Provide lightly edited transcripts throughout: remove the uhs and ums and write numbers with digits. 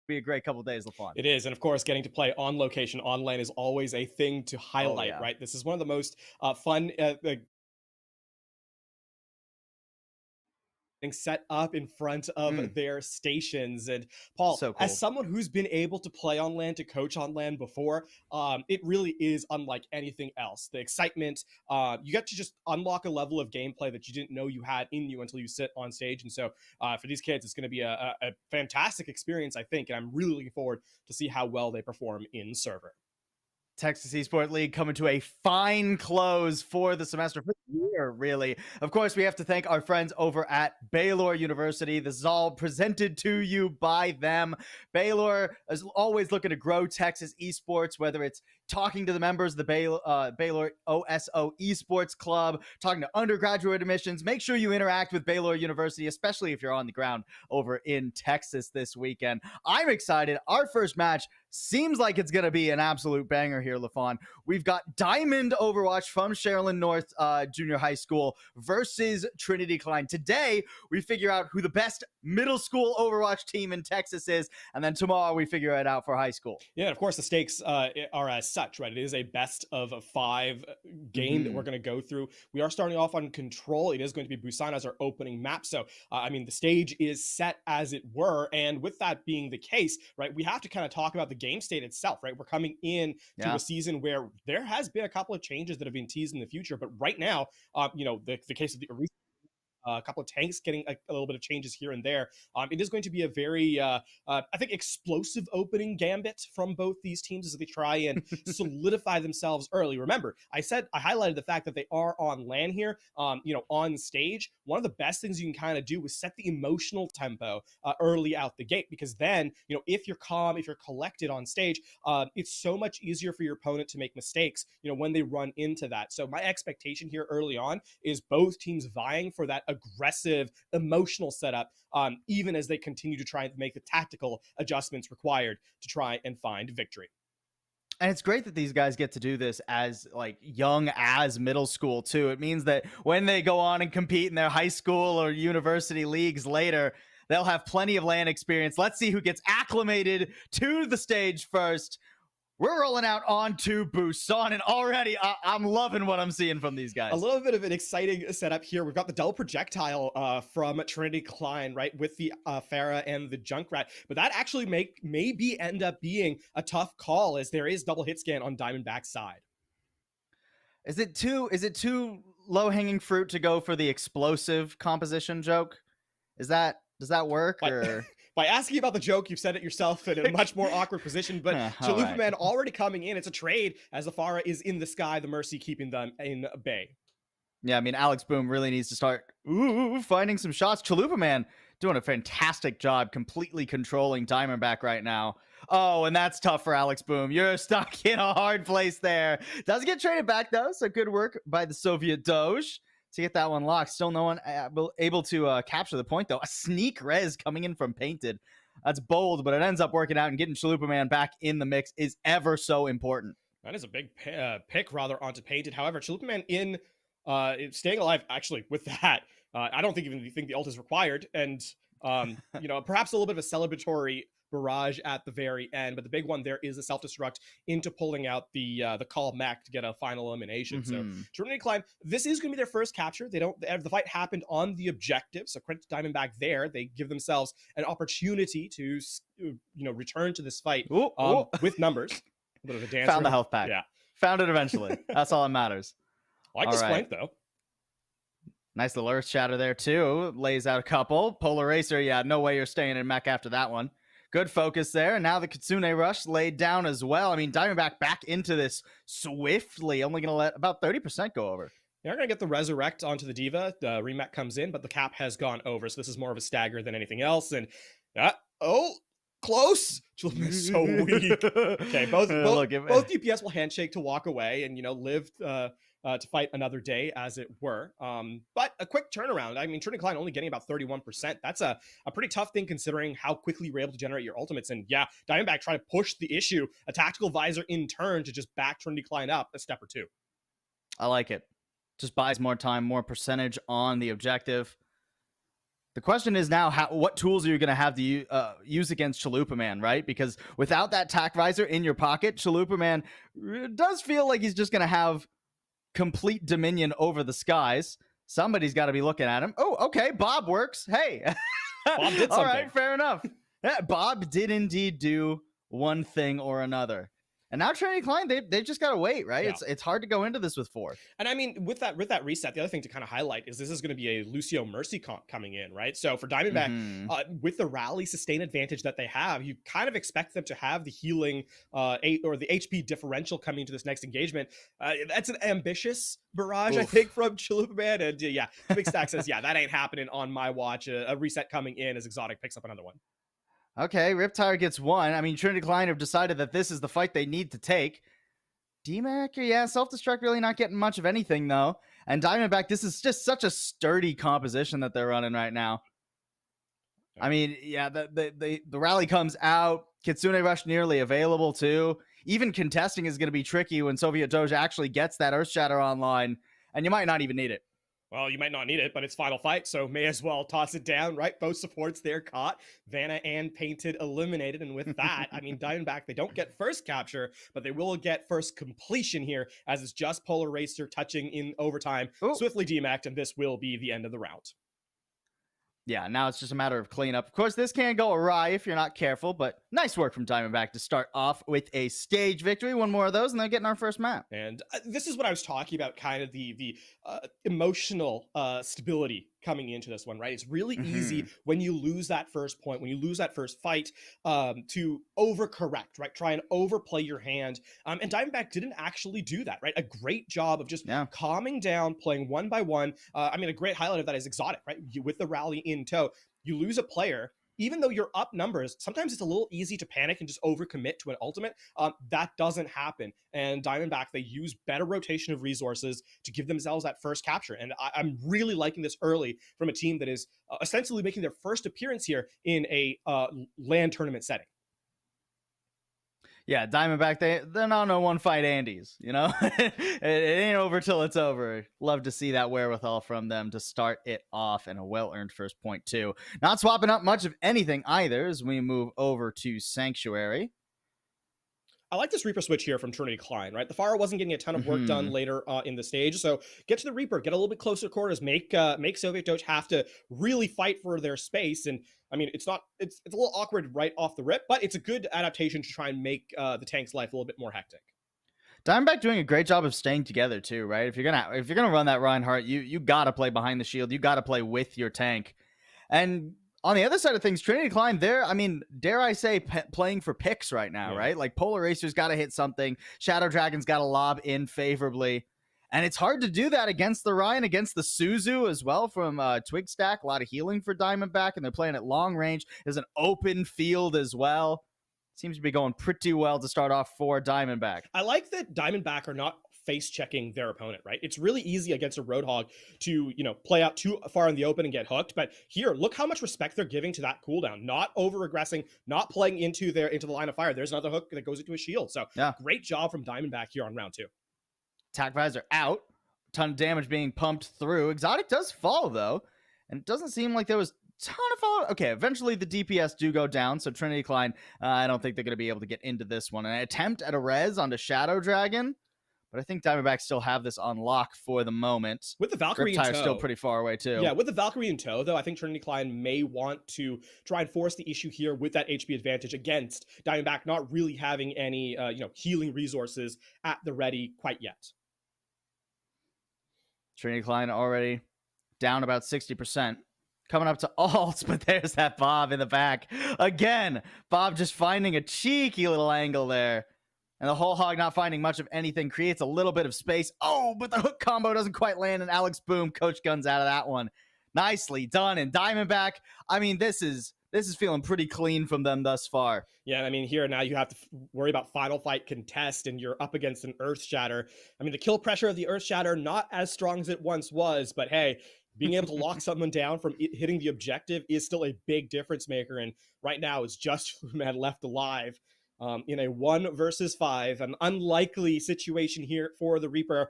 Be a great couple days, LaFawn. It is. And of course, getting to play on location, on LAN is always a thing to Oh, highlight, yeah. right? This is one of the most fun set up in front of their stations. And Paul, So as cool. someone who's been able to play on LAN, to coach on LAN before, it really is unlike anything else. The excitement, you get to just unlock a level of gameplay that you didn't know you had in you until you sit on stage. And so for these kids, it's going to be a fantastic experience, I think. And I'm really looking forward to see how well they perform in server. Texas Esports League coming to a fine close for the semester, for the year, really. Of course, we have to thank our friends over at Baylor University. This is all presented to you by them. Baylor is always looking to grow Texas esports, whether it's talking to the members of the Baylor OSO Esports Club, talking to undergraduate admissions. Make sure you interact with Baylor University, especially if you're on the ground over in Texas this weekend. I'm excited. Our first match seems like it's going to be an absolute banger here, LaFawn. We've got Diamond Overwatch from Sharyland North Junior High School versus Trinity Klein. Today, we figure out who the best middle school Overwatch team in Texas is, and then tomorrow we figure it out for high school. Yeah, and of course, the stakes are as such, right? It is a best of 5 game that we're going to go through. We are starting off on Control. It is going to be Busan as our opening map. So, I mean, the stage is set as it were. And with that being the case, right, we have to kind of talk about the game state itself, right? We're coming in to a season where there has been a couple of changes that have been teased in the future. But right now, the case of the a couple of tanks getting a little bit of changes here and there. It is going to be a very, I think, explosive opening gambit from both these teams as they try and solidify themselves early. Remember, I highlighted the fact that they are on LAN here, on stage. One of the best things you can kind of do is set the emotional tempo early out the gate, because then, if you're calm, if you're collected on stage, it's so much easier for your opponent to make mistakes, when they run into that. So my expectation here early on is both teams vying for that aggressive emotional setup, even as they continue to try and make the tactical adjustments required to try and find victory. And it's great that these guys get to do this as young as middle school too. It means that when they go on and compete in their high school or university leagues later, they'll have plenty of LAN experience. Let's see who gets acclimated to the stage first. We're rolling out onto Busan, and already I'm loving what I'm seeing from these guys. A little bit of an exciting setup here. We've got the double projectile from Trinity Klein, right, with the Farah and the Junkrat. But that actually maybe end up being a tough call, as there is double hit scan on Diamondback's side. Is it too low-hanging fruit to go for the explosive composition joke? Does that work? By asking about the joke, you've said it yourself in a much more awkward position. But Chalupa Man already coming in. It's a trade as the Farah is in the sky, the Mercy keeping them in bay. Yeah, I mean, Alex Boom really needs to start finding some shots. Chalupa Man doing a fantastic job completely controlling Diamondback right now. Oh, and that's tough for Alex Boom. You're stuck in a hard place there. Does get traded back, though, so good work by the Soviet Doge to get that one locked. Still no one able to capture the point, though. A sneak res coming in from Painted. That's bold, but it ends up working out, and getting Chalupa Man back in the mix is ever so important. That is a big pick, rather, onto Painted. However, Chalupa Man in staying alive, actually, with that. I don't think the ult is required. And, perhaps a little bit of a celebratory barrage at the very end, but the big one there is a self-destruct into pulling out the call mech to get a final elimination. So Trinity Klein, this is going to be their first capture. The fight happened on the objective, so credit to Diamondback there. They give themselves an opportunity to return to this fight with numbers. A bit of a dance. Found the health pack. Yeah, found it eventually. That's all that matters. I like this flank though. Nice little earth shatter there too. Lays out a couple. Polar Racer, yeah, no way you're staying in mech after that one. Good focus there. And now the Kitsune Rush laid down as well. I mean, Diamondback back into this swiftly. Only going to let about 30% go over. You're not going to get the Resurrect onto the D.Va. The remap comes in, but the cap has gone over. So this is more of a stagger than anything else. And, close. Is so weak. Okay, both DPS will handshake to walk away and, live to fight another day, as it were. But a quick turnaround. I mean, Trinity Klein only getting about 31%. That's a pretty tough thing considering how quickly you're able to generate your ultimates. And yeah, Diamondback try to push the issue. A tactical visor in turn to just back Trinity Klein up a step or two. I like it. Just buys more time, more percentage on the objective. The question is now, what tools are you going to have to use against Chalupa Man, right? Because without that tack visor in your pocket, Chalupa Man does feel like he's just going to have complete dominion over the skies. Somebody's got to be looking at him. Oh, okay, Bob works. Hey, Bob did something. All right, fair enough. Yeah, Bob did indeed do one thing or another. And now Trinity Klein, they've just got to wait, right? Yeah. It's hard to go into this with 4. And I mean, with that reset, the other thing to kind of highlight is this is going to be a Lucio Mercy comp coming in, right? So for Diamondback, with the rally sustain advantage that they have, you kind of expect them to have the healing or the HP differential coming into this next engagement. That's an ambitious barrage, I think, from Chalupa Man. And yeah, Big Stack says, yeah, that ain't happening on my watch. A reset coming in as Exotic picks up another one. Okay, Riptire gets 1. I mean, Trinity Klein have decided that this is the fight they need to take. DMAC, yeah, self-destruct really not getting much of anything, though. And Diamondback, this is just such a sturdy composition that they're running right now. I mean, yeah, the rally comes out. Kitsune Rush nearly available, too. Even contesting is going to be tricky when Soviet Doge actually gets that Earth Shatter online, and you might not even need it. Well, you might not need it, but it's final fight, so may as well toss it down, right? Both supports there caught. Vanna and Painted eliminated, and with that, I mean, Diamondback, they don't get first capture, but they will get first completion here, as it's just Polar Racer touching in overtime. Ooh. Swiftly DMAC'd, and this will be the end of the round. Yeah, now it's just a matter of cleanup. Of course, this can go awry if you're not careful, but nice work from Diamondback to start off with a stage victory. One more of those, and they're getting our first map. And this is what I was talking about, kind of the emotional stability coming into this one, right? It's really easy when you lose that first point, when you lose that first fight, to overcorrect, right? Try and overplay your hand. And Diamondback didn't actually do that, right? A great job of just calming down, playing one by one. I mean, a great highlight of that is Exotic, right? With the rally in tow, you lose a player. Even though you're up numbers, sometimes it's a little easy to panic and just overcommit to an ultimate. That doesn't happen. And Diamondback, they use better rotation of resources to give themselves that first capture. And I'm really liking this early from a team that is essentially making their first appearance here in a LAN tournament setting. Yeah, Diamondback, they're not no one-fight Andes, you know? it ain't over till it's over. Love to see that wherewithal from them to start it off, and a well-earned first point, too. Not swapping up much of anything either as we move over to Sanctuary. I like this Reaper switch here from Trinity Klein, right? The Fire wasn't getting a ton of work done later in the stage, so get to the Reaper, get a little bit closer to quarters, make Soviet Doge have to really fight for their space. And I mean, it's a little awkward right off the rip, but it's a good adaptation to try and make the tank's life a little bit more hectic. Diamondback doing a great job of staying together too, right? If you're gonna run that Reinhardt, you gotta play behind the shield, you gotta play with your tank, and on the other side of things, Trinity Klein, they're, I mean, dare I say, playing for picks right now, right? Like Polar Racer's got to hit something. Shadow Dragon's got to lob in favorably. And it's hard to do that against the Ryan, against the Suzu as well from Twig Stack. A lot of healing for Diamondback, and they're playing at long range. There's an open field as well. Seems to be going pretty well to start off for Diamondback. I like that Diamondback are not face checking their opponent, right? It's really easy against a Roadhog to, play out too far in the open and get hooked. But here, look how much respect they're giving to that cooldown, not over regressing, not playing into the line of fire. There's another hook that goes into a shield. So great job from Diamondback here on round 2. Attack visor out. Ton of damage being pumped through. Exotic does fall though. And it doesn't seem like there was ton of follow. Okay, eventually the DPS do go down, so Trinity Klein, I don't think they're going to be able to get into this one. An attempt at a res onto Shadow Dragon, but I think Diamondback still have this on lock for the moment. With the Valkyrie in tow, still pretty far away too. Yeah, with the Valkyrie in tow, though, I think Trinity Klein may want to try and force the issue here with that HP advantage against Diamondback not really having any, healing resources at the ready quite yet. Trinity Klein already down about 60%. Coming up to ults, but there's that Bob in the back. Again, Bob just finding a cheeky little angle there. And the whole hog not finding much of anything creates a little bit of space. Oh, but the hook combo doesn't quite land, and Alex Boom coach guns out of that one. Nicely done. And Diamondback, I mean, this is feeling pretty clean from them thus far. Yeah, I mean, here now you have to worry about final fight contest, and you're up against an Earth Shatter. I mean, the kill pressure of the Earth Shatter, not as strong as it once was, but hey, being able to lock someone down from hitting the objective is still a big difference maker. And right now it's just man left alive in a 1 versus 5, an unlikely situation here for the Reaper,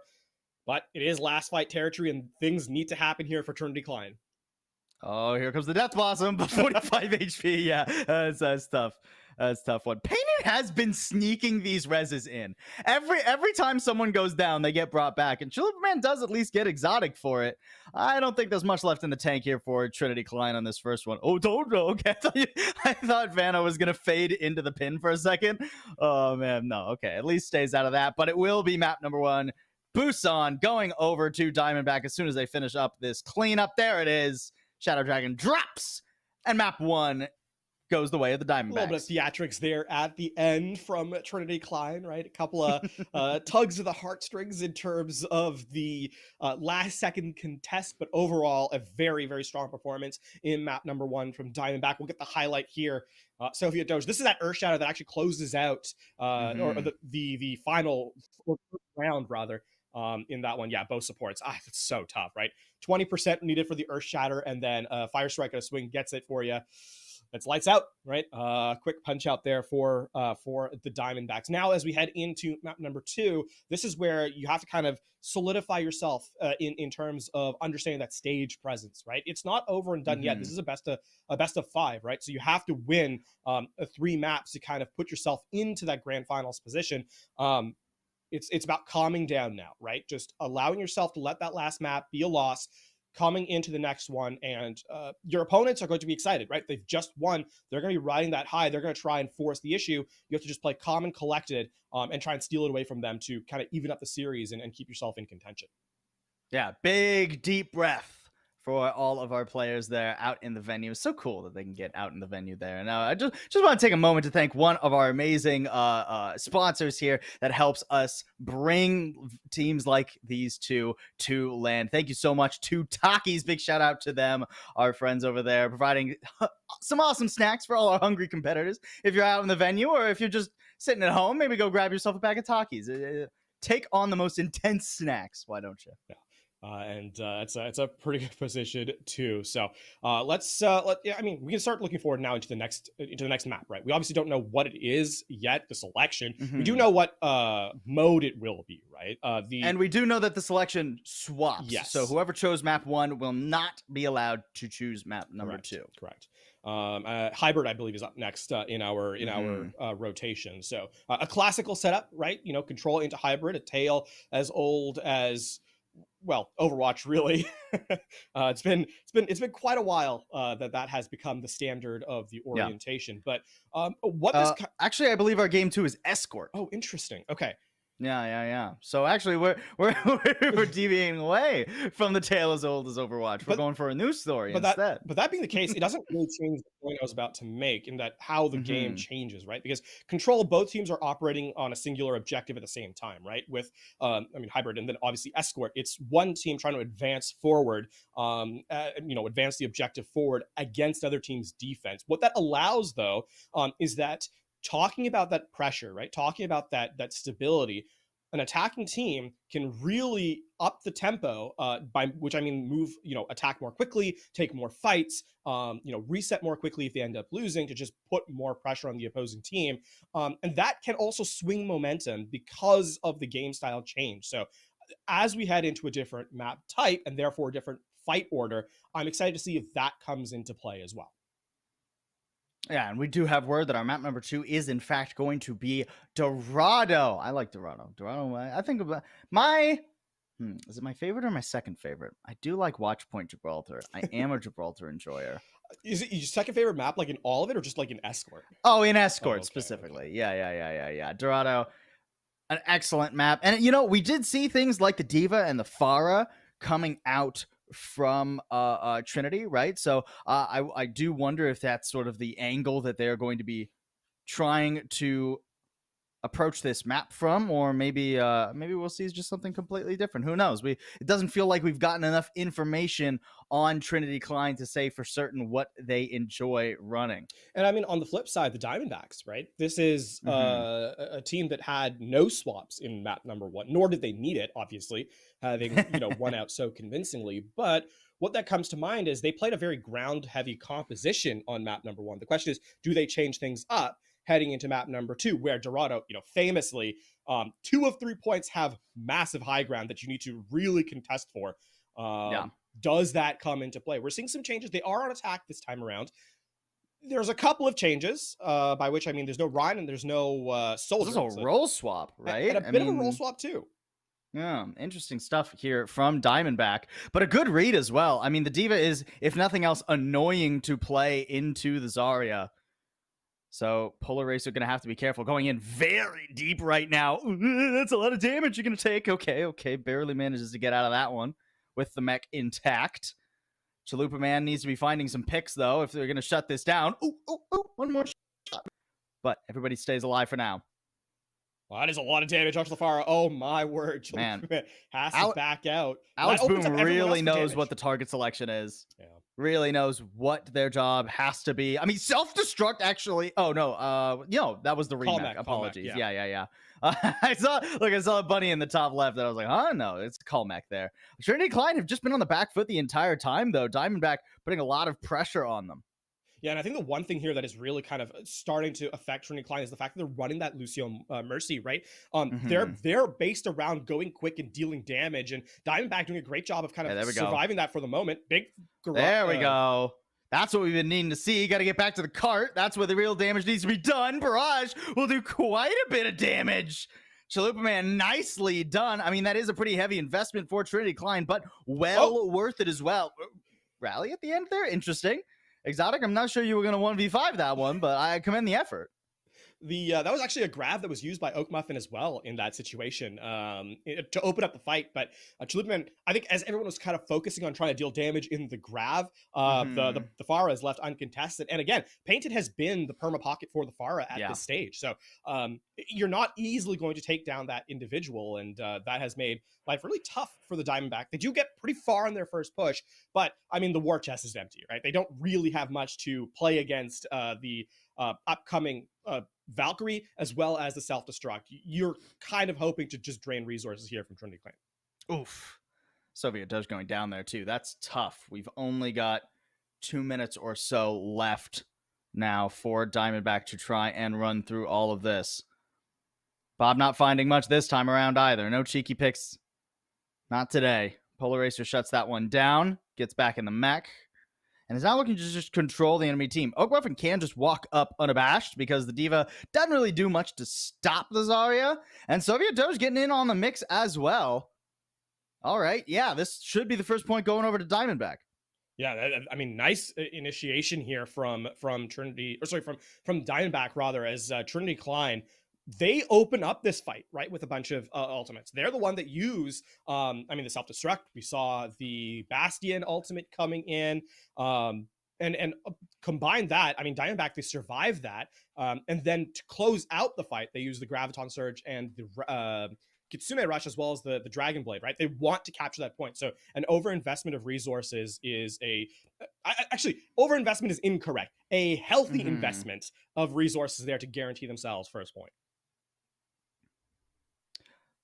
but it is last fight territory and things need to happen here for Trinity Klein. Oh, here comes the Death Blossom, but 45 HP. Yeah, that's tough. That's a tough one. Painted has been sneaking these reses in. Every time someone goes down, they get brought back, and Chilliberman does at least get exotic for it. I don't think there's much left in the tank here for Trinity Klein on this first one. Oh, don't know. Okay, I thought Vanna was gonna fade into the pin for a second. Oh man, no. Okay, at least stays out of that. But it will be map number one. Busan going over to Diamondback as soon as they finish up this cleanup. There it is. Shadow Dragon drops, and map one goes the way of the Diamondbacks. A little bit of theatrics there at the end from Trinity Klein, right? A couple of tugs of the heartstrings in terms of the last second contest, but overall a very, very strong performance in map number one from Diamondback. We'll get the highlight here. Sophia Doge. This is that Earth Shadow that actually closes out, or the final round rather. In that one, yeah, both supports. It's so tough, right? 20% needed for the Earth Shatter, and then Fire Strike at a swing gets it for you. It's lights out, right? Quick punch out there for the Diamondbacks. Now, as we head into map number two, this is where you have to kind of solidify yourself in terms of understanding that stage presence, right? It's not over and done yet. This is a best of five, right? So you have to win 3 maps to kind of put yourself into that grand finals position. It's about calming down now, right? Just allowing yourself to let that last map be a loss, coming into the next one, and your opponents are going to be excited, right? They've just won. They're going to be riding that high. They're going to try and force the issue. You have to just play calm and collected and try and steal it away from them to kind of even up the series and keep yourself in contention. Yeah, big, deep breath for all of our players there out in the venue. It's so cool that they can get out in the venue there. And I just want to take a moment to thank one of our amazing sponsors here that helps us bring teams like these two to land. Thank you so much to Takis. Big shout out to them, our friends over there, providing some awesome snacks for all our hungry competitors. If you're out in the venue or if you're just sitting at home, maybe go grab yourself a bag of Takis. Take on the most intense snacks. Why don't you? Yeah. It's a pretty good position too. So we can start looking forward now into the next map, right? We obviously don't know what it is yet, the selection. We do know what mode it will be, right? And we do know that the selection swaps. Yes. So whoever chose map one will not be allowed to choose map number two. Correct. Hybrid, I believe, is up next in our rotation. So a classical setup, right? Control into hybrid, a tale as old as, well, Overwatch, really. It's been quite a while that has become the standard of the orientation. Yeah. But actually, I believe our game 2 is Escort. Oh, interesting. Okay. Yeah. So actually, we're deviating away from the tale as old as Overwatch. We're going for a new story instead. But that being the case, it doesn't really change the point I was about to make in that how the game changes, right? Because Control, both teams are operating on a singular objective at the same time, right? With Hybrid, and then obviously Escort. It's one team trying to advance forward, advance the objective forward against other team's defense. What that allows, though, is that talking about that pressure, right? Talking about that stability, an attacking team can really up the tempo, by which I mean move, attack more quickly, take more fights, reset more quickly if they end up losing, to just put more pressure on the opposing team. And that can also swing momentum because of the game style change. So as we head into a different map type and therefore a different fight order, I'm excited to see if that comes into play as well. Yeah, and we do have word that our map number 2 is in fact going to be Dorado. I like Dorado. I think about is it my favorite or my second favorite? I do like Watchpoint Gibraltar. I am a Gibraltar enjoyer. Is it your second favorite map, like in all of it, or just like in Escort? Oh, in Escort specifically. Okay. Yeah. Dorado, an excellent map. And we did see things like the Diva and the Pharah coming out from Trinity, right? So I do wonder if that's sort of the angle that they're going to be trying to approach this map from, or maybe we'll see just something completely different. Who knows? It doesn't feel like we've gotten enough information on Trinity Klein to say for certain what they enjoy running. And I mean, on the flip side, the Diamondbacks, right? This is a team that had no swaps in map number 1, nor did they need it, obviously, having won out so convincingly. But what that comes to mind is they played a very ground-heavy composition on map number 1. The question is, do they change things up heading into map number 2, where Dorado, famously, 2 of 3 points have massive high ground that you need to really contest for. Does that come into play? We're seeing some changes. They are on attack this time around. There's a couple of changes, by which I mean there's no Ryan and there's no This is a Soldier. role swap, And right? a I bit of a roll mean, swap too. yeah, interesting stuff here from Diamondback, but a good read as well. I mean, the Diva is, if nothing else, annoying to play into the Zarya. So Polar Racer going to have to be careful. Going in very deep right now. That's a lot of damage you're going to take. Okay. Barely manages to get out of that one with the mech intact. Chalupa Man needs to be finding some picks, though, if they're going to shut this down. Ooh, one more shot. But everybody stays alive for now. Well, that is a lot of damage onto the fire. Oh my word. Man. Has to back out. Alex Boom really knows what the target selection is. Yeah. Really knows what their job has to be. I mean, self-destruct actually. Oh no, that was the remake. Apologies. Yeah. I saw a bunny in the top left, and I was like, huh, no, it's Callmech there. Trinity Klein have just been on the back foot the entire time, though. Diamondback putting a lot of pressure on them. Yeah, and I think the one thing here that is really kind of starting to affect Trinity Klein is the fact that they're running that Lucio Mercy, right? They're based around going quick and dealing damage, and Diamondback doing a great job of kind of surviving that for the moment. There we go. That's what we've been needing to see. Got to get back to the cart. That's where the real damage needs to be done. Barrage will do quite a bit of damage. Chalupa Man, nicely done. I mean, that is a pretty heavy investment for Trinity Klein, but worth it as well. Rally at the end there? Interesting. Exotic, I'm not sure you were going to 1v5 that one, but I commend the effort. That was actually a grab that was used by Oak Muffin as well in that situation to open up the fight. But Chalupa Man, I think as everyone was kind of focusing on trying to deal damage in the grab, the Pharah is left uncontested. And again, Painted has been the perma pocket for the Pharah at this stage. So you're not easily going to take down that individual. And that has made life really tough for the Diamondback. They do get pretty far in their first push, but I mean, the war chest is empty, right? They don't really have much to play against the upcoming Valkyrie as well as the self-destruct. You're kind of hoping to just drain resources here from Trinity Clan. Oof. Soviet Doge going down there too. That's tough. We've only got 2 minutes or so left now for Diamondback to try and run through all of this. Bob not finding much this time around either. No cheeky picks. Not today. Polar Racer shuts that one down. Gets back in the mech. And is now looking to just control the enemy team. Oak Muffin can just walk up unabashed because the Diva doesn't really do much to stop the Zarya. And Soviet Doge getting in on the mix as well. All right. Yeah, this should be the first point going over to Diamondback. Yeah, I mean, nice initiation here from Trinity, or sorry, from Diamondback rather, as Trinity Klein. They open up this fight, right, with a bunch of ultimates. They're the one that use, the self-destruct. We saw the Bastion ultimate coming in, and combine that. I mean, Diamondback, they survive that. And then to close out the fight, they use the Graviton Surge and the Kitsune Rush as well as the Dragon Blade, right? They want to capture that point. So an overinvestment of resources is actually, overinvestment is incorrect. A healthy investment of resources there to guarantee themselves first point.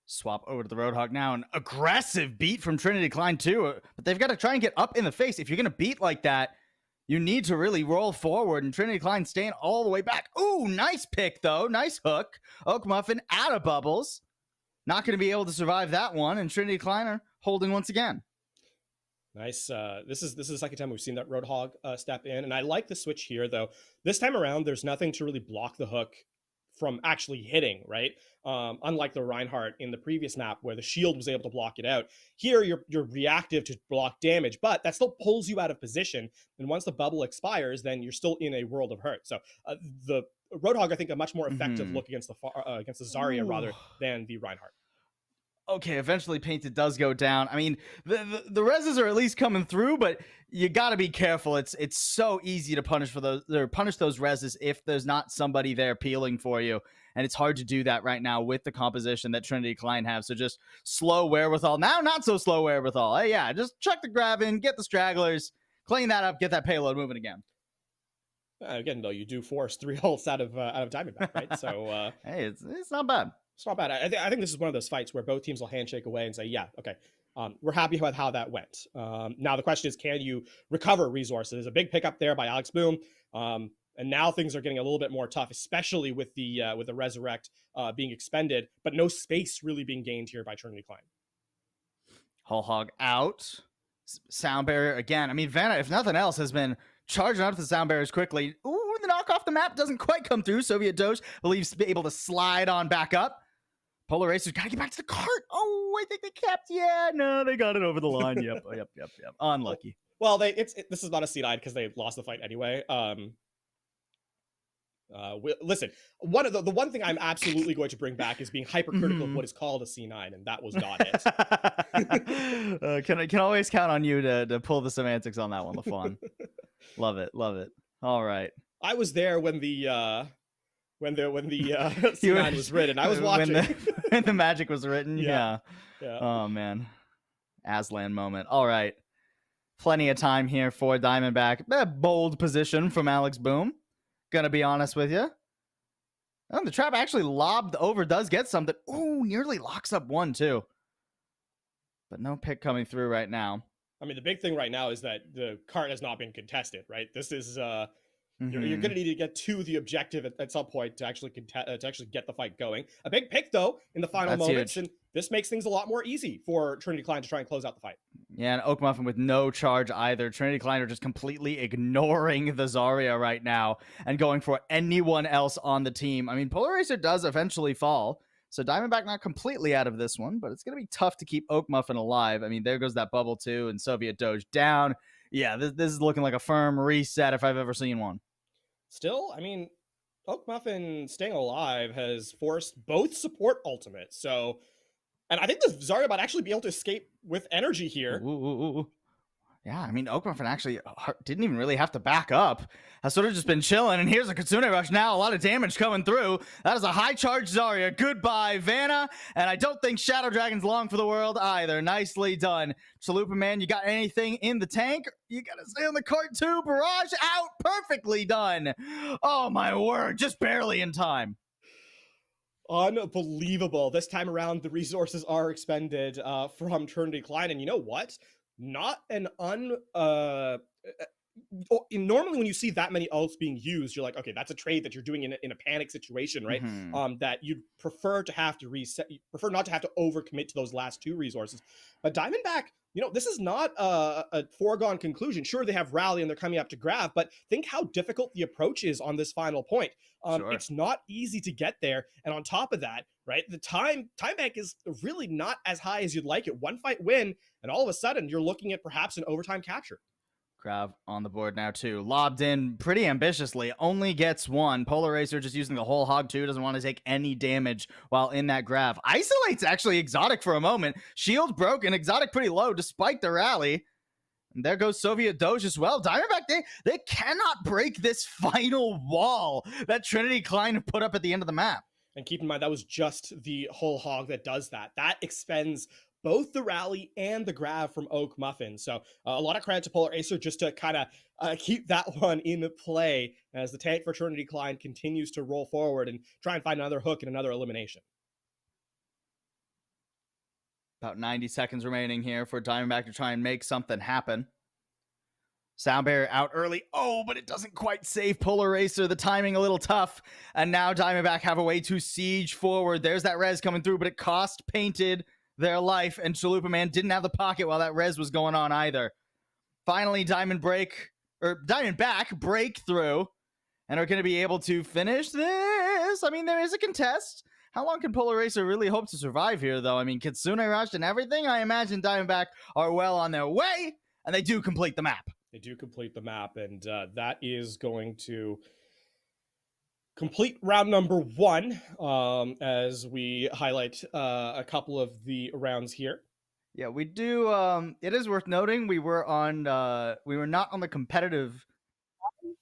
Swap over to the Roadhog now. An aggressive beat from Trinity Klein too. But they've got to try and get up in the face. If you're going to beat like that, you need to really roll forward. And Trinity Klein staying all the way back. Ooh, nice pick though. Nice hook. Oak Muffin out of bubbles. Not going to be able to survive that one. And Trinity Klein are holding once again. Nice. This is the second time we've seen that Roadhog step in. And I like the switch here though. This time around, there's nothing to really block the hook from actually hitting, right? Unlike the Reinhardt in the previous map where the shield was able to block it out. Here, you're reactive to block damage, but that still pulls you out of position. And once the bubble expires, then you're still in a world of hurt. So the Roadhog, I think, a much more effective look against the Zarya rather than the Reinhardt. Okay, eventually Painted does go down. I mean, the reses are at least coming through, but you got to be careful. It's so easy to punish those reses if there's not somebody there peeling for you, and it's hard to do that right now with the composition that Trinity Klein have. So just slow wherewithal. Now, not so slow wherewithal. Hey, yeah, just chuck the grab in, get the stragglers, clean that up, get that payload moving again. Again, though, you do force 3 ults out of Diamondback, right? So hey, it's not bad. It's not bad. I think this is one of those fights where both teams will handshake away and say, yeah, okay, we're happy with how that went. Now the question is, can you recover resources? There's a big pickup there by Alex Boom. And now things are getting a little bit more tough, especially with the Resurrect being expended, but no space really being gained here by Trinity Klein. Hull Hog out. Sound barrier again. I mean, Vanna, if nothing else, has been charging up the sound barriers quickly. Ooh, the knock off the map doesn't quite come through. Soviet Doge believes be able to slide on back up. Polar Racers got to get back to the cart. Oh, I think they kept. Yeah, no, they got it over the line. Yep. Unlucky. Well, this is not a C9 because they lost the fight anyway. Listen, the one thing I'm absolutely going to bring back is being hypercritical of what is called a C9, and that was not it. Can always count on you to pull the semantics on that one, LaFawn. Love it. All right. I was there when the C9 was written. I was watching when the magic was written. Yeah. Oh man, Aslan moment. All right, plenty of time here for Diamondback. Bold position from Alex Boom. Gonna be honest with you. Oh, the trap actually lobbed over. Does get something. Ooh, nearly locks up one too. But no pick coming through right now. I mean, the big thing right now is that the cart has not been contested, right? This is you're going to need to get to the objective at some point to actually get the fight going. A big pick though in the final moments, huge. And this makes things a lot more easy for Trinity Klein to try and close out the fight. Yeah, and Oak Muffin with no charge either. Trinity Klein are just completely ignoring the Zarya right now and going for anyone else on the team. I mean, Polar Racer does eventually fall, so Diamondback not completely out of this one, but it's going to be tough to keep Oak Muffin alive. I mean, there goes that bubble too, and Soviet Doge down. Yeah, this is looking like a firm reset if I've ever seen one. Still, I mean, Oak Muffin staying alive has forced both support ultimates. So, and I think the Zarya might actually be able to escape with energy here. Ooh. Yeah, I mean, Oak Muffin actually didn't even really have to back up. Has sort of just been chilling, and here's a Kitsune Rush now. A lot of damage coming through. That is a high-charge Zarya. Goodbye, Vanna. And I don't think Shadow Dragon's long for the world either. Nicely done. Chalupa Man, you got anything in the tank? You got to stay on the cart, too. Barrage out. Perfectly done. Oh, my word. Just barely in time. Unbelievable. This time around, the resources are expended from Trinity Klein. And you know what? Not an normally when you see that many ults being used, you're like, okay, that's a trade that you're doing in a panic situation, right? That you'd prefer to have to reset, you prefer not to have to overcommit to those last two resources. But Diamondback, you know, this is not a foregone conclusion. Sure, they have rally and they're coming up to grab, but think how difficult the approach is on this final point. Sure. It's not easy to get there. And on top of that, right, the time bank is really not as high as you'd like it. One fight win, and all of a sudden you're looking at perhaps an overtime capture. Grav on the board now too. Lobbed in pretty ambitiously. Only gets one. Polar Racer just using the whole hog too. Doesn't want to take any damage while in that Grav. Isolates actually Exotic for a moment. Shield broken. Exotic pretty low despite the rally. And there goes Soviet Doge as well. Diamondback, they cannot break this final wall that Trinity Klein put up at the end of the map. And keep in mind, that was just the whole hog that does that. That expends both the rally and the grab from Oak Muffin. So a lot of credit to Polar Acer just to kind of keep that one in play as the tank for Trinity Klein continues to roll forward and try and find another hook and another elimination. About 90 seconds remaining here for Diamondback to try and make something happen. Sound barrier out early. Oh, but it doesn't quite save Polar Racer. The timing a little tough. And now Diamondback have a way to siege forward. There's that res coming through, but it cost Painted their life, and Chalupa Man didn't have the pocket while that res was going on either. Finally, Diamondback breakthrough, and are going to be able to finish this. I mean, there is a contest. How long can Polar Racer really hope to survive here, though? I mean, Kitsune Rush and everything. I imagine Diamondback are well on their way, and they do complete the map. They do complete the map, and that is going to complete round number one, as we highlight a couple of the rounds here. Yeah, we do. It is worth noting we were not on the competitive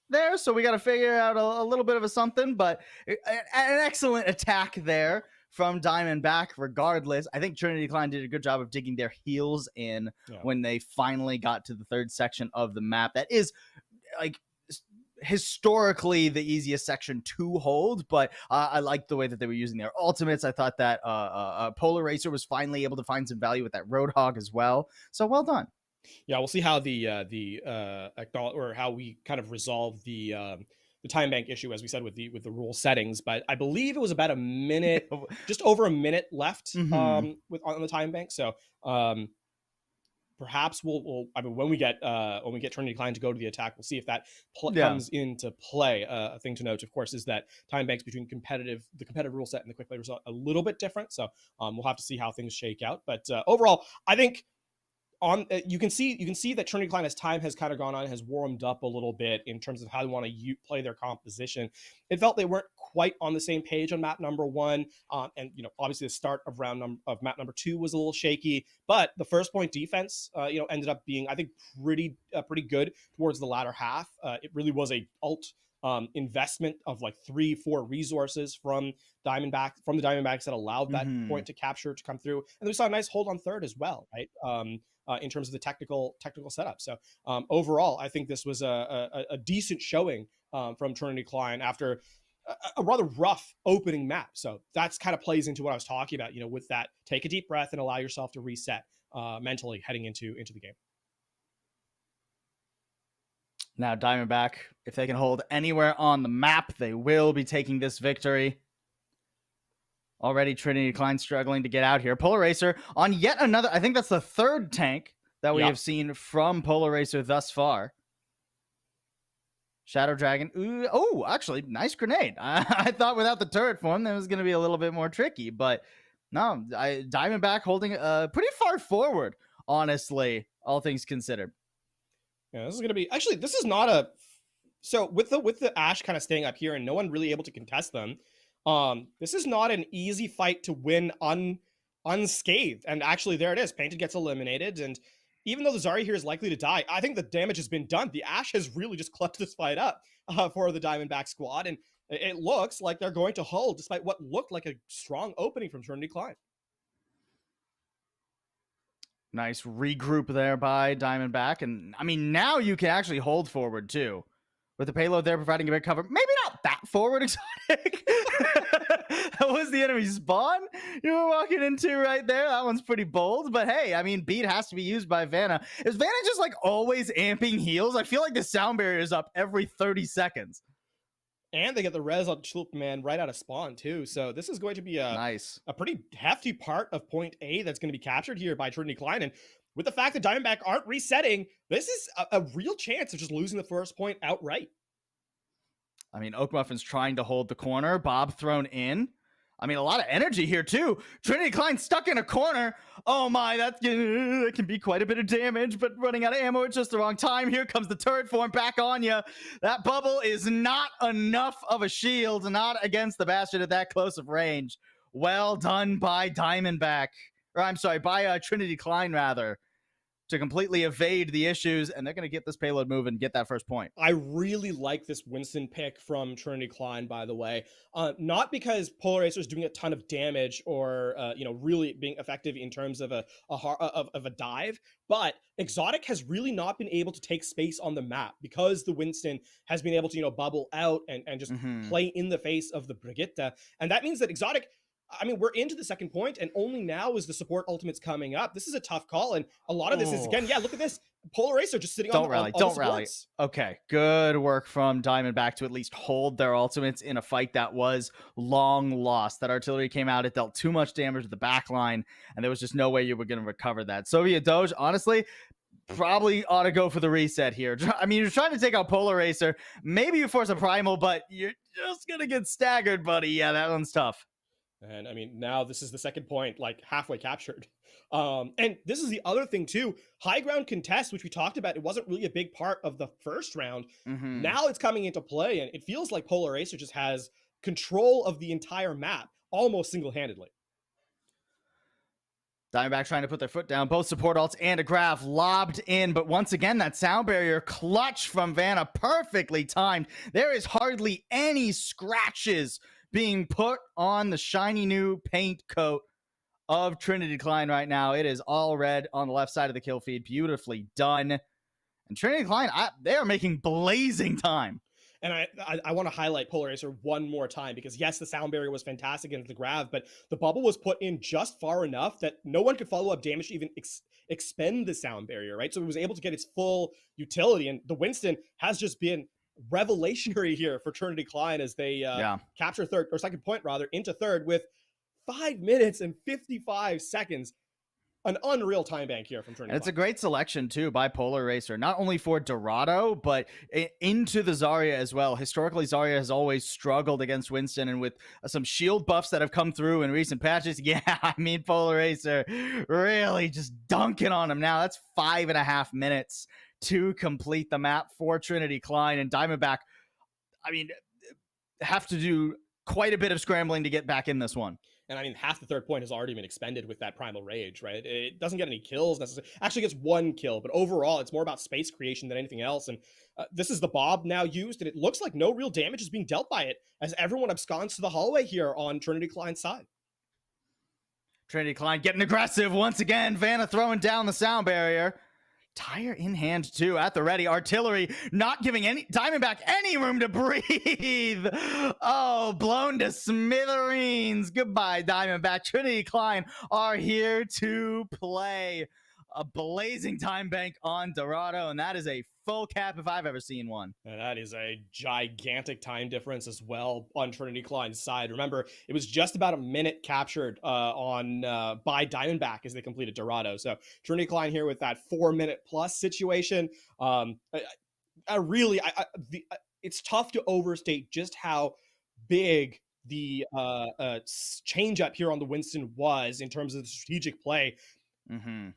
there, so we got to figure out a little bit of a something. But an excellent attack there from Diamondback. Regardless, I think Trinity Klein did a good job of digging their heels in when they finally got to the third section of the map. That is like historically the easiest section to hold, but I liked the way that they were using their ultimates. I thought that Polar Racer was finally able to find some value with that Roadhog as well. So well done. Yeah, we'll see how how we kind of resolve the time bank issue, as we said, with the rule settings. But I believe it was about a minute, just over a minute left on the time bank. So perhaps I mean, when we get Trinity Klein to go to the attack, we'll see if that Yeah. comes into play. A thing to note, of course, is that time banks between the competitive rule set and the quick play result a little bit different. So we'll have to see how things shake out. But overall, I think you can see that Trinity Klein, as time has kind of gone on, has warmed up a little bit in terms of how they want to play their composition. It felt they weren't quite on the same page on map number 1, and obviously the start of map number 2 was a little shaky, but the first point defense ended up being, I think, pretty good towards the latter half. It really was a investment of like 3-4 resources from the Diamondbacks that allowed that point to capture to come through, and we saw a nice hold on third as well, right? In terms of the technical setup. So overall, I think this was a decent showing from Trinity Klein after a rather rough opening map. So that's kind of plays into what I was talking about, with that take a deep breath and allow yourself to reset mentally heading into the game. Now Diamondback, if they can hold anywhere on the map, they will be taking this victory. Already Trinity Klein struggling to get out here. Polar Racer on yet another, I think that's the third tank that we have seen from Polar Racer thus far. Shadow Dragon. Ooh, oh, actually, nice grenade. I thought without the turret form, that was going to be a little bit more tricky. But no, Diamondback holding pretty far forward, honestly, all things considered. Yeah, this is going to be... Actually, this is not a... So with the Ashe kind of staying up here and no one really able to contest them, this is not an easy fight to win unscathed. And actually, there it is. Painted gets eliminated, and even though the Zarya here is likely to die, I think the damage has been done. The Ashe has really just clutched this fight up for the Diamondback squad, and it looks like they're going to hold, despite what looked like a strong opening from Trinity Klein. Nice regroup there by Diamondback, and I mean, now you can actually hold forward too. With the payload there providing a bit cover. Maybe not that forward, Exotic. That was the enemy spawn you were walking into right there. That one's pretty bold. But hey, I mean, beat has to be used by Vanna. Is Vanna just like always amping heals? I feel like the sound barrier is up every 30 seconds. And they get the res on Tulip Man right out of spawn too. So this is going to be a pretty hefty part of point A that's going to be captured here by Trinity Klein. And with the fact that Diamondback aren't resetting, this is a real chance of just losing the first point outright. I mean, Oak Muffin's trying to hold the corner. Bob thrown in. I mean, a lot of energy here, too. Trinity Klein stuck in a corner. Oh, my, that can be quite a bit of damage, but running out of ammo at just the wrong time. Here comes the turret form back on you. That bubble is not enough of a shield, not against the Bastion at that close of range. Well done by Diamondback. Or, I'm sorry, by Trinity Klein, rather, to completely evade the issues, and they're going to get this payload move and get that first point. I really like this Winston pick from Trinity Klein, by the way. Not because Polar Racer is doing a ton of damage or, really being effective in terms of a dive, but Exotic has really not been able to take space on the map because the Winston has been able to, bubble out and just play in the face of the Brigitte. And that means that Exotic... I mean, we're into the second point, and only now is the support ultimates coming up. This is a tough call, and a lot of this is, again, look at this. Polar Racer just sitting on the Don't rally. Okay, good work from Diamondback to at least hold their ultimates in a fight that was long lost. That artillery came out, it dealt too much damage to the back line, and there was just no way you were going to recover that. Soviet Doge, honestly, probably ought to go for the reset here. I mean, you're trying to take out Polar Racer. Maybe you force a primal, but you're just going to get staggered, buddy. Yeah, that one's tough. And I mean, now this is the second point, like halfway captured. And this is the other thing too, high ground contest, which we talked about. It wasn't really a big part of the first round. Now it's coming into play, and it feels like Polar Racer just has control of the entire map almost single-handedly. Diamondback trying to put their foot down. Both support alts and a graph lobbed in, but once again, that sound barrier clutch from Vanna, perfectly timed. There is hardly any scratches being put on the shiny new paint coat of Trinity Klein right now. It is all red on the left side of the kill feed. Beautifully done. And Trinity Klein, they are making blazing time. And I want to highlight Polar Racer one more time, because yes, the sound barrier was fantastic into the grav, but the bubble was put in just far enough that no one could follow up damage to even expend the sound barrier, right? So it was able to get its full utility, and the Winston has just been revelationary here for Trinity Klein as they capture second point into third with 5 minutes and 55 seconds. an unreal time bank here from Trinity. And it's a great selection too by Polar Racer, not only for Dorado, but into the Zarya as well. Historically, Zarya has always struggled against Winston, and with some shield buffs that have come through in recent patches, yeah, I mean, Polar Racer really just dunking on him now. That's 5.5 minutes to complete the map for Trinity Klein, and Diamondback, I mean, have to do quite a bit of scrambling to get back in this one. And I mean, half the third point has already been expended with that Primal Rage, right? It doesn't get any kills necessarily. Actually gets 1 kill, but overall, it's more about space creation than anything else. And this is the Bob now used, and it looks like no real damage is being dealt by it as everyone absconds to the hallway here on Trinity Klein's side. Trinity Klein getting aggressive once again. Vanna throwing down the sound barrier. Tire in hand too at the ready. Artillery not giving any Diamondback any room to breathe. Oh, blown to smithereens. Goodbye, Diamondback. Trinity Klein are here to play. A blazing time bank on Dorado, and that is a full cap if I've ever seen one. And that is a gigantic time difference as well on Trinity Klein's side. Remember, it was just about a minute captured by Diamondback as they completed Dorado. So Trinity Klein here with that 4-minute plus situation. It's tough to overstate just how big the change up here on the Winston was in terms of the strategic play.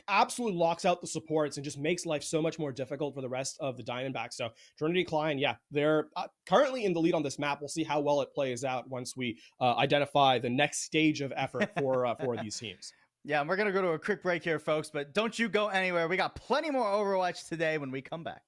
Absolutely locks out the supports and just makes life so much more difficult for the rest of the Diamondbacks. So Trinity Klein, yeah, they're currently in the lead on this map. We'll see how well it plays out once we identify the next stage of effort for these teams. Yeah, and we're going to go to a quick break here, folks, but don't you go anywhere. We got plenty more Overwatch today when we come back.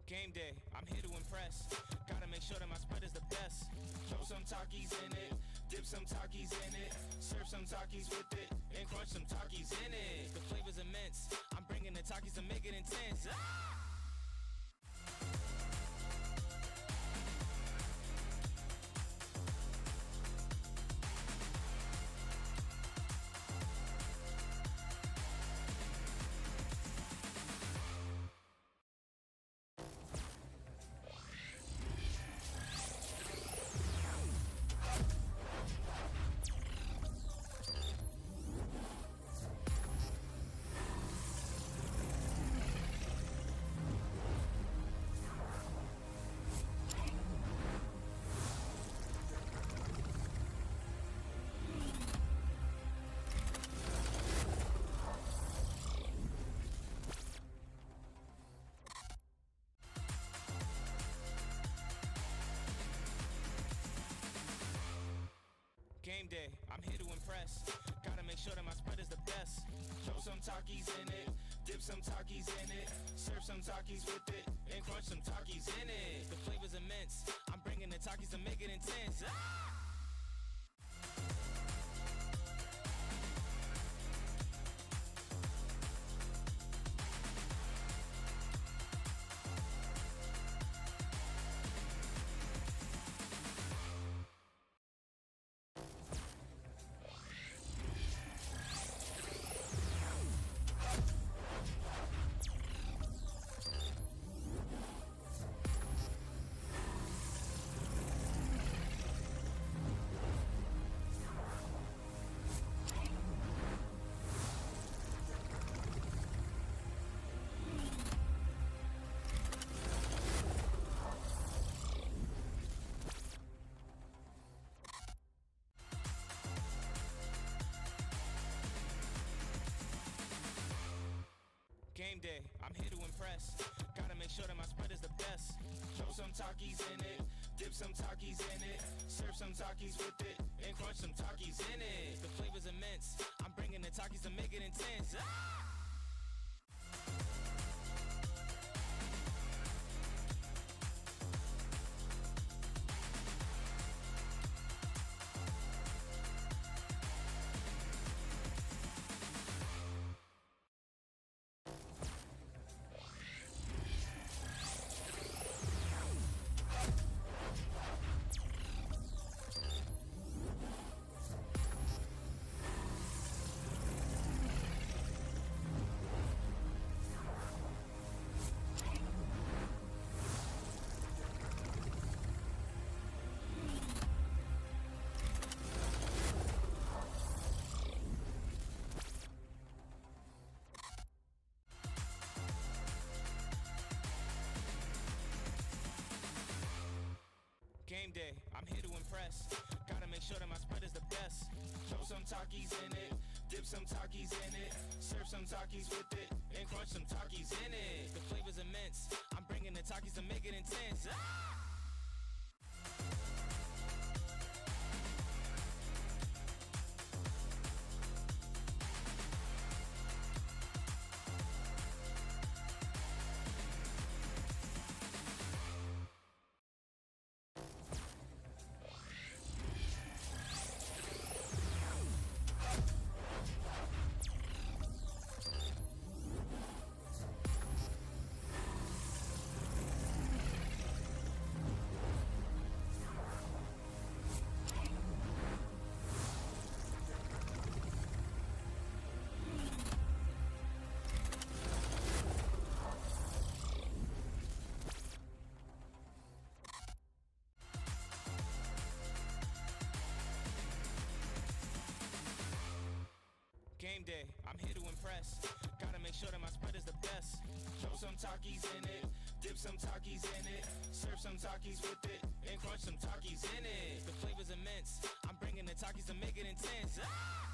Game day, I'm here to impress. Gotta make sure that my spread is the best. Throw some Takis in it, dip some Takis in it, serve some Takis with it, and crunch some Takis in it. The flavor's immense. I'm bringing the Takis to make it intense. Game day, I'm here to impress. Gotta make sure that my spread is the best. Throw some Takis in it, dip some Takis in it, serve some Takis with it, and crunch some Takis in it. The flavor's immense. I'm bringing the Takis to make it intense. Game day, I'm here to impress. Gotta Gotta make sure that my spread is the best. Throw some Takis in it, dip some Takis in it, serve some Takis with it, and crunch some Takis in it. The flavor's immense. I'm bringing the Takis to make it intense. Ah! Game day, I'm here to impress. Gotta make sure that my spread is the best. Throw some Takis in it, dip some Takis in it, serve some Takis with it, and crunch some Takis in it. The flavor's immense. I'm bringing the Takis to make it intense. Ah! Game day, I'm here to impress. Gotta make sure that my spread is the best. Throw some Takis in it, dip some Takis in it, serve some Takis with it, and crunch some Takis in it. The flavor's immense. I'm bringing the Takis to make it intense. Ah!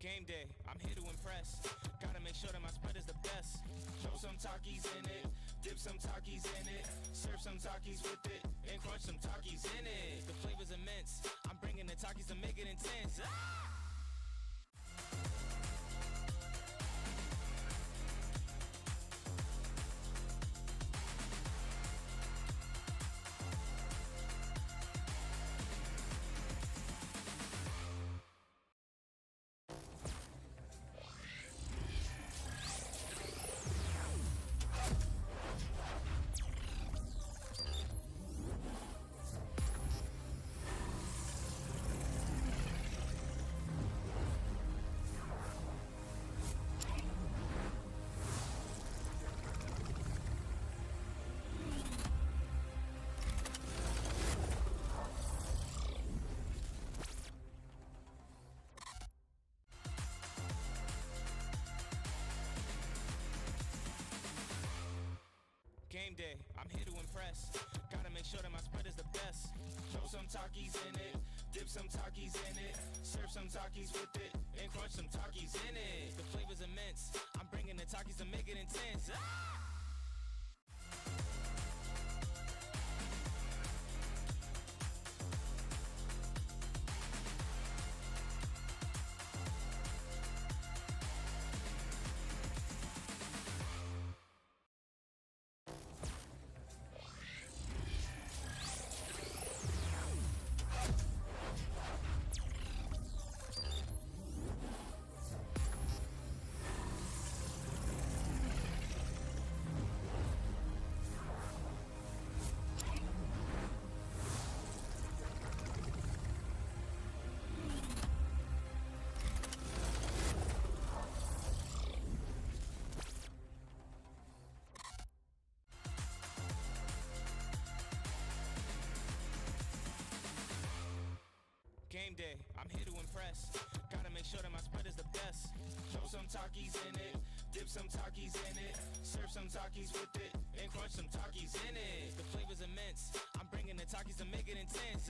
Game day, I'm here to impress. Gotta make sure that my spread is the best. Throw some Takis in it, dip some Takis in it, serve some Takis with it, and crunch some Takis in it. The flavor's immense. I'm bringing the Takis to make it intense. Ah! Game day, I'm here to impress. Gotta make sure that my spread is the best. Throw some Takis in it, dip some Takis in it, serve some Takis with it, and crunch some Takis in it. The flavor's immense. I'm bringing the Takis to make it intense. Ah! Game day, I'm here to impress. Gotta make sure that my spread is the best. Throw some Takis in it, dip some Takis in it, serve some Takis with it, and crunch some Takis in it. The flavor's immense. I'm bringing the Takis to make it intense.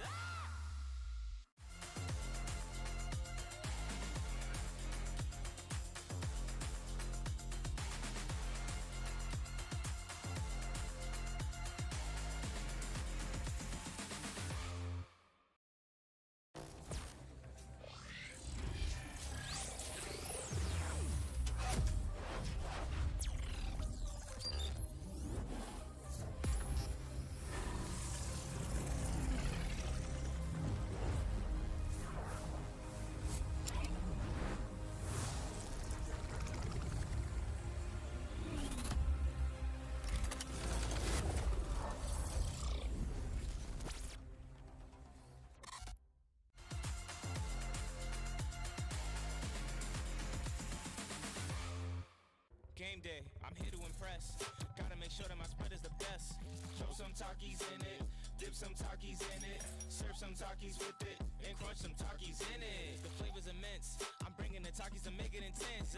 Game day, I'm here to impress. Gotta make sure that my spread is the best. Throw some Takis in it, dip some Takis in it, serve some Takis with it, and crunch some Takis in it. The flavor's immense. I'm bringing the Takis to make it intense.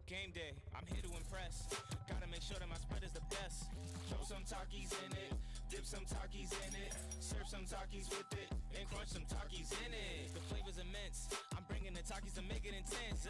Game day, I'm here to impress. Gotta make sure that my spread is the best. Throw some Takis in it, dip some Takis in it, serve some Takis with it, and crunch some Takis in it. The flavor's immense. I'm bringing the Takis to make it intense.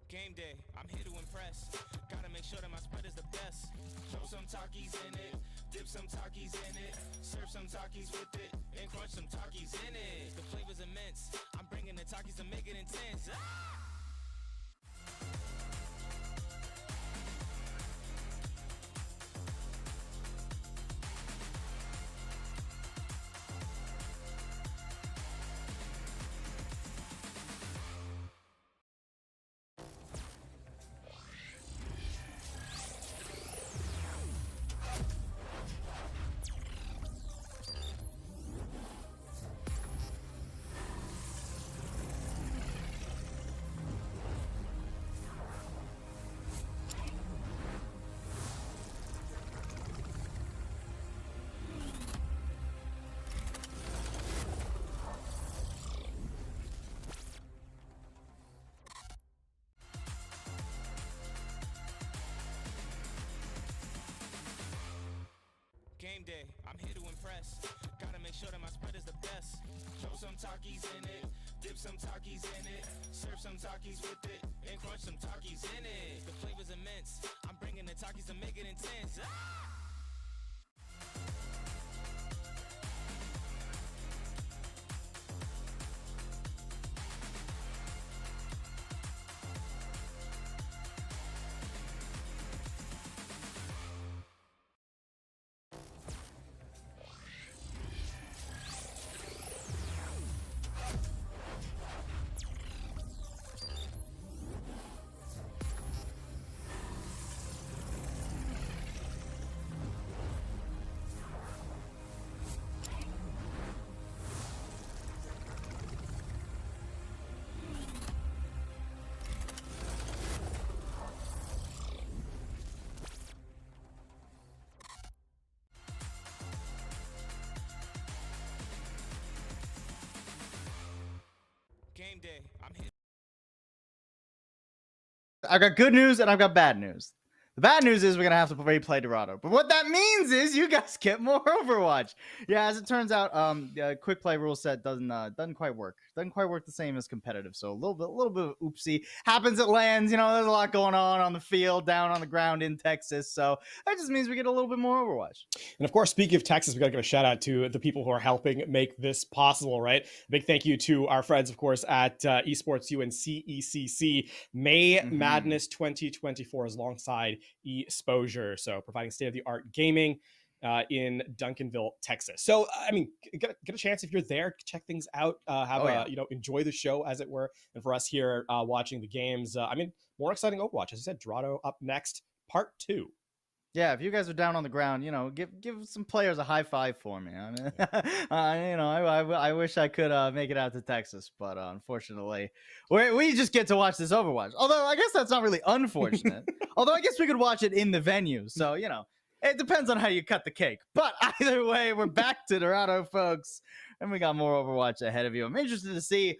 Game day, I'm here to impress. Gotta make sure that my spread is the best. Throw some Takis in it, dip some Takis in it, serve some Takis with it, and crunch some Takis in it. The flavor's immense. I'm bringing the Takis to make it intense. Game day, I'm here to impress. Gotta make sure that my spread is the best. Throw some Takis in it, dip some Takis in it, serve some Takis with it, and crunch some Takis in it. The flavor's immense. I'm bringing the Takis to make it intense. game day. I'm hit. I've got good news and I've got bad news. The bad news is we're going to have to replay Dorado. But what that means is you guys get more Overwatch. Yeah, as it turns out, quick play rule set doesn't quite work. Doesn't quite work the same as competitive. So a little bit of oopsie. Happens at lands. You know, there's a lot going on the field, down on the ground in Texas. So that just means we get a little bit more Overwatch. And of course, speaking of Texas, we got to give a shout out to the people who are helping make this possible, right? A big thank you to our friends, of course, at Esports UNCECC. May Madness 2024 is alongside Exposure, so providing state-of-the-art gaming in Duncanville, Texas. So I mean, get a chance if you're there, check things out, enjoy the show, as it were. And for us here watching the games, I mean, more exciting Overwatch. As I said, Dorado up next, part 2. Yeah, if you guys are down on the ground, you know, give some players a high five for me. I mean, I wish I could make it out to Texas, but unfortunately, we just get to watch this Overwatch. Although I guess that's not really unfortunate. Although I guess we could watch it in the venue. So, you know, it depends on how you cut the cake. But either way, we're back to Dorado, folks, and we got more Overwatch ahead of you. I'm interested to see.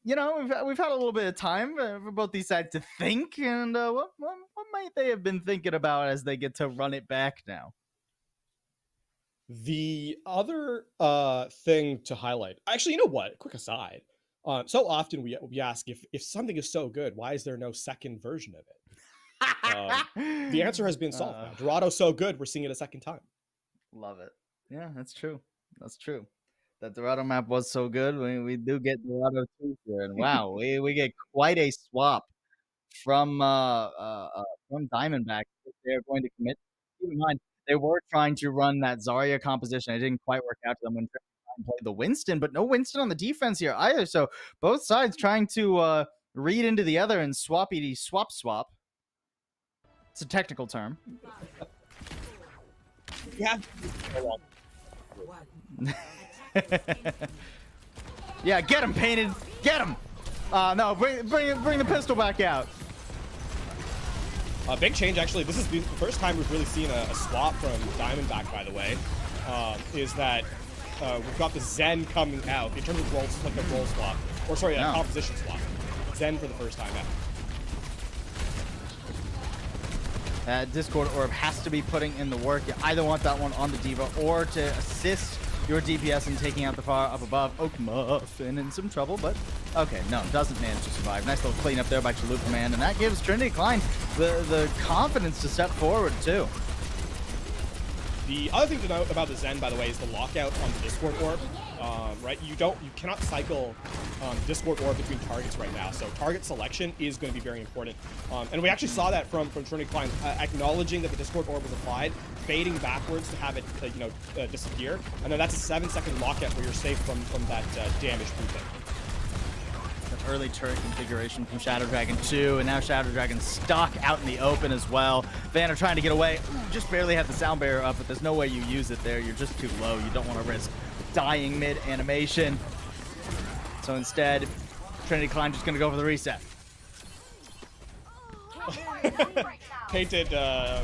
You know, we've had a little bit of time for both these sides to think, and what might they have been thinking about as they get to run it back now? The other thing to highlight, actually, you know what? Quick aside. So often we ask if something is so good, why is there no second version of it? The answer has been solved now. Dorado's so good, we're seeing it a second time. Love it. Yeah, that's true. That's true. That Dorado map was so good. We do get Dorado 2 here, and wow, we get quite a swap from Diamondback. They're going to commit. Keep in mind, they were trying to run that Zarya composition. It didn't quite work out to them when they played the Winston, but no Winston on the defense here either. So both sides trying to read into the other and swap. It's a technical term. Yeah. Yeah, get him, Painted. Get him. No, bring the pistol back out. A big change, actually. This is the first time we've really seen a swap from Diamondback, by the way. Is that we've got the Zen coming out in terms of roles, like a role swap, or sorry, a composition swap. Zen for the first time out. Discord Orb has to be putting in the work. You either want that one on the Diva or to assist your DPS in taking out the far up above. Oak Muffin in some trouble, but okay, no, doesn't manage to survive. Nice little cleanup there by Chalupa Man, and that gives Trinity Klein the confidence to step forward too. The other thing to note about the Zen, by the way, is the lockout on the Discord Orb. Right, you cannot cycle Discord Orb between targets right now, so target selection is going to be very important. And we actually saw that from Trinity Klein, acknowledging that the Discord Orb was applied, fading backwards to have it disappear, and then that's a 7-second lockout where you're safe from that damage proof. Early turret configuration from Shadow Dragon 2, and now Shadow Dragon stuck out in the open as well. Vanna trying to get away, just barely have the sound barrier up, but there's no way you use it there. You're just too low. You don't want to risk dying mid-animation. So instead, Trinity Klein just going to go for the reset. Painted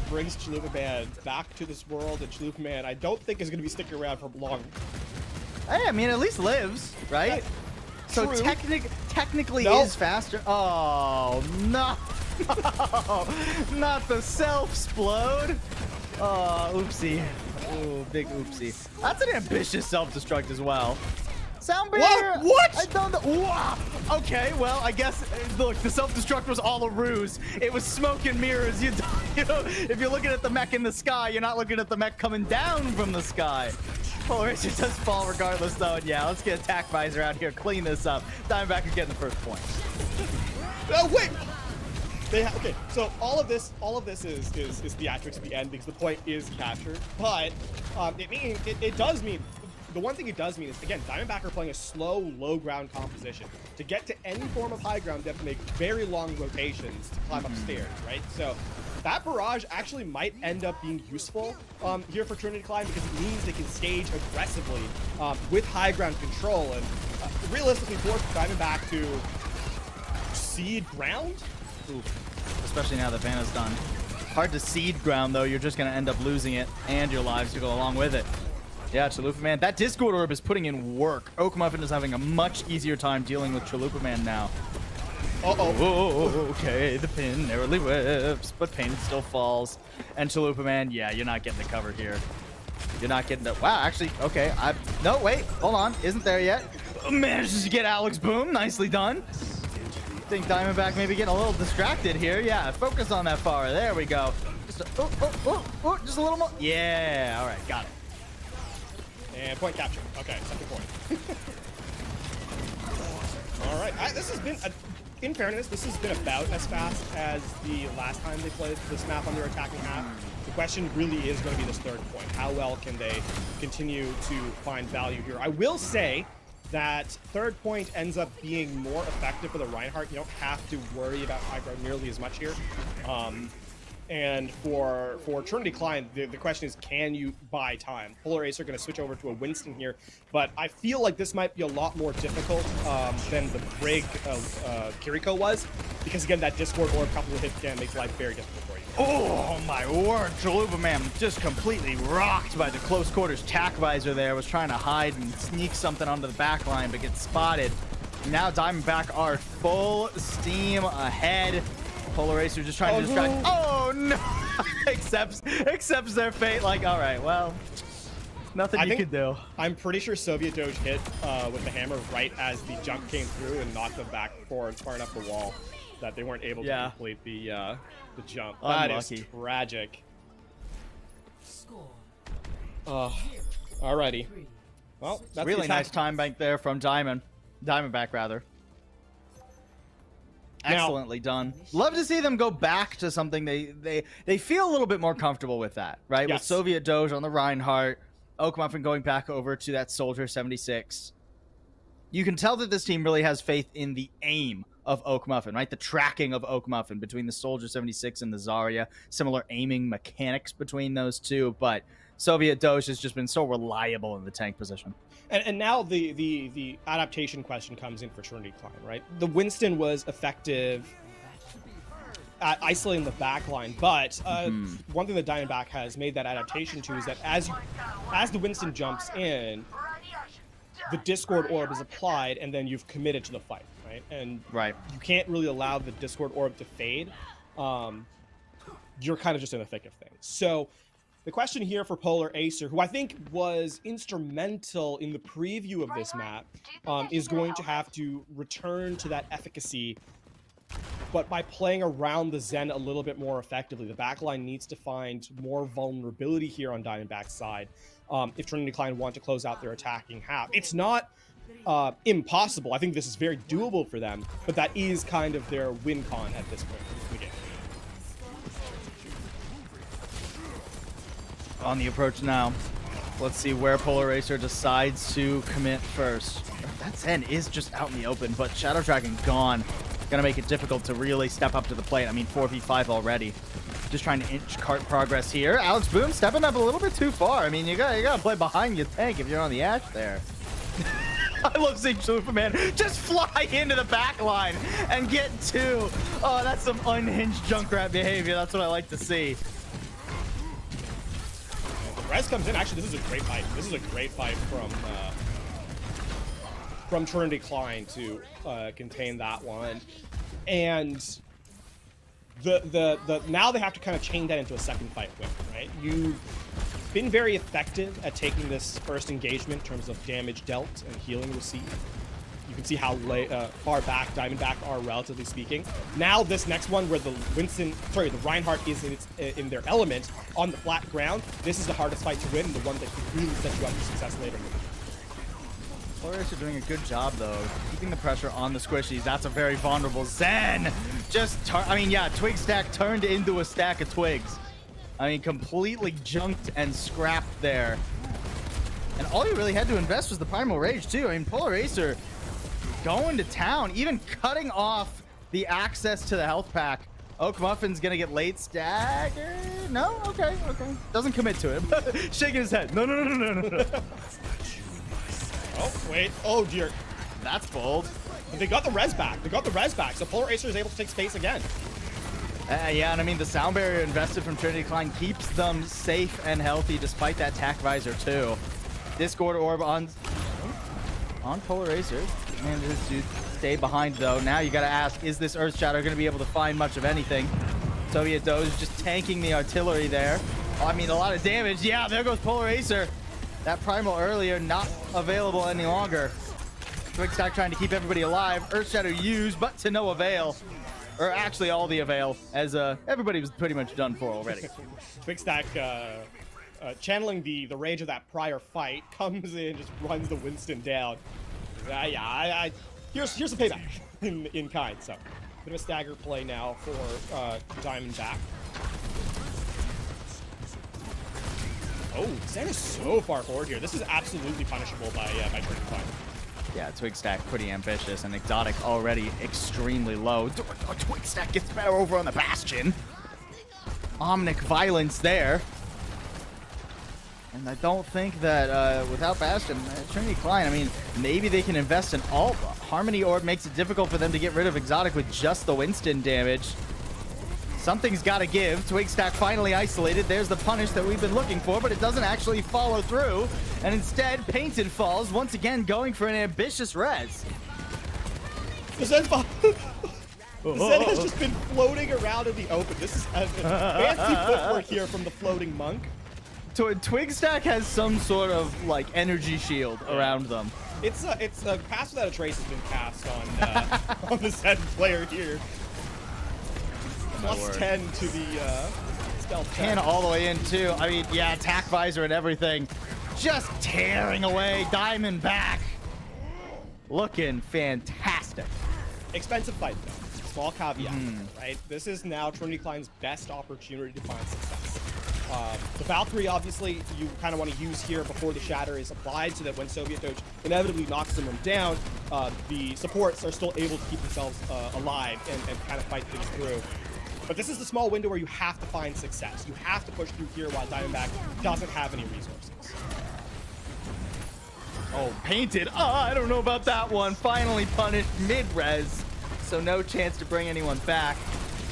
brings Chalupa Man back to this world, and Chalupa Man, I don't think is going to be sticking around for long. Hey, I mean, at least lives, right? So technically is faster. Oh, no. Not the self-splode. Oh, oopsie. Oh, big oopsie. That's an ambitious self-destruct as well. Sound barrier. What? I don't know. Wow. Okay, well, I guess, look, the self-destruct was all a ruse. It was smoke and mirrors. You know, if you're looking at the mech in the sky, you're not looking at the mech coming down from the sky. Or it does fall regardless, though. And yeah, let's get Attack Visor out here, clean this up. Diamondback is getting the first point. Oh, wait. Okay, so all of this is theatrics at the end because the point is captured. But it does mean, the one thing it does mean is, again, Diamondback are playing a slow, low ground composition. To get to any form of high ground, they have to make very long rotations to climb upstairs, right? So that barrage actually might end up being useful here for Trinity Klein because it means they can stage aggressively with high ground control and realistically force Diamondback to seed ground. Ooh, especially now that Vanna's done. Hard to seed ground, though. You're just going to end up losing it and your lives to go along with it. Yeah, Chalupa Man. That Discord Orb is putting in work. Oak Muffin is having a much easier time dealing with Chalupa Man now. Oh, okay. The pin narrowly whips, but Pain still falls. And Chalupa Man, yeah, you're not getting the cover here. You're not getting the... Wow, actually, okay. No, wait. Hold on. Isn't there yet. Manages to get Alex Boom. Nicely done. I think Diamondback maybe getting a little distracted here. Yeah, focus on that far. There we go. Just just a little more. Yeah, all right, got it. And point capture. Okay, second point. All right, this has been, in fairness, this has been about as fast as the last time they played this map on their attacking half. The question really is going to be this third point. How well can they continue to find value here? I will say that third point ends up being more effective for the Reinhardt. You don't have to worry about high ground nearly as much here. And for Trinity Klein, the question is, can you buy time? Polar Ace are going to switch over to a Winston here, but I feel like this might be a lot more difficult than the Brig Kiriko was, because again, that Discord Orb couple of hits can make life very difficult for you. Oh my word, Chalupa Man just completely rocked by the close quarters tack visor there. Was trying to hide and sneak something onto the back line, but gets spotted. Now Diamondback are full steam ahead. Polar Racer just trying to distract. No. Oh no! accepts their fate. Like, all right, well, nothing you can do. I'm pretty sure Soviet Doge hit with the hammer right as the jump came through and knocked them back forward far enough the wall that they weren't able to complete the jump. That is tragic. Alrighty. Well, that's really nice time bank there from Diamondback rather. Excellently done. Love to see them go back to something they feel a little bit more comfortable with that, right? Yes. With Soviet Doge on the Reinhardt, Oak Muffin going back over to that Soldier 76. You can tell that this team really has faith in the aim of Oak Muffin, right? The tracking of Oak Muffin between the Soldier 76 and the Zarya. Similar aiming mechanics between those two, but Soviet Doge has just been so reliable in the tank position. And now the adaptation question comes in for Trinity Klein, right? The Winston was effective at isolating the back line, but one thing that Diamondback has made that adaptation to is that as the Winston jumps in, the Discord Orb is applied, and then you've committed to the fight, right? And you can't really allow the Discord Orb to fade. You're kind of just in the thick of things. So the question here for Polar Acer, who I think was instrumental in the preview of this map, is going to have to return to that efficacy, but by playing around the Zen a little bit more effectively. The backline needs to find more vulnerability here on Diamondback's side if Trinity Klein want to close out their attacking half. It's not impossible. I think this is very doable for them, but that is kind of their win con at this point in the game. On the approach now. Let's see where Polar Racer decides to commit first. That Zen is just out in the open, but Shadow Dragon gone. Gonna make it difficult to really step up to the plate. I mean, 4v5 already. Just trying to inch cart progress here. Alex Boom stepping up a little bit too far. I mean, you gotta play behind your tank if you're on the Ash there. I love seeing Chalupa Man just fly into the back line and get two. Oh, that's some unhinged Junkrat behavior. That's what I like to see. Res comes in. Actually, this is a great fight. This is a great fight from Trinity Klein to contain that one. And the now they have to kind of chain that into a second fight win, right? You've been very effective at taking this first engagement in terms of damage dealt and healing received. You can see how far back Diamondback are, relatively speaking. Now this next one, where the Reinhardt is in their element on the flat ground, this is the hardest fight to win, and the one that could really set you up for success later. Players are doing a good job though, keeping the pressure on the squishies. That's a very vulnerable Zen. Twig stack turned into a stack of twigs. I mean, completely junked and scrapped there. And all you really had to invest was the Primal Rage too. I mean, Polar Acer going to town, even cutting off the access to the health pack. Oak Muffin's gonna get late stagger. No? Okay. Doesn't commit to it. Shaking his head. No. Oh, wait. Oh, dear. That's bold. But they got the res back. So Polar Acer is able to take space again. Yeah, and I mean, the sound barrier invested from Trinity Klein keeps them safe and healthy despite that tack visor too. Discord orb on Polar Racer. Manages to stay behind though. Now you gotta ask, is this Earth Shadow gonna be able to find much of anything? Soviet Doge just tanking the artillery there. Oh, I mean, a lot of damage. Yeah, there goes Polar Racer. That primal earlier not available any longer. Twigstack trying to keep everybody alive. Earth Shadow used, but to no avail. Or actually all the avail, as everybody was pretty much done for already. Twigstack channeling the rage of that prior fight, comes in, just runs the Winston down. Here's a payback in kind. So, bit of a stagger play now for Diamondback. Oh, Zen is so far forward here. This is absolutely punishable by Turkey Climb. Yeah, Twigstack pretty ambitious, and Exotic already extremely low. Twigstack gets better over on the Bastion. Omnic violence there. And I don't think that without Bastion, Trinity Klein, I mean, maybe they can invest in ult. Harmony Orb makes it difficult for them to get rid of Exotic with just the Winston damage. Something's got to give. Twigstack finally isolated. There's the punish that we've been looking for, but it doesn't actually follow through. And instead, Painted falls, once again going for an ambitious res. The Zen has just been floating around in the open. This is fancy footwork here from the floating monk. Twigstack has some sort of like energy shield around them. It's a pass without a trace has been cast on the Zen player here. Plus 10 to the stealth. 10 all the way in too. I mean, yeah, attack visor and everything. Just tearing away Diamondback. Looking fantastic. Expensive fight though. Small caveat, right? This is now Trinity Klein's best opportunity to find success. The Valkyrie, obviously, you kind of want to use here before the Shatter is applied so that when Soviet Doge inevitably knocks someone down, the supports are still able to keep themselves alive and kind of fight things through. But this is the small window where you have to find success. You have to push through here while Diamondback doesn't have any resources. Oh, Painted. I don't know about that one. Finally punished mid-res, so no chance to bring anyone back.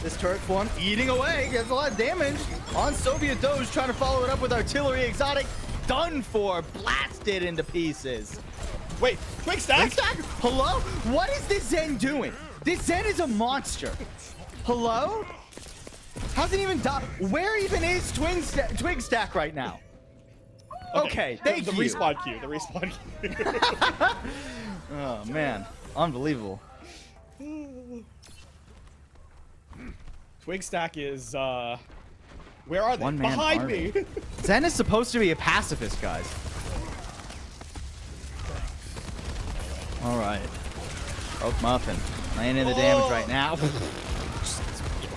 This turret form eating away, gets a lot of damage on Soviet Doge, trying to follow it up with artillery. Exotic done for, blasted into pieces. Wait, Twigstack? Hello? What is this Zen doing? This Zen is a monster. Hello? Hasn't even died. Where even is Twigstack right now? Okay, thank you. The respawn queue. The respawn queue. Oh man, unbelievable. Twigstack is where are they? One man Behind army. me. Zen is supposed to be a pacifist, guys. All right. Broke Muffin. Laying in the damage right now.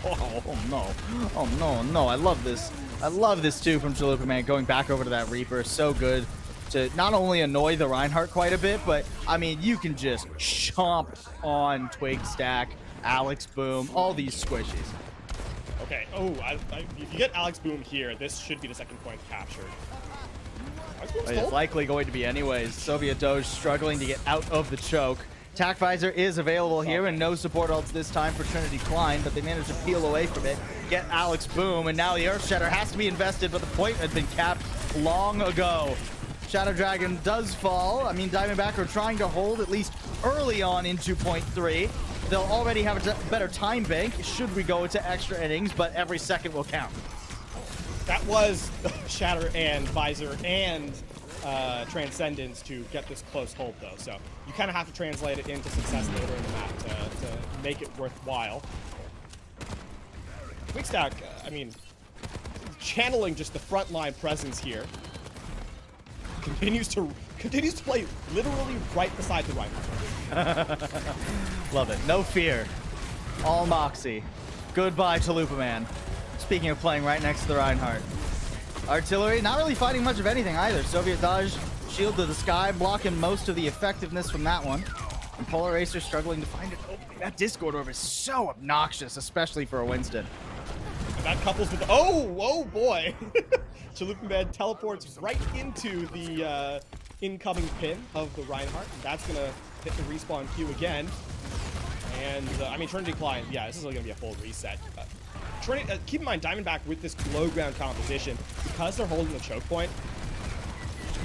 Oh no. Oh no, no. I love this. I love this too from Chalupa Man, going back over to that Reaper. So good to not only annoy the Reinhardt quite a bit, but I mean, you can just chomp on Twigstack, Alex Boom, all these squishies. Okay. Oh, if you get Alex Boom here, this should be the second point captured. It's likely going to be anyways. Soviet Doge struggling to get out of the choke. Attack Visor is available here, and no support ults this time for Trinity Klein, but they managed to peel away from it, get Alex Boom, and now the Earth Shatter has to be invested, but the point had been capped long ago. Shadow Dragon does fall. I mean, Diamondback are trying to hold at least early on in 2.3. They'll already have a better time bank should we go into extra innings, but every second will count. That was Shatter and Visor and Transcendence to get this close hold, though. So you kind of have to translate it into success later in the map to make it worthwhile. Twigstack, I mean, channeling just the frontline presence here. Continues to play literally right beside the Reinhardt. Love it. No fear. All Moxie. Goodbye, Chalupa Man. Speaking of playing right next to the Reinhardt. Artillery, not really fighting much of anything either. Soviet Dodge, shield to the sky, blocking most of the effectiveness from that one. And Polar Racer struggling to find it. Oh, that Discord orb is so obnoxious, especially for a Winston. And that couples with, oh boy. Chalupa Man teleports right into the incoming pin of the Reinhardt. And that's going to hit the respawn queue again. And, I mean, Trinity Klein, yeah, this is going to be a full reset. Keep in mind, Diamondback with this low ground composition, because they're holding the choke point,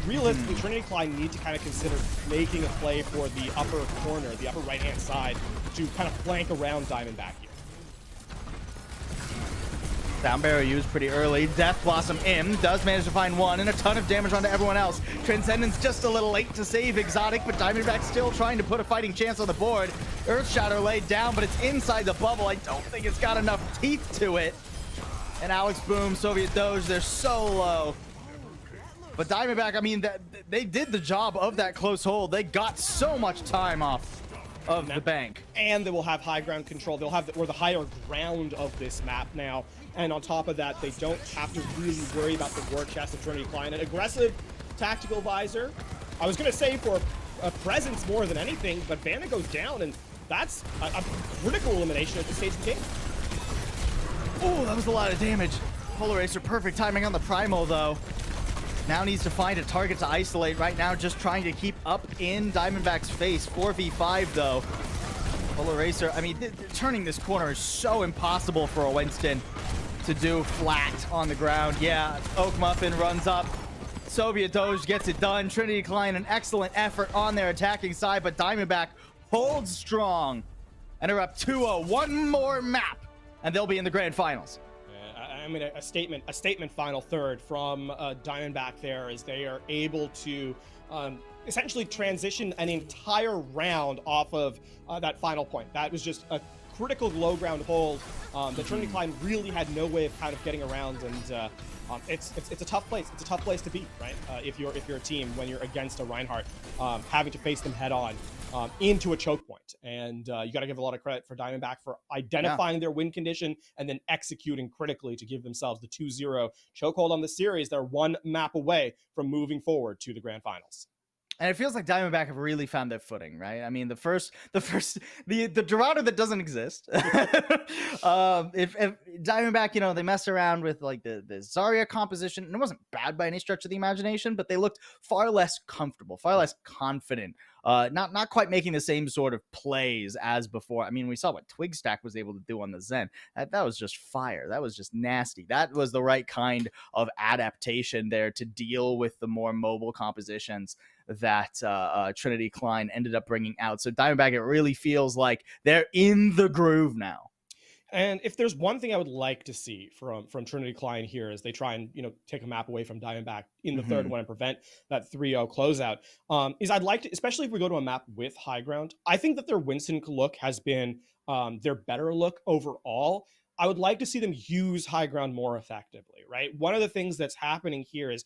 realistically, Trinity Klein need to kind of consider making a play for the upper corner, the upper right-hand side, to kind of flank around Diamondback here. Down barrel used pretty early. Death Blossom in does manage to find one and a ton of damage onto everyone else. Transcendence just a little late to save Exotic, but Diamondback still trying to put a fighting chance on the board. Earth Shatter laid down, but it's inside the bubble. I don't think it's got enough teeth to it. And Alex Boom, Soviet Doge, they're so low. But Diamondback, I mean, they did the job of that close hold. They got so much time off of the bank. And they will have high ground control. They'll have the higher ground of this map now. And on top of that, they don't have to really worry about the war chest of Trinity Klein. An aggressive tactical visor. I was going to say for a presence more than anything, but Vanna goes down, and that's a critical elimination at this stage of the game. Oh, that was a lot of damage. Polar Racer, perfect timing on the Primal, though. Now needs to find a target to isolate. Right now, just trying to keep up in Diamondback's face. 4v5, though. Polar Racer, I mean, turning this corner is so impossible for a Winston to do flat on the ground. Yeah, Oak Muffin runs up. Soviet Doge gets it done. Trinity Klein, an excellent effort on their attacking side, but Diamondback holds strong and are up 2-0. One more map, and they'll be in the grand finals. I mean, a statement final third from Diamondback there, as they are able to essentially transition an entire round off of that final point. That was just a critical low ground hold that Trinity Klein really had no way of kind of getting around, and it's a tough place. It's a tough place to be, right? If you're a team when you're against a Reinhardt, having to face them head on into a choke point. And you got to give a lot of credit for Diamondback for identifying their win condition and then executing critically to give themselves the 2-0 chokehold on the series. They're one map away from moving forward to the grand finals. And it feels like Diamondback have really found their footing, right? I mean, the Dorado that doesn't exist. If Diamondback, you know, they messed around with like the Zarya composition, and it wasn't bad by any stretch of the imagination, but they looked far less comfortable, far less confident. Not quite making the same sort of plays as before. I mean, we saw what Twigstack was able to do on the Zen. That was just fire. That was just nasty. That was the right kind of adaptation there to deal with the more mobile compositions that Trinity Klein ended up bringing out. So Diamondback, it really feels like they're in the groove now. And if there's one thing I would like to see from Trinity Klein here as they try and, you know, take a map away from Diamondback in the third one and prevent that 3-0 closeout, is I'd like to, especially if we go to a map with high ground, I think that their Winston look has been their better look overall. I would like to see them use high ground more effectively, right? One of the things that's happening here is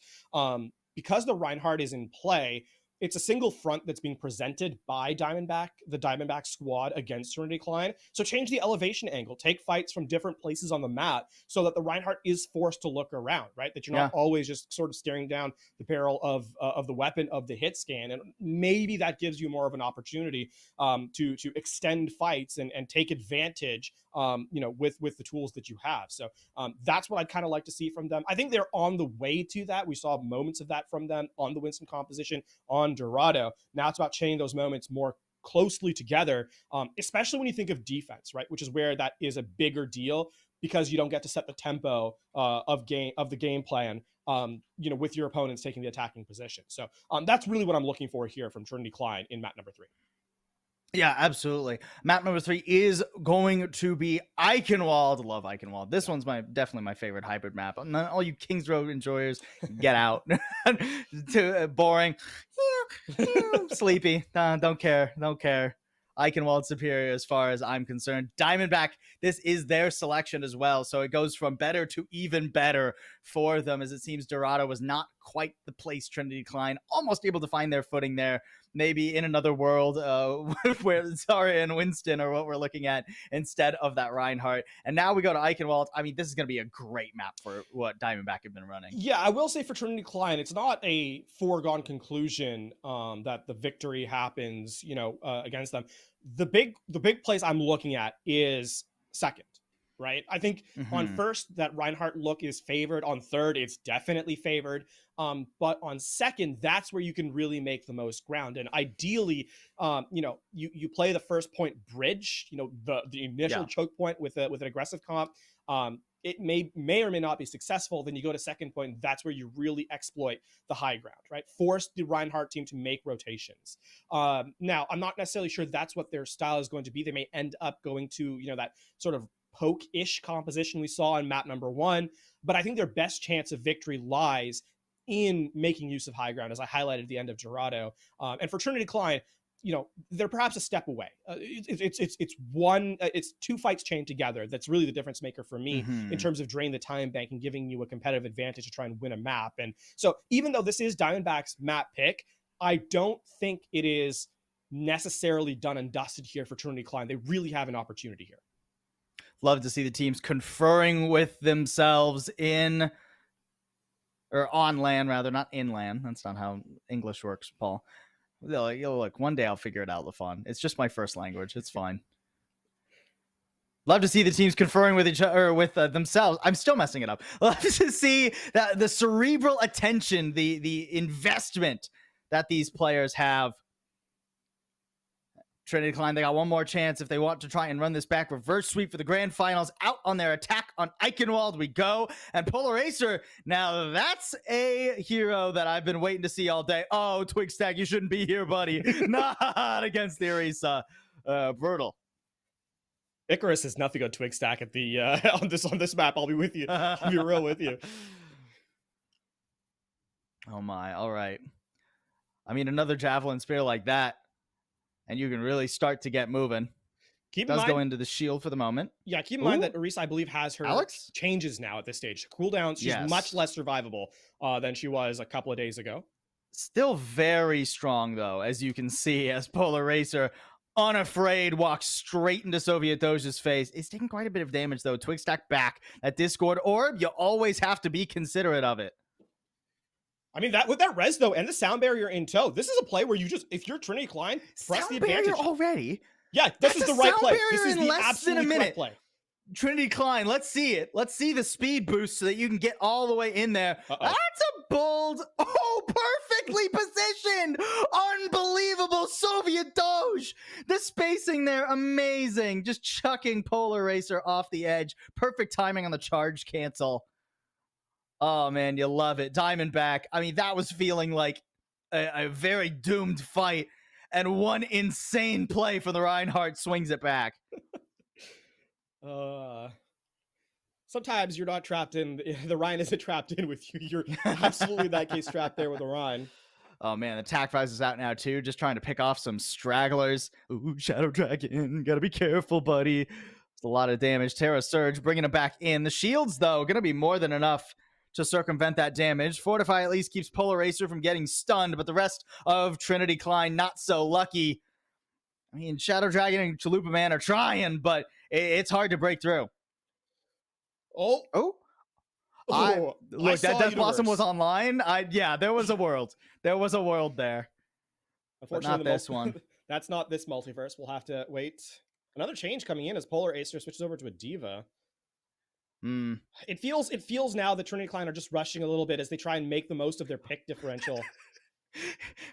because the Reinhardt is in play, it's a single front that's being presented by Diamondback, the Diamondback squad against Trinity Klein. So change the elevation angle, take fights from different places on the map so that the Reinhardt is forced to look around, right? That you're not always just sort of staring down the barrel of the weapon of the hit scan. And maybe that gives you more of an opportunity to extend fights and take advantage, you know, with the tools that you have. So that's what I'd kind of like to see from them. I think they're on the way to that. We saw moments of that from them on the Winston composition, on Dorado. Now it's about chaining those moments more closely together, especially when you think of defense, right? Which is where that is a bigger deal because you don't get to set the tempo of the game plan, you know, with your opponents taking the attacking position. So that's really what I'm looking for here from Trinity Klein in map number 3. Yeah, absolutely. Map number 3 is going to be Eichenwald. Love Eichenwald. This one's definitely my favorite hybrid map. All you Kings Road enjoyers, get out. Too boring. Sleepy. Don't care. Eichenwald superior as far as I'm concerned. Diamondback, this is their selection as well. So it goes from better to even better for them, as it seems Dorado was not quite the place Trinity Klein almost able to find their footing there. Maybe in another world where Zarya and Winston are what we're looking at instead of that Reinhardt. And now we go to Eichenwald. I mean, this is going to be a great map for what Diamondback have been running. Yeah, I will say for Trinity Klein, it's not a foregone conclusion that the victory happens, you know, against them. The big place I'm looking at is second. right? I think on first, that Reinhardt look is favored. On third, it's definitely favored. But on second, that's where you can really make the most ground. And ideally, you play the first point bridge, the initial choke point with an aggressive comp. It may or may not be successful. Then you go to second point, and that's where you really exploit the high ground, right? Force the Reinhardt team to make rotations. Now, I'm not necessarily sure that's what their style is going to be. They may end up going to, that sort of poke-ish composition we saw in map number 1. But I think their best chance of victory lies in making use of high ground, as I highlighted at the end of Dorado. And for Trinity Klein, they're perhaps a step away. It's two fights chained together. That's really the difference maker for me in terms of drain the time bank and giving you a competitive advantage to try and win a map. And so even though this is Diamondback's map pick, I don't think it is necessarily done and dusted here for Trinity Klein. They really have an opportunity here. Love to see the teams conferring with themselves on land, rather, not inland. That's not how English works, Paul. Look, one day I'll figure it out, LaFon. It's just my first language. It's fine. Love to see the teams conferring with each other, with themselves. I'm still messing it up. Love to see that the cerebral attention, the investment that these players have. Trinity Klein, they got one more chance if they want to try and run this back. Reverse sweep for the grand finals. Out on their attack on Eichenwald we go. And Polar Acer, now that's a hero that I've been waiting to see all day. Oh, Twigstack, you shouldn't be here, buddy. Not against the Orisa. Brutal. Icarus is nothing on Twigstack at the on this map. I'll be with you. I'll be real with you. Oh my, all right. I mean, another javelin spear like that, and you can really start to get moving. Go into the shield for the moment. Yeah, keep in mind that Orisa, I believe, has her changes now at this stage. Cooldowns, she's much less survivable than she was a couple of days ago. Still very strong, though, as you can see, as Polar Racer, unafraid, walks straight into Soviet Doge's face. It's taking quite a bit of damage, though. Twigstack back. That Discord orb, you always have to be considerate of it. I mean, that with that res, though, and the sound barrier in tow, this is a play where you just, if you're Trinity Klein, press the advantage. Already? Yeah, this is the right play. This is the absolutely correct play. Trinity Klein, let's see it. Let's see the speed boost so that you can get all the way in there. That's a bold, perfectly positioned, unbelievable Soviet Doge. The spacing there, amazing. Just chucking Polar Racer off the edge. Perfect timing on the charge cancel. Oh, man, you love it. Diamondback, I mean, that was feeling like a very doomed fight. And one insane play for the Reinhardt swings it back. Sometimes you're not trapped in, the Rhine isn't trapped in with you. You're absolutely in that case trapped there with the Rhine. Oh man, the attack prize is out now too. Just trying to pick off some stragglers. Ooh, Shadow Dragon, gotta be careful, buddy. It's a lot of damage. Terra Surge bringing him back in. The shields, though, gonna be more than enough to circumvent that damage. Fortify at least keeps Polar Racer from getting stunned, but the rest of Trinity Klein not so lucky. I mean, Shadow Dragon and Chalupa Man are trying, but it's hard to break through. Look, that Death Blossom was online. There was a world. There was a world there. Unfortunately, not this one. That's not this multiverse. We'll have to wait. Another change coming in as Polar Acer switches over to a Diva. It feels now that Trinity Klein are just rushing a little bit as they try and make the most of their pick differential.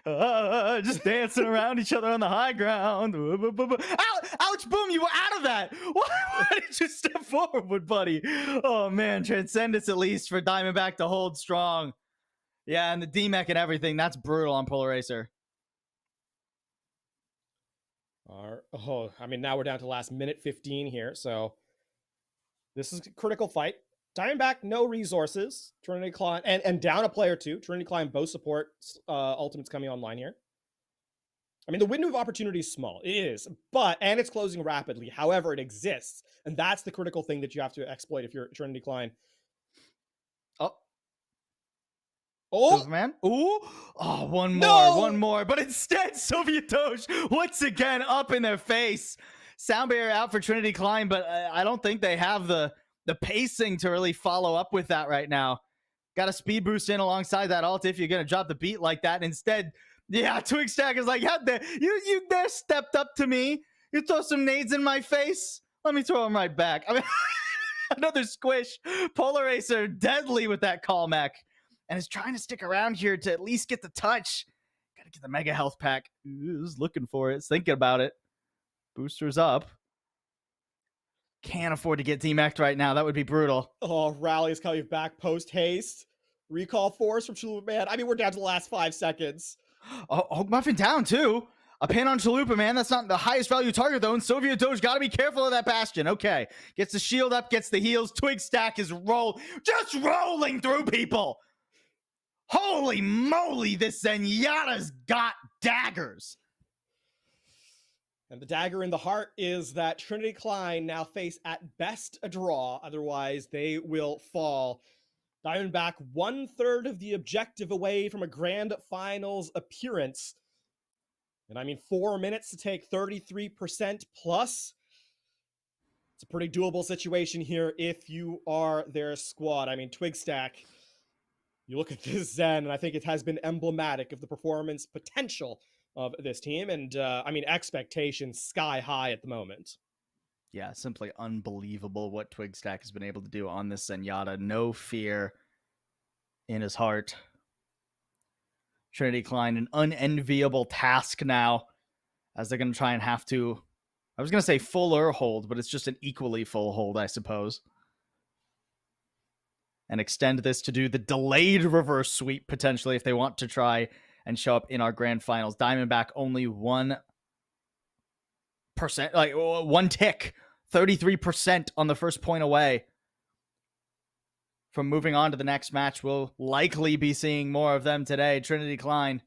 Just dancing around each other on the high ground. Ouch, boom, you were out of that. Why did you step forward, buddy? Oh man, Transcendence at least for Diamondback to hold strong. Yeah, and the DMEC and everything, that's brutal on Polar Racer. I mean, now we're down to last minute 15 here, so this is a critical fight. Diamondback, no resources. Trinity Klein, and down a player too. Trinity Klein, both support ultimates coming online here. I mean, the window of opportunity is small. It is, and it's closing rapidly. However, it exists. And that's the critical thing that you have to exploit if you're Trinity Klein. Man. One more. But instead, Soviet Doge once again up in their face. Sound barrier out for Trinity Klein, but I don't think they have the pacing to really follow up with that right now. Got a speed boost in alongside that ult if you're going to drop the beat like that. Instead, Twigstack is like, you there stepped up to me. You throw some nades in my face. Let me throw them right back. I mean, Another squish. Polar Acer deadly with that call mech, and is trying to stick around here to at least get the touch. Gotta get the mega health pack. Is looking for it. Is thinking about it. Boosters up. Can't afford to get demeched right now. That would be brutal. Oh, Rally is coming back post haste. Recall force from Chalupa Man. I mean, we're down to the last 5 seconds. Oh, Muffin down too. A pin on Chalupa, man. That's not the highest value target, though. And Soviet Doge got to be careful of that Bastion. Okay. Gets the shield up, gets the heals. Twig Stack is just rolling through people. Holy moly, this Zenyatta's got daggers. And the dagger in the heart is that Trinity Klein now face at best a draw. Otherwise, they will fall. Diamondback 1/3 of the objective away from a grand finals appearance. And I mean, 4 minutes to take 33% plus. It's a pretty doable situation here if you are their squad. I mean, Twig Stack, you look at this Zen, and I think it has been emblematic of the performance potential of this team. And I mean, expectations sky high at the moment. Yeah, simply unbelievable what Twig Stack has been able to do on this Zenyatta. No fear in his heart. Trinity Klein, an unenviable task now, as they're going to try and have to, I was going to say fuller hold, but it's just an equally full hold, I suppose. And extend this to do the delayed reverse sweep, potentially, if they want to try and show up in our grand finals. Diamondback only 1%, like 1 tick, 33% on the first point away from moving on to the next match. We'll likely be seeing more of them today. Trinity Klein,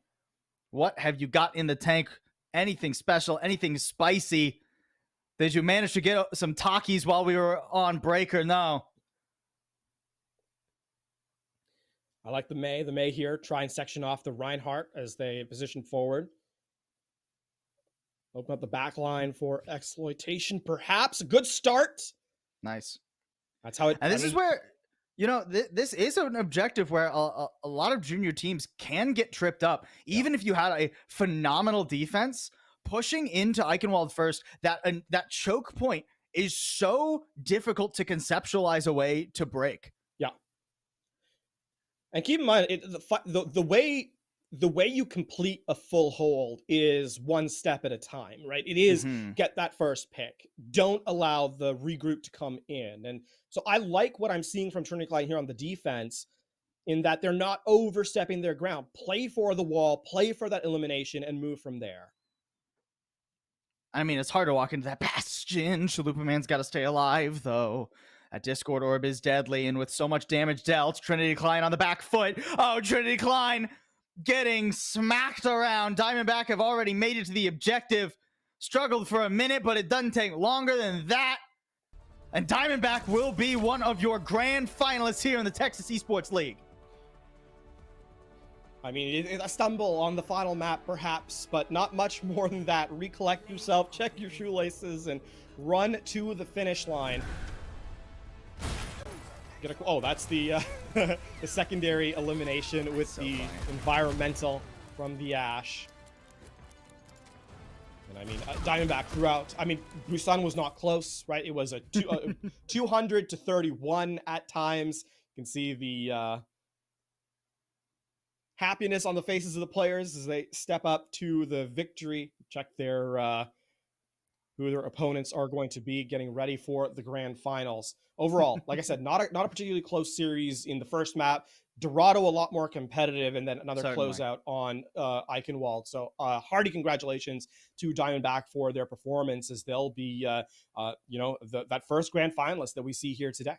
what have you got in the tank? Anything special? Anything spicy? Did you manage to get some Takis while we were on break or no? I like the May. The May here try and section off the Reinhardt as they position forward. Open up the back line for exploitation, perhaps. A good start. Nice. That's how it... And this is where, you know, this is an objective where a lot of junior teams can get tripped up. Even if you had a phenomenal defense, pushing into Eichenwald first, that choke point is so difficult to conceptualize a way to break. Yeah. And keep in mind, the way you complete a full hold is one step at a time, right? It is get that first pick. Don't allow the regroup to come in. And so I like what I'm seeing from Trinity Klein here on the defense, in that they're not overstepping their ground. Play for the wall, play for that elimination, and move from there. I mean, it's hard to walk into that Bastion. Chalupa Man's got to stay alive, though. That Discord Orb is deadly, and with so much damage dealt, Trinity Klein on the back foot. Oh, Trinity Klein getting smacked around. Diamondback have already made it to the objective. Struggled for a minute, but it doesn't take longer than that. And Diamondback will be one of your grand finalists here in the Texas Esports League. I mean, a stumble on the final map, perhaps, but not much more than that. Recollect yourself, check your shoelaces, and run to the finish line. Oh, that's the the secondary elimination with so the funny. Environmental from the Ash. And I mean, Diamondback throughout. I mean, Busan was not close, right? It was a 200 to 31 at times. You can see the happiness on the faces of the players as they step up to the victory. Check their who their opponents are going to be, getting ready for the grand finals. Overall, like I said, not a particularly close series in the first map. Dorado a lot more competitive, and then another closeout on Eichenwald. So hearty congratulations to Diamondback for their performance, as they'll be, that first grand finalist that we see here today.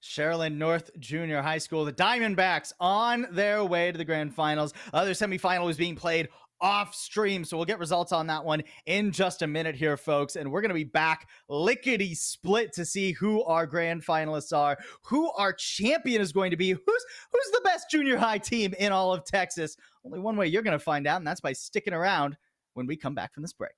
Sherilyn North Junior High School, the Diamondbacks on their way to the grand finals. Other semifinal is being played off stream, so we'll get results on that one in just a minute here, folks, and we're going to be back lickety split to see who our grand finalists are, who our champion is going to be, who's the best junior high team in all of Texas. Only one way you're going to find out, and that's by sticking around when we come back from this break.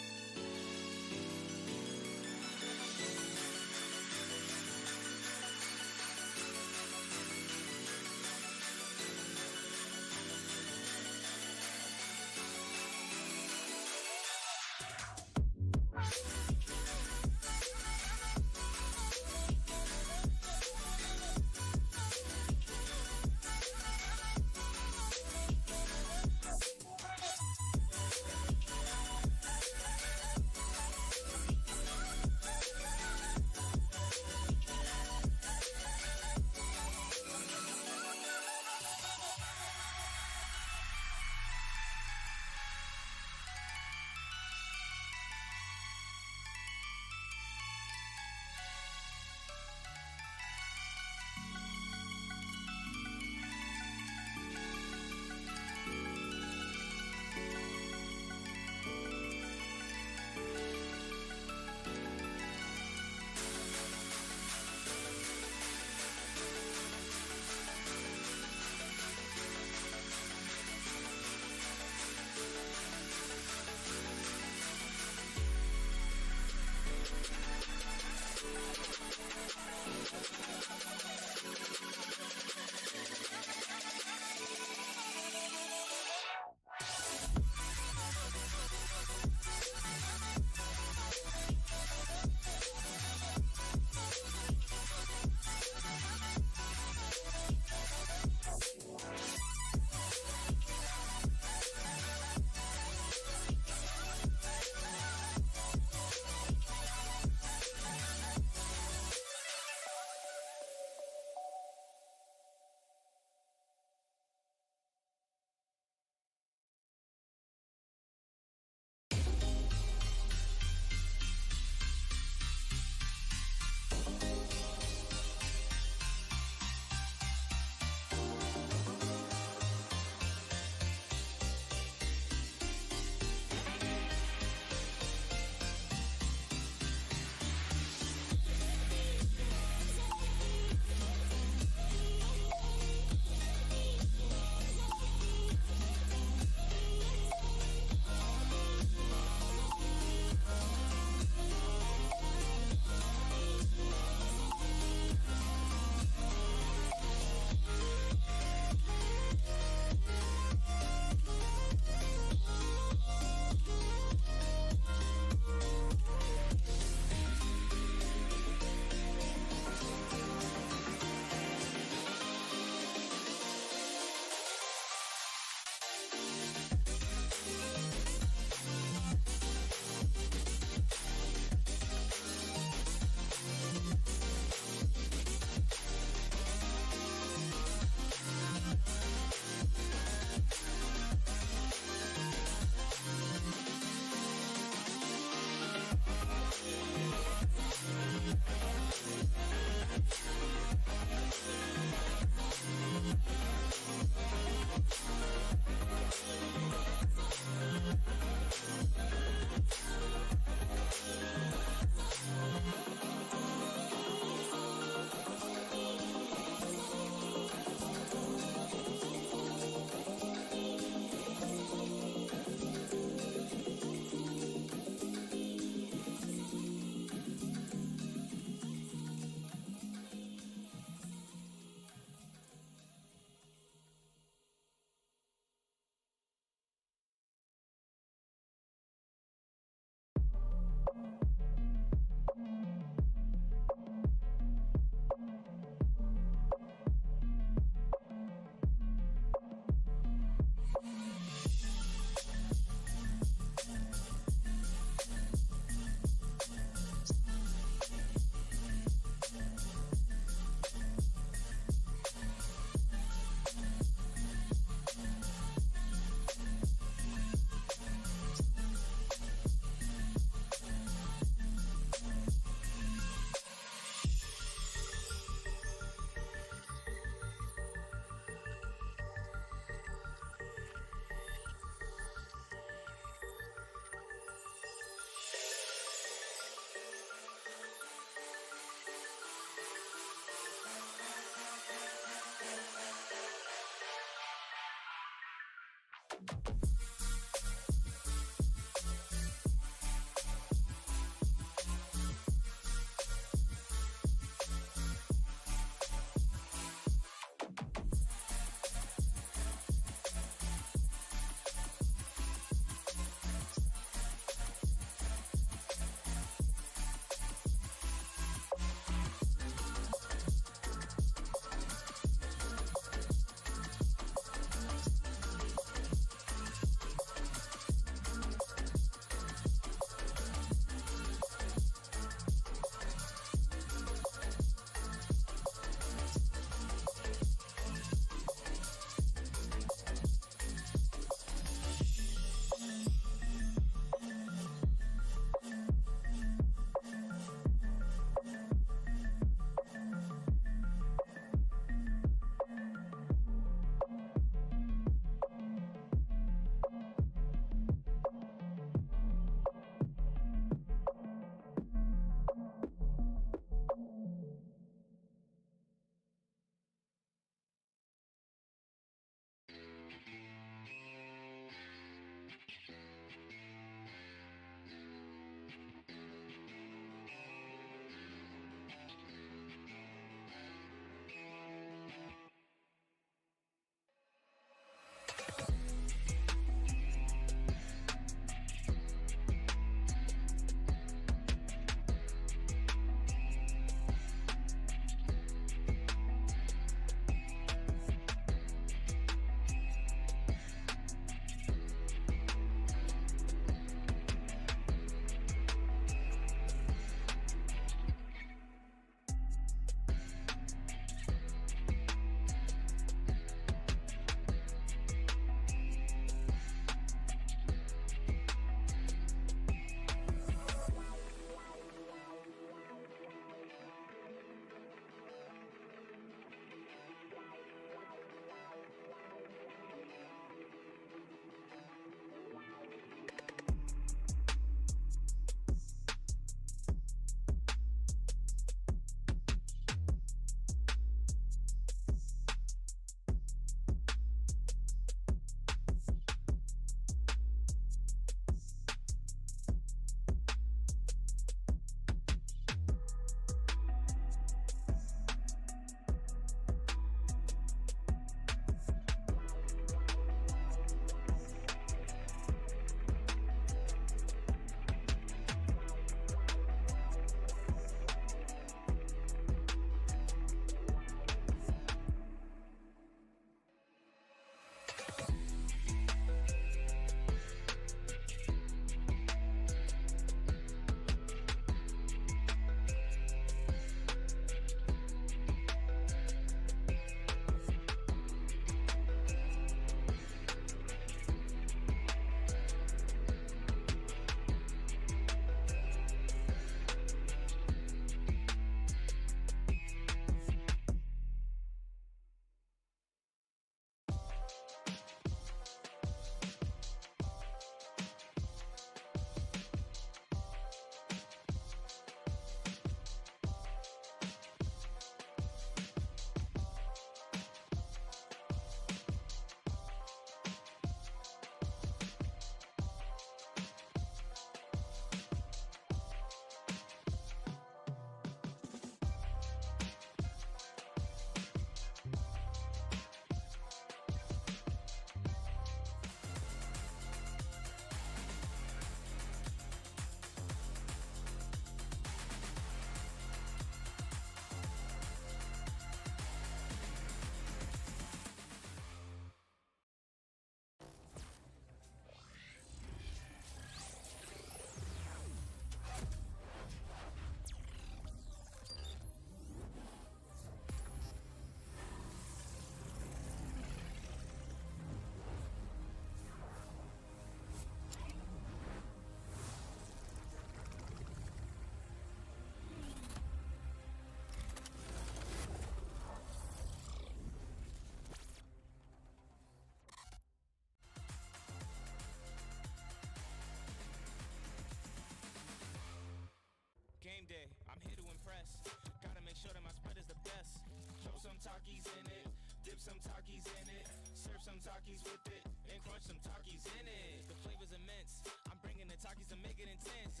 Takis in it. Dip some Takis in it. Serve some Takis with it. And crunch some Takis in it. The flavor's immense. I'm bringing the Takis to make it intense.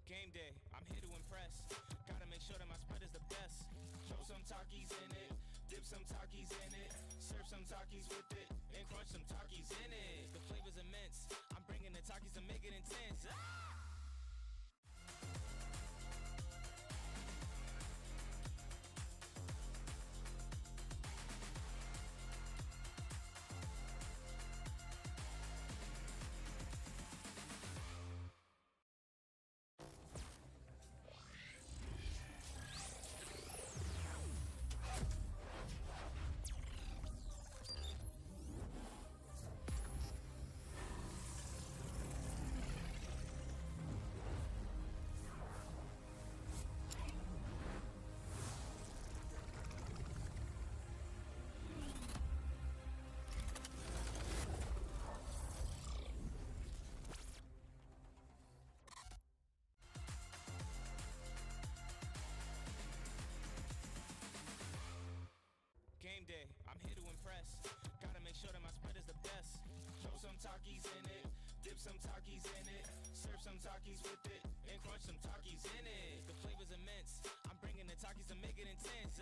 Game day, I'm here to impress. Gotta make sure that my spread is the best. Throw some Takis in it, dip some Takis in it, serve some Takis with it, and crunch some Takis in it. The flavor's immense. I'm bringing the Takis to make it intense. Game day, I'm here to impress. Gotta make sure that my spread is the best. Throw some Takis in it, dip some Takis in it, serve some Takis with it, and crunch some Takis in it. The flavor's immense. I'm bringing the Takis to make it intense.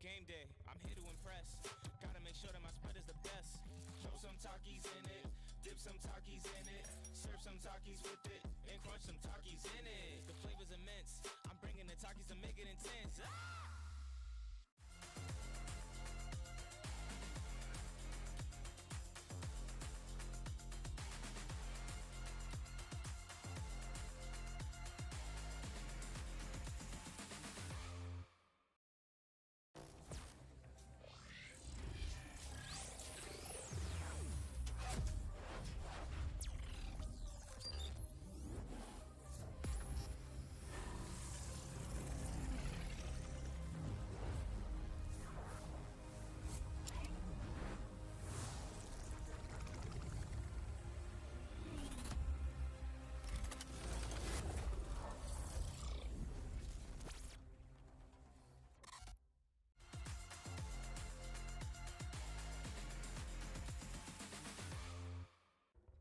Game day, I'm here to impress. Gotta make sure that my spread is the best. Throw some Takis in it, dip some Takis in it, serve some Takis with it, and crunch some Takis in it. The flavor's immense. I'm bringing the Takis to make it intense.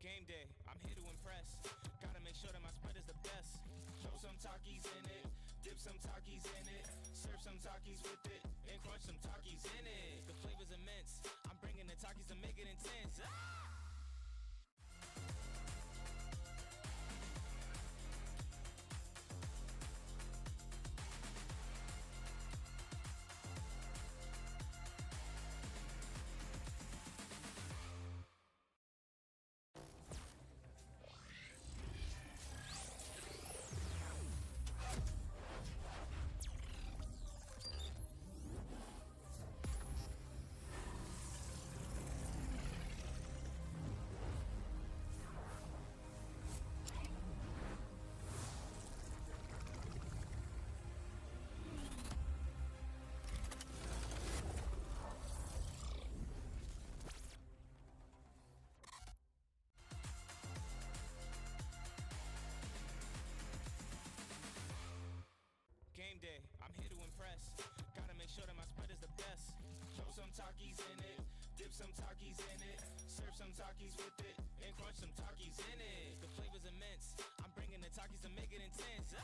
Game day, I'm here to impress. Gotta make sure that my spread is the best. Throw some Takis in it, dip some Takis in it, serve some Takis with it, and crunch some Takis in it. The flavor's immense. I'm bringing the Takis to make it intense. sure that my spread is the best. Throw some Takis in it, dip some Takis in it, serve some Takis with it, and crunch some Takis in it. The flavor's immense. I'm bringing the Takis to make it intense.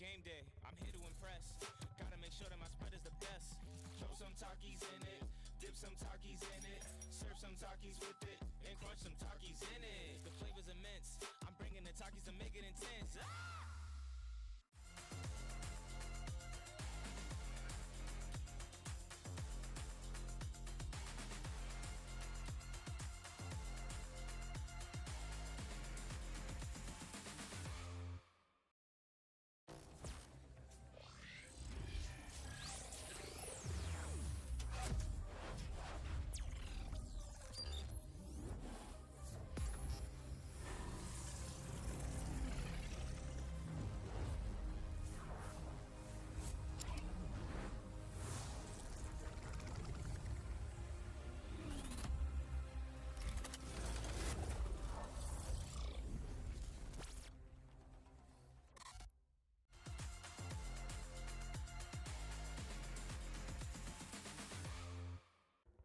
Game day, I'm here to impress. Gotta make sure that my spread is the best. Throw some Takis in it, dip some Takis in it, serve some Takis with it, and crunch some Takis in it. The flavor's immense. I'm bringing the Takis to make it intense.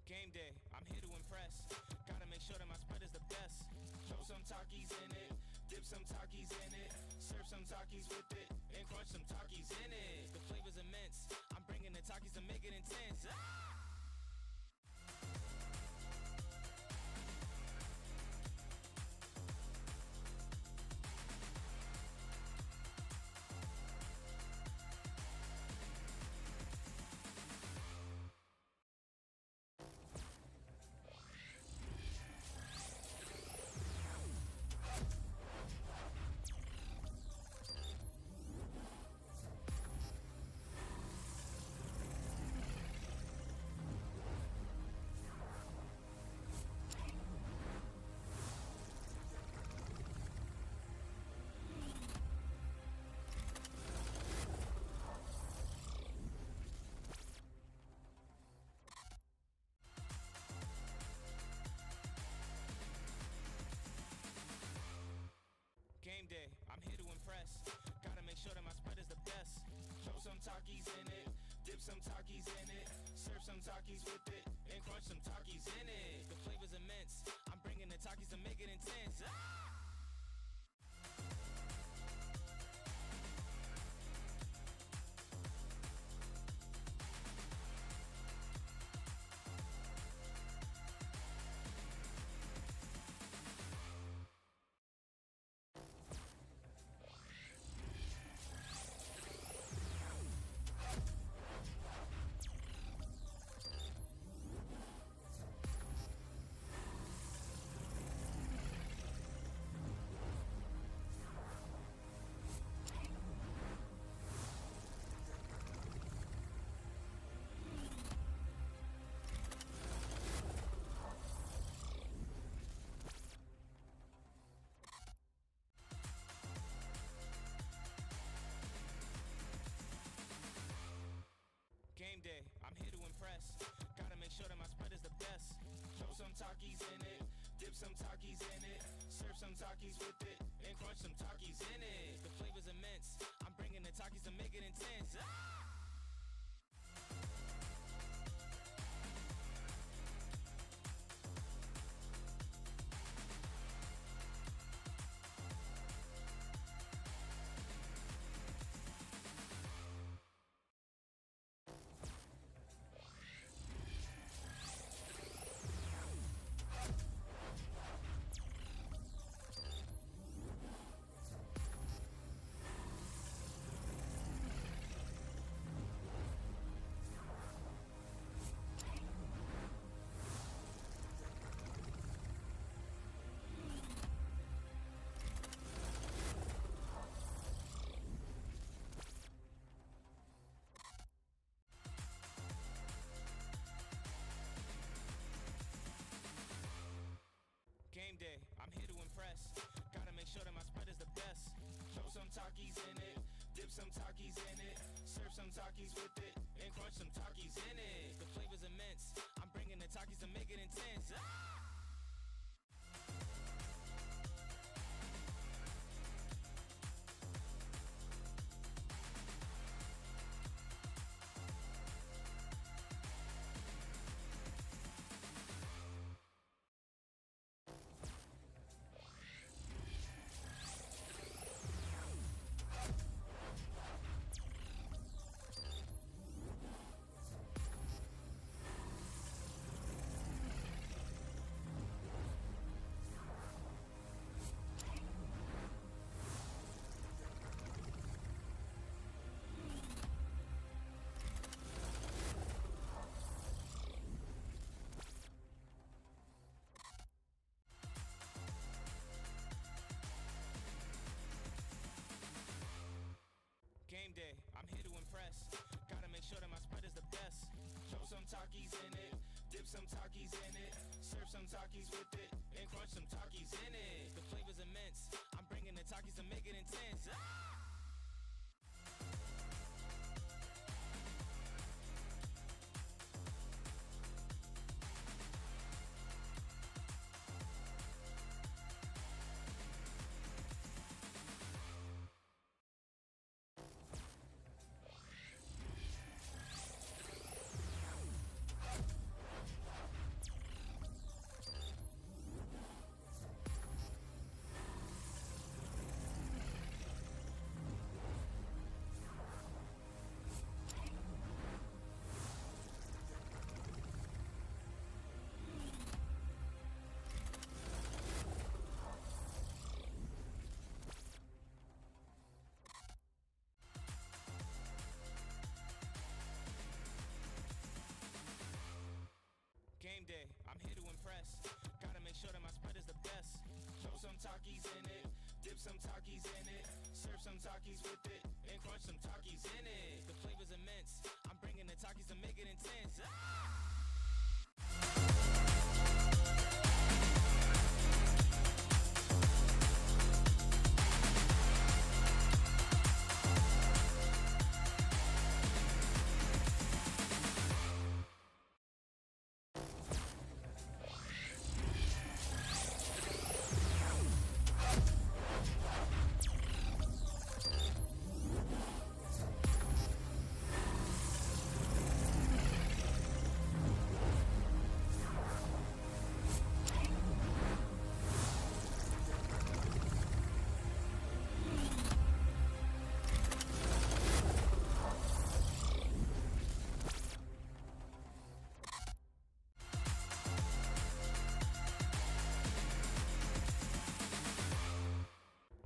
Game day, I'm here to impress. Gotta make sure that my spread is the best. Throw some Takis in it, dip some Takis in it, serve some Takis with it, and crunch some Takis in it. The flavor's immense. I'm bringing the Takis to make it intense. Game day, I'm here to impress. Gotta make sure that my spread is the best. Throw some Takis in it, dip some Takis in it, serve some Takis with it, and crunch some Takis in it. The flavor's immense. I'm bringing the Takis to make it intense. Game day, I'm here to impress. Gotta make sure that my spread is the best. Throw some Takis in it, dip some Takis in it, serve some Takis with it, and crunch some Takis in it. The flavor's immense. I'm bringing the Takis to make it intense. some Takis in it, dip some Takis in it, serve some Takis with it, and crunch some Takis in it. The flavor's immense. I'm bringing the Takis to make it intense. Game day, I'm here to impress. Gotta make sure that my spread is the best. Throw some Takis in it, dip some Takis in it, serve some Takis with it, and crunch some Takis in it. The flavor's immense. I'm bringing the Takis to make it intense. Game day, I'm here to impress. Gotta make sure that my spread is the best. Throw some Takis in it, dip some Takis in it, serve some Takis with it, and crunch some Takis in it. The flavor's immense. I'm bringing the Takis to make it intense.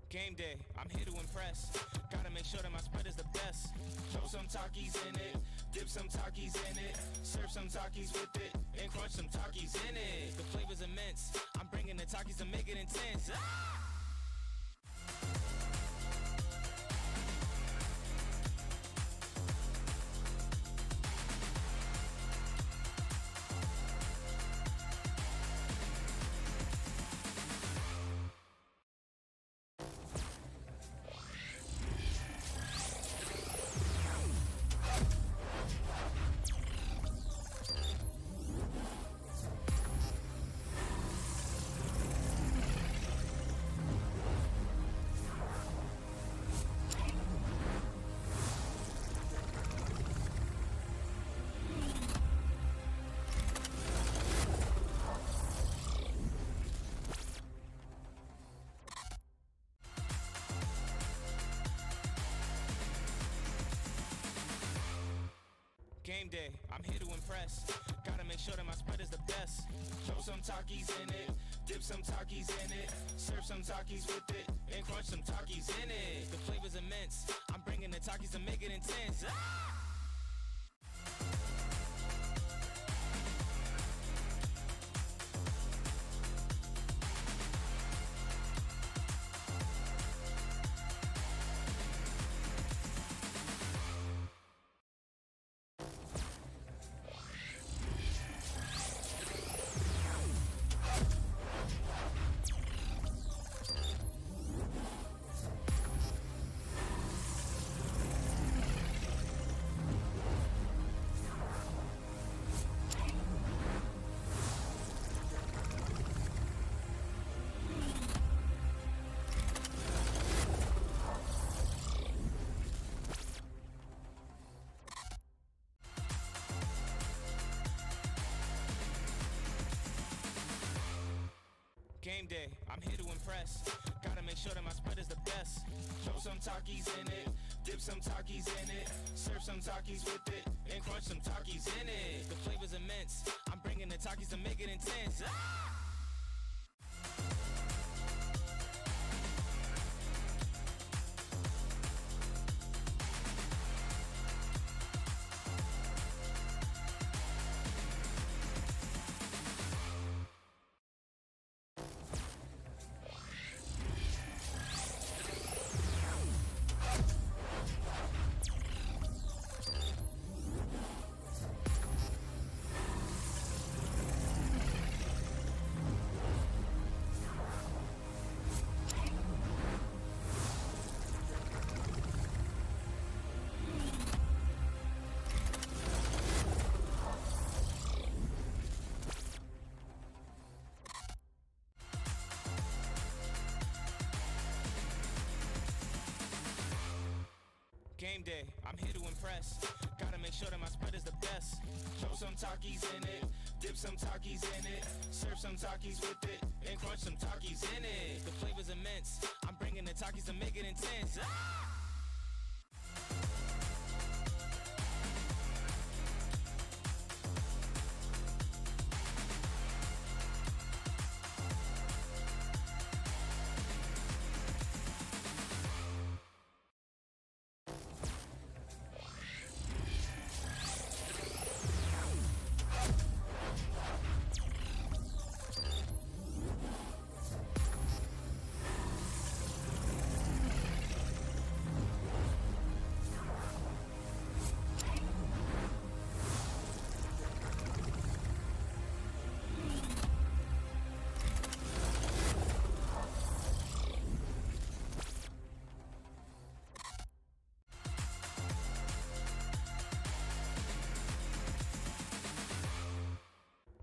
Game day, I'm here to impress. Gotta make sure that my spread is the best. Throw some Takis in it, dip some Takis in it, serve some Takis with it, and crunch some Takis in it. The flavor's immense. I'm bringing the Takis to make it intense. Game day, I'm here to impress. Gotta make sure that my spread is the best. Throw some Takis in it, dip some Takis in it, serve some Takis with it, and crunch some Takis in it. The flavor's immense. I'm bringing the Takis to make it intense. Game day, I'm here to impress. Gotta make sure that my spread is the best. Throw some Takis in it, dip some Takis in it, serve some Takis with it, and crunch some Takis in it. The flavor's immense. I'm bringing the Takis to make it intense. Ah! Game day, I'm here to impress. Gotta make sure that my spread is the best. Throw some Takis in it, dip some Takis in it, serve some Takis with it, and crunch some Takis in it. The flavor's immense. I'm bringing the Takis to make it intense. Ah!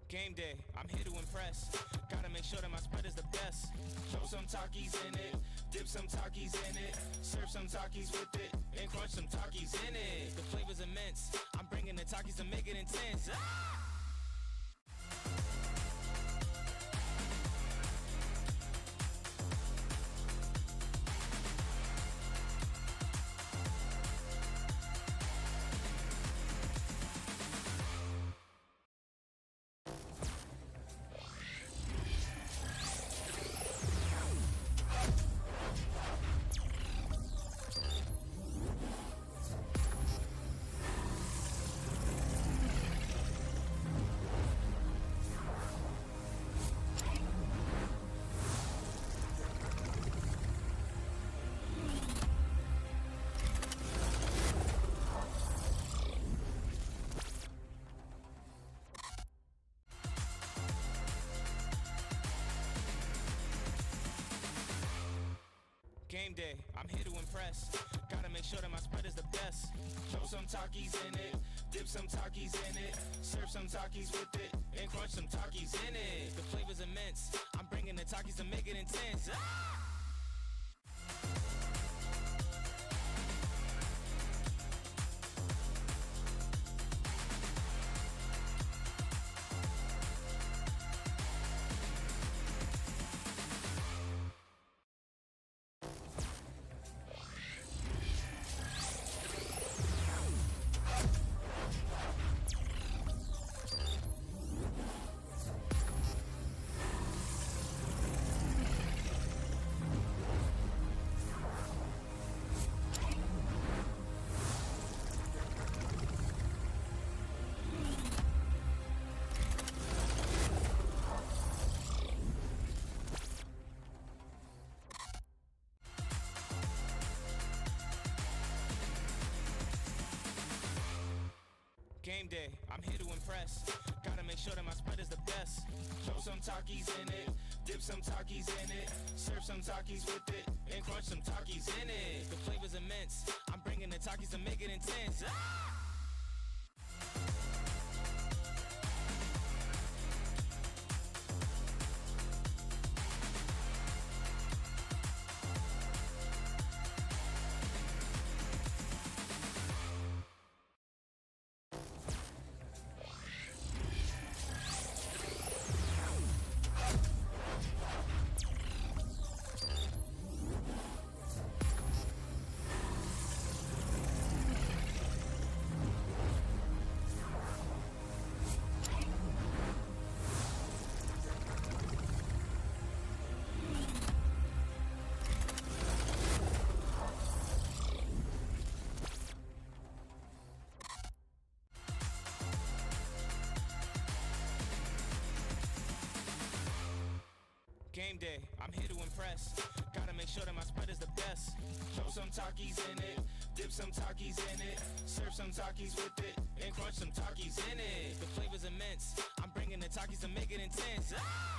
Game day, I'm here to impress. Gotta make sure that my spread is the best. Throw some Takis in it, dip some Takis in it, serve some Takis with it, and crunch some Takis in it. The flavor's immense. I'm bringing the Takis to make it intense. Ah! Game day, I'm here to impress. Gotta make sure that my spread is the best. Throw some Takis in it, dip some Takis in it, serve some Takis with it, and crunch some Takis in it. The flavor's immense. I'm bringing the Takis to make it intense. Ah! Game day, I'm here to impress. Gotta make sure that my spread is the best. Throw some Takis in it, dip some Takis in it, serve some Takis with it, and crunch some Takis in it. The flavor's immense. I'm bringing the Takis to make it intense. Ah! I'm here to impress. Gotta make sure that my spread is the best. Throw some Takis in it, dip some Takis in it, serve some Takis with it, and crunch some Takis in it. The flavor's immense. I'm bringing the Takis to make it intense. Ah!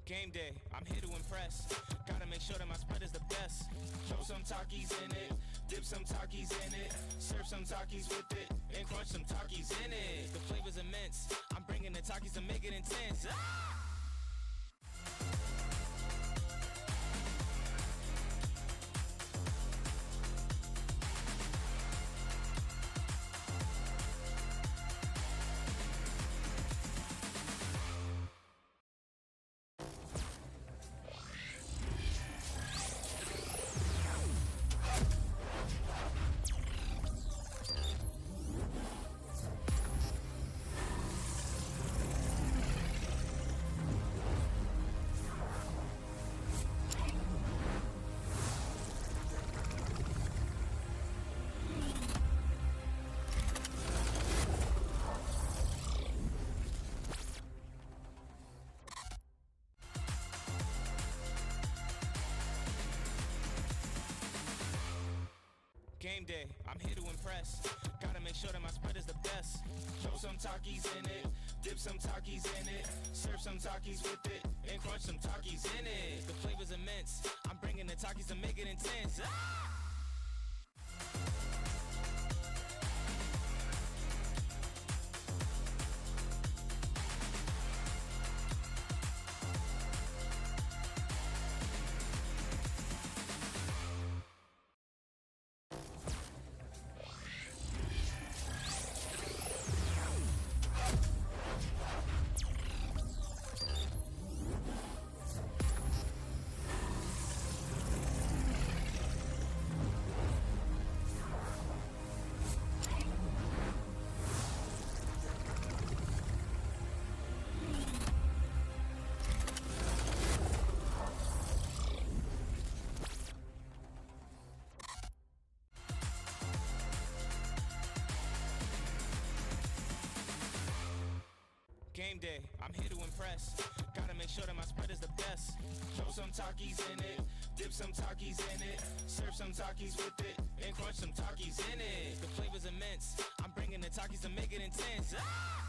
Game day, I'm here to impress. Gotta make sure that my spread is the best. Throw some Takis in it, dip some Takis in it, serve some Takis with it, and crunch some Takis in it. The flavor's immense. I'm bringing the Takis to make it intense. Ah! Game day, I'm here to impress. Gotta make sure that my spread is the best. Throw some Takis in it, dip some Takis in it, serve some Takis with it, and crunch some Takis in it. The flavor's immense. I'm bringing the Takis to make it intense. Ah! Game day, I'm here to impress. Gotta make sure that my spread is the best. Throw some Takis in it, dip some Takis in it, serve some Takis with it, and crunch some Takis in it. The flavor's immense. I'm bringing the Takis to make it intense. Ah!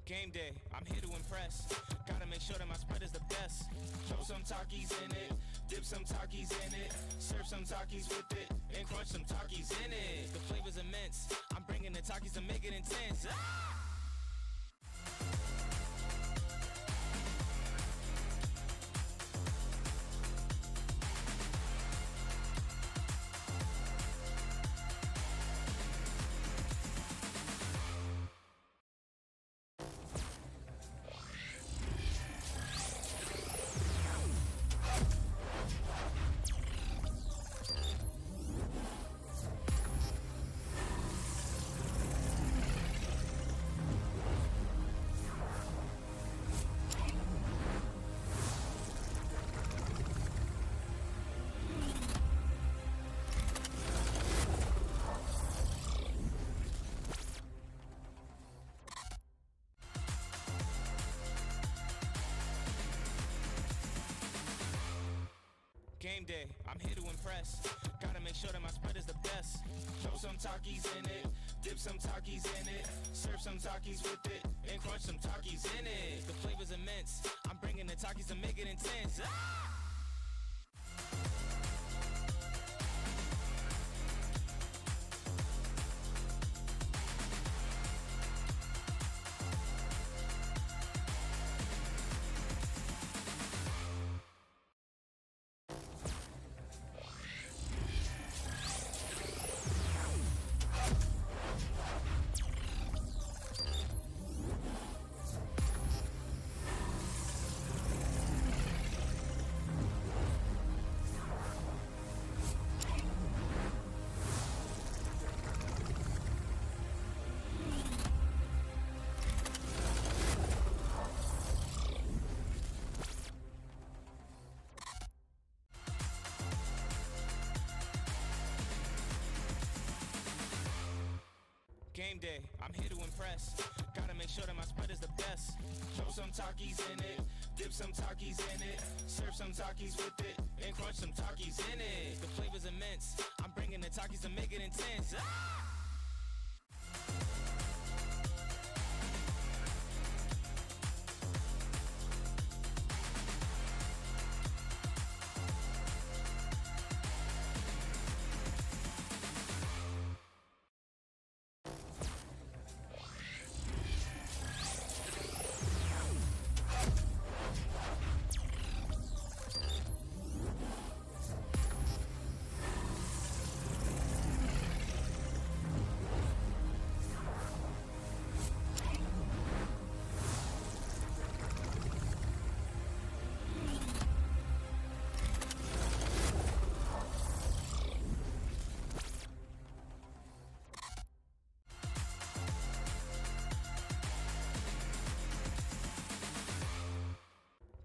Game day, I'm here to impress. Gotta make sure that my spread is the best. Throw some Takis in it, dip some Takis in it, serve some Takis with it, and crunch some Takis in it. The flavor's immense. I'm bringing the Takis to make it intense. Ah! Game day, I'm here to impress. Gotta make sure that my spread is the best. Throw some Takis in it, dip some Takis in it, serve some Takis with it, and crunch some Takis in it. The flavor's immense. I'm bringing the Takis to make it intense. Ah! Game day, I'm here to impress. Gotta make sure that my spread is the best. Throw some Takis in it, dip some Takis in it, serve some Takis with it, and crunch some Takis in it. The flavor's immense. I'm bringing the Takis to make it intense. Ah!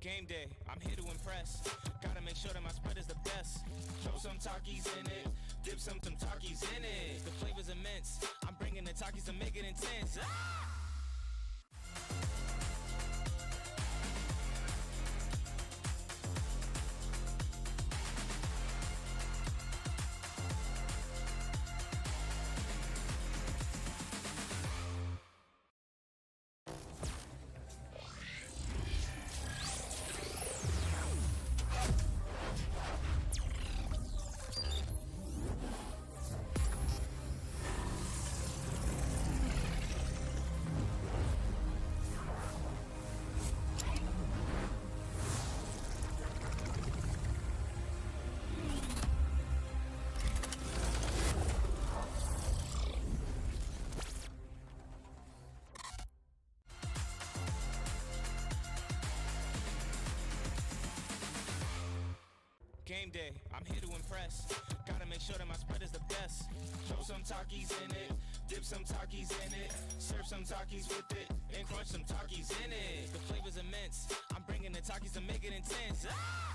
Game day, I'm here to impress. Gotta make sure that my spread is the best. Throw some Takis in it, dip some Takis in it. The flavor's immense. I'm bringing the Takis to make it intense. Ah! Game day, I'm here to impress. Gotta make sure that my spread is the best. Throw some Takis in it, dip some Takis in it, serve some Takis with it, and crunch some Takis in it. The flavor's immense. I'm bringing the Takis to make it intense. Ah!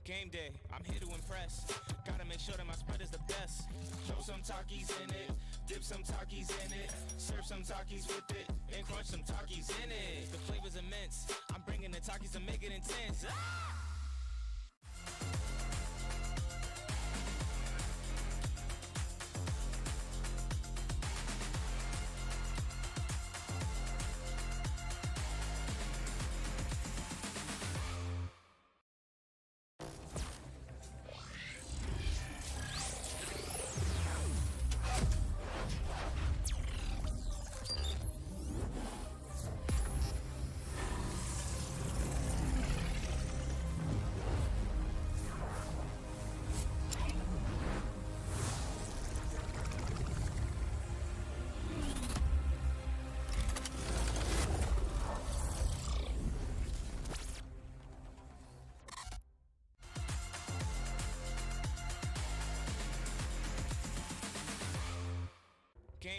Game day, I'm here to impress. Gotta make sure that my spread is the best. Throw some Takis in it, dip some Takis in it, serve some Takis with it, and crunch some Takis in it. The flavor's immense. I'm bringing the Takis to make it intense. Ah!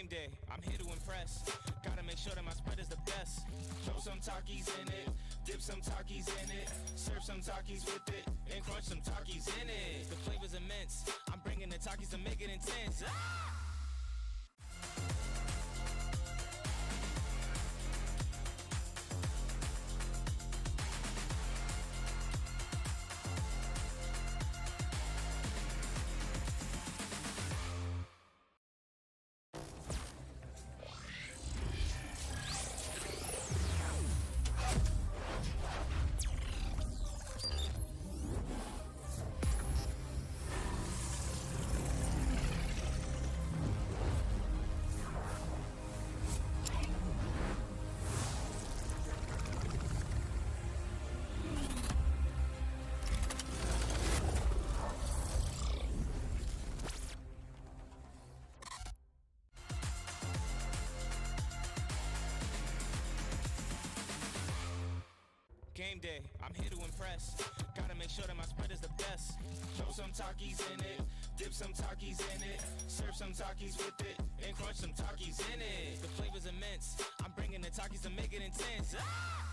Game day, I'm here to impress. Gotta make sure that my spread is the best. Throw some Takis in it, dip some Takis in it, serve some Takis with it, and crunch some Takis in it. The flavor's immense. I'm bringing the Takis to make it intense. Ah! Game day, I'm here to impress. Gotta make sure that my spread is the best. Throw some Takis in it, dip some Takis in it, serve some Takis with it, and crunch some Takis in it. The flavor's immense. I'm bringing the Takis to make it intense. Ah!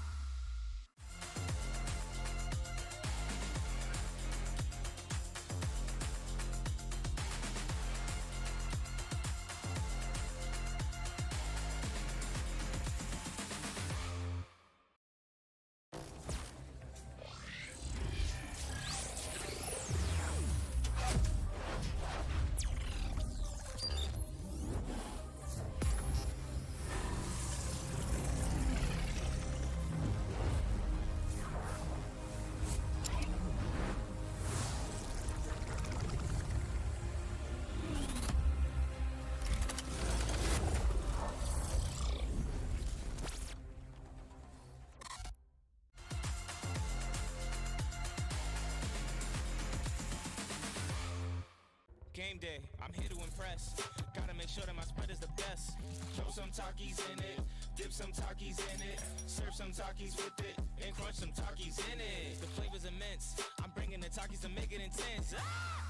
Game day, I'm here to impress. Gotta make sure that my spread is the best. Throw some Takis in it, dip some Takis in it, serve some Takis with it, and crunch some Takis in it. The flavor's immense. I'm bringing the Takis to make it intense. Ah!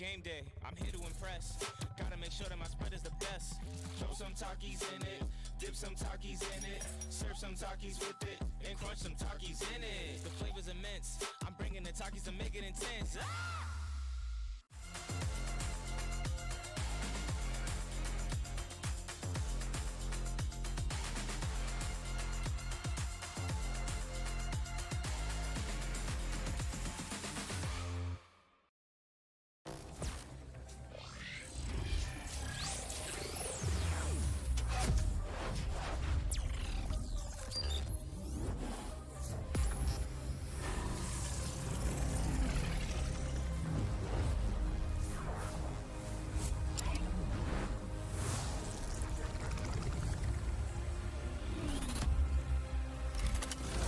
Game day, I'm here to impress. Gotta make sure that my spread is the best. Throw some Takis in it, dip some Takis in it, serve some Takis with it, and crunch some Takis in it. The flavor's immense. I'm bringing the Takis to make it intense. Ah! Game day, I'm here to impress. Gotta make sure that my spread is the best. Throw some Takis in it, dip some Takis in it, serve some Takis with it, and crunch some Takis in it. The flavor's immense. I'm bringing the Takis to make it intense. Ah! Game day, I'm here to impress. Gotta make sure that my spread is the best. Throw some Takis in it, dip some Takis in it, serve some Takis with it, and crunch some Takis in it. The flavor's immense. I'm bringing the Takis to make it intense. Ah!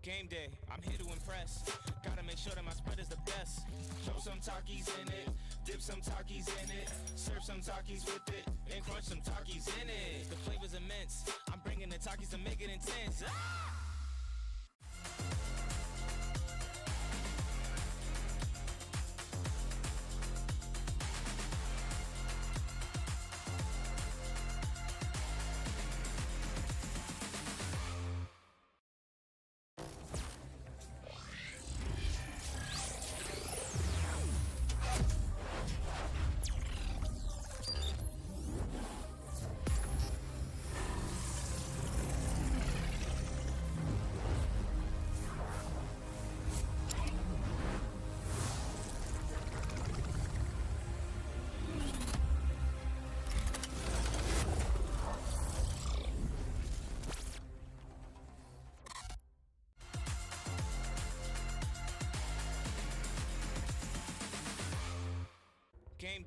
Game day, I'm here to impress. Gotta make sure that my spread is the best. Throw some Takis in it, dip some Takis in it, serve some Takis with it, and crunch some Takis in it. The flavor's immense. I'm bringing the Takis to make it intense. Ah!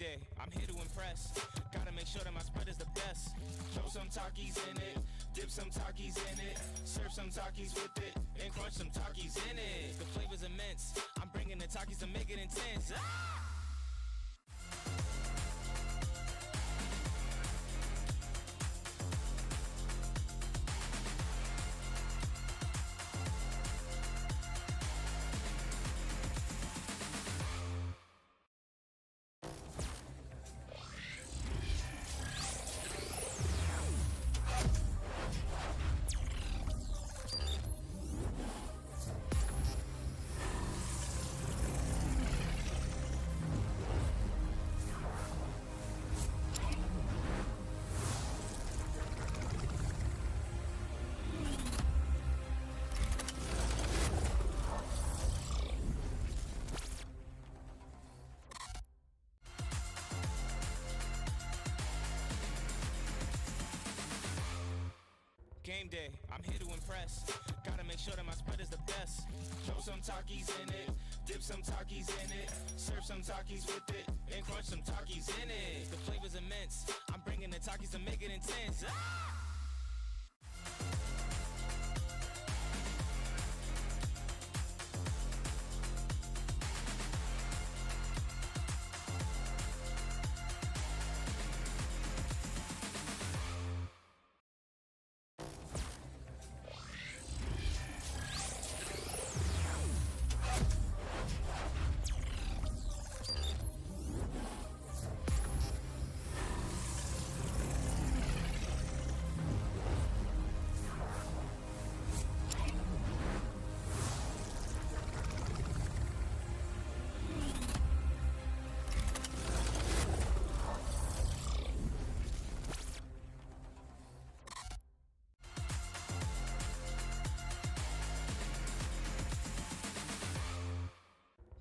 day, I'm here to impress. Gotta make sure that my spread is the best. Throw some Takis in it, dip some Takis in it, serve some Takis with it, and crunch some Takis in it. The flavor's immense. I'm bringing the Takis to make it intense. Ah! Game day, I'm here to impress. Gotta make sure that my spread is the best. Throw some Takis in it, dip some Takis in it, serve some Takis with it, and crunch some Takis in it. The flavor's immense. I'm bringing the Takis to make it intense. Ah!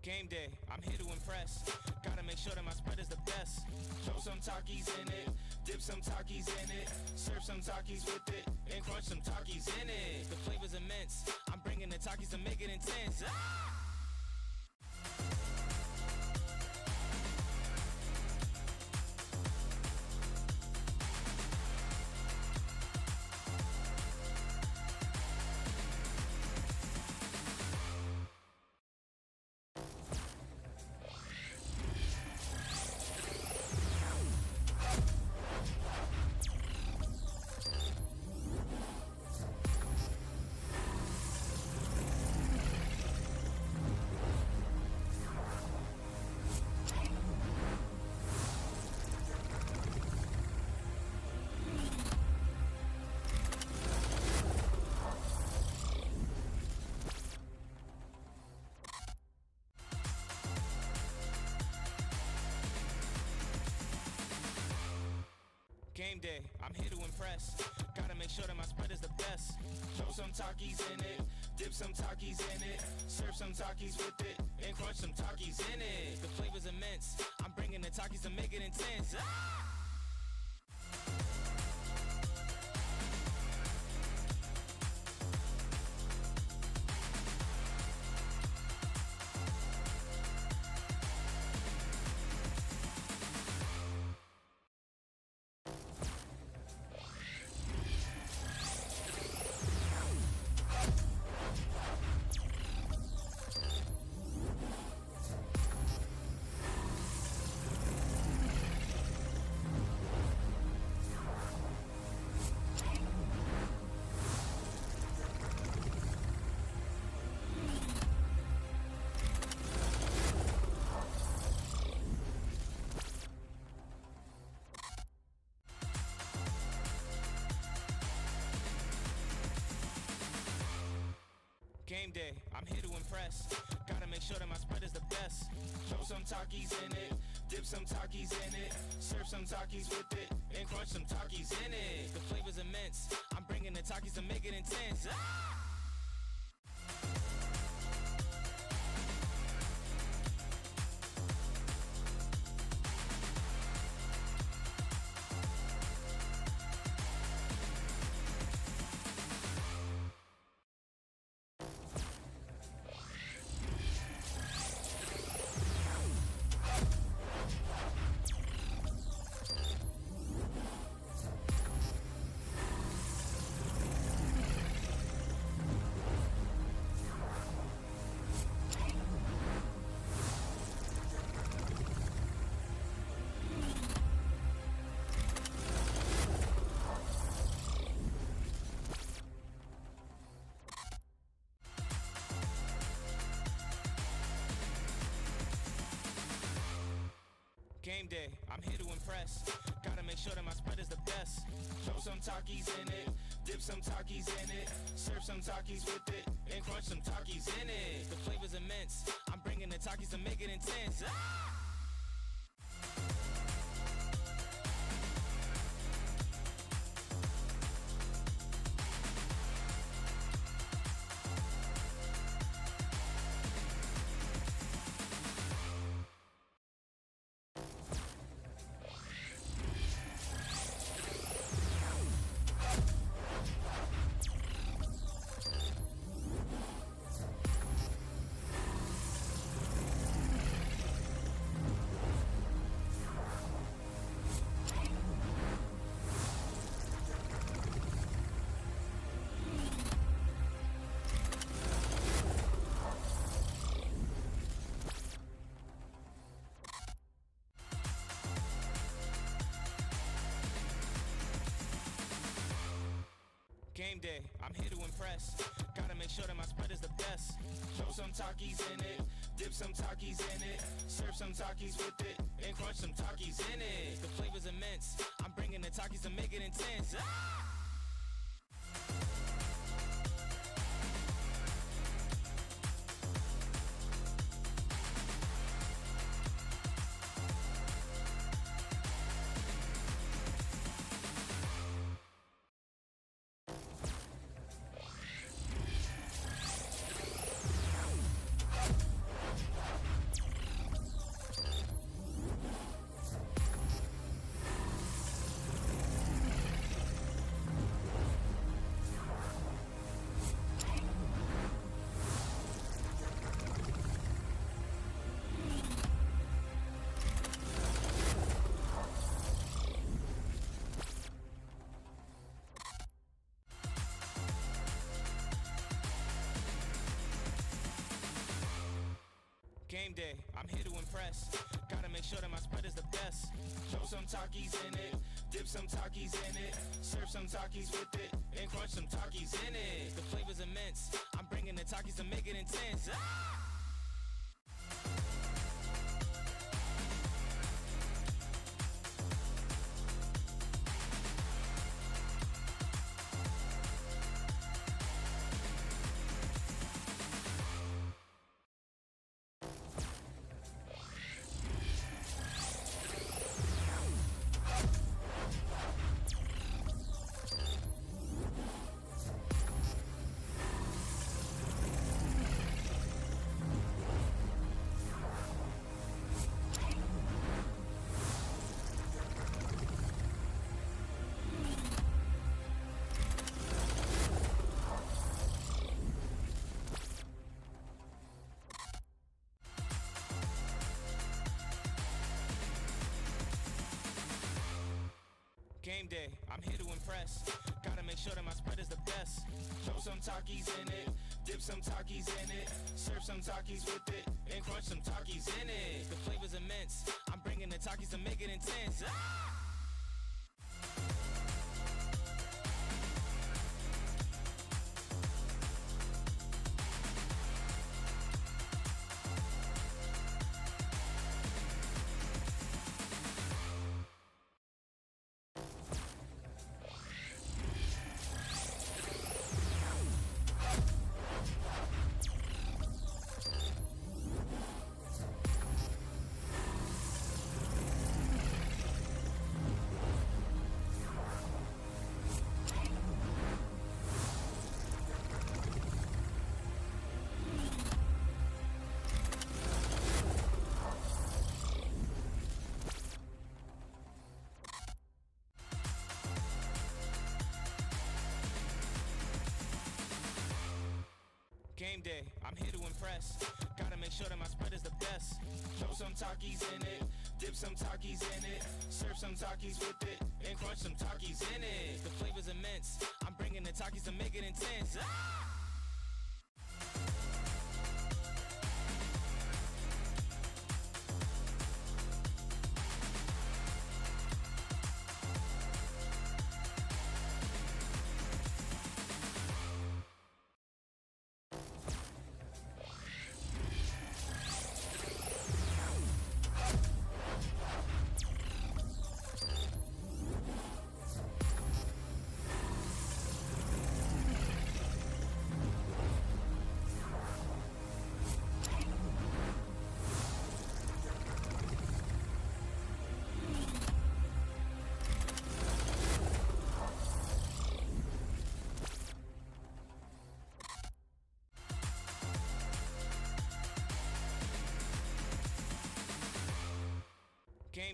Game day, I'm here to impress. Gotta make sure that my spread is the best. Throw some Takis in it, dip some Takis in it, serve some Takis with it, and crunch some Takis in it. The flavor's immense. I'm bringing the Takis to make it intense. Ah! Game day, I'm here to impress. Gotta make sure that my spread is the best. Throw some Takis in it, dip some Takis in it, serve some Takis with it, and crunch some Takis in it. The flavor's immense. I'm bringing the Takis to make it intense. Ah! Game day, I'm here to impress. Gotta make sure that my spread is the best. Throw some Takis in it, dip some Takis in it, serve some Takis with it, and crunch some Takis in it. The flavor's immense. I'm bringing the Takis to make it intense. Ah! Game day, I'm here to impress. Gotta make sure that my spread is the best. Throw some Takis in it, dip some Takis in it, serve some Takis with it, and crunch some Takis in it. The flavor's immense. I'm bringing the Takis to make it intense. Ah! Game day, I'm here to impress. Gotta make sure that my spread is the best. Throw some Takis in it, dip some Takis in it, serve some Takis with it, and crunch some Takis in it. The flavor's immense. I'm bringing the Takis to make it intense. Ah! Game day, I'm here to impress. Gotta make sure that my spread is the best. Throw some Takis in it, dip some Takis in it, serve some Takis with it, and crunch some Takis in it. The flavor's immense. I'm bringing the Takis to make it intense. Ah! Game day, I'm here to impress. Gotta make sure that my spread is the best. Throw some Takis in it, dip some Takis in it, serve some Takis with it, and crunch some Takis in it. The flavor's immense. I'm bringing the Takis to make it intense. Ah! Game day, I'm here to impress. Gotta make sure that my spread is the best. Throw some Takis in it, dip some Takis in it, serve some Takis with it, and crunch some Takis in it. The flavor's immense. I'm bringing the Takis to make it intense. Ah!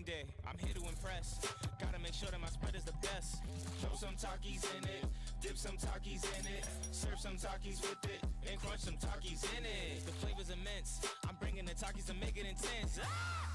day, I'm here to impress. Gotta make sure that my spread is the best. Throw some Takis in it, dip some Takis in it, serve some Takis with it, and crunch some Takis in it. The flavor's immense. I'm bringing the Takis to make it intense. Ah!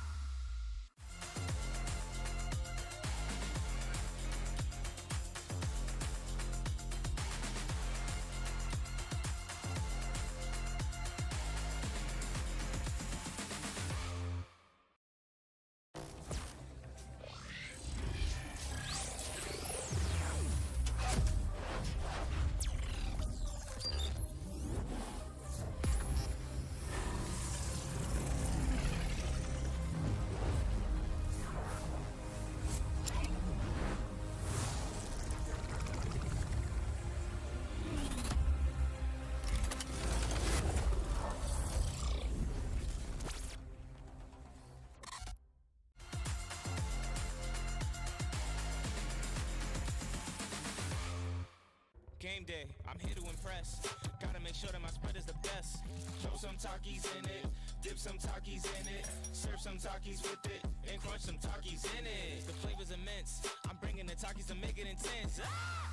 Game day, I'm here to impress. Gotta make sure that my spread is the best. Throw some Takis in it, dip some Takis in it, serve some Takis with it, and crunch some Takis in it. The flavor's immense. I'm bringing the Takis to make it intense. Ah!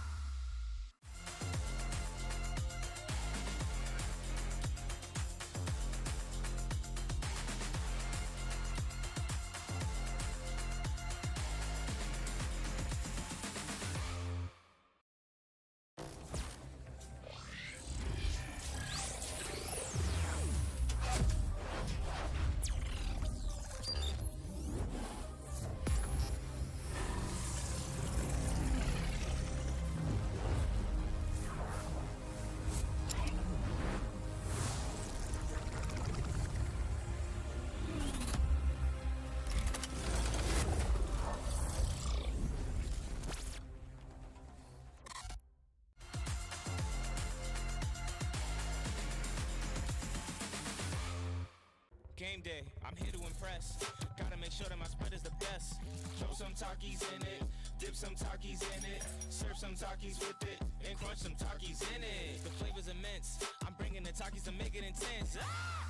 Game day, I'm here to impress. Gotta make sure that my spread is the best. Throw some Takis in it, dip some Takis in it, serve some Takis with it, and crunch some Takis in it. The flavor's immense. I'm bringing the Takis to make it intense. Ah!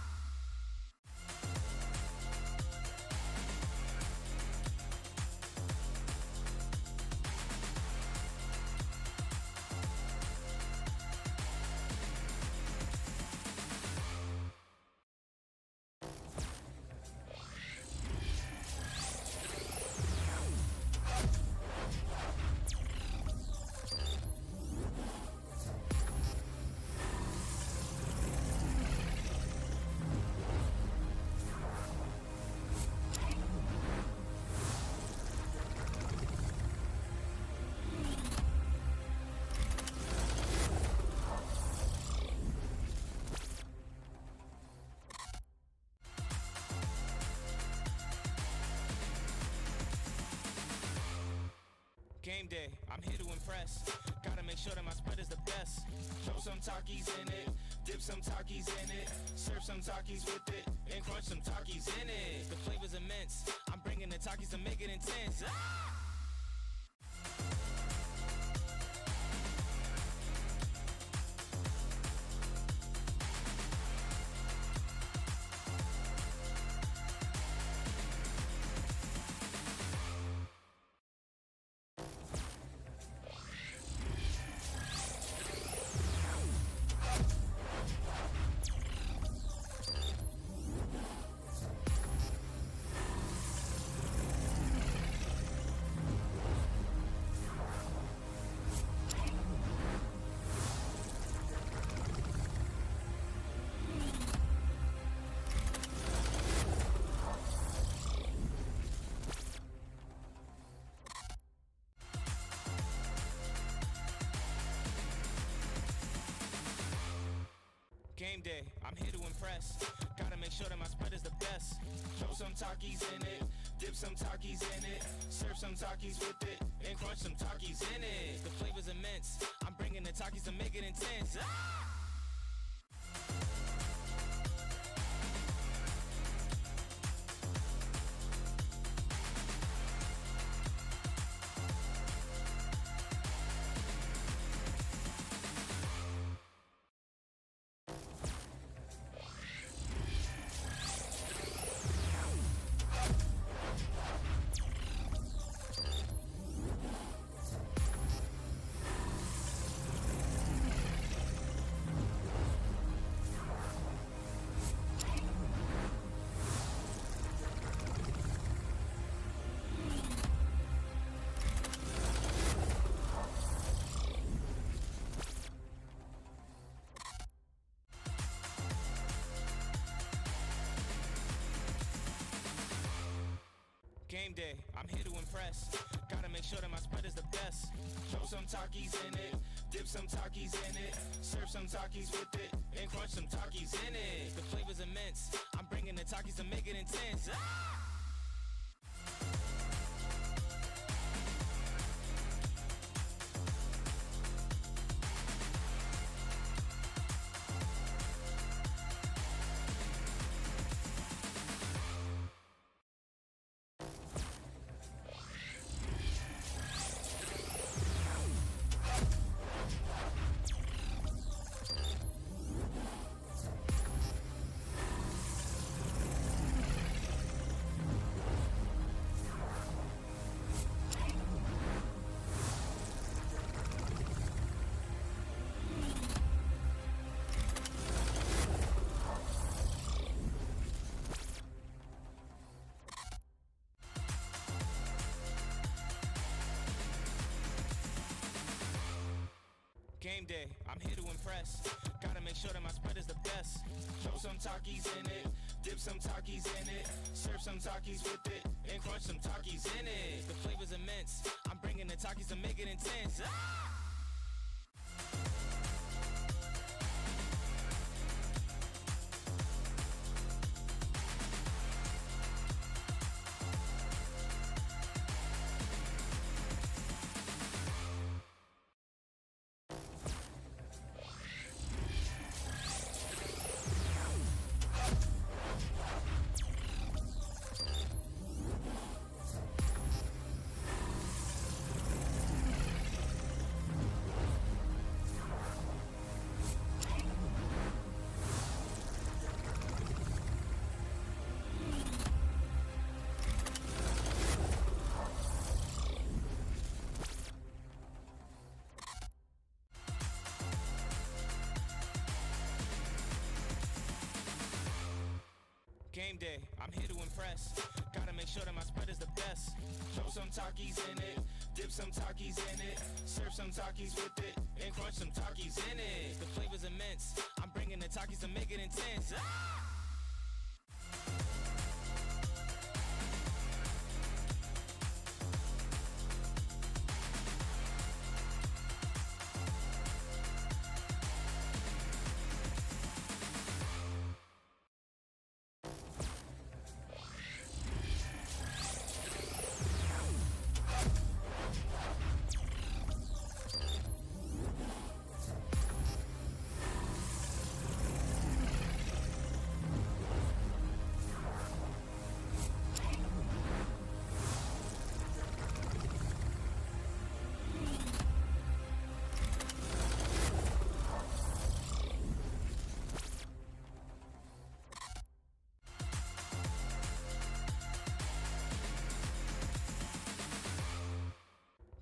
Game day, I'm here to impress. Gotta make sure that my spread is the best. Throw some Takis in it, dip some Takis in it, serve some Takis with it, and crunch some Takis in it. The flavor's immense. I'm bringing the Takis to make it intense. Ah! Game day, I'm here to impress. Gotta make sure that my spread is the best. Throw some Takis in it, dip some Takis in it, serve some Takis with it, and crunch some Takis in it. The flavor's immense. I'm bringing the Takis to make it intense. Ah! day, I'm here to impress. Gotta make sure that my spread is the best. Throw some Takis in it, dip some Takis in it, serve some Takis with it, and crunch some Takis in it. The flavor's immense. I'm bringing the Takis to make it intense. Ah! Game day, I'm here to impress. Gotta make sure that my spread is the best. Throw some Takis in it, dip some Takis in it, serve some Takis with it, and crunch some Takis in it. The flavor's immense. I'm bringing the Takis to make it intense. Ah! Game day, I'm here to impress. Gotta make sure that my spread is the best. Throw some Takis in it, dip some Takis in it, serve some Takis with it, and crunch some Takis in it. The flavor's immense. I'm bringing the Takis to make it intense. Ah!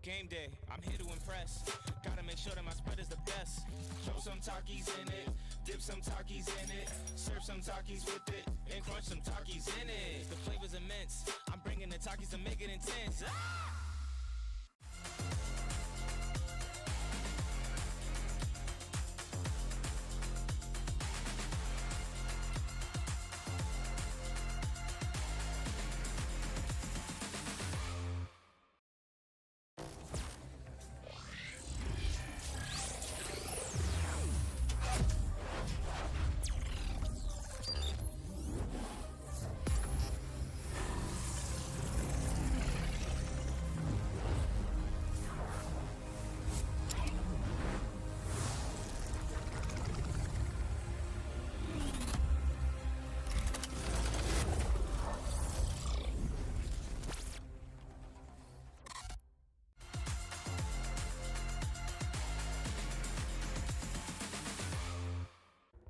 Game day, I'm here to impress. Gotta make sure that my spread is the best. Throw some Takis in it, dip some Takis in it, serve some Takis with it, and crunch some Takis in it. The flavor's immense. I'm bringing the Takis to make it intense. Ah!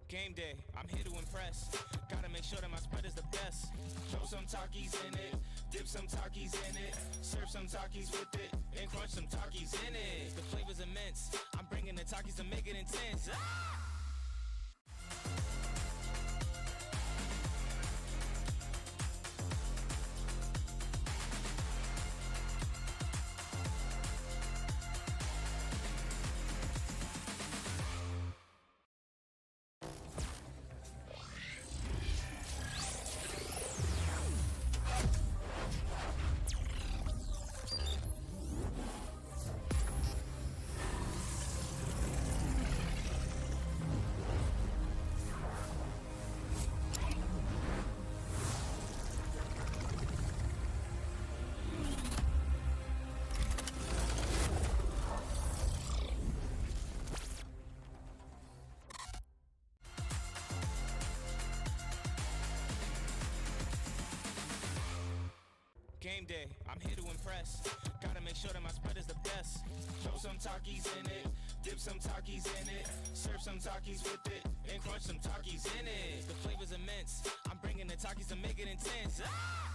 Game day, I'm here to impress. Gotta make sure that my spread is the best. Throw some Takis in it, dip some Takis in it, serve some Takis with it, and crunch some Takis in it. The flavor's immense. I'm bringing the Takis to make it intense. Ah! Game day, I'm here to impress. Gotta make sure that my spread is the best. Throw some Takis in it, dip some Takis in it, serve some Takis with it, and crunch some Takis in it. The flavor's immense. I'm bringing the Takis to make it intense. Ah!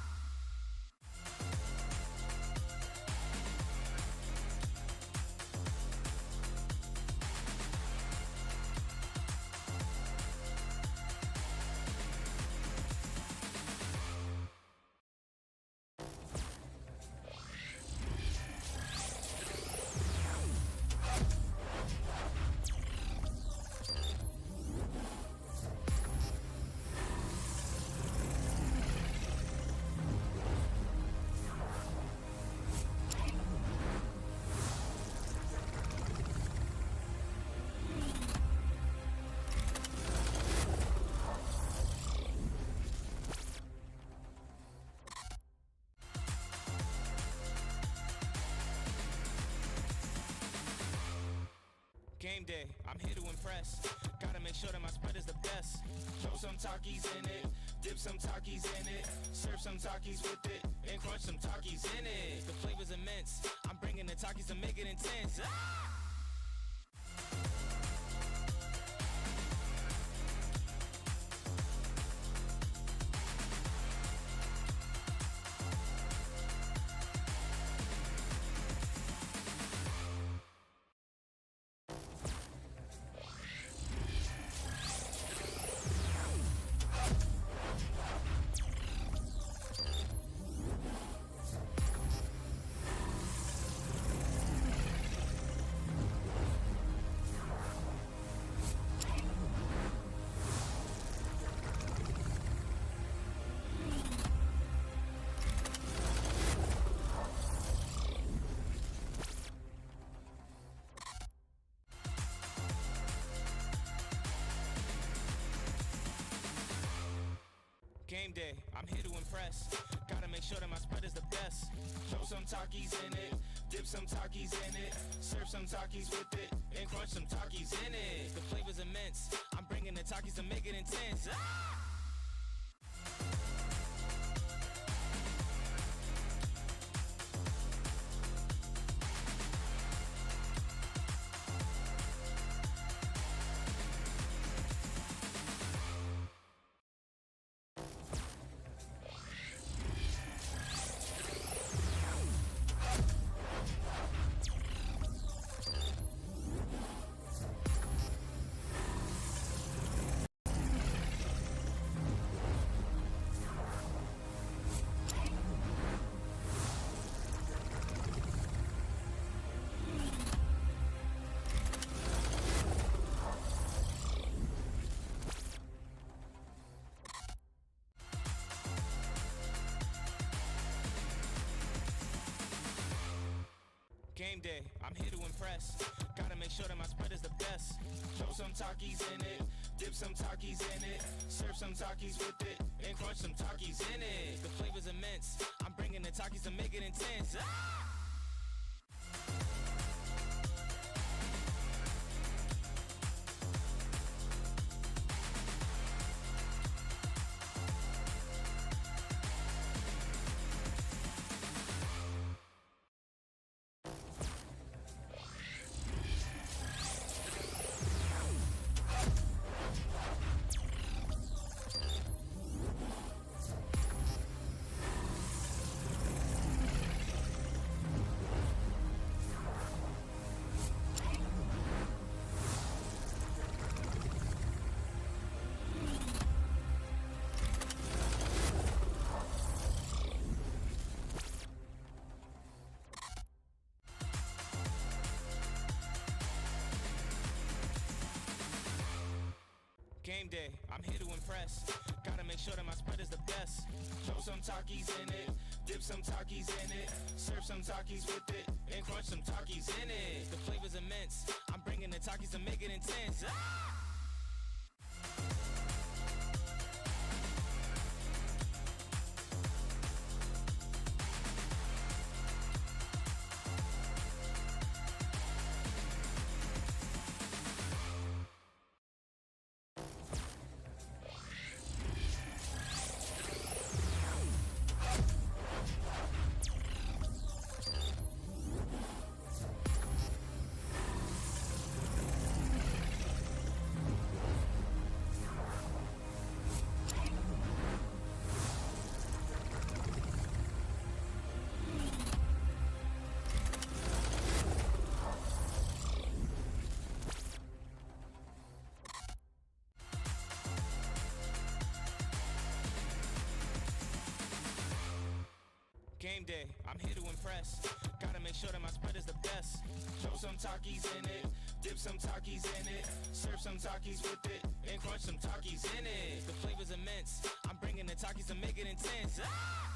Game day, I'm here to impress. Gotta make sure that my spread is the best. Throw some Takis in it, dip some Takis in it, serve some Takis with it, and crunch some Takis in it. The flavor's immense. I'm bringing the Takis to make it intense. Ah! Game day, I'm here to impress. Gotta make sure that my spread is the best. Throw some Takis in it, dip some Takis in it, serve some Takis with it, and crunch some Takis in it. The flavor's immense. I'm bringing the Takis to make it intense. Ah! Game day, I'm here to impress. Gotta make sure that my spread is the best. Throw some Takis in it, dip some Takis in it, serve some Takis with it, and crunch some Takis in it. The flavor's immense. I'm bringing the Takis to make it intense. Ah! Game day, I'm here to impress. Gotta make sure that my spread is the best. Throw some Takis in it, dip some Takis in it, serve some Takis with it, and crunch some Takis in it. The flavor's immense. I'm bringing the Takis to make it intense. Ah! Game day, I'm here to impress. Gotta make sure that my spread is the best. Throw some Takis in it, dip some Takis in it, serve some Takis with it, and crunch some Takis in it. The flavor's immense. I'm bringing the Takis to make it intense. Ah!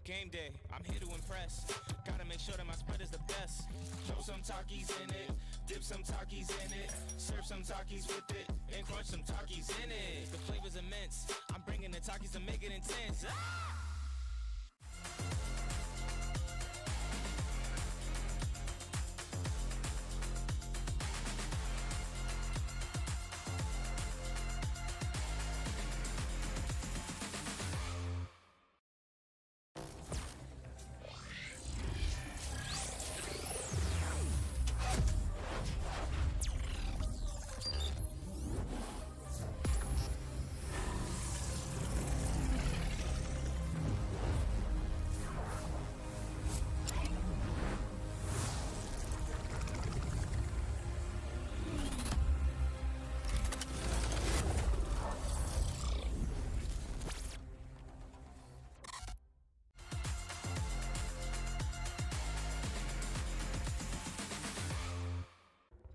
Game day, I'm here to impress. Gotta make sure that my spread is the best. Throw some Takis in it, dip some Takis in it, serve some Takis with it, and crunch some Takis in it. The flavor's immense. I'm bringing the Takis to make it intense. Ah!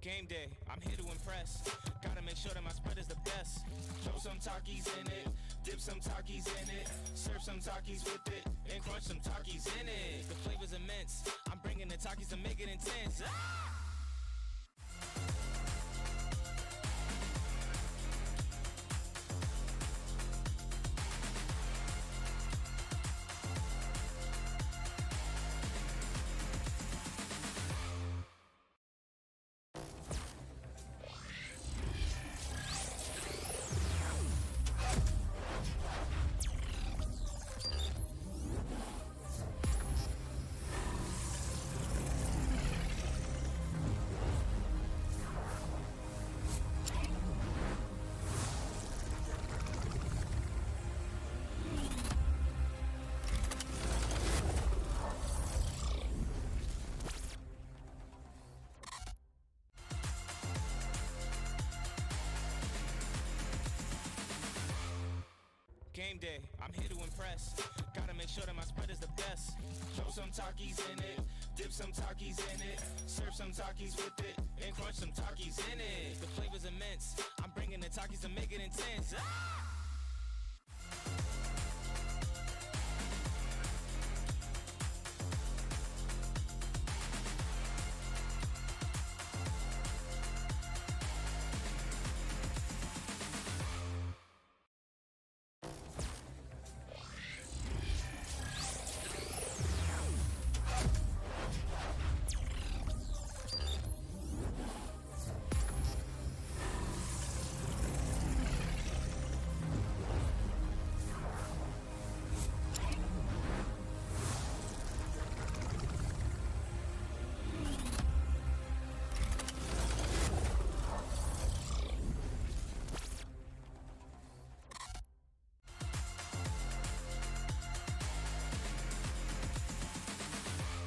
Game day, I'm here to impress. Gotta make sure that my spread is the best. Throw some Takis in it, dip some Takis in it, serve some Takis with it, and crunch some Takis in it. The flavor's immense. I'm bringing the Takis to make it intense. Ah! Game day, I'm here to impress. Gotta make sure that my spread is the best. Throw some Takis in it, dip some Takis in it, serve some Takis with it, and crunch some Takis in it. The flavor's immense. I'm bringing the Takis to make it intense. Ah! Game day, I'm here to impress. Gotta make sure that my spread is the best. Throw some Takis in it, dip some Takis in it, serve some Takis with it, and crunch some Takis in it. The flavor's immense. I'm bringing the Takis to make it intense. Ah! Game day, I'm here to impress. Gotta make sure that my spread is the best. Throw some Takis in it, dip some Takis in it, serve some Takis with it, and crunch some Takis in it. The flavor's immense. I'm bringing the Takis to make it intense.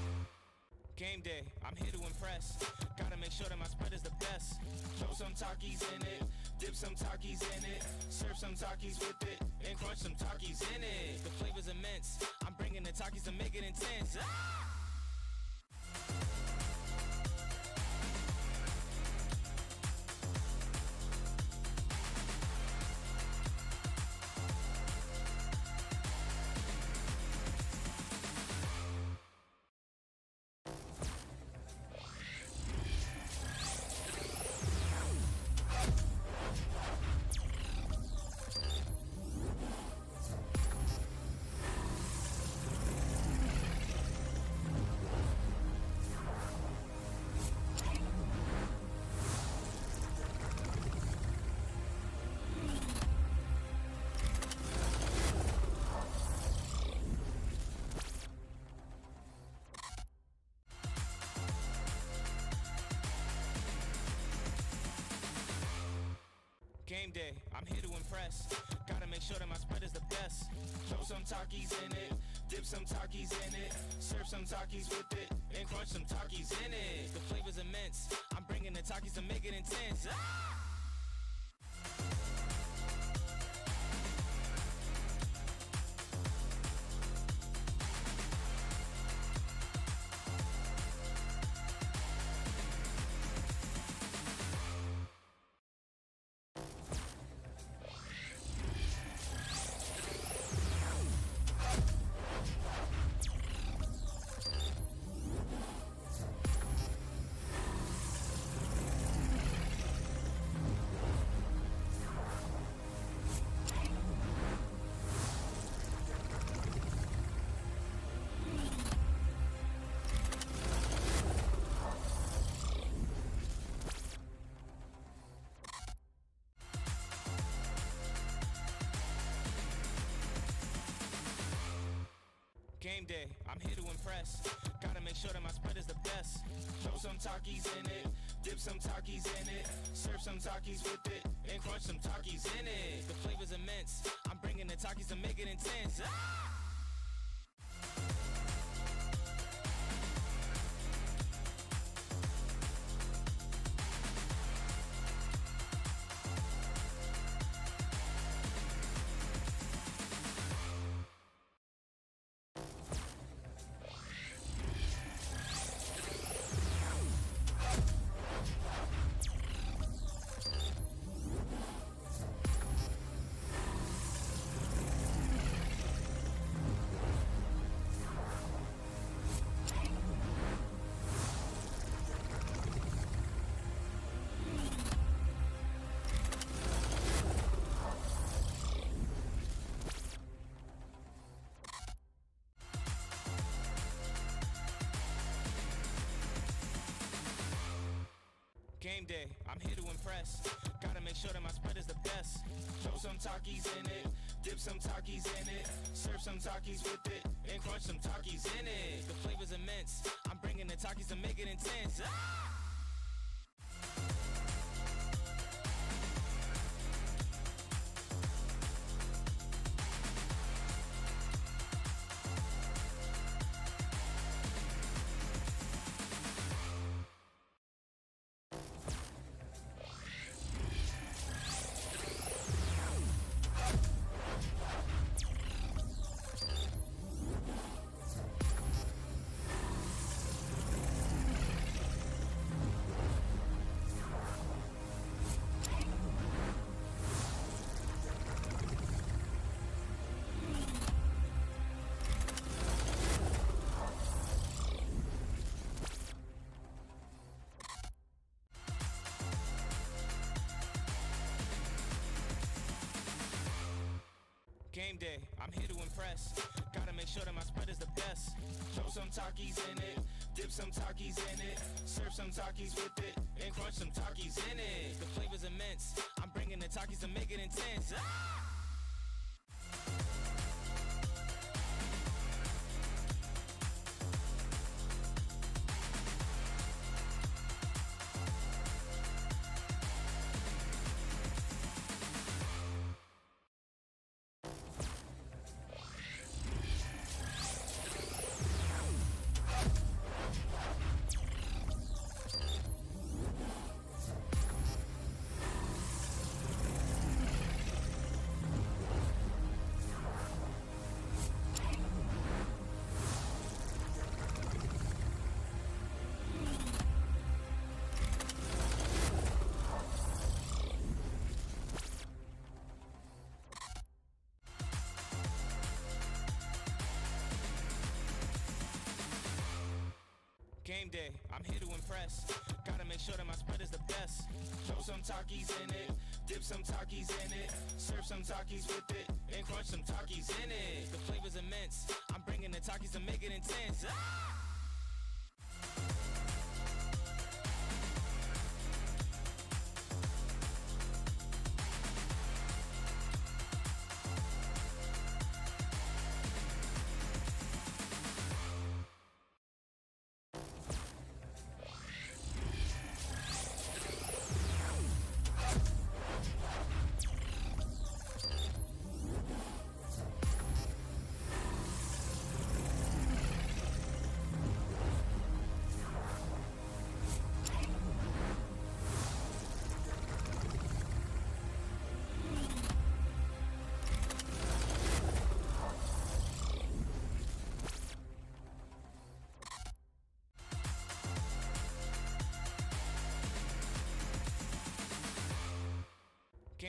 Ah! Game day, I'm here to impress. Gotta make sure that my spread is the best. Throw some Takis in it, dip some Takis in it, serve some Takis with it, and crunch some Takis in it. The flavor's immense. I'm bringing the Takis to make it intense. Ah! day, I'm here to impress. Gotta make sure that my spread is the best. Throw some Takis in it, dip some Takis in it, serve some Takis with it, and crunch some Takis in it. The flavor's immense. I'm bringing the Takis to make it intense. Ah! Game day, I'm here to impress. Gotta make sure that my spread is the best. Throw some Takis in it, dip some Takis in it, serve some Takis with it, and crunch some Takis in it. The flavor's immense. I'm bringing the Takis to make it intense. Ah! Game day, I'm here to impress. Gotta make sure that my spread is the best. Throw some Takis in it, dip some Takis in it, serve some Takis with it, and crunch some Takis in it. The flavor's immense. I'm bringing the Takis to make it intense. Ah! Game day, I'm here to impress. Gotta make sure that my spread is the best. Throw some Takis in it, dip some Takis in it, serve some Takis with it, and crunch some Takis in it. The flavor's immense. I'm bringing the Takis to make it intense. Ah! Game day, I'm here to impress. Gotta make sure that my spread is the best. Throw some Takis in it, dip some Takis in it, serve some Takis with it, and crunch some Takis in it. The flavor's immense. I'm bringing the Takis to make it intense. Ah!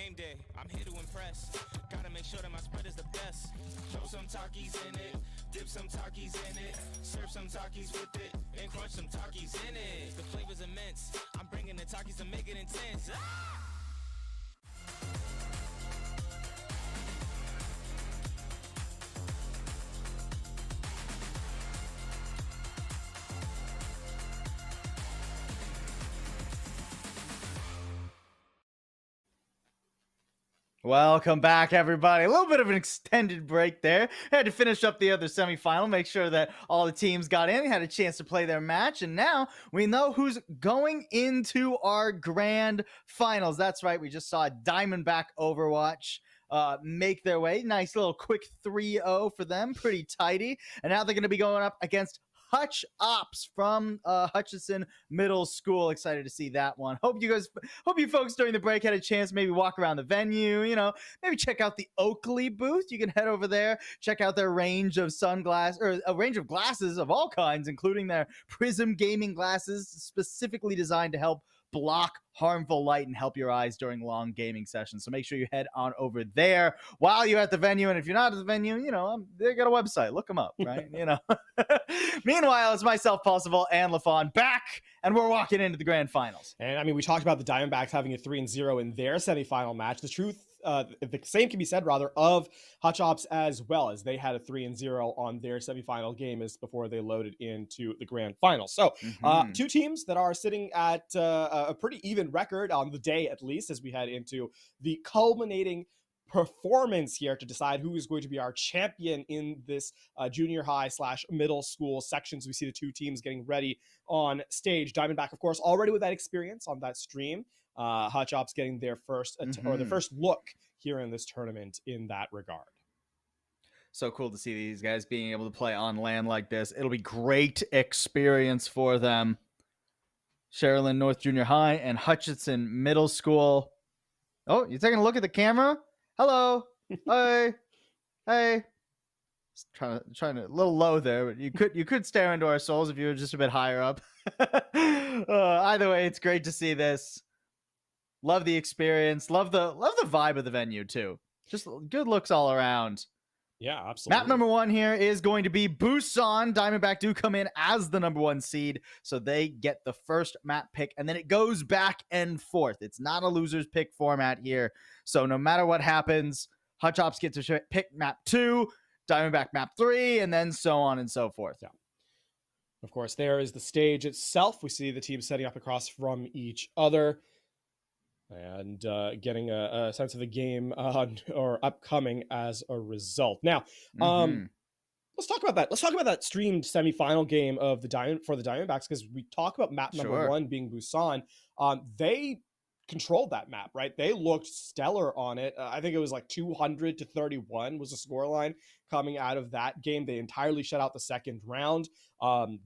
game day. I'm here to impress. Gotta make sure that my spread is the best. Throw some Takis in it, dip some Takis in it, serve some Takis with it, and crunch some Takis in it. The flavor's immense. I'm bringing the Takis to make it intense. Ah! Welcome back, everybody. A little bit of an extended break there. Had to finish up the other semifinal, make sure that all the teams got in, had a chance to play their match, and now we know who's going into our grand finals. That's right, we just saw Diamondback Overwatch make their way. Nice little quick 3-0 for them, pretty tidy. And now they're going to be going up against Hutch Ops from Hutchinson Middle School. Excited to see that one. Hope you folks during the break had a chance to maybe walk around the venue, maybe check out the Oakley booth. You can head over there, check out their range of a range of glasses of all kinds, including their Prism gaming glasses, specifically designed to help block harmful light and help your eyes during long gaming sessions. So make sure you head on over there while you're at the venue. And if you're not at the venue, they got a website. Look them up, right? Meanwhile, it's myself, Possible, and LaFawn back, and we're walking into the grand finals. And I mean, we talked about the Diamondbacks having a 3-0 in their semifinal match. The same can be said, rather, of Hutch Ops as well, as they had a 3-0 on their semifinal game as before they loaded into the grand final. So two teams that are sitting at a pretty even record on the day, at least, as we head into the culminating performance here to decide who is going to be our champion in this junior high / middle school sections. We see the two teams getting ready on stage. Diamondback, of course, already with that experience on that stream. Hutch Ops getting their first or their first look here in this tournament in that regard. So cool to see these guys being able to play on land like this. It'll be great experience for them. Sherilyn North Junior High and Hutchinson Middle School. Oh, you taking a look at the camera? Hello. Hey. Trying to a little low there, but you could stare into our souls if you were just a bit higher up. Either way, it's great to see this. Love the experience. Love the vibe of the venue too. Just good looks all around. Yeah, absolutely. Map number 1 here is going to be Busan. Diamondback do come in as the number 1 seed, so they get the first map pick, and then it goes back and forth. It's not a loser's pick format here, so no matter what happens, Hutch Ops get to pick map 2, Diamondback map 3, and then so on and so forth. Yeah. Of course, there is the stage itself. We see the teams setting up across from each other and getting a sense of the game or upcoming as a result. Now, let's talk about that. Let's talk about that streamed semifinal game of the Diamondbacks, because we talk about map number 1 being Busan. They controlled that map, right? They looked stellar on it. I think it was like 200-31 was the scoreline coming out of that game. They entirely shut out the second round.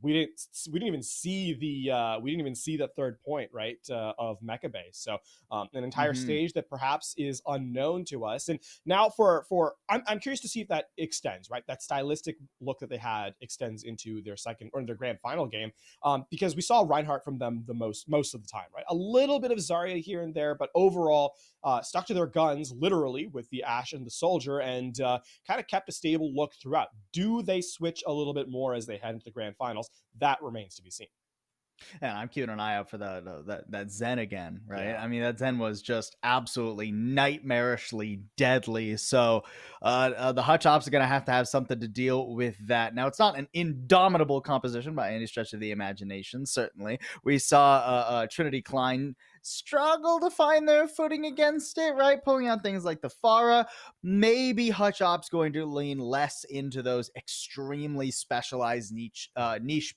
We didn't even see the third point, right, of Mecha Bay. So an entire stage that perhaps is unknown to us. And now I'm curious to see if that extends, right? That stylistic look that they had extends into their second or their grand final game, because we saw Reinhardt from them the most of the time, right? A little bit of Zarya here and there, but overall stuck to their guns literally with the Ashe and the Soldier, and kind of kept a stable look throughout. Do they switch a little bit more as they head into the grand finals? That remains to be seen. And I'm keeping an eye out for that Zen again, right? Yeah. I mean, that Zen was just absolutely nightmarishly deadly. So the Hutch Ops are going to have something to deal with that. Now, it's not an indomitable composition by any stretch of the imagination, certainly. We saw Trinity Klein struggle to find their footing against it, right? Pulling out things like the Pharah. Maybe Hutch Ops going to lean less into those extremely specialized niche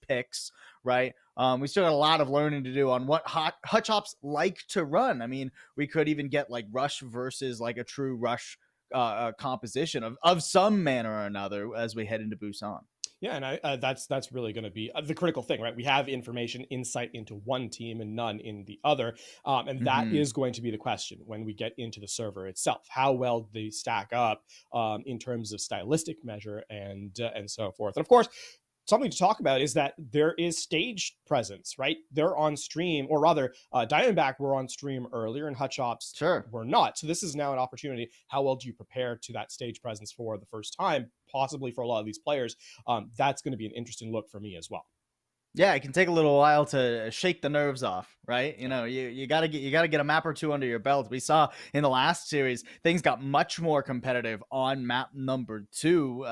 picks, right? We still got a lot of learning to do on what Hutch Ops like to run. I mean, we could even get like Rush versus like a true Rush composition of some manner or another as we head into Busan. Yeah, and that's really going to be the critical thing, right? We have insight into one team and none in the other, and that is going to be the question when we get into the server itself. How well they stack up in terms of stylistic measure and so forth. And of course, something to talk about is that there is stage presence, right? They're on stream, or rather, Diamondback were on stream earlier, and Hutchops Sure. were not. So this is now an opportunity. How well do you prepare to that stage presence for the first time? Possibly for a lot of these players, that's going to be an interesting look for me as well. Yeah, it can take a little while to shake the nerves off, right? You know, you gotta get a map or two under your belt. We saw in the last series things got much more competitive on map number 2.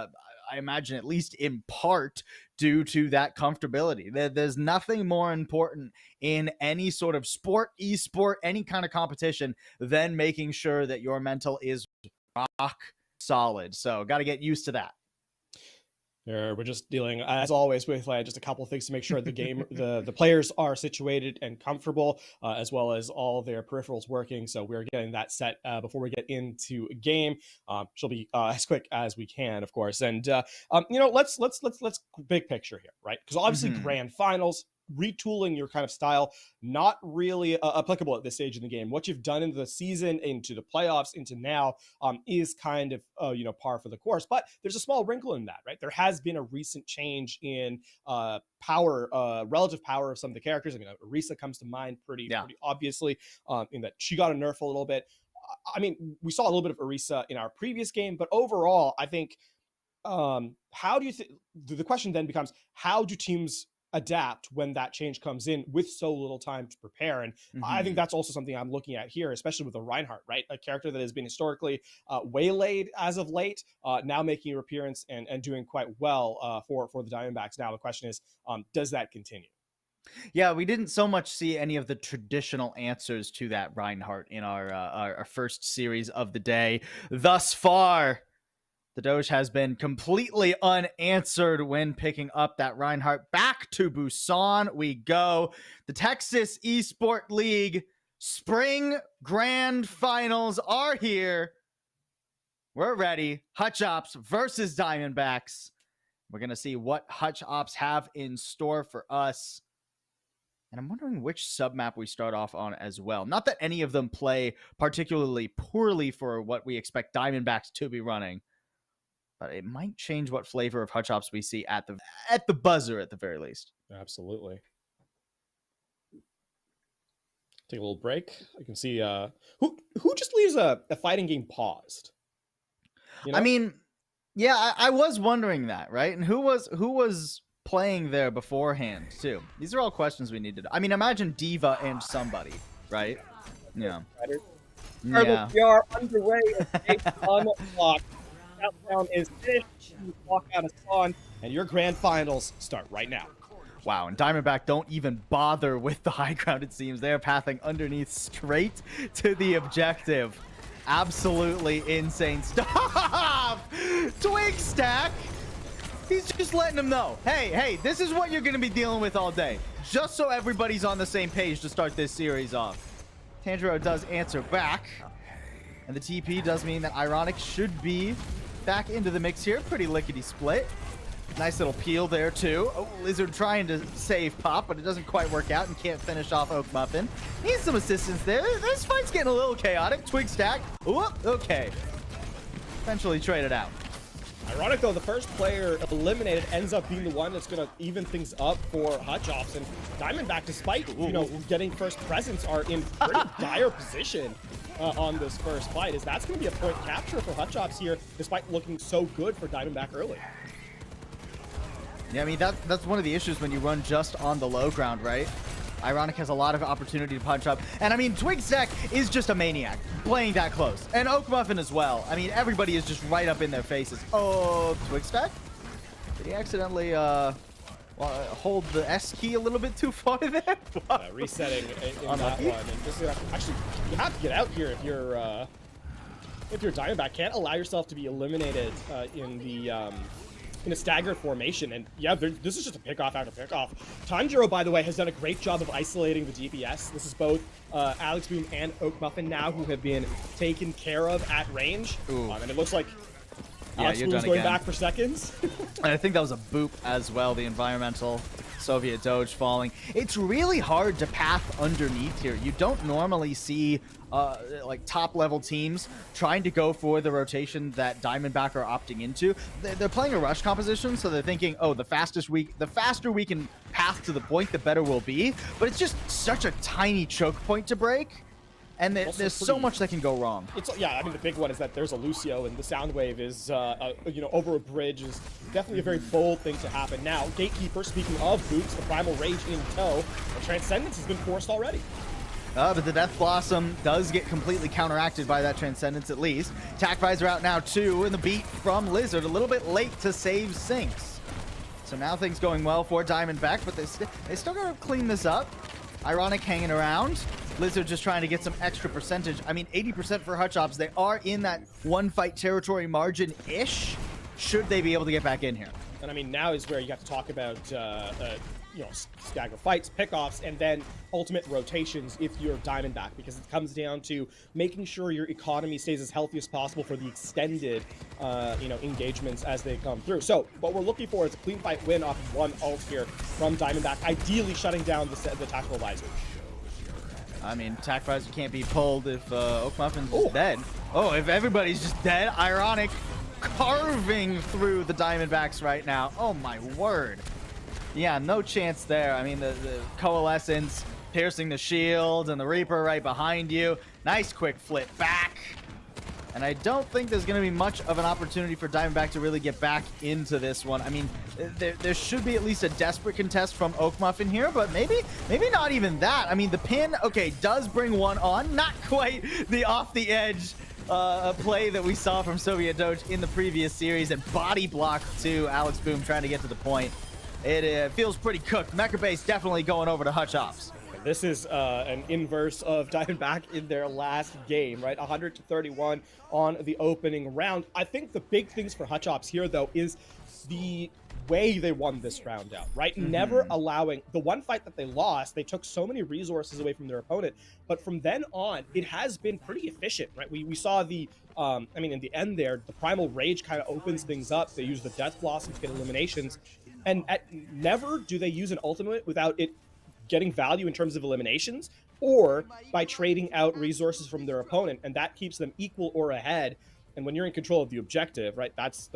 I imagine at least in part due to that comfortability. There's nothing more important in any sort of sport, esport, any kind of competition than making sure that your mental is rock solid. So got to get used to that. We're just dealing, as always, with just a couple of things to make sure the game, the players are situated and comfortable, as well as all their peripherals working. So we're getting that set before we get into a game. She'll be as quick as we can, of course. And let's big picture here, right? Because obviously, grand finals, retooling your kind of style, not really applicable at this stage in the game. What you've done in the season, into the playoffs, into now, is kind of par for the course. But there's a small wrinkle in that, right? There has been a recent change in power, relative power of some of the characters. I mean, Orisa comes to mind pretty obviously, in that she got a nerf a little bit. I mean, we saw a little bit of Orisa in our previous game, but overall, I think, how do you think? The question then becomes, how do teams adapt when that change comes in with so little time to prepare? And I think that's also something I'm looking at here, especially with the Reinhardt, right? A character that has been historically waylaid as of late, now making an appearance and doing quite well for the Diamondbacks. Now the question is, does that continue? Yeah, we didn't so much see any of the traditional answers to that Reinhardt in our first series of the day. Thus far, the Doge has been completely unanswered when picking up that Reinhardt. Back to Busan we go. The Texas Esports League Spring Grand Finals are here. We're ready. Hutchops versus Diamondbacks. We're going to see what Hutchops have in store for us. And I'm wondering which submap we start off on as well. Not that any of them play particularly poorly for what we expect Diamondbacks to be running, but it might change what flavor of Hutchops we see at the buzzer at the very least. Absolutely. Take a little break. I can see who just leaves a fighting game paused. You know? I mean, yeah, I was wondering that, right? And who was playing there beforehand too? These are all questions we needed. I mean, imagine Diva and somebody, right? Yeah. Yeah. We are underway. On the clock. Countdown is finished. You walk out of spawn, and your grand finals start right now. Wow, and Diamondback don't even bother with the high ground, it seems. They're pathing underneath straight to the objective. Absolutely insane. Stop! Twig Stack! He's just letting them know. Hey, this is what you're going to be dealing with all day. Just so everybody's on the same page to start this series off. Tanjiro does answer back. And the TP does mean that Ironic should be back into the mix here. Pretty lickety split. Nice little peel there too. Oh, Lizard trying to save Pop, but it doesn't quite work out and can't finish off Oak Muffin. Needs some assistance there. This fight's getting a little chaotic. Twig Stack. Ooh, okay. Eventually traded out. Ironic though, the first player eliminated ends up being the one that's going to even things up for Hutchops. And Diamondback, despite getting first presence, are in pretty dire position on this first fight. That's going to be a point capture for Hutchops here, despite looking so good for Diamondback early. Yeah, I mean, that's one of the issues when you run just on the low ground, right? Ironic has a lot of opportunity to punch up. And I mean, Twig Stack is just a maniac playing that close. And Oak Muffin as well. I mean, everybody is just right up in their faces. Oh, Twig Stack? Did he accidentally hold the S key a little bit too far there? Resetting in that one. And just, actually, you have to get out here if you're Diamondback. Can't allow yourself to be eliminated in a staggered formation. And yeah, this is just a pickoff after pickoff. Tanjiro, by the way, has done a great job of isolating the DPS. This is both Alex Boom and Oak Muffin now who have been taken care of at range. And it looks like Alex Boom's going back for seconds. And I think that was a boop as well, the environmental. Soviet Doge falling. It's really hard to path underneath here. You don't normally see like top-level teams trying to go for the rotation that Diamondback are opting into. They're playing a rush composition, so they're thinking, oh, the faster we can path to the point, the better we'll be. But it's just such a tiny choke point to break. And there's so much that can go wrong. Yeah, I mean, the big one is that there's a Lucio, and the sound wave is, you know, over a bridge is definitely a very bold thing to happen. Now, Gatekeeper, speaking of boots, the Primal Rage in tow, the Transcendence has been forced already. But the Death Blossom does get completely counteracted by that Transcendence at least. Attack Visor out now too, and the beat from Lizard a little bit late to save Sinks. So now things going well for Diamondback, but they still gotta clean this up. Ironic hanging around. Lizard just trying to get some extra percentage. I mean, 80% for Hutchops. They are in that one fight territory margin-ish, should they be able to get back in here. And I mean, now is where you have to talk about, you know, stagger fights, pickoffs, and then ultimate rotations if you're Diamondback, because it comes down to making sure your economy stays as healthy as possible for the extended, you know, engagements as they come through. So what we're looking for is a clean fight win off of one ult here from Diamondback, ideally shutting down the tactical visor. I mean, Attack Visor can't be pulled if Oak Muffin's just dead. Oh, if everybody's just dead. Ironic carving through the Diamondbacks right now. Oh my word. Yeah, no chance there. I mean, the Coalescence piercing the shield and the Reaper right behind you. Nice quick flip back. And I don't think there's going to be much of an opportunity for Diamondback to really get back into this one. I mean, there should be at least a desperate contest from Oak Muffin here, but maybe not even that. I mean, the pin, okay, does bring one on. Not quite the off-the-edge play that we saw from Soviet Doge in the previous series, and body block to Alex Boom trying to get to the point. It feels pretty cooked. Mecha Base definitely going over to Hutchops. This is an inverse of Diamondback in their last game, right? 100-31 on the opening round. I think the big things for Hutchops here, though, is the way they won this round out, right? Never allowing the one fight that they lost. They took so many resources away from their opponent, but from then on, it has been pretty efficient, right? We saw the, I mean, in the end there, the Primal Rage kind of opens things up. They use the Death Blossom to get eliminations, and never do they use an ultimate without it getting value in terms of eliminations, or by trading out resources from their opponent, and that keeps them equal or ahead. And when you're in control of the objective, right, that's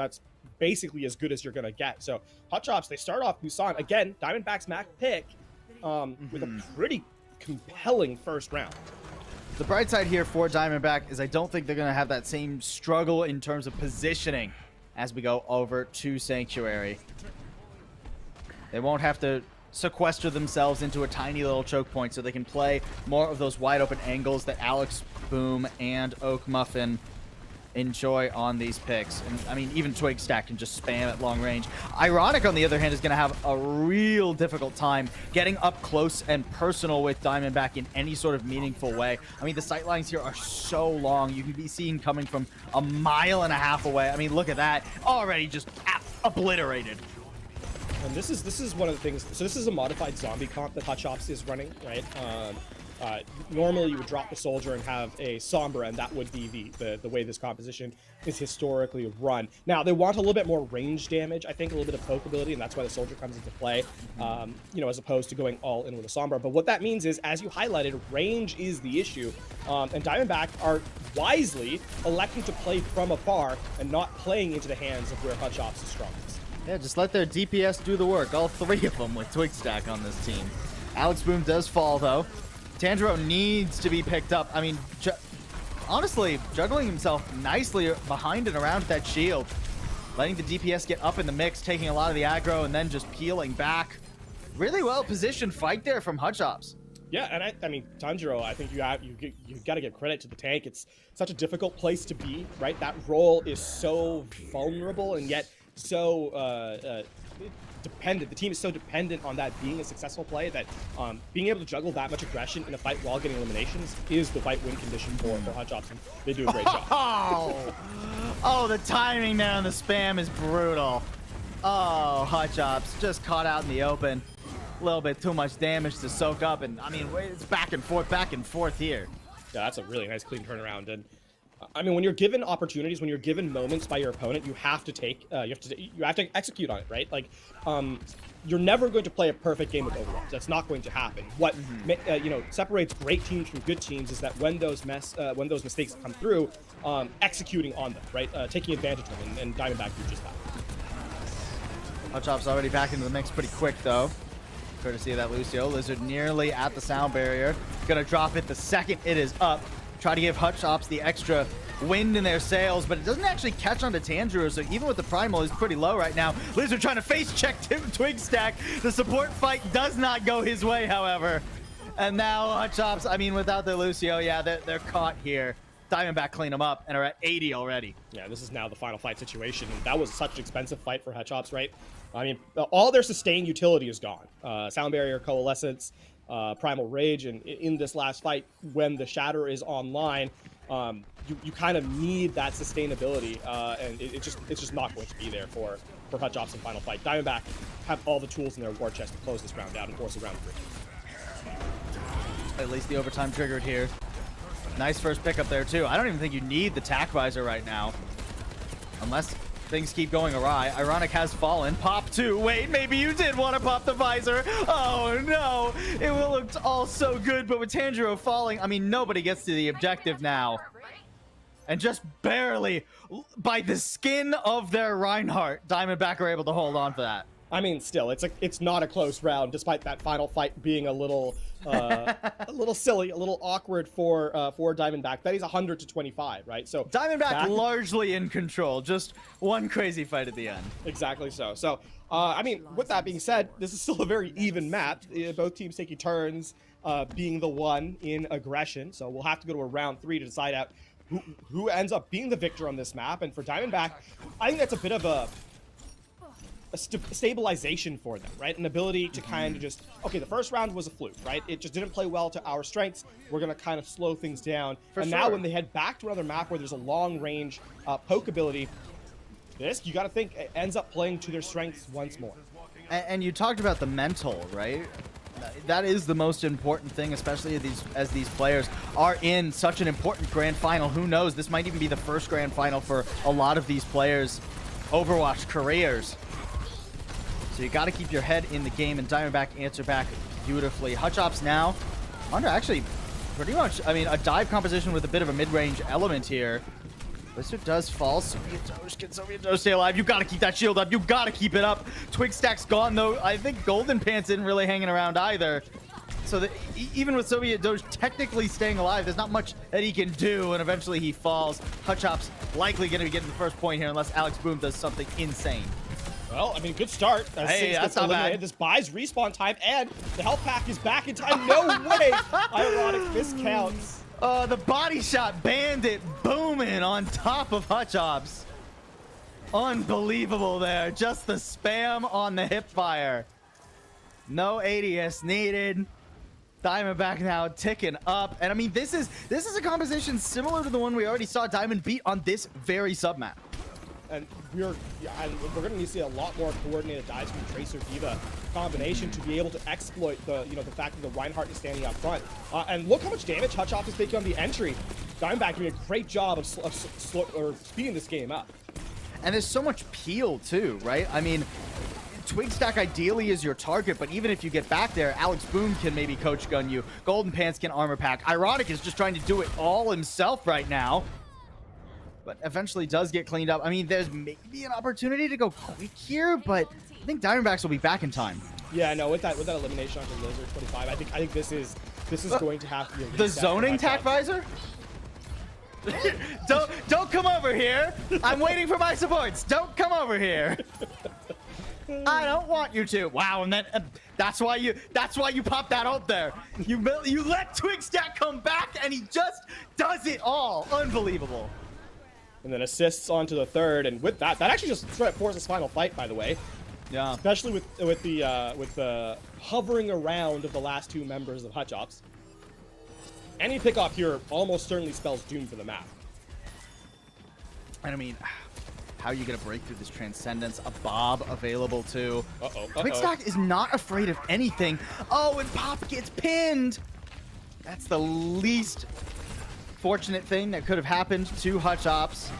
basically as good as you're gonna get. So Hutchops, they start off Busan again, Diamondback's Mac pick, with a pretty compelling first round. The bright side here for Diamondback is I don't think they're gonna have that same struggle in terms of positioning as we go over to Sanctuary. They won't have to sequester themselves into a tiny little choke point, so they can play more of those wide open angles that Alex Boom and Oak Muffin enjoy on these picks. And I mean, even Twig Stack can just spam at long range. Ironic, on the other hand, is going to have a real difficult time getting up close and personal with Diamondback in any sort of meaningful way. I mean, the sight lines here are so long. You can be seen coming from 1.5 miles away. I mean, look at that. Already just obliterated. And this is one of the things. So this is a modified zombie comp that Hutchops is running, right? Normally you would drop the soldier and have a Sombra, and that would be the way this composition is historically run. Now they want a little bit more range damage, I think, a little bit of poke ability, and that's why the soldier comes into play. You know, as opposed to going all in with a Sombra. But what that means is, as you highlighted, range is the issue, and Diamondback are wisely electing to play from afar and not playing into the hands of where Hutchops is strongest. Yeah, just let their DPS do the work. All three of them with Twig Stack on this team. Alex Boom does fall, though. Tanjiro needs to be picked up. I mean, honestly, juggling himself nicely behind and around that shield. Letting the DPS get up in the mix, taking a lot of the aggro, and then just peeling back. Really well-positioned fight there from Hutchops. Yeah, and I mean, Tanjiro, I think you got to give credit to the tank. It's such a difficult place to be, right? That role is so vulnerable, and yet so dependent. The team is so dependent on that being a successful play that being able to juggle that much aggression in a fight while getting eliminations is the fight win condition for Hutchops, and they do a great job. Oh, the timing there on the spam is brutal. Oh, Hutchops just caught out in the open. A little bit too much damage to soak up, and I mean, it's back and forth here. Yeah, that's a really nice clean turnaround, and I mean, when you're given opportunities, when you're given moments by your opponent, you have to take, you have to execute on it, right? Like, you're never going to play a perfect game of Overwatch. That's not going to happen. What you know, separates great teams from good teams is that when those mistakes come through, executing on them, right? Taking advantage of them, and Diamondback do just that. Hotchop's already back into the mix pretty quick, though. Courtesy of that Lucio. Lizard nearly at the sound barrier. Gonna drop it the second it is up. Try to give Hotchops the extra wind in their sails, but it doesn't actually catch onto Tanjiro, so even with the Primal, he's pretty low right now. Lizard trying to face check Twig Stack. The support fight does not go his way, however. And now Hotchops, I mean, without the Lucio, yeah, they're caught here. Diamondback clean them up and are at 80 already. Yeah, this is now the final fight situation, and that was such an expensive fight for Hotchops, right? I mean, all their sustained utility is gone. Sound Barrier, Coalescence, Primal Rage, and in this last fight, when the Shatter is online, you kind of need that sustainability, and it's just not going to be there for Hotchops in final fight. Diamondback have all the tools in their war chest to close this round out and force a round 3. At least the overtime triggered here. Nice first pickup there, too. I don't even think you need the tack visor right now. Unless things keep going awry. Ironic has fallen. Pop 2. Wait, maybe you did want to pop the visor. Oh, no. It looked all so good, but with Tanjiro falling, I mean, nobody gets to the objective now. And just barely, by the skin of their Reinhardt, Diamondback are able to hold on for that. I mean, still, it's not a close round, despite that final fight being a little silly, a little awkward for Diamondback. That is 100-25, right? So Diamondback largely in control, just one crazy fight at the end. Exactly so. So, I mean, with that being said, this is still a very even map. Both teams taking turns being the one in aggression. So we'll have to go to a round 3 to decide out who ends up being the victor on this map. And for Diamondback, I think that's a bit of a stabilization for them, right? An ability to kind of just, okay, the first round was a fluke, right? It just didn't play well to our strengths. We're going to kind of slow things down. Now when they head back to another map where there's a long range poke ability, this, you got to think, it ends up playing to their strengths once more. And you talked about the mental, right? That is the most important thing, especially as these players are in such an important grand final. Who knows? This might even be the first grand final for a lot of these players' Overwatch careers. So you got to keep your head in the game, and Diamondback answer back beautifully. Hotchops now under actually pretty much, I mean, a dive composition with a bit of a mid-range element here. Lizard does fall. Soviet Doge, can Soviet Doge stay alive? You got to keep that shield up. You got to keep it up. Twig Stack's gone, though. I think Golden Pants isn't really hanging around either. So that even with Soviet Doge technically staying alive, there's not much that he can do, and eventually he falls. Hotchops likely going to be getting the first point here unless Alex Boom does something insane. Well, I mean, good start. Hey, that's not bad. This buys respawn time, and the health pack is back in time. No way! Ironic miscounts. The body shot bandit booming on top of Hotchops. Unbelievable there. Just the spam on the hip fire. No ADS needed. Diamondback now ticking up. And I mean, this is a composition similar to the one we already saw Diamond beat on this very submap. And we're going to need to see a lot more coordinated dives from Tracer Diva combination to be able to exploit the the fact that the Reinhardt is standing up front. And look how much damage Hotchops is taking on the entry. Diamondback doing a great job of speeding this game up. And there's so much peel too, right? I mean, Twig Stack ideally is your target, but even if you get back there, Alex Boom can maybe coach gun you. Golden Pants can armor pack. Ironic is just trying to do it all himself right now, but eventually does get cleaned up. I mean, there's maybe an opportunity to go quick here, but I think Diamondbacks will be back in time. Yeah, no, with that elimination onto Lizard 25, I think this is going to have to be a the zoning tack visor. don't come over here. I'm waiting for my supports. Don't come over here. I don't want you to. Wow, and then that's why you pop that out there. You let Twig Stack come back, and he just does it all. Unbelievable. And then assists onto the third, and with that actually just forces final fight, by the way. Yeah. Especially with the hovering around of the last two members of Hotchops. Any pickoff here almost certainly spells doom for the map. And I mean, how are you gonna break through this Transcendence? A Bob available too. Twig Stack is not afraid of anything. Oh, and Pop gets pinned. That's the least fortunate thing that could have happened to Hutch Ops.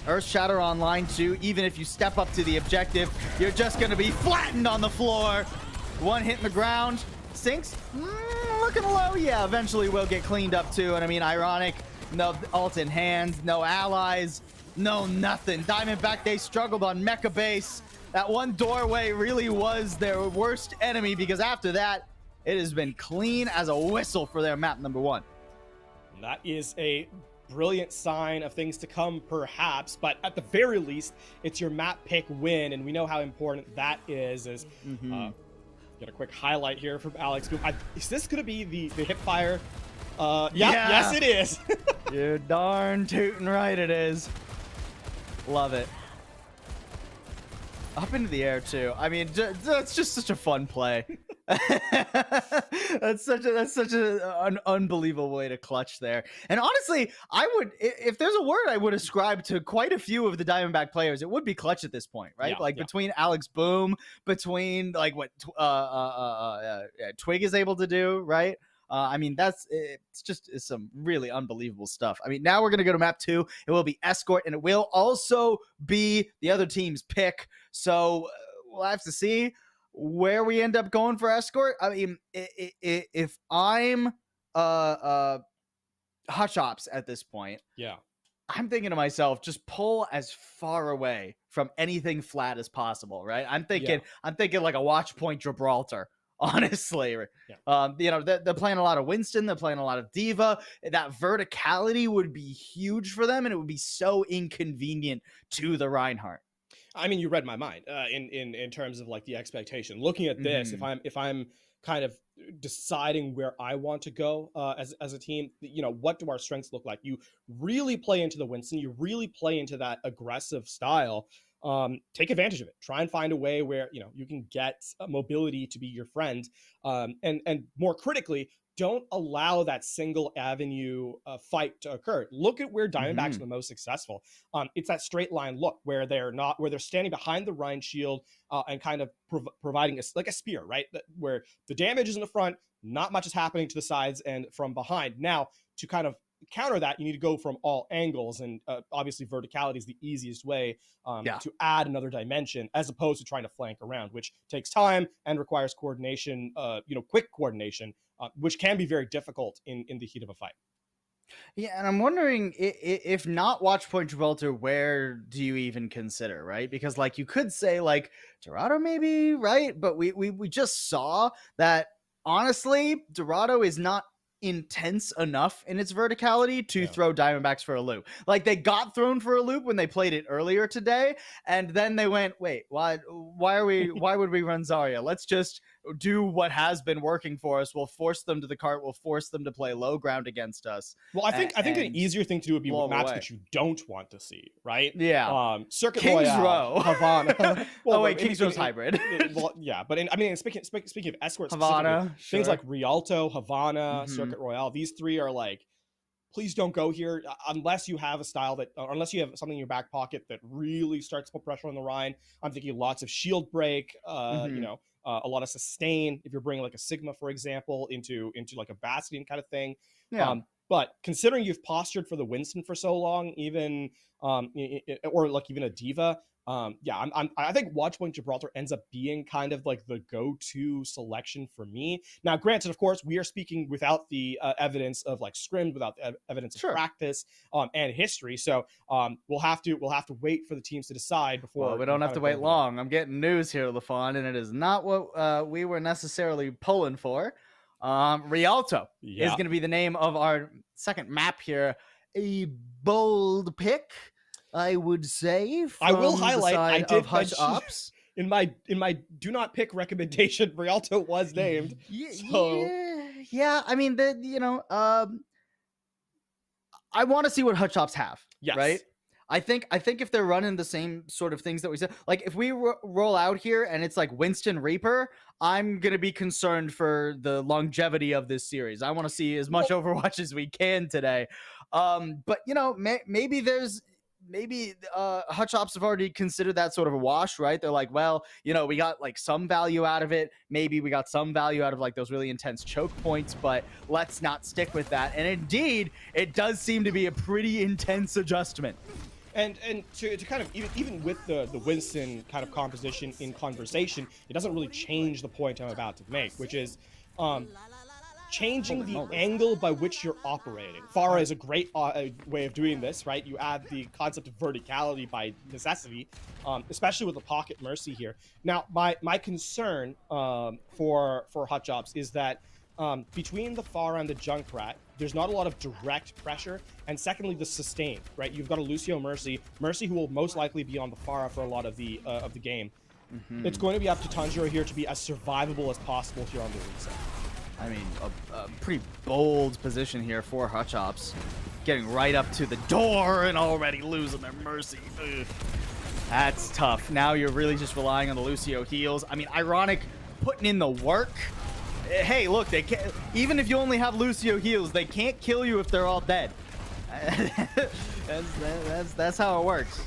Earth Shatter online too. Even if you step up to the objective, you're just going to be flattened on the floor. One hit in the ground. Sinks, looking low. Yeah, eventually will get cleaned up too. And I mean, ironic, no ult in hand, no allies, no nothing. Diamondback, they struggled on Mecha Base. That one doorway really was their worst enemy, because after that, it has been clean as a whistle for their map number 1. That is a brilliant sign of things to come, perhaps, but at the very least, it's your map pick win, and we know how important that is. Get a quick highlight here from Alex. Is this going to be the hip fire? Yeah, yes, it is. You're darn tootin' right it is. Love it. Up into the air too. I mean, that's just such a fun play. that's such an unbelievable way to clutch there. And honestly, I would, if there's a word I would ascribe to quite a few of the Diamondback players, it would be clutch at this point, right? Between Alex Boom, between like what Twig is able to do, right? I mean, it's some really unbelievable stuff. I mean, now we're going to go to map 2. It will be Escort, and it will also be the other team's pick. So we'll have to see where we end up going for Escort. I mean, if I'm Hutch Ops at this point, I'm thinking to myself, just pull as far away from anything flat as possible, right? I'm thinking like a watch point Gibraltar. Honestly, you know, they're playing a lot of Winston, they're playing a lot of Diva. That verticality would be huge for them, and it would be so inconvenient to the Reinhardt. I mean, you read my mind in terms of like the expectation. Looking at this, if I'm kind of deciding where I want to go as a team, you know, what do our strengths look like? You really play into the Winston, you really play into that aggressive style. Take advantage of it. Try and find a way where, you know, you can get mobility to be your friend. And more critically, don't allow that single avenue fight to occur. Look at where Diamondbacks are the most successful. It's that straight line look where they're standing behind the Rhine shield and kind of providing like a spear, right? Where the damage is in the front, not much is happening to the sides and from behind. Now, to kind of counter that, you need to go from all angles, and obviously verticality is the easiest way to add another dimension, as opposed to trying to flank around, which takes time and requires coordination, quick coordination, which can be very difficult in the heat of a fight. Yeah, and I'm wondering, if not Watchpoint Gibraltar, where do you even consider, right? Because like you could say like Dorado maybe, right? But we just saw that honestly Dorado is not intense enough in its verticality to throw Diamondbacks for a loop. Like they got thrown for a loop when they played it earlier today, and then they went, wait, why would we run Zarya? Let's just do what has been working for us. We'll force them to the cart. We'll force them to play low ground against us. Well, I think an easier thing to do would be with maps that you don't want to see, right? Yeah. Circuit Kings Royale, Row. Havana. Well, wait, Kings Row's hybrid. But speaking of Escort, Havana, things like Rialto, Havana, Circuit Royale, these three are like, please don't go here unless you have a style unless you have something in your back pocket that really starts to put pressure on the Rhine. I'm thinking lots of shield break, a lot of sustain. If you're bringing like a Sigma, for example, into like a Bastion kind of thing. But considering you've postured for the Winston for so long, even or like even a Diva, I think Watchpoint Gibraltar ends up being kind of like the go-to selection for me. Now, granted, of course, we are speaking without the evidence of like scrims, without the evidence of practice and history. So we'll have to wait for the teams to decide before. Well, we don't have to wait long. I'm getting news here, LaFon, and it is not what we were necessarily pulling for. Rialto is going to be the name of our second map here. A bold pick, I would say. I will highlight, I did Hutch Ops. in my do not pick recommendation, Rialto was named. Yeah. I mean, I want to see what Hutch Ops have. Yes. Right. I think if they're running the same sort of things that we said, like if we roll out here and it's like Winston Reaper, I'm going to be concerned for the longevity of this series. I want to see as much Overwatch as we can today. But maybe there's maybe Hutch Ops have already considered that sort of a wash, right? They're like, well, we got like some value out of it. Maybe we got some value out of like those really intense choke points, but let's not stick with that. And indeed, it does seem to be a pretty intense adjustment. And to kind of even with the Winston kind of composition in conversation, it doesn't really change the point I'm about to make, which is changing the angle by which you're operating. Pharah is a great way of doing this, right? You add the concept of verticality by necessity, especially with the pocket mercy here. Now, my concern for Hutch Ops is that between the Pharah and the Junkrat, there's not a lot of direct pressure, and secondly, the sustain, right? You've got a Lucio Mercy who will most likely be on the Pharah for a lot of the game. It's going to be up to Tanjiro here to be as survivable as possible here on the reset. I mean, a pretty bold position here for Hutch Ops. Getting right up to the door and already losing their mercy. Ugh. That's tough. Now you're really just relying on the Lucio heals. I mean, Ironic putting in the work. Hey, look, they can't, even if you only have Lucio heals, they can't kill you if they're all dead. that's how it works.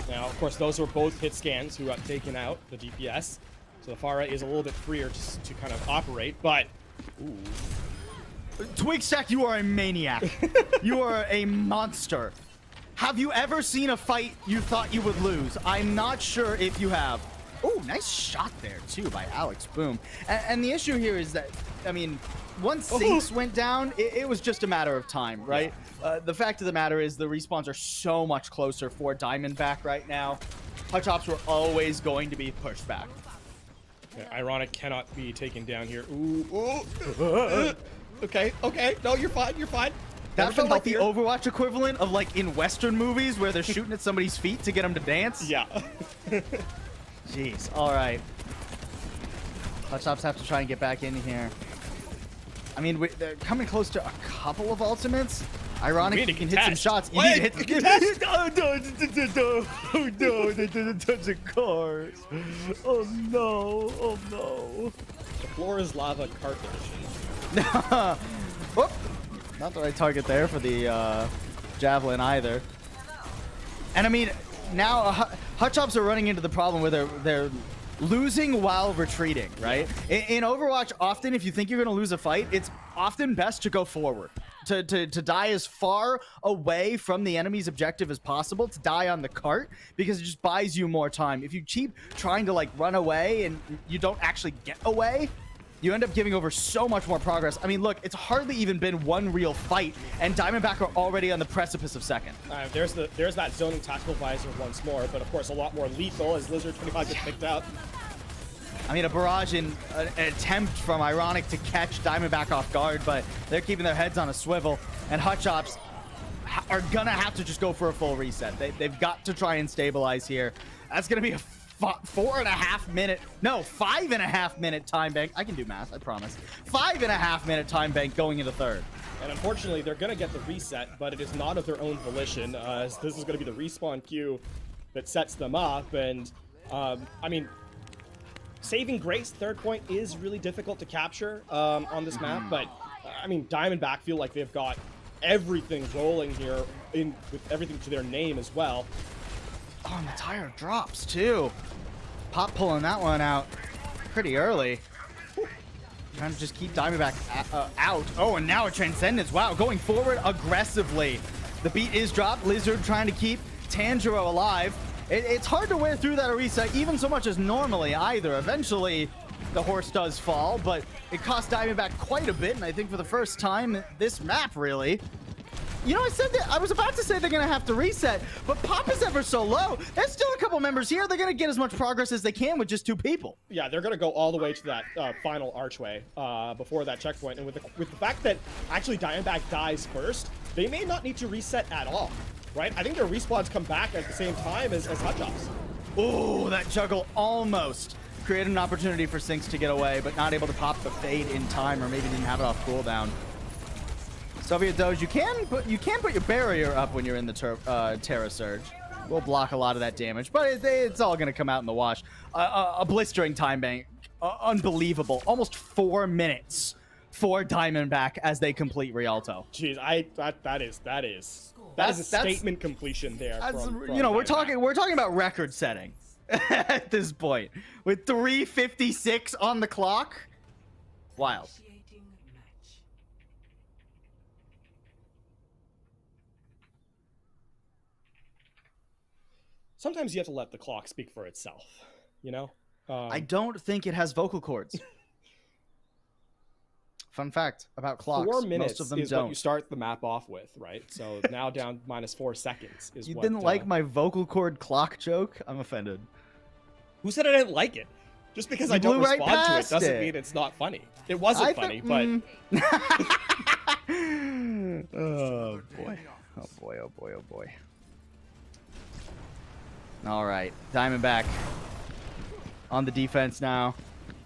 Now, of course, those were both hit scans who got taken out, the DPS. So the Pharah is a little bit freer to kind of operate, but... Ooh. Twigstack, you are a maniac. You are a monster. Have you ever seen a fight you thought you would lose? I'm not sure if you have. Oh, nice shot there, too, by Alex. Boom. And the issue here is that, I mean, once Sinks went down, it was just a matter of time, right? Yeah. The fact of the matter is the respawns are so much closer for Diamondback right now. Hutch Ops were always going to be pushed back. Okay, Ironic cannot be taken down here. Ooh. Okay. No, you're fine. That felt like the Overwatch equivalent of like in Western movies where they're shooting at somebody's feet to get them to dance. Yeah. Jeez. All right. Hutch Ops have to try and get back in here. I mean, they're coming close to a couple of ultimates. Ironic, you can hit some shots. You need to hit the Oh no, they didn't touch the cars. Oh no. The floor is lava cart edition. Whoop. Not the right target there for the javelin either. And I mean, now Hutch Ops are running into the problem where they're losing while retreating, right? In Overwatch, often if you think you're going to lose a fight, it's often best to go forward. To die as far away from the enemy's objective as possible, to die on the cart, because it just buys you more time. If you keep trying to like run away and you don't actually get away, you end up giving over so much more progress. I mean, look, it's hardly even been one real fight, and Diamondback are already on the precipice of second. There's that zoning tactical visor once more, but of course a lot more lethal as Lizard 25 gets picked out. I mean, a barrage in an attempt from Ironic to catch Diamondback off guard, but they're keeping their heads on a swivel, and Hutch Ops are gonna have to just go for a full reset. They've got to try and stabilize here. That's gonna be a 5.5 minute time bank. I can do math, I promise. 5.5 minute time bank going into third. And unfortunately, they're going to get the reset, but it is not of their own volition. This is going to be the respawn queue that sets them up. And, I mean, saving Grace, third point, is really difficult to capture on this map. But, I mean, Diamondback feel like they've got everything rolling here with everything to their name as well. Oh, and the tire drops, too. Pop pulling that one out pretty early. Trying to just keep Diamondback out. Oh, and now a Transcendence. Wow, going forward aggressively. The beat is dropped. Lizard trying to keep Tanjiro alive. It's hard to wear through that reset, even so much as normally either. Eventually, the horse does fall, but it cost Diamondback quite a bit, and I think for the first time this map, really. You know, I was about to say they're going to have to reset, but Pop is ever so low. There's still a couple members here. They're going to get as much progress as they can with just 2 people. Yeah, they're going to go all the way to that final archway before that checkpoint. And with the fact that actually Diamondback dies first, they may not need to reset at all, right? I think their respawns come back at the same time as Hutch Ops. Oh, that juggle almost created an opportunity for Sinks to get away, but not able to pop the fade in time, or maybe didn't have it off cooldown. Soviet Doge, you can put your barrier up when you're in the Terra Surge. We'll block a lot of that damage, but it's all going to come out in the wash. A blistering time bank, unbelievable. Almost 4 minutes for Diamondback as they complete Rialto. Jeez, that is a statement completion there. From You know, we're Diamondback. talking about record setting at this point with 3:56 on the clock. Wild. Sometimes you have to let the clock speak for itself, you know? I don't think it has vocal cords. Fun fact about clocks: 4 minutes most of them is don't. what you start the map off with, right? So now down -4 seconds is You what, didn't like my vocal cord clock joke? I'm offended. Who said I didn't like it? Just because You I don't blew right respond to it past doesn't it. mean it's not funny. It wasn't funny, but oh boy, oh boy, oh boy, oh boy. All right, Diamondback on the defense now.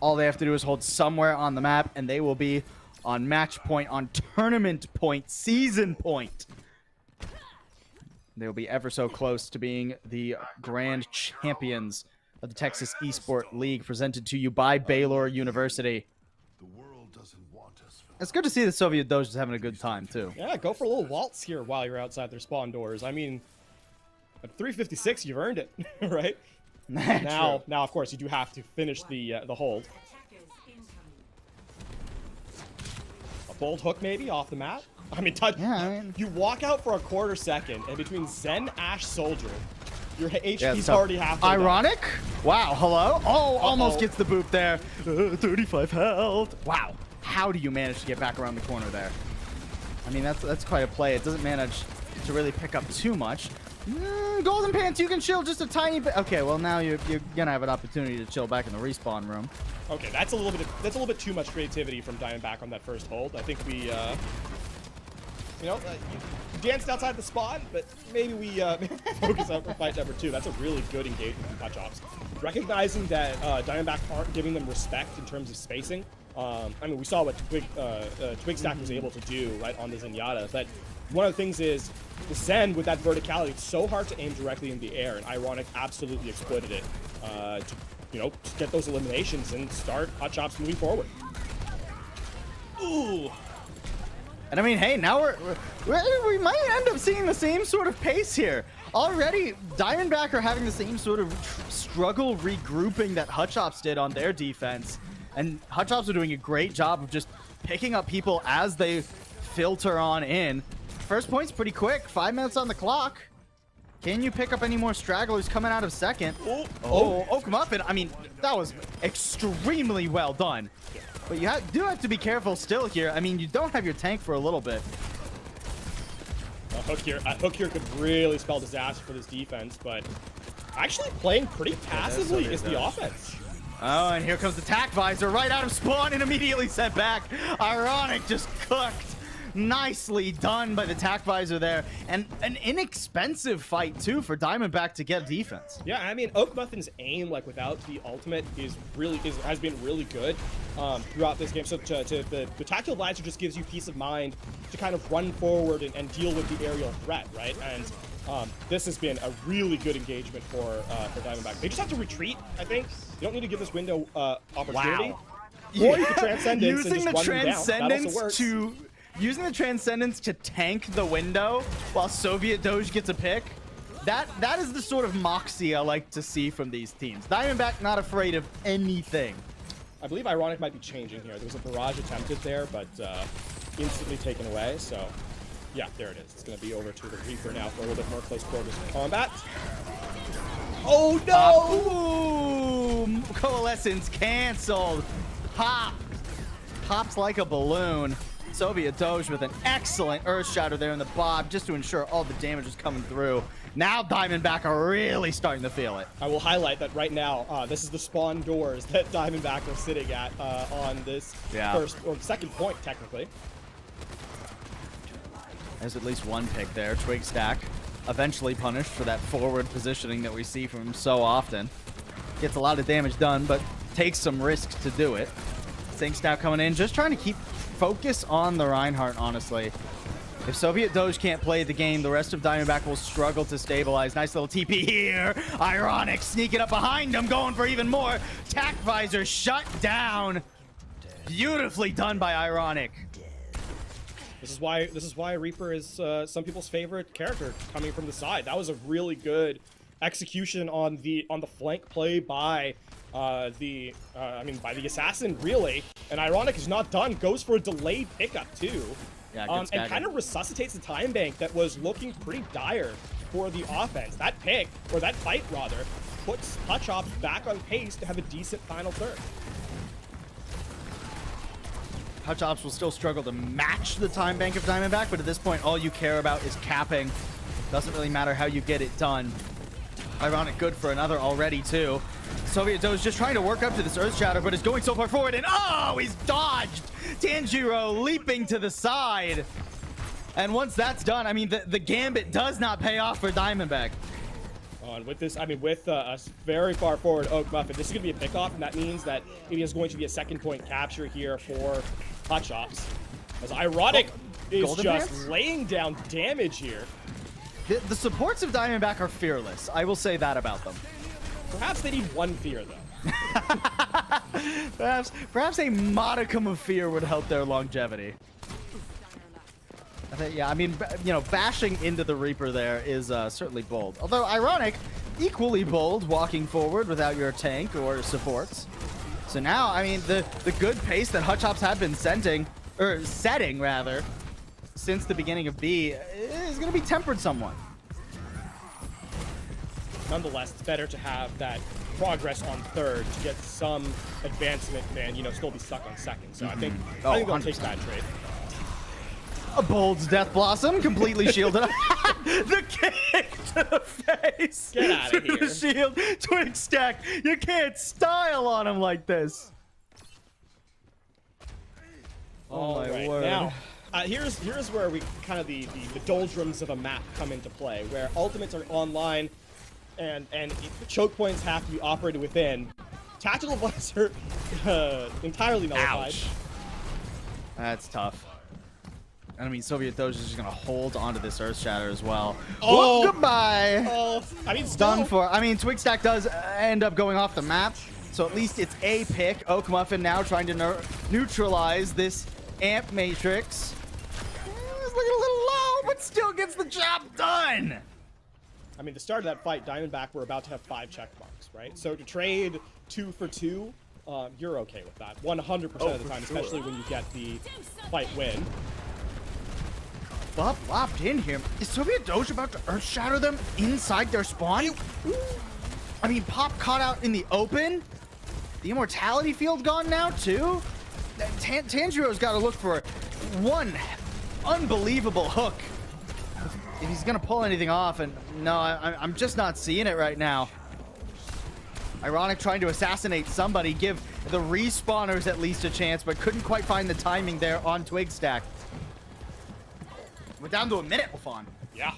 All they have to do is hold somewhere on the map, and they will be on match point, on tournament point, season point. They will be ever so close to being the grand champions of the Texas Esports League, presented to you by Baylor University. The world doesn't want us. It's good to see the Soviet Doge is having a good time, too. yeah, go for a little waltz here while you're outside their spawn doors. I mean, at 3:56, you've earned it, right? Now, of course, you do have to finish the hold. A bold hook, maybe, off the map. I mean, you walk out for a quarter second, and between Zen, Ash, Soldier, your HP's already halfway done. Ironic? Wow, hello? Oh, almost gets the boop there. 35 health. Wow. How do you manage to get back around the corner there? I mean, that's quite a play. It doesn't manage to really pick up too much. Golden Pants, you can chill just a tiny bit. Okay, well, now you're gonna have an opportunity to chill back in the respawn room. Okay, that's a little bit too much creativity from Diamondback on that first hold. I think we, you danced outside the spawn, but maybe we focus on for fight number 2. That's a really good engagement from Touch-Ops. Recognizing that Diamondback aren't giving them respect in terms of spacing. I mean, we saw what Twig Stack was able to do right on the Zenyatta, but one of the things is the Zen with that verticality, it's so hard to aim directly in the air, and Ironic absolutely exploited it to get those eliminations and start Touch-Ops moving forward. Ooh. And I mean, hey, now we might end up seeing the same sort of pace here. Already, Diamondback are having the same sort of struggle regrouping that Hutchops did on their defense. And Hutchops are doing a great job of just picking up people as they filter on in. First point's pretty quick. 5 minutes on the clock. Can you pick up any more stragglers coming out of second? Come up. And I mean, that was extremely well done. But you do have to be careful still here. I mean, you don't have your tank for a little bit. A hook here could really spell disaster for this defense, but actually playing pretty passively is the offense. Oh, and here comes the tack visor right out of spawn and immediately sent back. Ironic just cooked. Nicely done by the tack visor there, and an inexpensive fight too for Diamondback to get defense. Yeah, I mean, Oak Muffin's aim, like without the ultimate, has been really good throughout this game. So the tactical visor just gives you peace of mind to kind of run forward and deal with the aerial threat, right? And this has been a really good engagement for Diamondback. They just have to retreat, I think. You don't need to give this window opportunity. Wow. Or you can Transcendence and Using just the run them down. That also works. Using the Transcendence to tank the window while Soviet Doge gets a pick, that is the sort of moxie I like to see from these teams. Diamondback not afraid of anything. I believe Ironic might be changing here. There was a barrage attempted there, but instantly taken away. So, yeah, there it is. It's going to be over to the Reaper now for a little bit more close quarters combat. Oh, no! Boom! Coalescence canceled. Pops like a balloon. Soviet Doge with an excellent Earth Shatter there in the Bob just to ensure all the damage is coming through. Now Diamondback are really starting to feel it. I will highlight that right now, this is the spawn doors that Diamondback are sitting at on this first or second point, technically. There's at least one pick there. Twig Stack eventually punished for that forward positioning that we see from him so often. Gets a lot of damage done, but takes some risks to do it. Sink Stack coming in, just trying to keep focus on the Reinhardt, honestly. If Soviet Doge can't play the game, the rest of Diamondback will struggle to stabilize. Nice little TP here. Ironic sneaking up behind him, going for even more. Tack visor shut down. Beautifully done by Ironic. This is why Reaper is some people's favorite character coming from the side. That was a really good execution on the flank play by by the assassin, really. And Ironic is not done. Goes for a delayed pickup too. Yeah, good and kind of resuscitates the time bank that was looking pretty dire for the offense. That pick, or that fight rather, puts Hutchops back on pace to have a decent final third. Hutchops will still struggle to match the time bank of Diamondback, but at this point, all you care about is capping. Doesn't really matter how you get it done. Ironic good for another already, too. Soviet Doge just trying to work up to this Earth Shatter, but is going so far forward, and oh, he's dodged! Tanjiro leaping to the side. And once that's done, I mean, the gambit does not pay off for Diamondback. And with this, I mean, with a very far forward Oak Muffin, this is going to be a pickoff, and that means that it is going to be a second point capture here for Hotshots. As Ironic is Golden just Pants? laying down damage here. The supports of Diamondback are fearless. I will say that about them. Perhaps they need one fear, though. Perhaps a modicum of fear would help their longevity. Yeah, I mean, you know, bashing into the Reaper there is certainly bold. Although Ironic, equally bold, walking forward without your tank or supports. So now, I mean, the good pace that Hutchops had been setting rather, since the beginning of B is going to be tempered somewhat. Nonetheless, it's better to have that progress on third to get some advancement and, you know, still be stuck on second. So I think they'll take that trade. A bold Death Blossom, completely shielded. The kick to the face. Get out of to here. The shield. Twig stack. You can't style on him like this. Oh my right. word. Now, here's where we kind of the doldrums of a map come into play, where ultimates are online, and the choke points have to be operated within. Tactical buttons are entirely nullified. Ouch. That's tough. I mean, Soviet Doge is just going to hold onto this Earth Shatter as well. Oh. Whoop, goodbye. Oh, I mean, still. Done for. I mean, Twig Stack does end up going off the map, so at least it's a pick. Oak Muffin now trying to neutralize this Amp Matrix. It's looking a little low, but still gets the job done. I mean, the start of that fight, Diamondback were about to have 5 check marks, right? So to trade 2 for 2, you're okay with that 100% of the time, especially when you get the fight win. Bob lopped in here. Is Soviet Doge about to Earth Shatter them inside their spawn? I mean, Pop caught out in the open. The Immortality Field gone now, too. Tanjiro's got to look for one unbelievable hook if he's going to pull anything off. And no, I'm just not seeing it right now. Ironic trying to assassinate somebody, give the respawners at least a chance, but couldn't quite find the timing there on Twig Stack. We're down to a minute, Lafon. Yeah.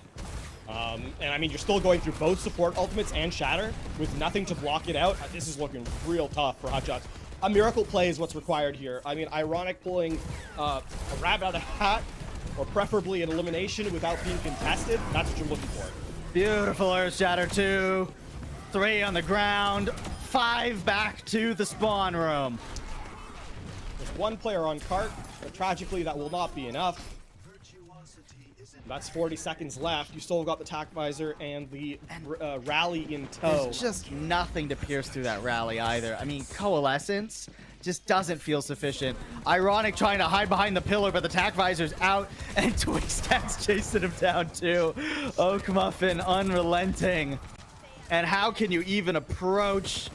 And I mean, you're still going through both support ultimates and shatter with nothing to block it out. This is looking real tough for Hotshots. A miracle play is what's required here. I mean, Ironic pulling a rabbit out of the hat, or preferably an elimination without being contested. That's what you're looking for. Beautiful Earth Shatter 2. 3 on the ground. 5 back to the spawn room. There's 1 player on cart, but tragically that will not be enough. That's 40 seconds left. You still got the tac visor and the rally in tow. There's just nothing to pierce through that rally either. I mean, Coalescence just doesn't feel sufficient. Ironic trying to hide behind the pillar, but the tac visor's out, and Twig Stack's chasing him down too. Oak Muffin unrelenting. And how can you even approach?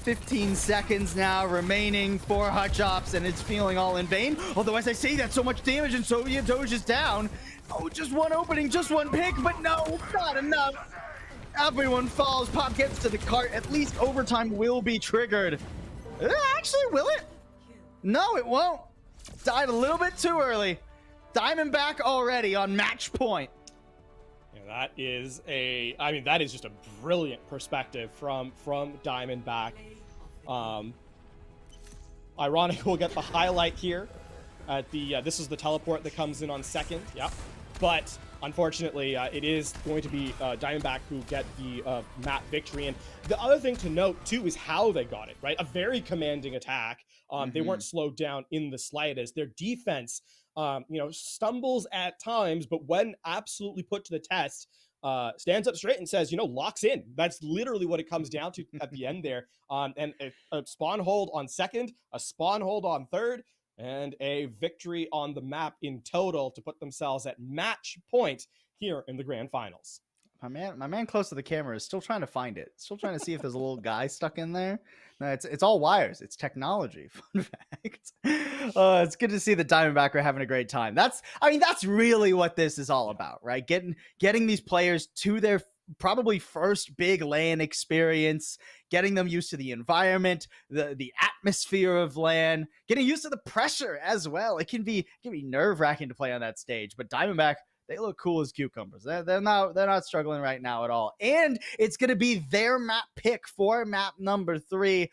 15 seconds now remaining for Hutchops, and it's feeling all in vain. Although, as I say that, so much damage, and Soviet Doge is down. Oh, just one opening, just one pick, but no, not enough. Everyone falls. Pop gets to the cart. At least overtime will be triggered. Actually, will it? No, it won't. Died a little bit too early. Diamondback already on match point. Yeah, that is I mean, that is just a brilliant perspective from Diamondback. Ironic will get the highlight here at the, this is the teleport that comes in on second. Yep. But Unfortunately, it is going to be Diamondback who get the map victory. And the other thing to note, too, is how they got it, right? A very commanding attack. They weren't slowed down in the slightest. Their defense, stumbles at times, but when absolutely put to the test, stands up straight and says, locks in. That's literally what it comes down to at the end there. And a spawn hold on second, a spawn hold on third, and a victory on the map in total to put themselves at match point here in the grand finals. My man close to the camera is still trying to find it. Still trying to see if there's a little guy stuck in there. No, it's all wires. It's technology. Fun fact. It's good to see the Diamondback are having a great time. That's really what this is all about, right? Getting these players to their probably first big LAN experience, getting them used to the environment, the atmosphere of LAN, getting used to the pressure as well. It can be nerve-wracking to play on that stage, but Diamondback, they look cool as cucumbers. They're not struggling right now at all. And it's going to be their map pick for map number 3.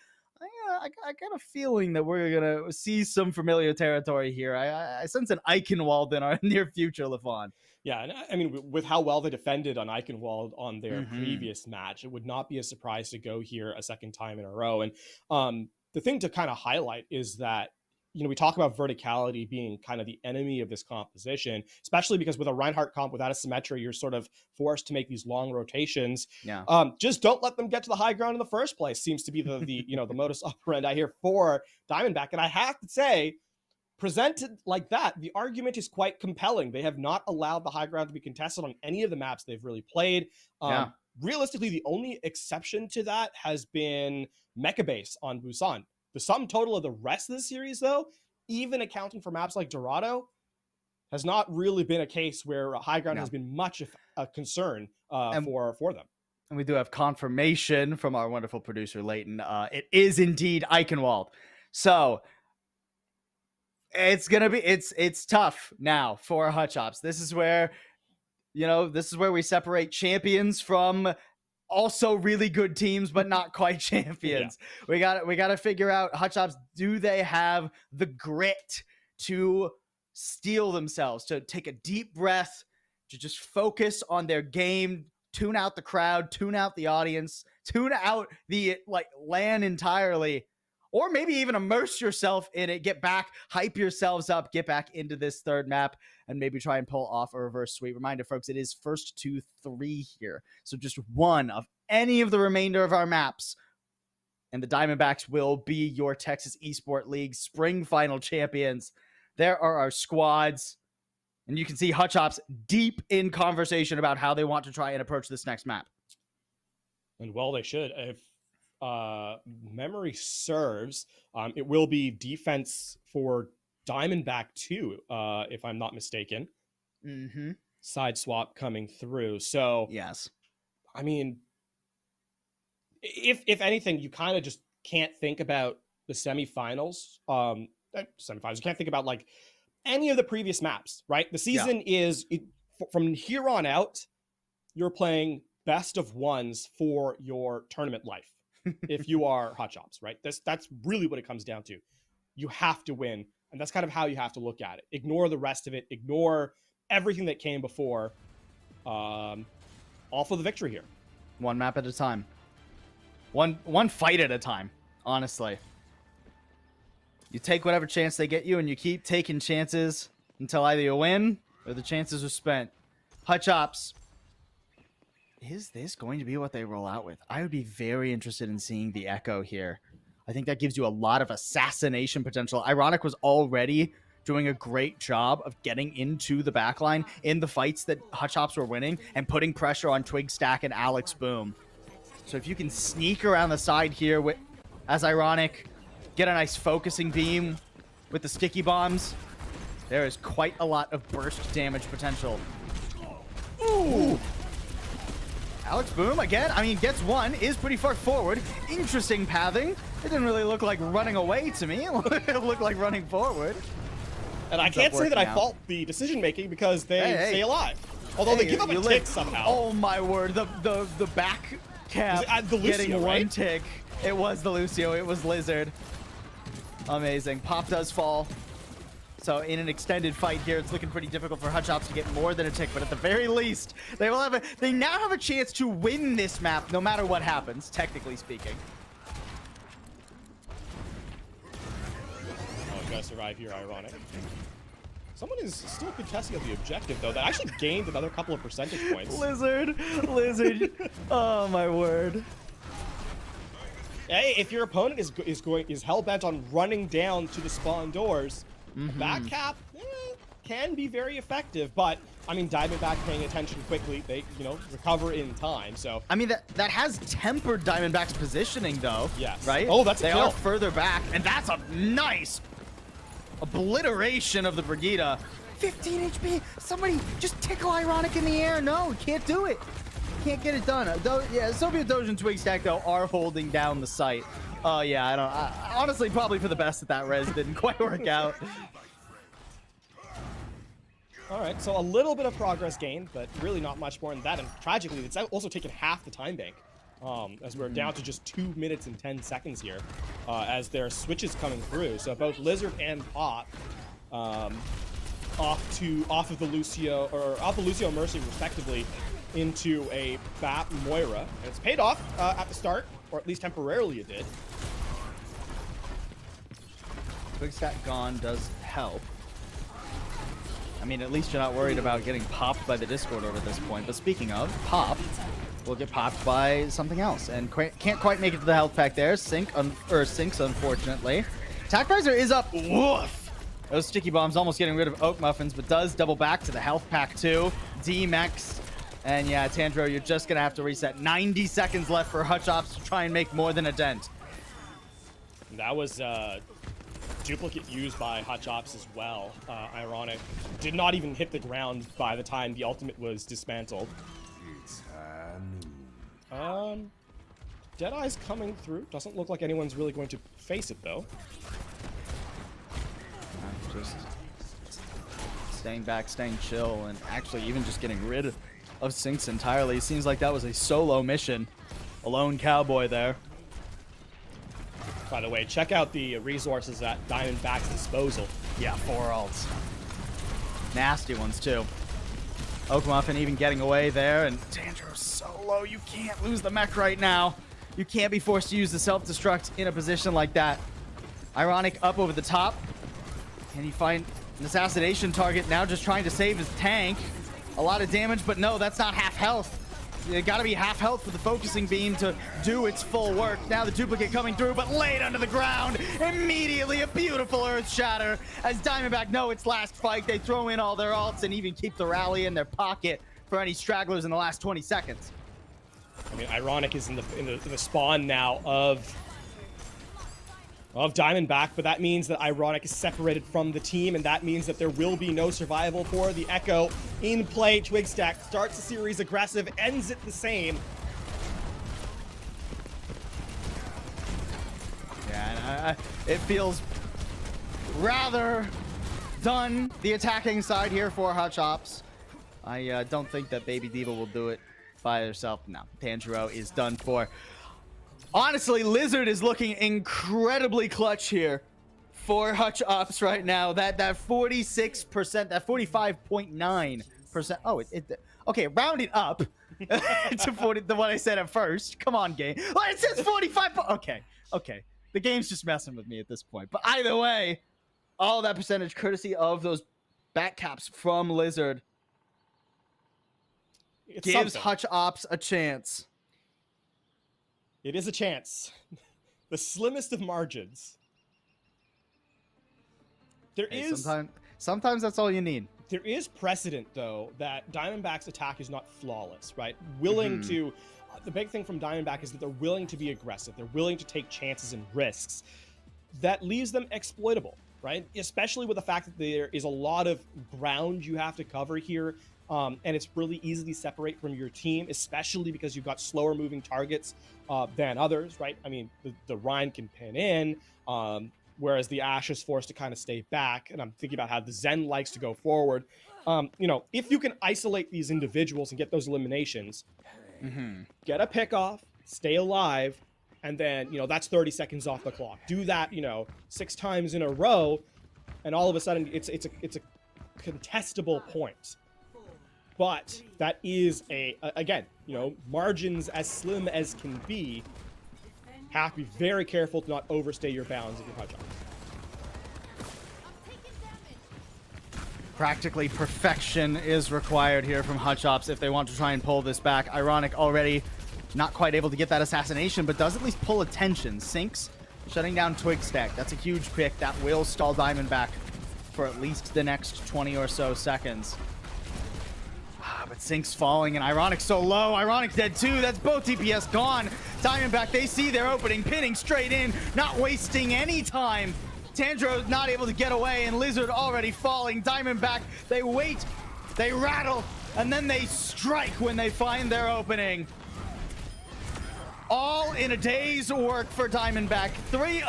I got a feeling that we're going to see some familiar territory here. I sense an Eichenwald in our near future, LaFon. Yeah, and I mean, with how well they defended on Eichenwald on their previous match, it would not be a surprise to go here a second time in a row. And the thing to kind of highlight is that, we talk about verticality being kind of the enemy of this composition, especially because with a Reinhardt comp without a Symmetra, you're sort of forced to make these long rotations. Yeah. Just don't let them get to the high ground in the first place seems to be the modus operandi here for Diamondback. And I have to say, presented like that, the argument is quite compelling. They have not allowed the high ground to be contested on any of the maps they've really played. Realistically, the only exception to that has been Mecha Base on Busan. The sum total of the rest of the series, though, even accounting for maps like Dorado, has not really been a case where high ground has been much of a concern for them. And we do have confirmation from our wonderful producer, Leighton. It is indeed Eichenwald. So it's tough now for Hutch Ops. This is where we separate champions from also really good teams, but not quite champions. Yeah. We got to figure out, Hutch Ops, do they have the grit to steel themselves, to take a deep breath, to just focus on their game, tune out the crowd, tune out the audience, tune out the LAN entirely, or maybe even immerse yourself in it, get back, hype yourselves up, get back into this third map, and maybe try and pull off a reverse sweep. Reminder, folks, it is first to 3 here. So just one of any of the remainder of our maps, and the Diamondbacks will be your Texas Esports League spring final champions. There are our squads, and you can see Hutch Ops deep in conversation about how they want to try and approach this next map. And well, they should. If memory serves, it will be defense for Diamondback too, if I'm not mistaken. Side swap coming through. So yes, I mean, if anything, you kind of just can't think about the semifinals. You can't think about any of the previous maps, right? The season is from here on out, you're playing best of ones for your tournament life. If you are Hutch Ops, right? That's really what it comes down to. You have to win, and that's kind of how you have to look at it. Ignore the rest of it. Ignore everything that came before. All for the victory here. One map at a time. One fight at a time, honestly. You take whatever chance they get you, and you keep taking chances until either you win or the chances are spent. Hutch Ops, is this going to be what they roll out with? I would be very interested in seeing the Echo here. I think that gives you a lot of assassination potential. Ironic was already doing a great job of getting into the backline in the fights that Hutch Ops were winning and putting pressure on Twigstack and Alex Boom. So if you can sneak around the side here with, as Ironic, get a nice focusing beam with the sticky bombs, there is quite a lot of burst damage potential. Ooh! Alex Boom, again, gets one, is pretty far forward. Interesting pathing. It didn't really look like running away to me. It looked like running forward. And I can't say that I fault the decision-making because they stay alive. Although they give up a tick somehow. Oh my word, the back cap the Lucio, getting one tick. It was the Lucio, it was Lizard. Amazing. Pop does fall. So in an extended fight here, it's looking pretty difficult for Hutchops to get more than a tick, but at the very least, they now have a chance to win this map no matter what happens, technically speaking. Oh, gotta survive here, ironic. Someone is still contesting the objective, though. That actually gained another couple of percentage points. Lizard. Oh my word. Hey, if your opponent is hell bent on running down to the spawn doors, back cap can be very effective. But I mean, Diamondback paying attention quickly, they recover in time. So I mean that has tempered Diamondback's positioning though. Yes. Right. Oh, that's a they kill. are further back, and that's a nice obliteration of the Brigida. 15 HP. Somebody just tickle Ironic in the air. No, can't do it. Can't get it done. Yeah, Soviet Doge and Twig Stack though are holding down the site. Yeah, honestly, probably for the best that res didn't quite work out. All right, so a little bit of progress gained, but really not much more than that. And tragically, it's also taken half the time bank, as we're down to just 2 minutes and 10 seconds here, as their switches coming through. So both Lizard and Pop, off of the Lucio Mercy respectively, into a Bap Moira. And it's paid off at the start, or at least temporarily it did. Twig Stack gone does help. I mean, at least you're not worried about getting popped by the Discord over this point. But speaking of, Pop will get popped by something else. And can't quite make it to the health pack there. Sinks, unfortunately. Attack Visor is up. Woof! Those sticky bombs almost getting rid of Oak Muffins, but does double back to the health pack too. D-Mex. And yeah, Tandro, you're just going to have to reset. 90 seconds left for Hutchops to try and make more than a dent. That was duplicate used by Hutchops as well. Ironic. Did not even hit the ground by the time the ultimate was dismantled. Deadeye's coming through. Doesn't look like anyone's really going to face it, though. Just staying back, staying chill, and actually even just getting rid of Sinks entirely. Seems like that was a solo mission. A lone cowboy there. By the way, check out the resources at Diamondback's disposal. Yeah, 4 ults. Nasty ones, too. Oak Muffin even getting away there, and Tandro's so low, you can't lose the mech right now. You can't be forced to use the self-destruct in a position like that. Ironic up over the top. Can he find an assassination target now, just trying to save his tank? A lot of damage, but no, that's not half health. You gotta be half health for the focusing beam to do its full work. Now the duplicate coming through, but laid under the ground. Immediately a beautiful earth shatter. As Diamondback know its last fight, they throw in all their ults and even keep the rally in their pocket for any stragglers in the last 20 seconds. I mean, Ironic is in the spawn now of Diamondback, but that means that Ironic is separated from the team, and that means that there will be no survival for the Echo in play. Twig Stack starts the series aggressive, ends it the same. Yeah, and it feels rather done, the attacking side here for Hutchops. I don't think that Baby Diva will do it by herself. No, Tanjiro is done for. Honestly, Lizard is looking incredibly clutch here for Hutchops right now. That 46%, that 45.9%. Oh, okay, round it up to 40, the one I said at first. Come on, game. Oh, it says 45. Okay. The game's just messing with me at this point. But either way, all that percentage courtesy of those back caps from Lizard gives Hutchops a chance. It is a chance. The slimmest of margins. Sometimes that's all you need. There is precedent, though, that Diamondback's attack is not flawless, right? Willing to... the big thing from Diamondback is that they're willing to be aggressive. They're willing to take chances and risks. That leaves them exploitable, right? Especially with the fact that there is a lot of ground you have to cover here. And it's really easy to separate from your team, especially because you've got slower moving targets than others, right? I mean, the Rhine can pin in, whereas the Ashe is forced to kind of stay back. And I'm thinking about how the Zen likes to go forward. If you can isolate these individuals and get those eliminations, get a pick off, stay alive, and then, that's 30 seconds off the clock. Do that, 6 times in a row. and all of a sudden it's a contestable point. But that is again, margins as slim as can be. Have to be very careful to not overstay your bounds if you're Hutch Ops. Practically perfection is required here from Hutch Ops if they want to try and pull this back. Ironic already not quite able to get that assassination, but does at least pull attention. Sinks shutting down Twig Stack. That's a huge pick. That will stall Diamondback for at least the next 20 or so seconds. But Sink's falling, and Ironic's so low. Ironic's dead too. That's both DPS gone. Diamondback, they see their opening, pinning straight in, not wasting any time. Tandro not able to get away, and Lizard already falling. Diamondback, they wait, they rattle, and then they strike when they find their opening. All in a day's work for Diamondback. 3-0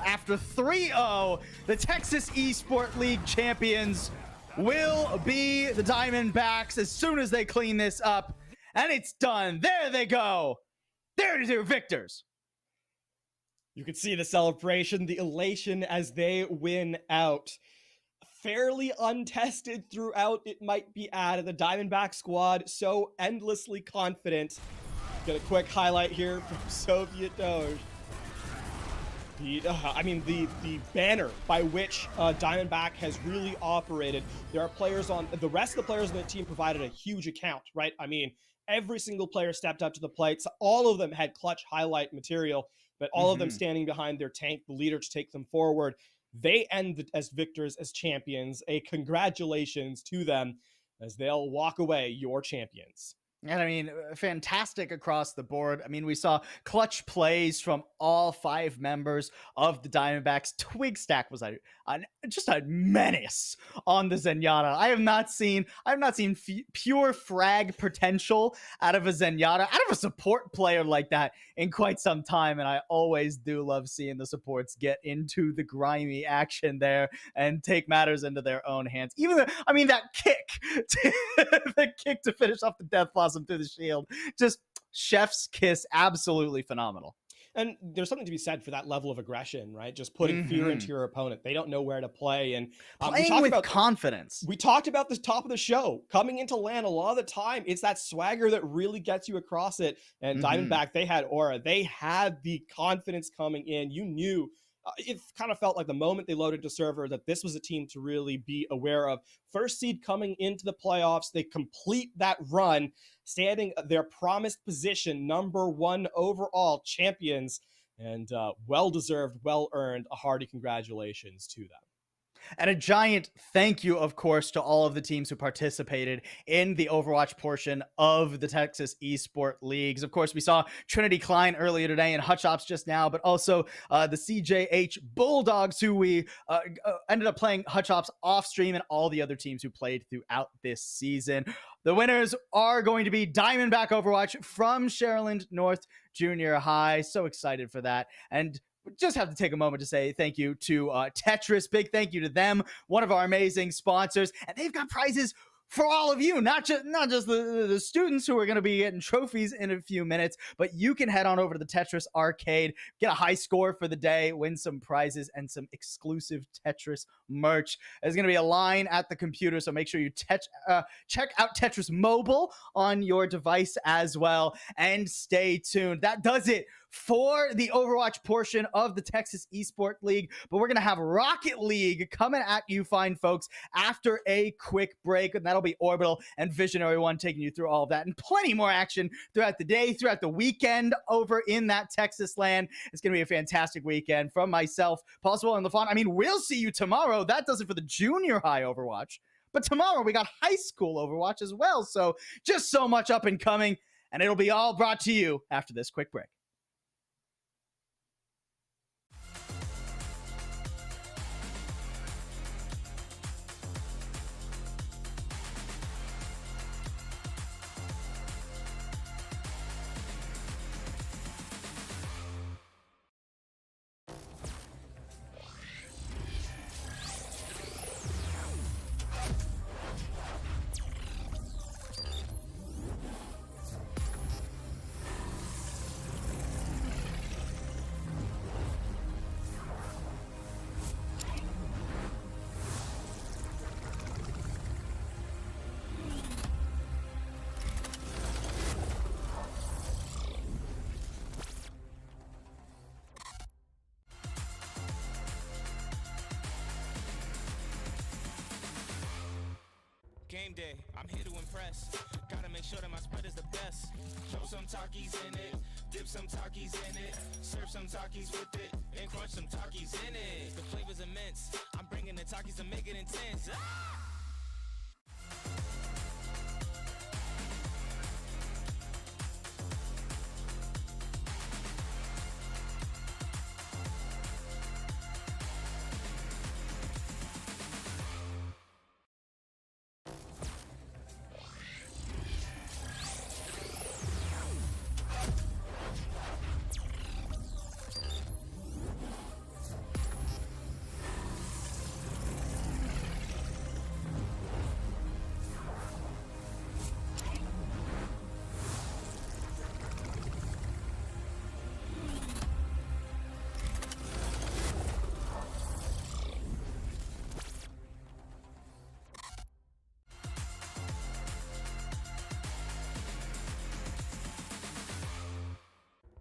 after 3-0. The Texas Esports League champions will be the Diamondbacks as soon as they clean this up. And it's done. There they go. There's your victors. You can see the celebration, the elation as they win out. Fairly untested throughout, it might be added. The Diamondback squad so endlessly confident. Get a quick highlight here from Soviet Doge. The banner by which Diamondback has really operated. There are players on the rest of the players on the team provided a huge account, right? I mean, every single player stepped up to the plate. So all of them had clutch highlight material, but all of them standing behind their tank, the leader to take them forward. They end as victors, as champions. A congratulations to them as they'll walk away your champions. And I mean, fantastic across the board. I mean, we saw clutch plays from all 5 members of the Diamondbacks. Twig Stack was just a menace on the Zenyatta. I have not seen pure frag potential out of a Zenyatta, out of a support player like that in quite some time. And I always do love seeing the supports get into the grimy action there and take matters into their own hands. That kick, the kick to finish off the Death Blossom through the shield, just chef's kiss, absolutely phenomenal. And there's something to be said for that level of aggression, right? Just putting fear into your opponent. They don't know where to play, and playing with confidence. We talked about the top of the show coming into LAN. A lot of the time, it's that swagger that really gets you across it. And Diamondback, they had aura. They had the confidence coming in. You knew. It kind of felt like the moment they loaded to server that this was a team to really be aware of. First seed coming into the playoffs. They complete that run, standing their promised position, #1 overall champions, and well-deserved, well-earned. A hearty congratulations to them. And a giant thank you, of course, to all of the teams who participated in the Overwatch portion of the Texas Esports Leagues. Of course, we saw Trinity Klein earlier today and Hutch Ops just now, but also the CJH Bulldogs, who we ended up playing Hutch Ops off stream, and all the other teams who played throughout this season. The winners are going to be Diamondback Overwatch from Sharyland North Junior High. So excited for that. And just have to take a moment to say thank you to Tetris. Big thank you to them, one of our amazing sponsors. And they've got prizes for all of you, not just the students who are going to be getting trophies in a few minutes, but you can head on over to the Tetris Arcade, get a high score for the day, win some prizes and some exclusive Tetris merch. There's going to be a line at the computer, so make sure you check out Tetris Mobile on your device as well, and stay tuned. That does it for the Overwatch portion of the Texas Esports League, but we're going to have Rocket League coming at you fine folks after a quick break, and that'll be Orbital and Visionary One taking you through all of that and plenty more action throughout the day, throughout the weekend over in that Texas land. It's going to be a fantastic weekend from myself, Possible and LaFon. I mean, we'll see you tomorrow. That does it for the junior high Overwatch, but tomorrow we got high school Overwatch as well, so just so much up and coming, and it'll be all brought to you after this quick break. I'm here to impress. Gotta make sure that my spread is the best. Throw some Takis in it, dip some Takis in it, serve some Takis with it, and crunch some Takis in it. The flavor's immense. I'm bringing the Takis to make it intense. Ah!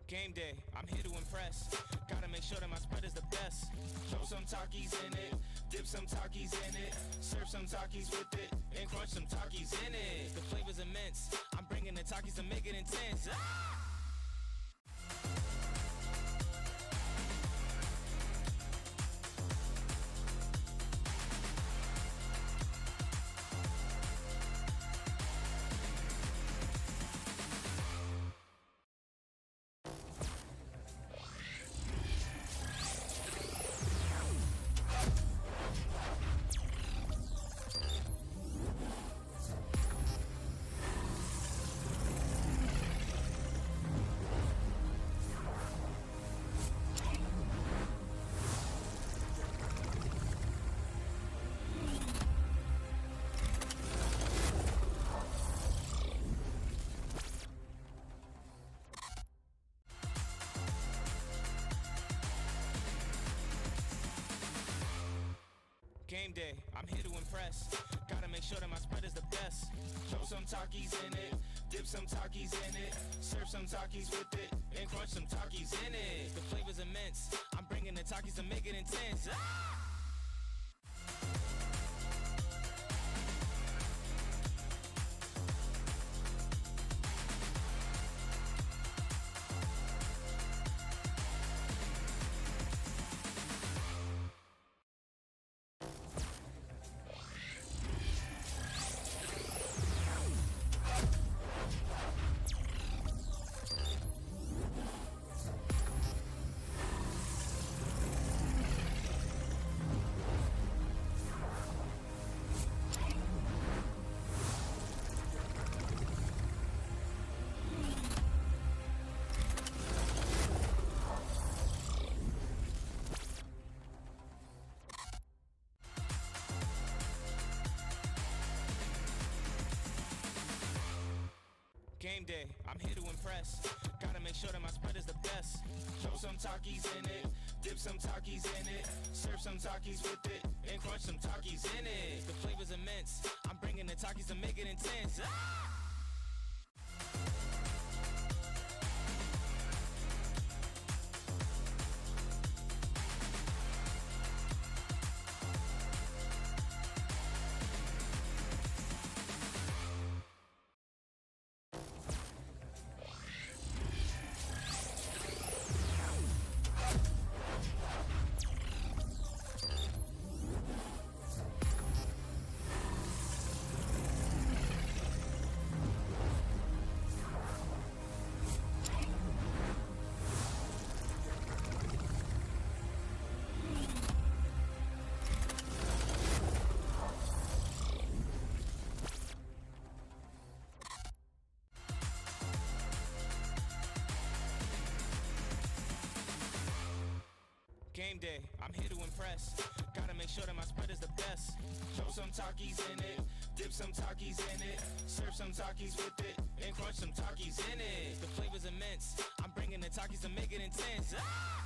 Game day, I'm here to impress. Gotta make sure that my spread is the best. Throw some Takis in it, dip some Takis in it, serve some Takis with it, and crunch some Takis in it. The flavor's immense. I'm bringing the Takis to make it intense. Ah! Game day, I'm here to impress. Gotta make sure that my spread is the best. Throw some Takis in it, dip some Takis in it, serve some Takis with it, and crunch some Takis in it. The flavor's immense. I'm bringing the Takis to make it intense. Ah! Game day, I'm here to impress. Gotta make sure that my spread is the best. Throw some Takis in it, dip some Takis in it, serve some Takis with it, and crunch some Takis in it. The flavor's immense. I'm bringing the Takis to make it intense. Ah! Game day, I'm here to impress. Gotta make sure that my spread is the best. Throw some Takis in it, dip some Takis in it, serve some Takis with it, and crunch some Takis in it. The flavor's immense. I'm bringing the Takis to make it intense. Ah! Game day, I'm here to impress. Gotta make sure that my spread is the best. Throw some Takis in it, dip some Takis in it, serve some Takis with it, and crunch some Takis in it. The flavor's immense. I'm bringing the Takis to make it intense. Ah! Game day, I'm here to impress. Gotta make sure that my spread is the best. Throw some Takis in it, dip some Takis in it, serve some Takis with it, and crunch some Takis in it. The flavor's immense. I'm bringing the Takis to make it intense. Ah!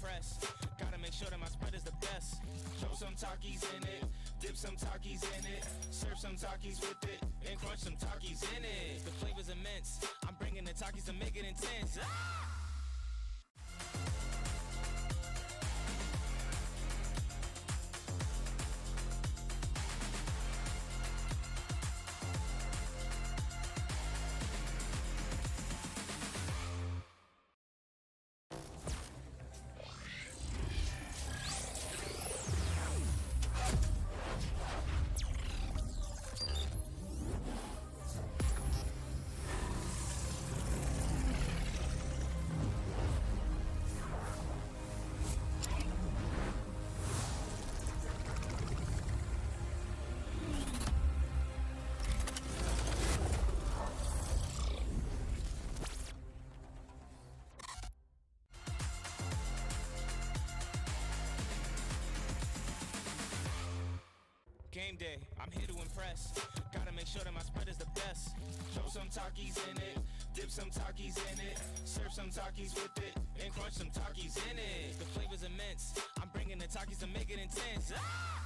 impress. Gotta make sure that my spread is the best. Throw some Takis in it, dip some Takis in it, serve some Takis with it, and crunch some Takis in it. The flavor's immense. I'm bringing the Takis to make it intense. Ah! Game day, I'm here to impress. Gotta make sure that my spread is the best. Throw some Takis in it, dip some Takis in it, serve some Takis with it, and crunch some Takis in it. The flavor's immense. I'm bringing the Takis to make it intense. Ah!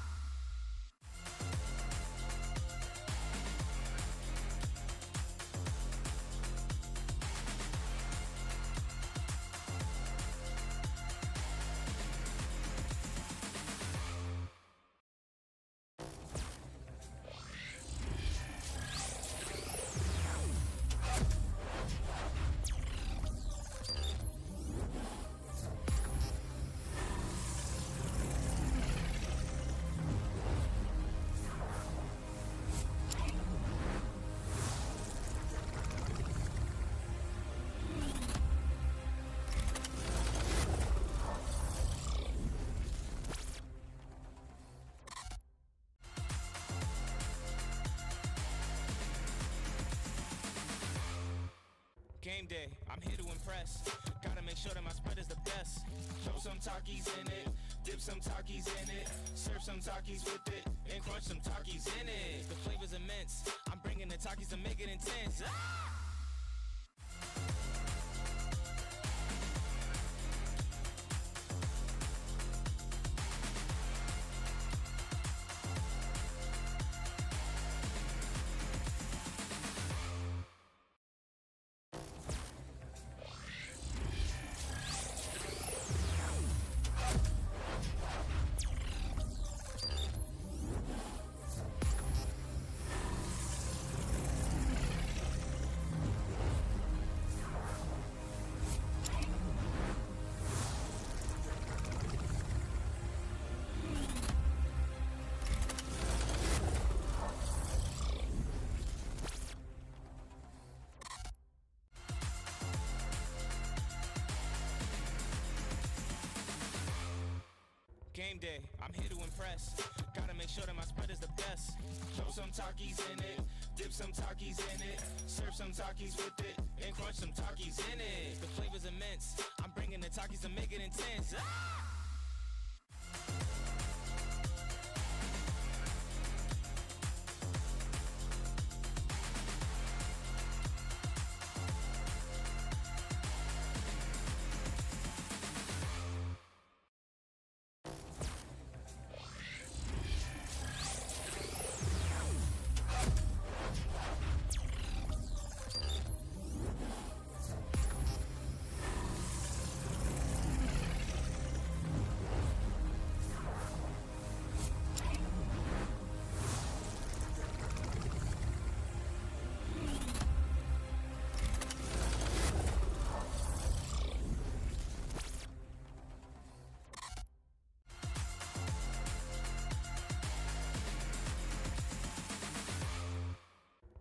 Game day, I'm here to impress. Gotta make sure that my spread is the best. Throw some Takis in it, dip some Takis in it, serve some Takis with it, and crunch some Takis in it. The flavor's immense. I'm bringing the Takis to make it intense. Ah! Game day, I'm here to impress. Gotta make sure that my spread is the best. Throw some Takis in it, dip some Takis in it, serve some Takis with it, and crunch some Takis in it. The flavor's immense. I'm bringing the Takis to make it intense. Ah!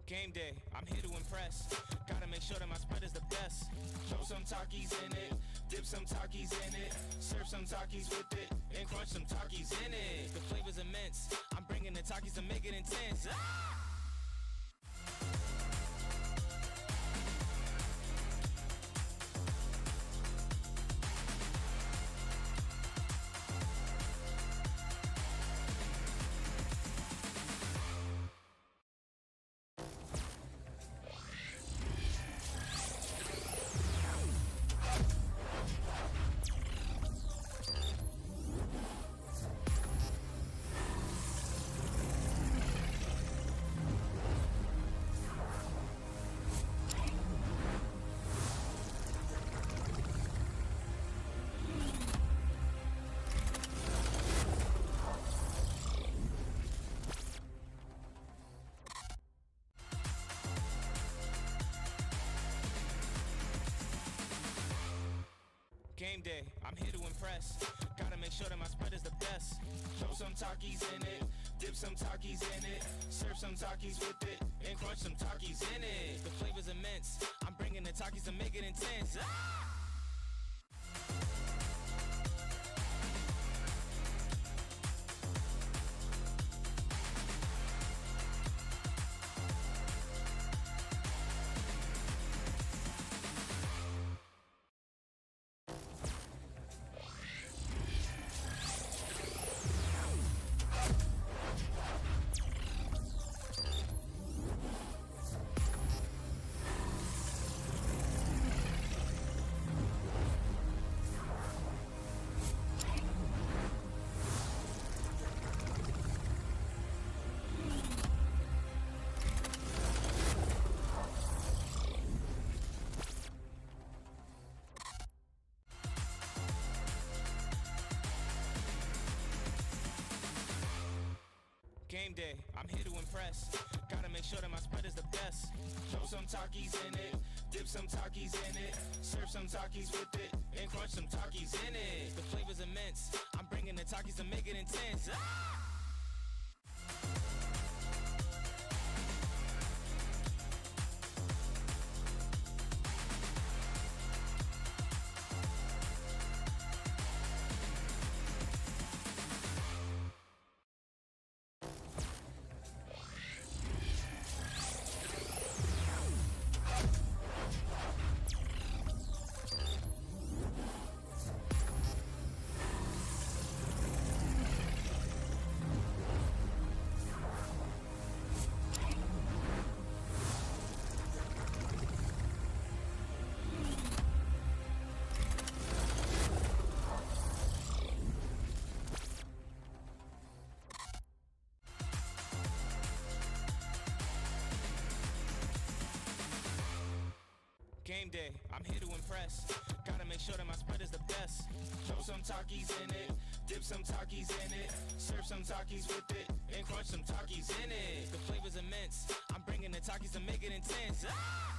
Game day, I'm here to impress. Gotta make sure that my spread is the best. Throw some Takis in it, dip some Takis in it, serve some Takis with it, and crunch some Takis in it. The flavor's immense. I'm bringing the Takis to make it intense. Ah! Game day, I'm here to impress. Gotta make sure that my spread is the best. Throw some Takis in it, dip some Takis in it, serve some Takis with it, and crunch some Takis in it. The flavor's immense. I'm bringing the Takis to make it intense. Ah! Game day, I'm here to impress. Gotta make sure that my spread is the best. Throw some Takis in it, dip some Takis in it, serve some Takis with it, and crunch some Takis in it. The flavor's immense. I'm bringing the Takis to make it intense. Ah! Game day, I'm here to impress. Gotta make sure that my spread is the best. Throw some Takis in it, dip some Takis in it, serve some Takis with it, and crunch some Takis in it. The flavor's immense. I'm bringing the Takis to make it intense. Ah!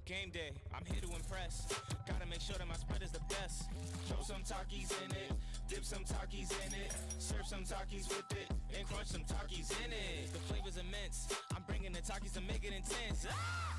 Game day, I'm here to impress. Gotta make sure that my spread is the best. Throw some Takis in it, dip some Takis in it, serve some Takis with it, and crunch some Takis in it. The flavor's immense. I'm bringing the Takis to make it intense. Ah!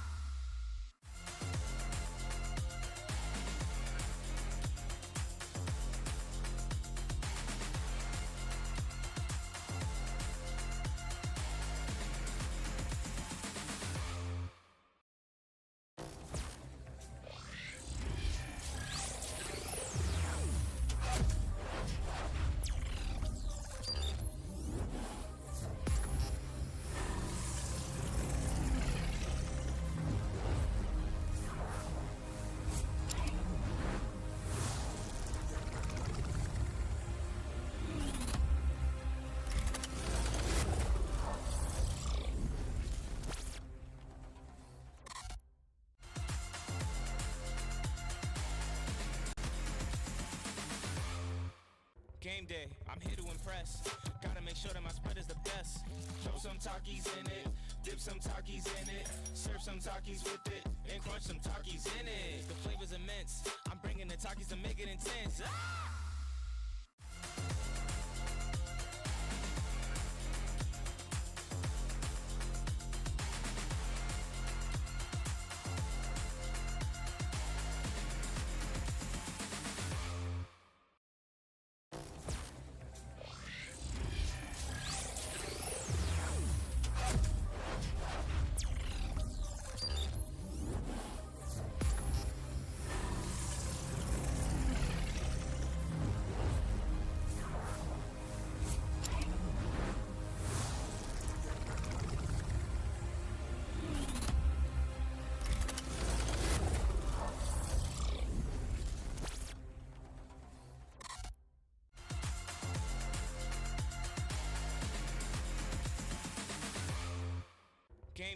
Game day, I'm here to impress. Gotta make sure that my spread is the best. Throw some Takis in it, dip some Takis in it, serve some Takis with it, and crunch some Takis in it. The flavor's immense. I'm bringing the Takis to make it intense. Ah!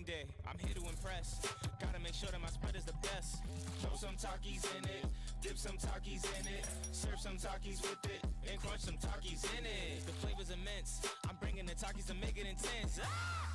Game day, I'm here to impress. Gotta make sure that my spread is the best. Throw some Takis in it, dip some Takis in it, serve some Takis with it, and crunch some Takis in it. The flavor's immense. I'm bringing the Takis to make it intense. Ah!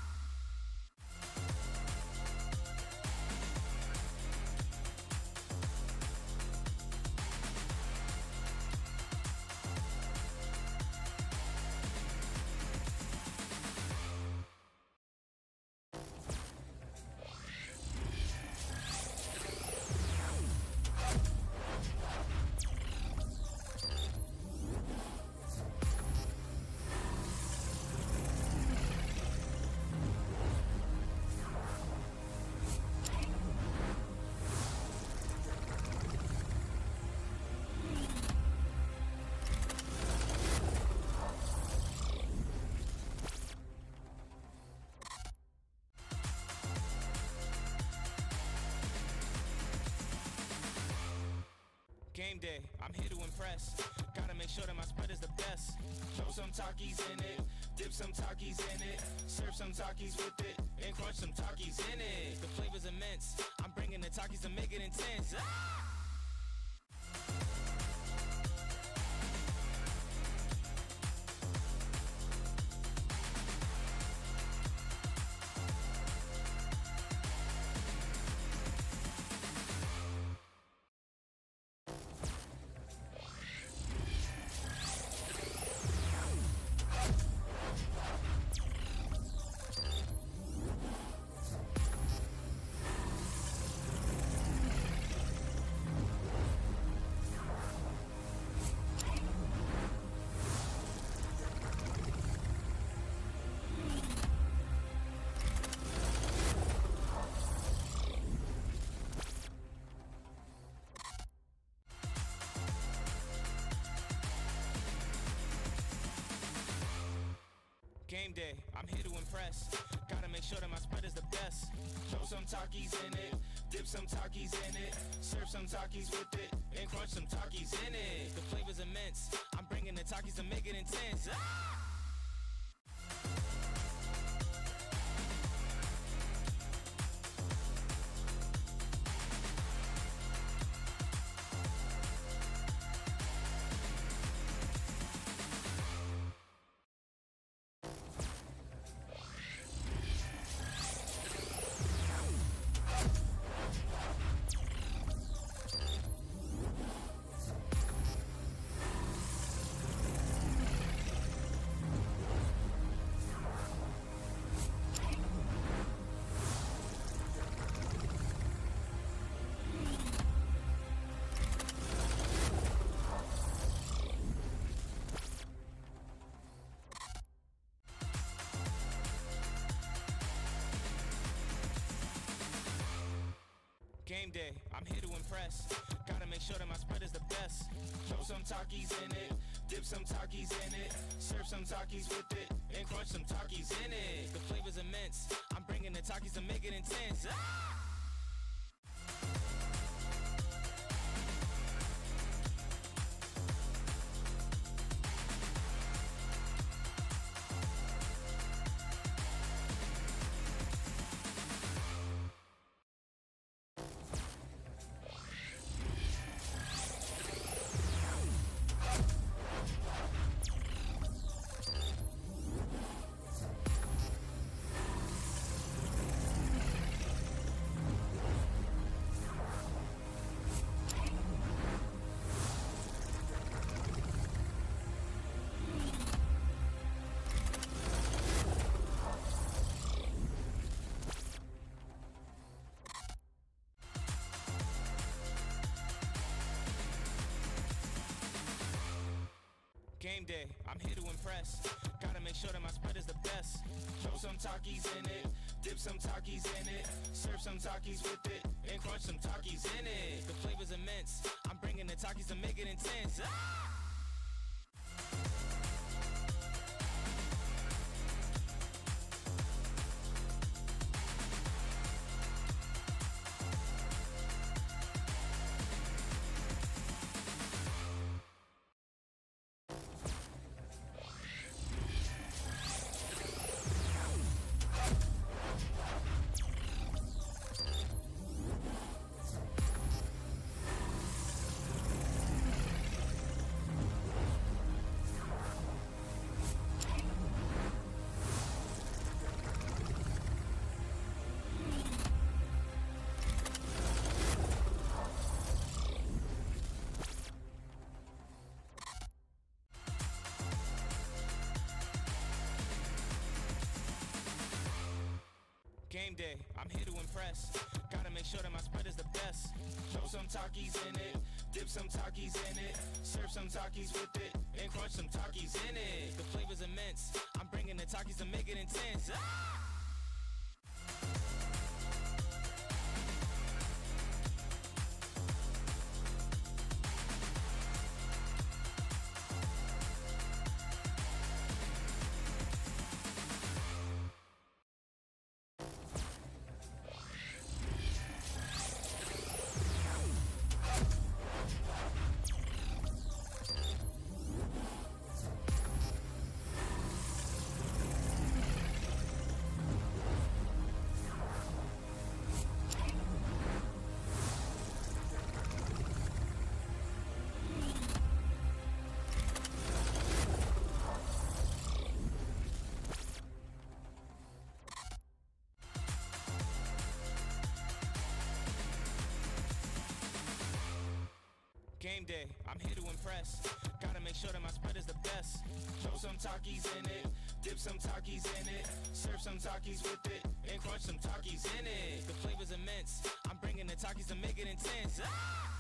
Game day, I'm here to impress. Gotta make sure that my spread is the best. Throw some Takis in it, dip some Takis in it, serve some Takis with it, and crunch some Takis in it. The flavor's immense. I'm bringing the Takis to make it intense. Ah! Game day, I'm here to impress. Gotta make sure that my spread is the best. Throw some Takis in it, dip some Takis in it, serve some Takis with it, and crunch some Takis in it. The flavor's immense. I'm bringing the Takis to make it intense. Ah! Game day, I'm here to impress. Gotta make sure that my spread is the best. Throw some Takis in it, dip some Takis in it, serve some Takis with it, and crunch some Takis in it. The flavor's immense. I'm bringing the Takis to make it intense. Ah! Game day, I'm here to impress. Gotta make sure that my spread is the best. Throw some Takis in it, dip some Takis in it, serve some Takis with it, and crunch some Takis in it. The flavor's immense. I'm bringing the Takis to make it intense. Ah! Game day, I'm here to impress. Gotta make sure that my spread is the best. Throw some Takis in it, dip some Takis in it, serve some Takis with it, and crunch some Takis in it. The flavor's immense. I'm bringing the Takis to make it intense. Ah! Game day, I'm here to impress. Gotta make sure that my spread is the best. Throw some Takis in it, dip some Takis in it, serve some Takis with it, and crunch some Takis in it. The flavor's immense. I'm bringing the Takis to make it intense. Ah!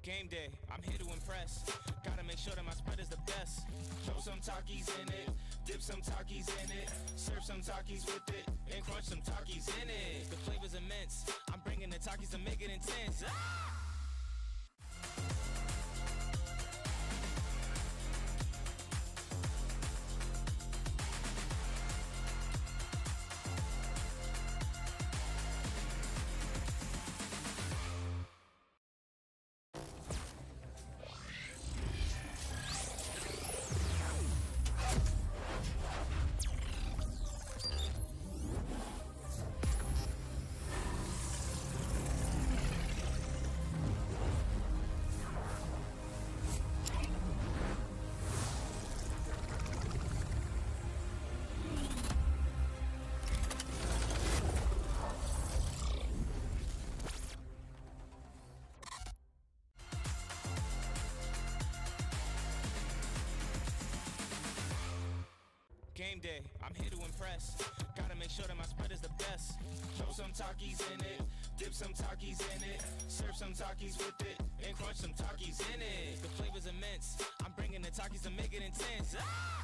Game day, I'm here to impress. Gotta make sure that my spread is the best. Throw some Takis in it, dip some Takis in it, serve some Takis with it, and crunch some Takis in it. The flavor's immense. I'm bringing the Takis to make it intense. Ah! Game day, I'm here to impress. Gotta make sure that my spread is the best. Throw some Takis in it, dip some Takis in it, serve some Takis with it, and crunch some Takis in it. The flavor's immense. I'm bringing the Takis to make it intense. Ah!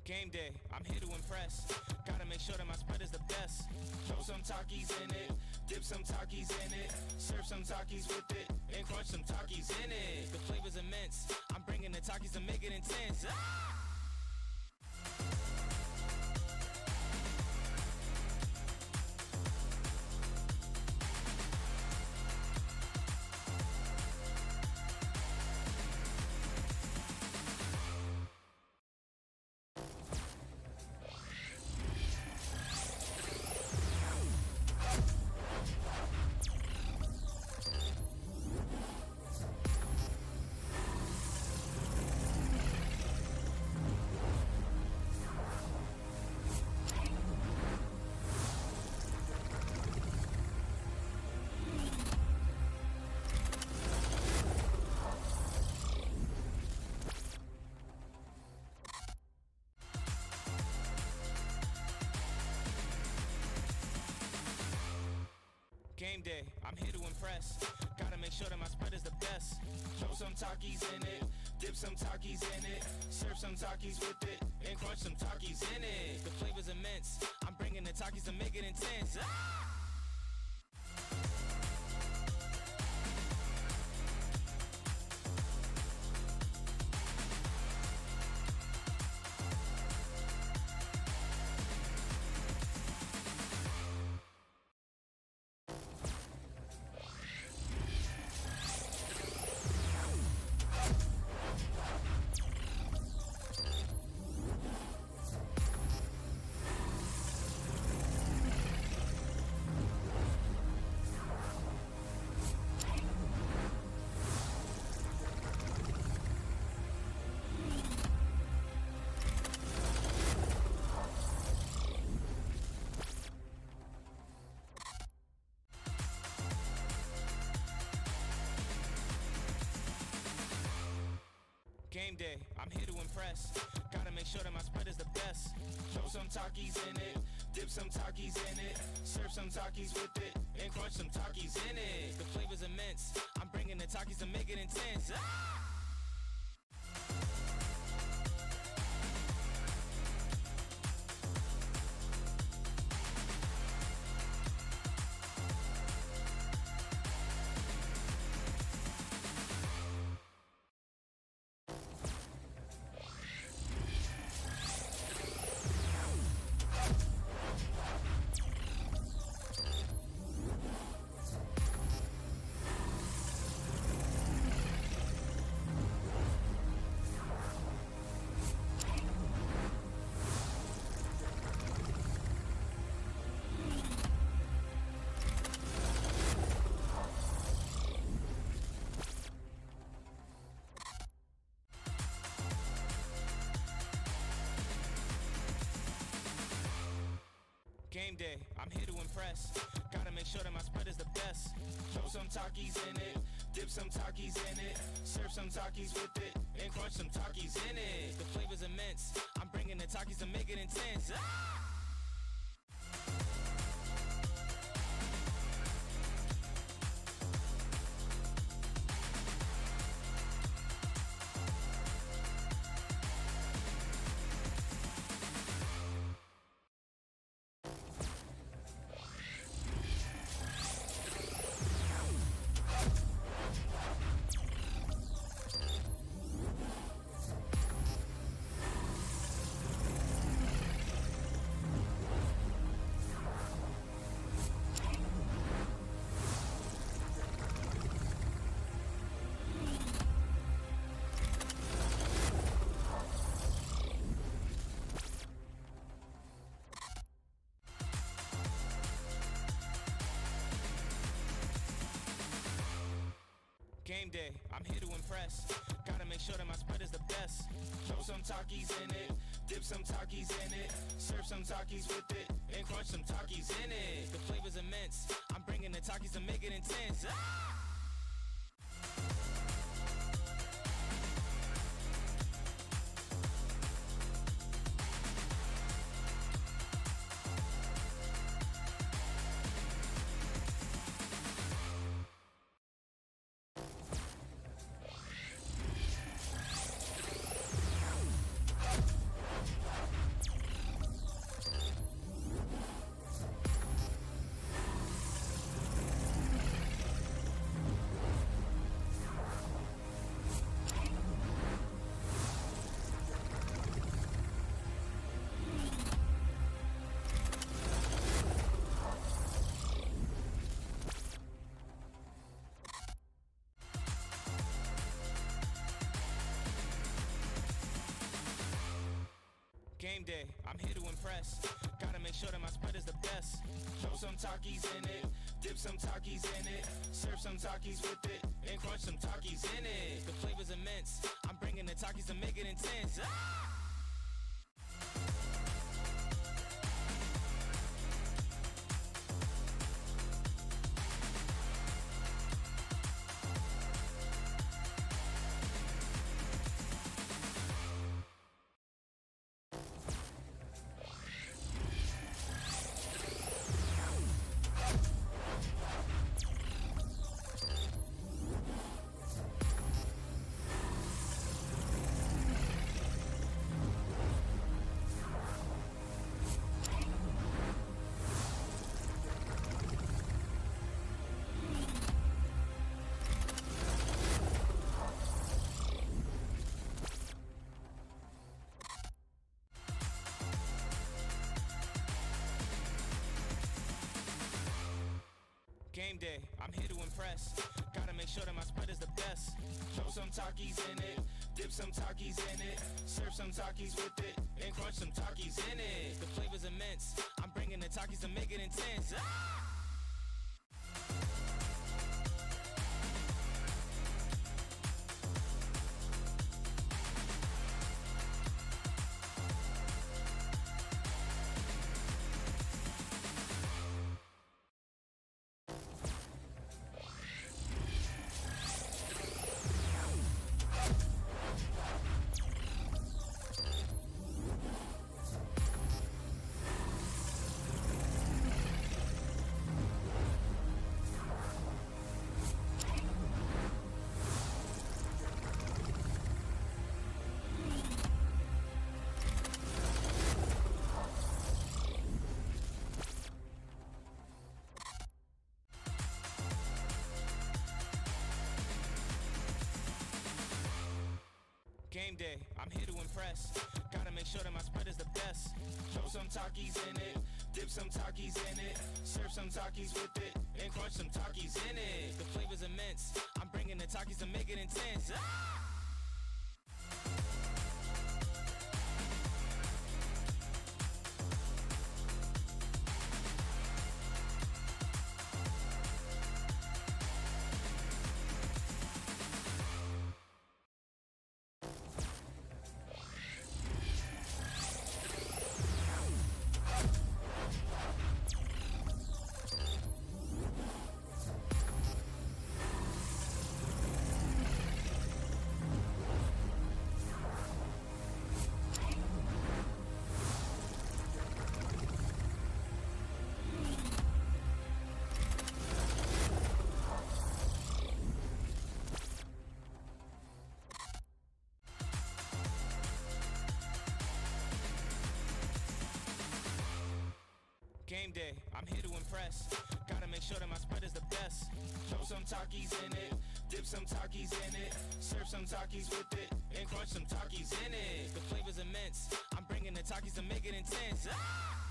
Game day, I'm here to impress. Gotta make sure that my spread is the best. Throw some Takis in it, dip some Takis in it, serve some Takis with it, and crunch some Takis in it. The flavor's immense. I'm bringing the Takis to make it intense. Ah! day, I'm here to impress. Gotta make sure that my spread is the best. Throw some Takis in it, dip some Takis in it, serve some Takis with it, and crunch some Takis in it. The flavor's immense. I'm bringing the Takis to make it intense. Ah! Game day, I'm here to impress. Gotta make sure that my spread is the best. Throw some Takis in it, dip some Takis in it, serve some Takis with it, and crunch some Takis in it. The flavor's immense. I'm bringing the Takis to make it intense. Ah! Game day, I'm here to impress. Gotta make sure that my spread is the best. Throw some Takis in it, dip some Takis in it, serve some Takis with it, and crunch some Takis in it. The flavor's immense. I'm bringing the Takis to make it intense. Ah! Game day, I'm here to impress. Gotta make sure that my spread is the best. Throw some Takis in it, dip some Takis in it, serve some Takis with it, and crunch some Takis in it. The flavor's immense. I'm bringing the Takis to make it intense. Ah! Game day, I'm here to impress. Gotta make sure that my spread is the best. Throw some Takis in it, dip some Takis in it, serve some Takis with it, and crunch some Takis in it. The flavor's immense. I'm bringing the Takis to make it intense. Ah! Game day, I'm here to impress. Gotta make sure that my spread is the best. Throw some Takis in it, dip some Takis in it, serve some Takis with it, and crunch some Takis in it. The flavor's immense. I'm bringing the Takis to make it intense. Ah! Game day, I'm here to impress. Gotta make sure that my spread is the best. Throw some Takis in it, dip some Takis in it, serve some Takis with it, and crunch some Takis in it. The flavor's immense. I'm bringing the Takis to make it intense. Ah! Game day, I'm here to impress. Gotta make sure that my spread is the best. Throw some Takis in it, dip some Takis in it, serve some Takis with it, and crunch some Takis in it. The flavor's immense. I'm bringing the Takis to make it intense. Ah!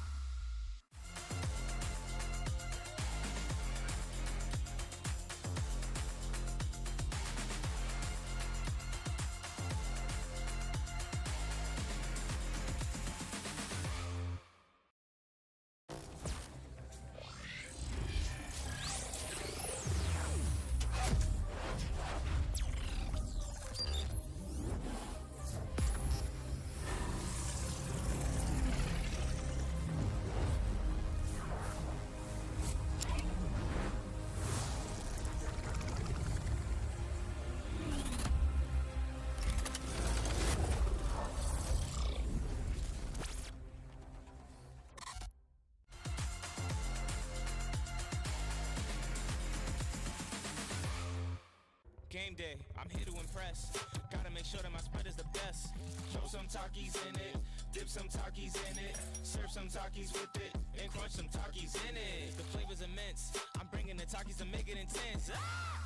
Game day, I'm here to impress. Gotta make sure that my spread is the best. Throw some Takis in it, dip some Takis in it, serve some Takis with it, and crunch some Takis in it. The flavor's immense. I'm bringing the Takis to make it intense. Ah!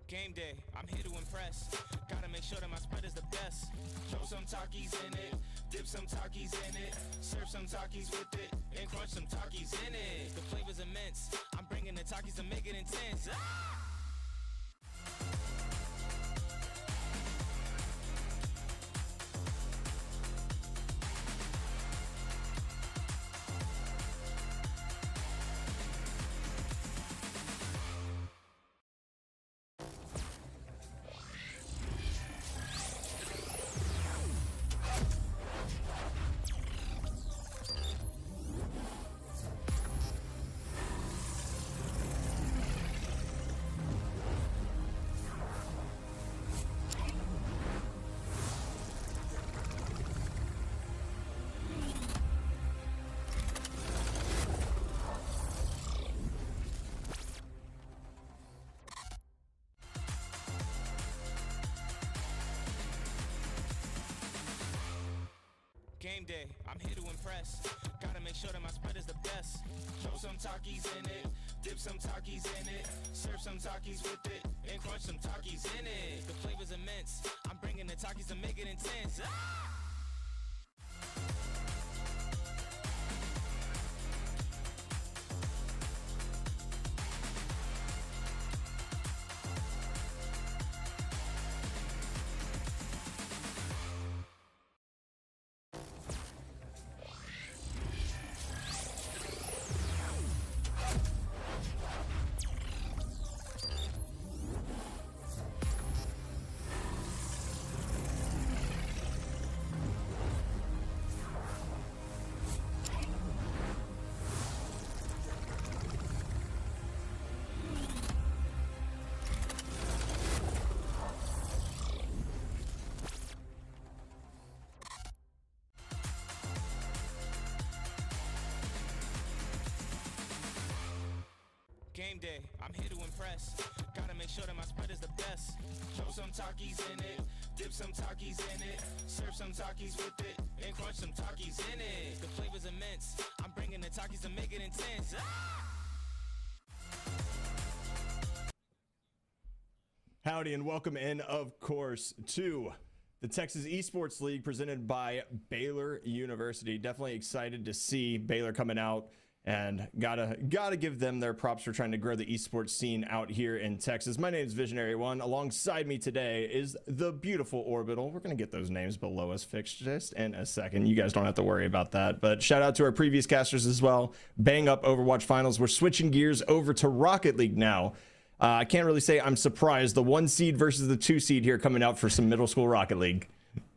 Game day, I'm here to impress. Gotta make sure that my spread is the best. Throw some Takis in it, dip some Takis in it, serve some Takis with it, and crunch some Takis in it. The flavor's immense. I'm bringing the Takis to make it intense. Ah! Game day, I'm here to impress. Gotta make sure that my spread is the best. Throw some Takis in it, dip some Takis in it, serve some Takis with it, and crunch some Takis in it. The flavor's immense. I'm bringing the Takis to make it intense. Ah! Game day, I'm here to impress. Gotta make sure that my spread is the best. Throw some Takis in it, dip some Takis in it, serve some Takis with it, and crunch some Takis in it. The flavor's immense. I'm bringing the Takis to make it intense. Ah! Howdy and welcome in, of course, to the Texas Esports League presented by Baylor University. Definitely excited to see Baylor coming out, and gotta give them their props for trying to grow the esports scene out here in Texas. My name is Visionary One. Alongside me today is the beautiful Orbital. We're gonna get those names below us fixed just in a second. You guys don't have to worry about that. But shout out to our previous casters as well. Bang up Overwatch Finals. We're switching gears over to Rocket League now. I can't really say I'm surprised. The 1 seed versus the 2 seed here coming out for some middle school Rocket League.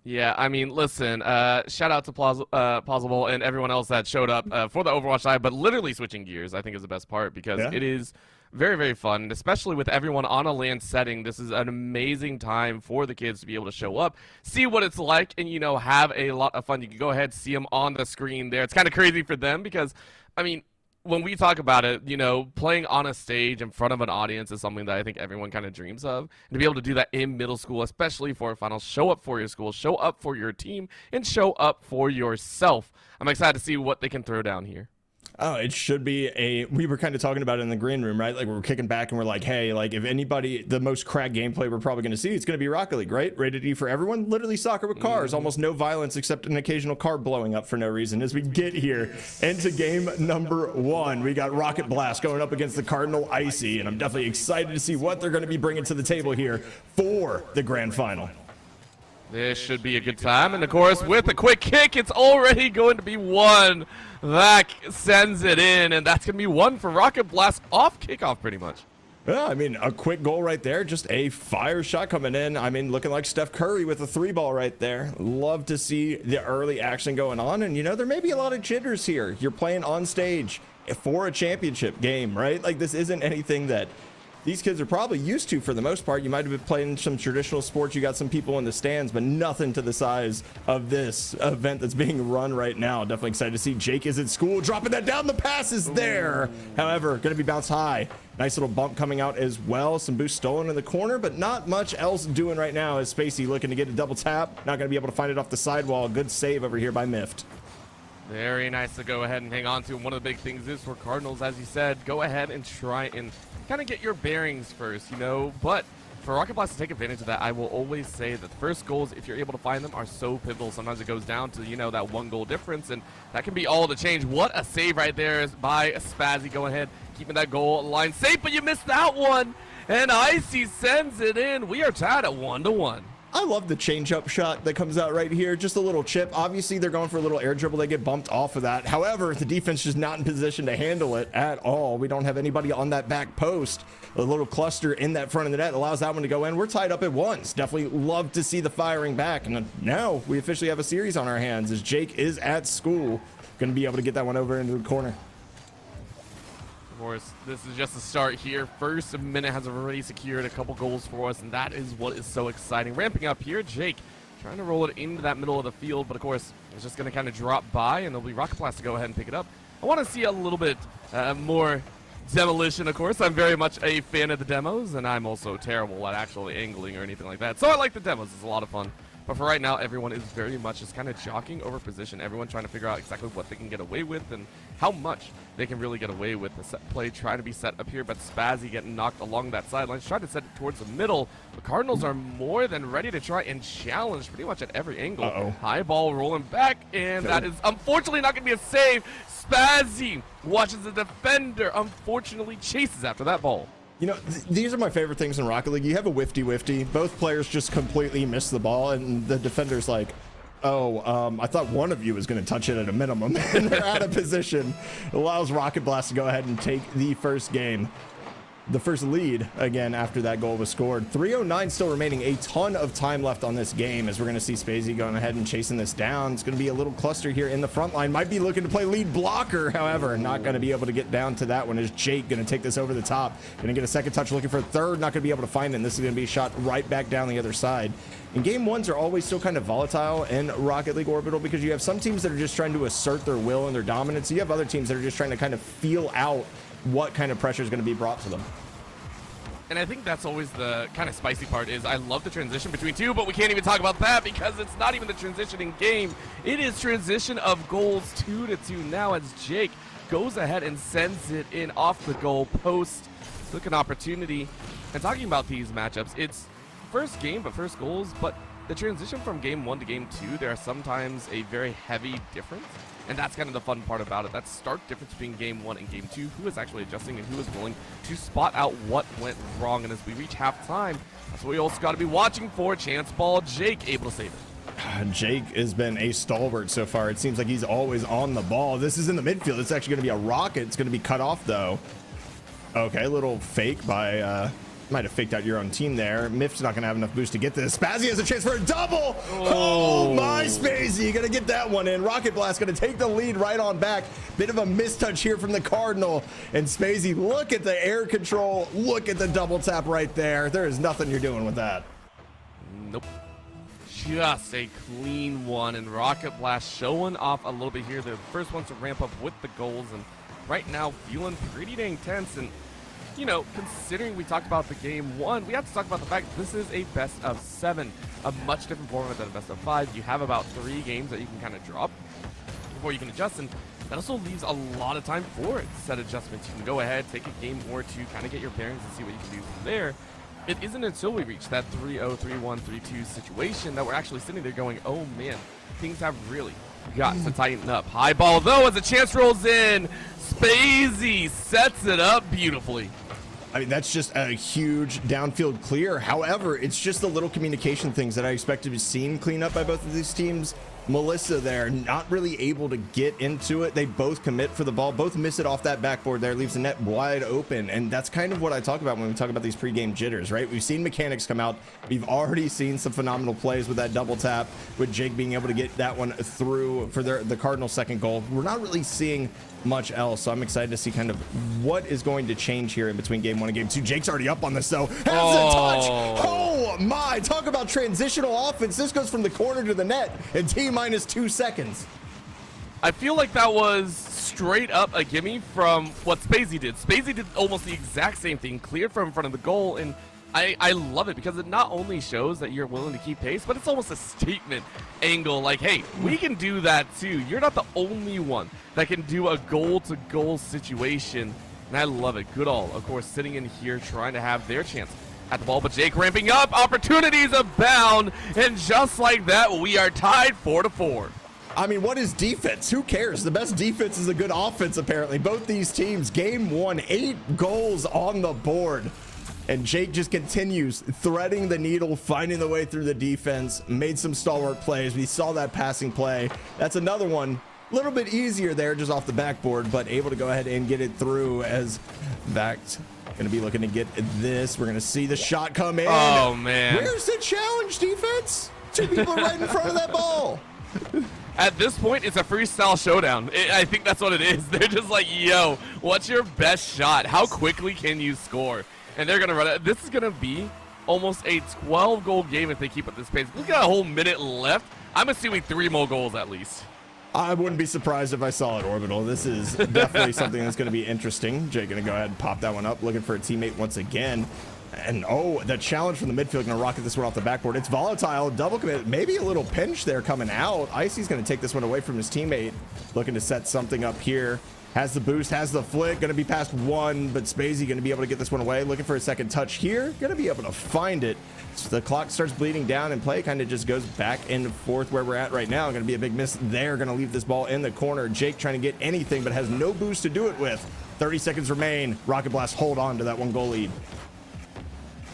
Yeah, I mean, listen, shout out to Plausible and everyone else that showed up for the Overwatch side, but literally switching gears, I think, is the best part because it is very, very fun, especially with everyone on a LAN setting. This is an amazing time for the kids to be able to show up, see what it's like, and, you know, have a lot of fun. You can go ahead, see them on the screen there. It's kind of crazy for them because, I mean, when we talk about it, you know, playing on a stage in front of an audience is something that I think everyone kind of dreams of. And to be able to do that in middle school, especially for finals, show up for your school, show up for your team, and show up for yourself. I'm excited to see what they can throw down here. Oh, it should be we were kind of talking about it in the green room, right? Like we were kicking back and we're like, hey, like if anybody, the most cracked gameplay we're probably going to see, it's going to be Rocket League, right? Rated E for everyone, literally soccer with cars, almost no violence except an occasional car blowing up for no reason. As we get here into game number 1, we got Rocket Blast going up against the Cardinal Icy, and I'm definitely excited to see what they're going to be bringing to the table here for the grand final. This should be a good time, and of course, with a quick kick, it's already going to be one. That sends it in, and that's going to be one for Rocket Blast off kickoff, pretty much. Yeah, I mean, a quick goal right there. Just a fire shot coming in. I mean, looking like Steph Curry with a 3-ball right there. Love to see the early action going on, and, you know, there may be a lot of jitters here. You're playing on stage for a championship game, right? Like, this isn't anything that these kids are probably used to for the most part. You might have been playing some traditional sports. You got some people in the stands, but nothing to the size of this event that's being run right now. Definitely excited to see Jake is at school, dropping that down. The pass is there. However, going to be bounced high. Nice little bump coming out as well. Some boost stolen in the corner, but not much else doing right now as Spacey looking to get a double tap. Not going to be able to find it off the sidewall. Good save over here by Mift. Very nice to go ahead and hang on to. One of the big things is for Cardinals, as you said, go ahead and try and kind of get your bearings first, you know, but for Rocket Blast to take advantage of that, I will always say that the first goals, if you're able to find them, are so pivotal. Sometimes it goes down to, you know, that 1 goal difference, and that can be all the change. What a save right there by Spazzy. Go ahead, keeping that goal line safe, but you missed that one, and Icy sends it in. We are tied at 1-1. I love the change-up shot that comes out right here. Just a little chip. Obviously, they're going for a little air dribble. They get bumped off of that. However, the defense is not in position to handle it at all. We don't have anybody on that back post. A little cluster in that front of the net allows that one to go in. We're tied up at 1. Definitely love to see the firing back. And now we officially have a series on our hands as Jake is at school. Going to be able to get that one over into the corner. Of course, this is just the start here. First minute has already secured a couple goals for us, and that is what is so exciting. Ramping up here, Jake trying to roll it into that middle of the field, but of course, it's just going to kind of drop by, and there'll be Rocket Blast to go ahead and pick it up. I want to see a little bit more demolition, of course. I'm very much a fan of the demos, and I'm also terrible at actually angling or anything like that. So I like the demos. It's a lot of fun But for right now, everyone is very much just kind of jockeying over position. Everyone trying to figure out exactly what they can get away with and how much they can really get away with. The set play trying to be set up here, but Spazzy getting knocked along that sideline. Trying to set it towards the middle. The Cardinals are more than ready to try and challenge pretty much at every angle. High ball rolling back, and that is unfortunately not going to be a save. Spazzy watches the defender, unfortunately chases after that ball. You know, these are my favorite things in Rocket League. You have a whifty. Both players just completely miss the ball, and the defender's like, oh, I thought one of you was going to touch it at a minimum. And they're out of position. It allows Rocket Blast to go ahead and take the first game. The first lead again after that goal was scored. 3:09 still remaining. A ton of time left on this game as we're going to see Spacey going ahead and chasing this down. It's going to be a little cluster here in the front line. Might be looking to play lead blocker, however, not going to be able to get down to that one. Is Jake going to take this over the top? Going to get a second touch, looking for a third. Not going to be able to find it. And this is going to be shot right back down the other side. And game ones are always still kind of volatile in Rocket League Orbital because you have some teams that are just trying to assert their will and their dominance. You have other teams that are just trying to kind of feel out what kind of pressure is going to be brought to them. And I think that's always the kind of spicy part is I love the transition between two, but we can't even talk about that because it's not even the transition in game. It is transition of goals 2-2 now as Jake goes ahead and sends it in off the goal post. Took an opportunity. And talking about these matchups, it's first game, but first goals, but the transition from game 1 to game 2, there are sometimes a very heavy difference. And that's kind of the fun part about it. That stark difference between game 1 and game 2. Who is actually adjusting and who is willing to spot out what went wrong. And as we reach halftime, that's what we also got to be watching for. Chance ball, Jake able to save it. Jake has been a stalwart so far. It seems like he's always on the ball. This is in the midfield. It's actually going to be a rocket. It's going to be cut off, though. Okay, a little fake by... might have faked out your own team there. Miff's not going to have enough boost to get this. Spazzy has a chance for a double. Oh my Spacey. Going to get that one in. Rocket Blast going to take the lead right on back. Bit of a mistouch here from the Cardinal. And Spacey, look at the air control. Look at the double tap right there. There is nothing you're doing with that. Nope. Just a clean one. And Rocket Blast showing off a little bit here. They're the first ones to ramp up with the goals. And right now feeling pretty dang tense. And you know, considering we talked about the game 1, we have to talk about the fact that this is a best of 7, a much different format than a best of 5. You have about 3 games that you can kind of drop before you can adjust, and that also leaves a lot of time for set adjustments. You can go ahead, take a game or 2, kind of get your bearings and see what you can do from there. It isn't until we reach that 3-0, 3-1, 3-2 situation that we're actually sitting there going, oh man, things have really got to tighten up. High ball though, as a chance rolls in, Spacey sets it up beautifully. I mean, that's just a huge downfield clear. However, it's just the little communication things that I expect to be seen clean up by both of these teams. Melissa there, not really able to get into it. They both commit for the ball, both miss it off that backboard there, leaves the net wide open. And that's kind of what I talk about when we talk about these pregame jitters, right? We've seen mechanics come out. We've already seen some phenomenal plays with that double tap, with Jake being able to get that one through for the Cardinals' second goal. We're not really seeing much else, so I'm excited to see kind of what is going to change here in between game 1 and game 2. Jake's already up on this though. Has a touch. Oh my, talk about transitional offense. This goes from the corner to the net in T-minus 2 seconds. I feel like that was straight up a gimme from what Spacey did. Spacey did almost the exact same thing, cleared from in front of the goal, and I love it because it not only shows that you're willing to keep pace, but it's almost a statement angle like, hey, we can do that too. You're not the only one that can do a goal-to-goal situation, and I love it. Goodall, of course, sitting in here trying to have their chance at the ball, but Jake ramping up, opportunities abound, and just like that, we are tied 4-4. I mean, what is defense? Who cares? The best defense is a good offense, apparently. Both these teams, game 1, 8 goals on the board. And Jake just continues threading the needle, finding the way through the defense, made some stalwart plays. We saw that passing play. That's another one. A little bit easier there just off the backboard, but able to go ahead and get it through as Vact going to be looking to get this. We're going to see the shot come in. Oh, man. Where's the challenge defense? 2 people right in front of that ball. At this point, it's a freestyle showdown. I think that's what it is. They're just like, yo, what's your best shot? How quickly can you score? And they're going to run it. This is going to be almost a 12-goal game if they keep up this pace. We've got a whole minute left. I'm assuming 3 more goals at least. I wouldn't be surprised if I saw it, Orbital. This is definitely something that's going to be interesting. Jake going to go ahead and pop that one up, looking for a teammate once again. And oh, the challenge from the midfield going to rocket this one off the backboard. It's volatile, double commit, maybe a little pinch there coming out. Icy's going to take this one away from his teammate, looking to set something up here. Has the boost, has the flick, going to be past one, but Spacey going to be able to get this one away. Looking for a second touch here, going to be able to find it. So the clock starts bleeding down and play kind of just goes back and forth where we're at right now. Going to be a big miss there, going to leave this ball in the corner. Jake trying to get anything, but has no boost to do it with. 30 seconds remain. Rocket Blast hold on to that 1-goal lead.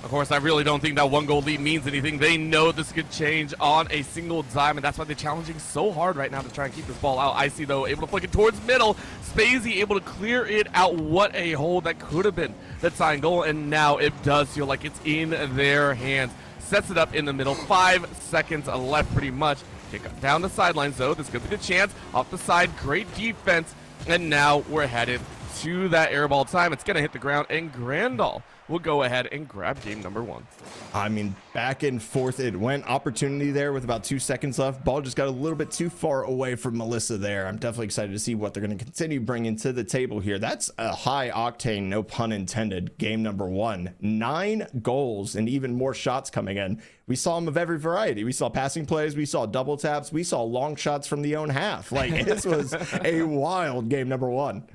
Of course, I really don't think that 1-goal lead means anything. They know this could change on a single dime, and that's why they're challenging so hard right now to try and keep this ball out. Icy, though, able to flick it towards middle. Spacey able to clear it out. What a hole that could have been that tying goal, and now it does feel like it's in their hands. Sets it up in the middle. 5 seconds left, pretty much. Kick down the sidelines, though. This could be the chance. Off the side, great defense, and now we're headed to that airball time. It's going to hit the ground, and Grandal will go ahead and grab game number 1. I mean, back and forth it went. Opportunity there with about 2 seconds left. Ball just got a little bit too far away from Melissa there. I'm definitely excited to see what they're going to continue bringing to the table here. That's a high octane, no pun intended, game number 1. 9 goals and even more shots coming in. We saw them of every variety. We saw passing plays. We saw double taps. We saw long shots from the own half. Like, this was a wild game number 1.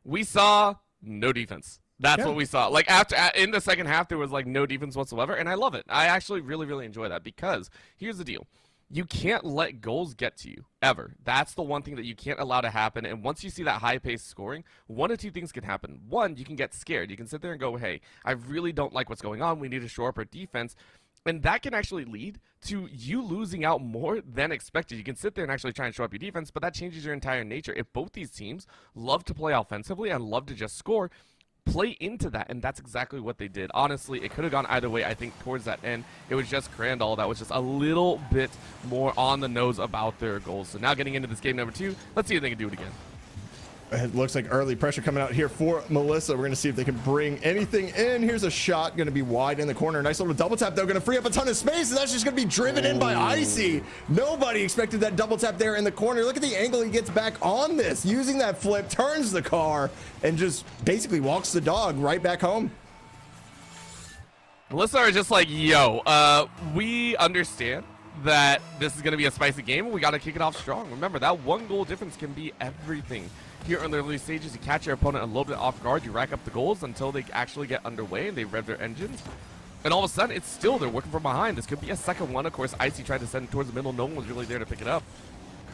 We saw no defense. That's what we saw. Like, in the second half, there was like no defense whatsoever, and I love it. I actually really enjoy that, because here's the deal. You can't let goals get to you, ever. That's the one thing that you can't allow to happen, and once you see that high-paced scoring, one of 2 things can happen. One, you can get scared. You can sit there and go, hey, I really don't like what's going on. We need to shore up our defense. And that can actually lead to you losing out more than expected. You can sit there and actually try and show up your defense, but that changes your entire nature. If both these teams love to play offensively and love to just score, play into that, and that's exactly what they did. Honestly, it could have gone either way. I think towards that end, it was just Crandall that was just a little bit more on the nose about their goals. So now getting into this game number 2, let's see if they can do it again. It looks like early pressure coming out here for Melissa. We're going to see if they can bring anything in. Here's a shot going to be wide in the corner. Nice little double tap, though. Going to free up a ton of space, and that's just going to be driven in by Icy. Nobody expected that double tap there in the corner. Look at the angle he gets back on this. Using that flip, turns the car, and just basically walks the dog right back home. Melissa are just like, yo, we understand that this is going to be a spicy game, and we got to kick it off strong. Remember, that 1-goal difference can be everything. Here in the early stages, you catch your opponent a little bit off guard, you rack up the goals until they actually get underway and they rev their engines. And all of a sudden, it's still, they're working from behind. This could be a second one. Of course, Icy tried to send it towards the middle. No one was really there to pick it up.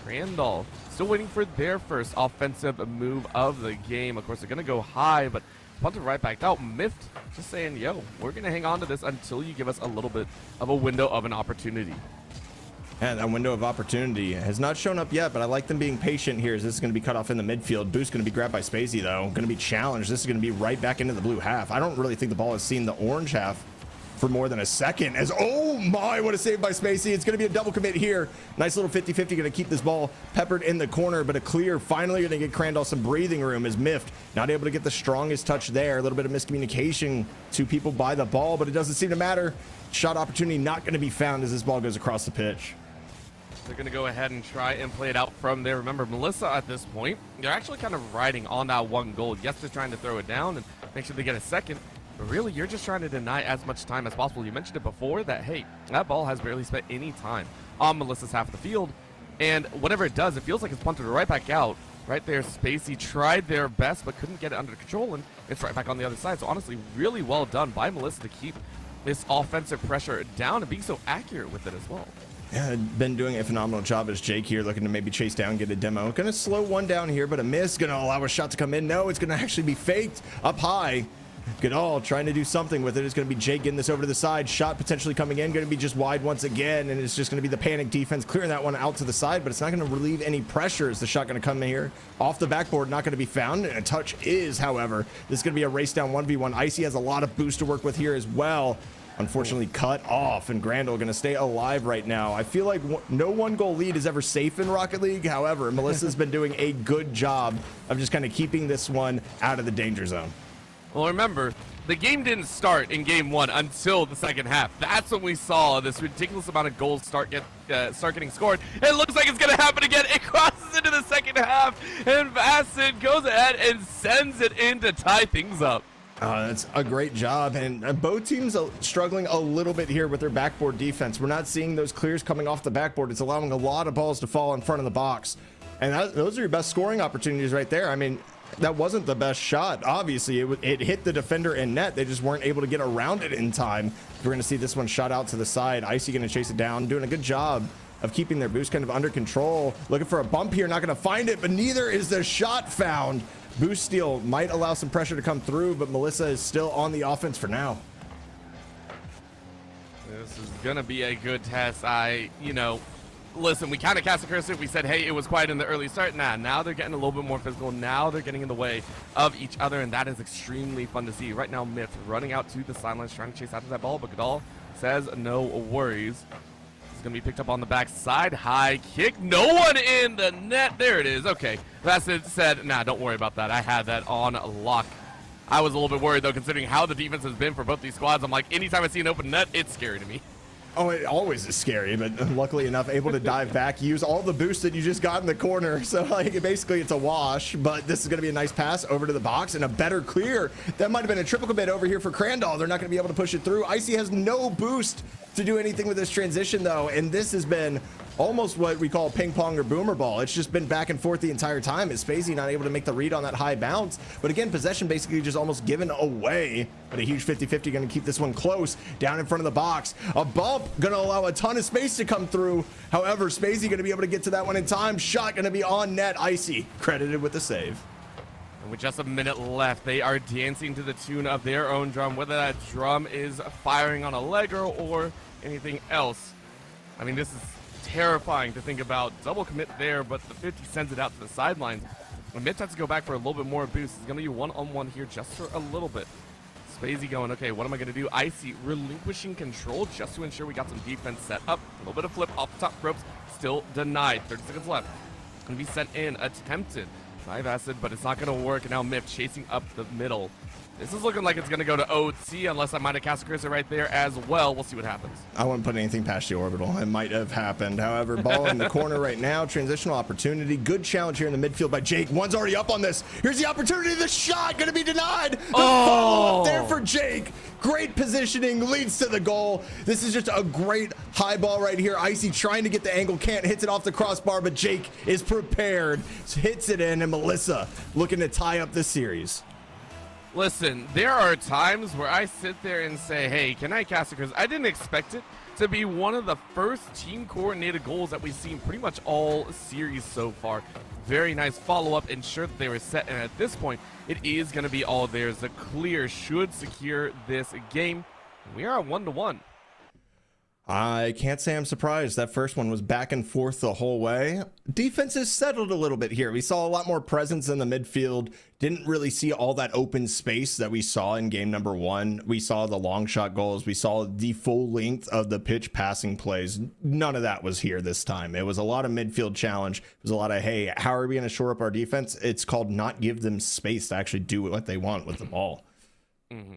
Crandall still waiting for their first offensive move of the game. Of course, they're going to go high, but punted right back out. Miffed just saying, yo, we're going to hang on to this until you give us a little bit of a window of an opportunity. And that window of opportunity has not shown up yet, but I like them being patient here as this is going to be cut off in the midfield. Boost going to be grabbed by Spacey, though. Going to be challenged. This is going to be right back into the blue half. I don't really think the ball has seen the orange half for more than a second. As, oh my, what a save by Spacey. It's going to be a double commit here. Nice little 50-50. Going to keep this ball peppered in the corner, but a clear. Finally going to get Crandall some breathing room as Miffed not able to get the strongest touch there. A little bit of miscommunication to people by the ball, but it doesn't seem to matter. Shot opportunity not going to be found as this ball goes across the pitch. They're going to go ahead and try and play it out from there. Remember, Melissa at this point, they're actually kind of riding on that 1 goal. Yes, they're trying to throw it down and make sure they get a second, but really, you're just trying to deny as much time as possible. You mentioned it before that, hey, that ball has barely spent any time on Melissa's half of the field, and whatever it does, it feels like it's punted right back out. Right there, Spacey tried their best, but couldn't get it under control, and it's right back on the other side. So honestly, really well done by Melissa to keep this offensive pressure down and being so accurate with it as well. Yeah, been doing a phenomenal job as Jake here, looking to maybe chase down, get a demo. Gonna slow one down here, but a miss. Gonna allow a shot to come in. No, it's gonna actually be faked up high. Goodall trying to do something with it. It's gonna be Jake getting this over to the side. Shot potentially coming in, gonna be just wide once again, and it's just gonna be the panic defense clearing that one out to the side, but it's not gonna relieve any pressure as the shot gonna come in here. Off the backboard, not gonna be found, and a touch is, however. This is gonna be a race down 1v1. Icy has a lot of boost to work with here as well. Unfortunately cut off, and Grandal going to stay alive right now. I feel like no 1-goal lead is ever safe in Rocket League. However, Melissa's been doing a good job of just kind of keeping this one out of the danger zone. Well, remember, the game didn't start in game 1 until the second half. That's when we saw this ridiculous amount of goals start getting scored. It looks like it's going to happen again. It crosses into the second half, and Bassett goes ahead and sends it in to tie things up. That's a great job, and both teams are struggling a little bit here with their backboard defense. We're not seeing those clears coming off the backboard. It's allowing a lot of balls to fall in front of the box, and those are your best scoring opportunities right there. I mean, that wasn't the best shot. Obviously, it hit the defender in net. They just weren't able to get around it in time. We're going to see this one shot out to the side. Icy going to chase it down, doing a good job of keeping their boost kind of under control. Looking for a bump here, not going to find it, but neither is the shot found. Boost steal might allow some pressure to come through, but Melissa is still on the offense for now. This is gonna be a good test. Listen, we kind of cast a curse. We said, hey, it was quiet in the early start. Now they're getting a little bit more physical. Now they're getting in the way of each other, and that is extremely fun to see. Right now, Myth running out to the sidelines, trying to chase after that ball, but Godal says no worries. It's going to be picked up on the backside. High kick. No one in the net. There it is. Okay. Bassett said, nah, don't worry about that. I had that on lock. I was a little bit worried, though, considering how the defense has been for both these squads. I'm like, anytime I see an open net, it's scary to me. Oh, it always is scary, but luckily enough, able to dive back, use all the boost that you just got in the corner. So, like, basically, it's a wash, but this is going to be a nice pass over to the box and a better clear. That might have been a triple commit over here for Crandall. They're not going to be able to push it through. Icy has no boost to do anything with this transition, though, and this has been almost what we call ping pong or boomer ball. It's just been back and forth the entire time. Is Spacey not able to make the read on that high bounce? But again, possession basically just almost given away. But a huge 50-50 going to keep this one close down in front of the box. A bump going to allow a ton of space to come through. However, Spacey going to be able to get to that one in time. Shot going to be on net. Icy credited with the save. And with just a minute left, they are dancing to the tune of their own drum, whether that drum is firing on Allegro or anything else. I mean, this is terrifying to think about. Double commit there, but the 50 sends it out to the sidelines. When Mitch has to go back for a little bit more boost, it's going to be one-on-one here just for a little bit. Spacey going, okay, what am I going to do? Icy relinquishing control just to ensure we got some defense set up. A little bit of flip off the top ropes, still denied. 30 seconds left. Going to be sent in, attempted. Dive acid, but it's not going to work. And now Miff chasing up the middle. This is looking like it's going to go to OT, unless I might have cast a cursor right there as well. We'll see what happens. I wouldn't put anything past the orbital. It might have happened. However, ball in the corner right now. Transitional opportunity. Good challenge here in the midfield by Jake. One's already up on this. Here's the opportunity. The shot going to be denied. The follow-up there for Jake. Great positioning. Leads to the goal. This is just a great high ball right here. Icy trying to get the angle. Can't. Hits it off the crossbar, but Jake is prepared. Hits it in, and Melissa looking to tie up this series. Listen, there are times where I sit there and say, hey, can I cast it? Because I didn't expect it to be one of the first team-coordinated goals that we've seen pretty much all series so far. Very nice follow-up, ensure that they were set, and at this point, it is going to be all theirs. The clear should secure this game. We are 1-1. I can't say I'm surprised. That first one was back and forth the whole way. Defense has settled a little bit here. We saw a lot more presence in the midfield. Didn't really see all that open space that we saw in game number 1. We saw the long shot goals. We saw the full length of the pitch passing plays. None of that was here this time. It was a lot of midfield challenge. It was a lot of, hey, how are we going to shore up our defense? It's called not give them space to actually do what they want with the ball. Mm-hmm.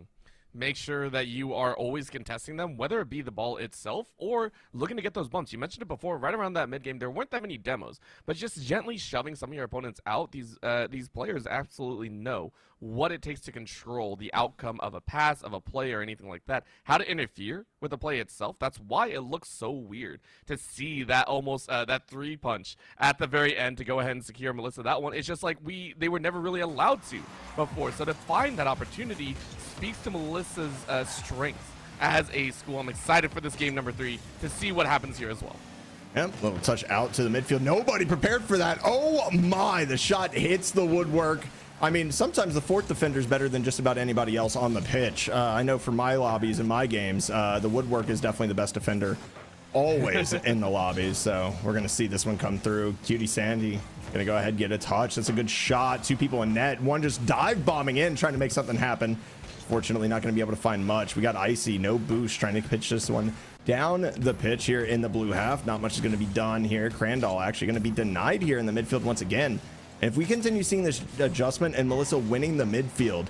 Make sure that you are always contesting them, whether it be the ball itself or looking to get those bumps. You mentioned it before, right around that mid game, there weren't that many demos, but just gently shoving some of your opponents out. These players absolutely know what it takes to control the outcome of a pass, of a play, or anything like that. How to interfere with the play itself. That's why it looks so weird to see that almost that 3-punch at the very end to go ahead and secure Melissa. That one, it's just like they were never really allowed to before. So to find that opportunity speaks to Melissa's strength as a school. I'm excited for this game number 3 to see what happens here as well. Yep, little touch out to the midfield. Nobody prepared for that. Oh my, the shot hits the woodwork. I mean, sometimes the fourth defender is better than just about anybody else on the pitch. I know for my lobbies and my games, the woodwork is definitely the best defender always in the lobbies. So we're going to see this one come through. Cutie Sandy going to go ahead and get a touch. That's a good shot. 2 people in net. One just dive bombing in, trying to make something happen. Fortunately, not going to be able to find much. We got Icy, no boost, trying to pitch this one down the pitch here in the blue half. Not much is going to be done here. Crandall actually going to be denied here in the midfield once again. If we continue seeing this adjustment and Melissa winning the midfield,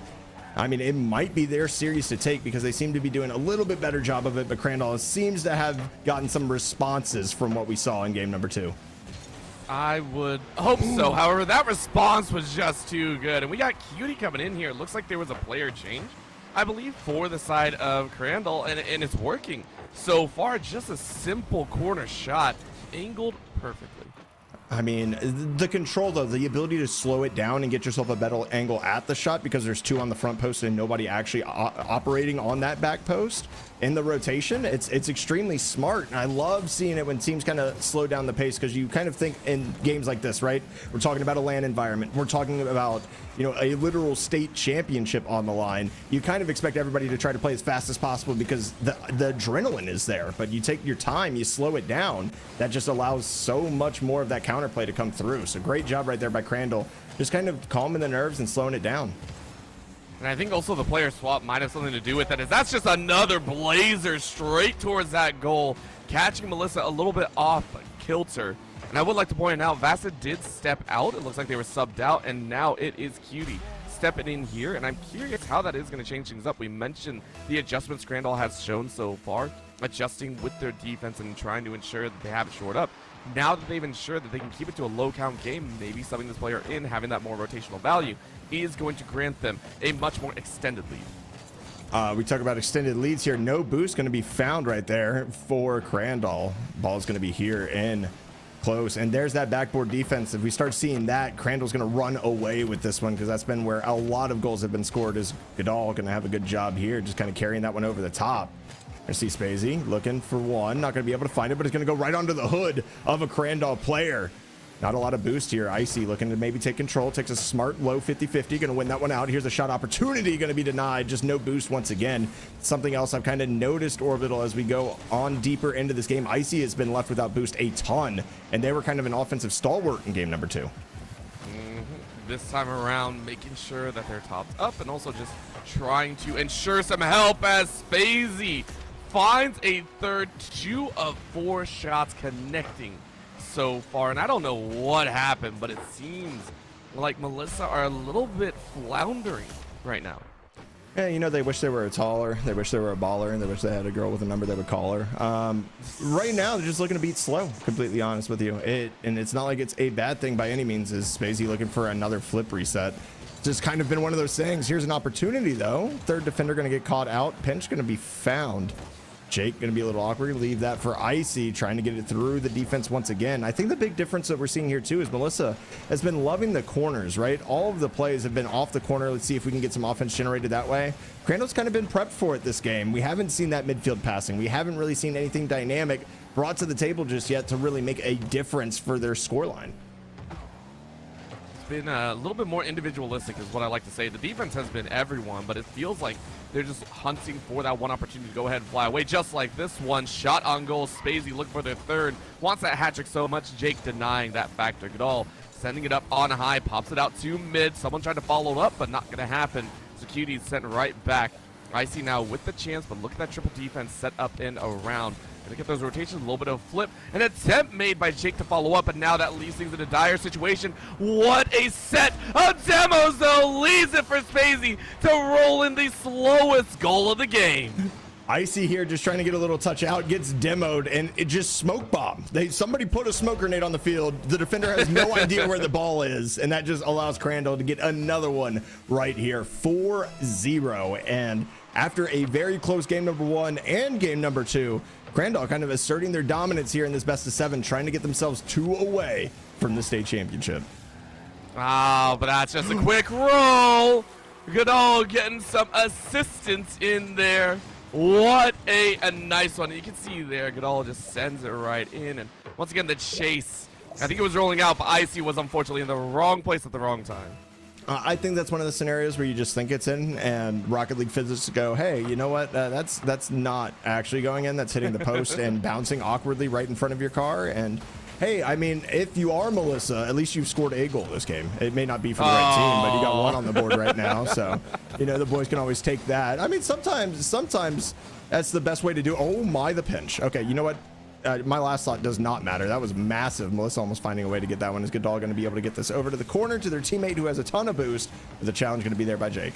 I mean, it might be their series to take because they seem to be doing a little bit better job of it, but Crandall seems to have gotten some responses from what we saw in game number 2. I would hope so. However, that response was just too good. And we got Cutie coming in here. It looks like there was a player change I believe, for the side of Crandall, and it's working so far. Just a simple corner shot, angled perfectly. I mean, the control, though, the ability to slow it down and get yourself a better angle at the shot because there's two on the front post and nobody actually operating on that back post in the rotation. It's extremely smart. And I love seeing it when teams kind of slow down the pace because you kind of think in games like this, right? We're talking about a LAN environment. We're talking about, you know, a literal state championship on the line. You kind of expect everybody to try to play as fast as possible because the adrenaline is there. But you take your time, you slow it down. That just allows so much more of that counterplay to come through. So great job right there by Crandall, just kind of calming the nerves and slowing it down. And I think also the player swap might have something to do with that, as that's just another blazer straight towards that goal, catching Melissa a little bit off kilter. And I would like to point out, Vasa did step out. It looks like they were subbed out, and now it is Cutie stepping in here. And I'm curious how that is going to change things up. We mentioned the adjustments Crandall has shown so far, adjusting with their defense and trying to ensure that they have it shored up. Now that they've ensured that they can keep it to a low count game, maybe subbing this player in, having that more rotational value, is going to grant them a much more extended lead. We talk about extended leads here. No boost going to be found right there for Crandall. Ball is going to be here in close. And there's that backboard defense. If we start seeing that, Crandall's going to run away with this one because that's been where a lot of goals have been scored. Is Goodall going to have a good job here, just kind of carrying that one over the top. I see Spacey looking for one. Not going to be able to find it, but it's going to go right onto the hood of a Crandall player. Not a lot of boost here. Icy looking to maybe take control. Takes a smart low 50-50. Going to win that one out. Here's a shot opportunity. Going to be denied. Just no boost once again. Something else I've kind of noticed, Orbital, as we go on deeper into this game. Icy has been left without boost a ton, and they were kind of an offensive stalwart in game number 2. This time around, making sure that they're topped up and also just trying to ensure some help as Spacey finds a third. 2 of 4 shots connecting so far, and I don't know what happened, but it seems like Melissa are a little bit floundering right now. Yeah, you know, they wish they were a taller, they wish they were a baller, and they wish they had a girl with a number they would call her. Right now, they're just looking to beat slow, completely honest with you. And it's not like it's a bad thing by any means. Is Spacey looking for another flip reset? Just kind of been one of those things. Here's an opportunity, though. Third defender going to get caught out. Pinch going to be found. Jake going to be a little awkward. Leave that for Icy, trying to get it through the defense once again. I think the big difference that we're seeing here too is Melissa has been loving the corners, right? All of the plays have been off the corner. Let's see if we can get some offense generated that way. Crandall's kind of been prepped for it this game. We haven't seen that midfield passing. We haven't really seen anything dynamic brought to the table just yet to really make a difference for their scoreline. Been a little bit more individualistic is what I like to say. The defense has been everyone, but it feels like they're just hunting for that one opportunity to go ahead and fly away, just like this one. Shot on goal. Spacey looking for their third. Wants that hat trick so much. Jake denying that factor. Goodall sending it up on high. Pops it out to mid. Someone tried to follow up, but not going to happen. So Cutie's sent right back. Icy now with the chance, but look at that triple defense set up and around. Gonna get those rotations, a little bit of a flip. An attempt made by Jake to follow up, and now that leaves things in a dire situation. What a set of demos, though, leads it for Spacey to roll in the slowest goal of the game. Icy here just trying to get a little touch out, gets demoed, and it just smoke bombed. Somebody put a smoke grenade on the field. The defender has no idea where the ball is, and that just allows Crandall to get another one right here. 4-0, and after a very close game number 1 and game number 2, Crandall kind of asserting their dominance here in this best of 7, trying to get themselves 2 away from the state championship. Oh, but that's just a quick roll. Goodall getting some assistance in there. What a nice one. You can see there, Goodall just sends it right in. And once again, the chase. I think it was rolling out, but Icy was unfortunately in the wrong place at the wrong time. I think that's one of the scenarios where you just think it's in, and Rocket League physics go, hey, you know what? That's not actually going in. That's hitting the post and bouncing awkwardly right in front of your car. And hey, I mean, if you are Melissa, at least you've scored a goal this game. It may not be for the right team, but you got 1 on the board right now. So, you know, the boys can always take that. I mean, sometimes that's the best way to do. Oh my, the pinch. Okay, you know what? My last thought does not matter. That was massive. Melissa almost finding a way to get that one. Is Goodall going to be able to get this over to the corner to their teammate who has a ton of boost? The challenge going to be there by Jake.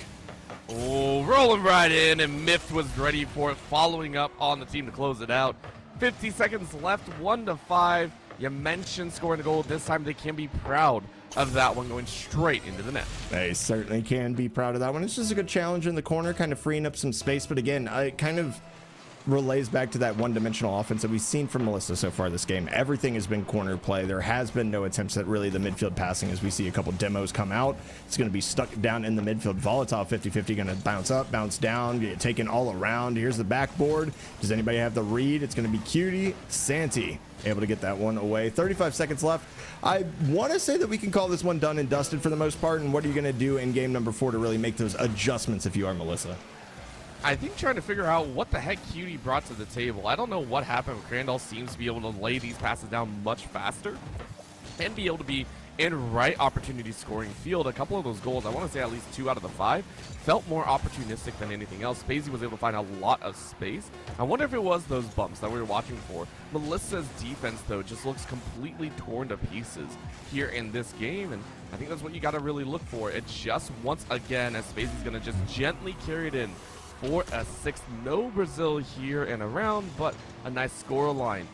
Oh, rolling right in, and Miffed was ready for it, following up on the team to close it out. 50 seconds left, 1-5. You mentioned scoring a goal. This time they can be proud of that one going straight into the net. They certainly can be proud of that one. It's just a good challenge in the corner, kind of freeing up some space. But again, it kind of relays back to that one-dimensional offense that we've seen from Melissa so far this game. Everything has been corner play. There has been no attempts at really the midfield passing as we see a couple demos come out. It's going to be stuck down in the midfield. Volatile 50-50 going to bounce up, bounce down, get taken all around. Here's the backboard. Does anybody have the read? It's going to be Cutie. Santi able to get that one away. 35 seconds left. I want to say that we can call this one done and dusted for the most part. And what are you going to do in game number 4 to really make those adjustments if you are Melissa? I think trying to figure out what the heck Cutie brought to the table. I don't know what happened. Crandall seems to be able to lay these passes down much faster and be able to be in right opportunity scoring field. A couple of those goals, I want to say at least 2 out of the 5, felt more opportunistic than anything else. Spacey was able to find a lot of space. I wonder if it was those bumps that we were watching for. Melissa's defense, though, just looks completely torn to pieces here in this game, and I think that's what you got to really look for. It just once again, as Spacey's going to just gently carry it in for a 6th. No Brazil here and around, but a nice score line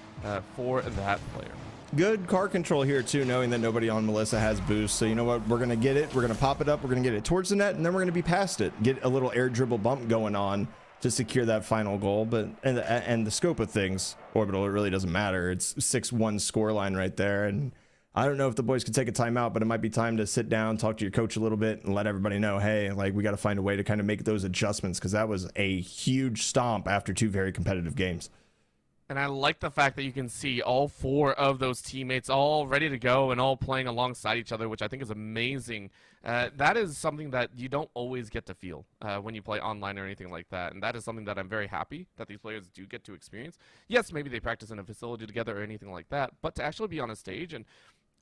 for that player. Good car control here too, knowing that nobody on Melissa has boost. So you know what, we're going to get it, we're going to pop it up, we're going to get it towards the net, and then we're going to be past it. Get a little air dribble bump going on to secure that final goal. But and the scope of things, Orbital, it really doesn't matter. It's 6-1 score line right there. And I don't know if the boys could take a timeout, but it might be time to sit down, talk to your coach a little bit, and let everybody know, hey, like, we got to find a way to kind of make those adjustments, because that was a huge stomp after 2 very competitive games. And I like the fact that you can see all 4 of those teammates all ready to go and all playing alongside each other, which I think is amazing. That is something that you don't always get to feel when you play online or anything like that. And that is something that I'm very happy that these players do get to experience. Yes, maybe they practice in a facility together or anything like that, but to actually be on a stage, and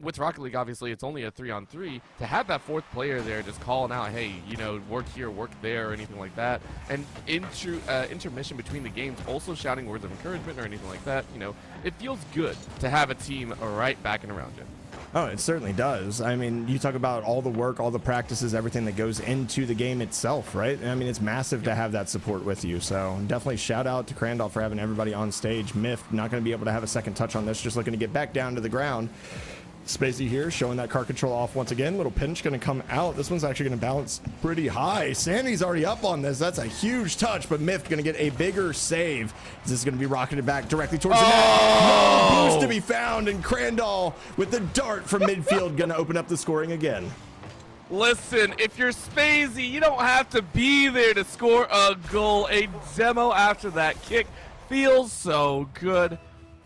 with Rocket League, obviously, it's only a 3-on-3. To have that 4th player there just calling out, hey, you know, work here, work there, or anything like that. And intermission between the games, also shouting words of encouragement or anything like that, you know, it feels good to have a team right back and around you. Oh, it certainly does. I mean, you talk about all the work, all the practices, everything that goes into the game itself, right? I mean, it's massive to have that support with you. So definitely shout out to Crandall for having everybody on stage. Myth, not going to be able to have a second touch on this, just looking to get back down to the ground. Spacey here showing that car control off once again. Little pinch going to come out. This one's actually going to bounce pretty high. Sandy's already up on this. That's a huge touch, but Myth going to get a bigger save. This is going to be rocketed back directly towards the net. No boost to be found, and Crandall with the dart from midfield going to open up the scoring again. Listen, if you're Spacey, you don't have to be there to score a goal. A demo after that kick feels so good.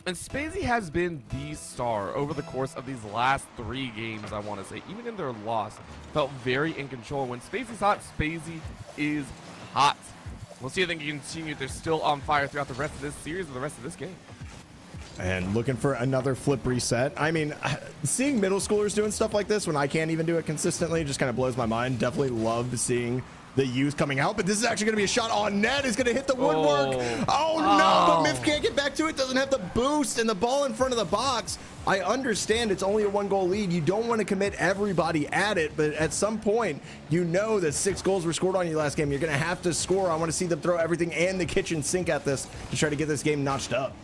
And Spacey has been the star over the course of these last 3 games, I want to say. Even in their loss, felt very in control. When Spacey's hot, Spacey is hot. We'll see if they can continue. They're still on fire throughout the rest of this series or the rest of this game. And looking for another flip reset. I mean, seeing middle schoolers doing stuff like this when I can't even do it consistently just kind of blows my mind. Definitely love seeing the youth coming out, but this is actually going to be a shot on net. Is going to hit the woodwork. Oh no, but Myth can't get back to it. Doesn't have the boost, and the ball in front of the box. I understand it's only a 1-goal lead. You don't want to commit everybody at it, but at some point, you know that 6 goals were scored on you last game. You're going to have to score. I want to see them throw everything and the kitchen sink at this to try to get this game notched up.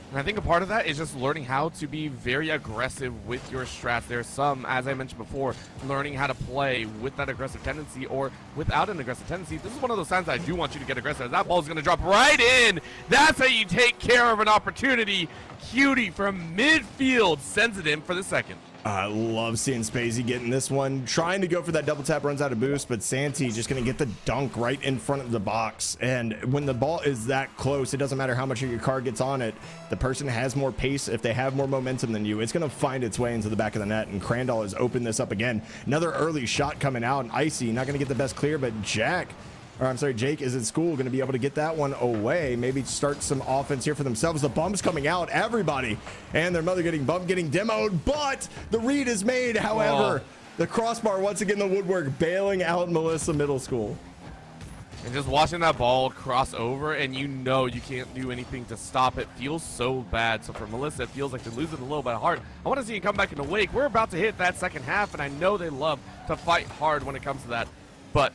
And I think a part of that is just learning how to be very aggressive with your strats. There's some, as I mentioned before, learning how to play with that aggressive tendency or without an aggressive tendency. This is one of those times I do want you to get aggressive. That ball's going to drop right in. That's how you take care of an opportunity. Cutie from midfield sends it in for the 2nd. I love seeing Spacey getting this one, trying to go for that double tap, runs out of boost, but Santi just going to get the dunk right in front of the box. And when the ball is that close, it doesn't matter how much of your car gets on it. The person has more pace. If they have more momentum than you, it's going to find its way into the back of the net. And Crandall has opened this up again. Another early shot coming out, and Icy not going to get the best clear, but Jake is in school, going to be able to get that one away. Maybe start some offense here for themselves. The bump's coming out, everybody, and their mother getting bumped, getting demoed, but the read is made. However, the crossbar once again, the woodwork, bailing out Melissa Middle School. And just watching that ball cross over, and you know you can't do anything to stop it, feels so bad. So for Melissa, it feels like they're losing a little bit of heart. I want to see you come back in the wake. We're about to hit that second half, and I know they love to fight hard when it comes to that. But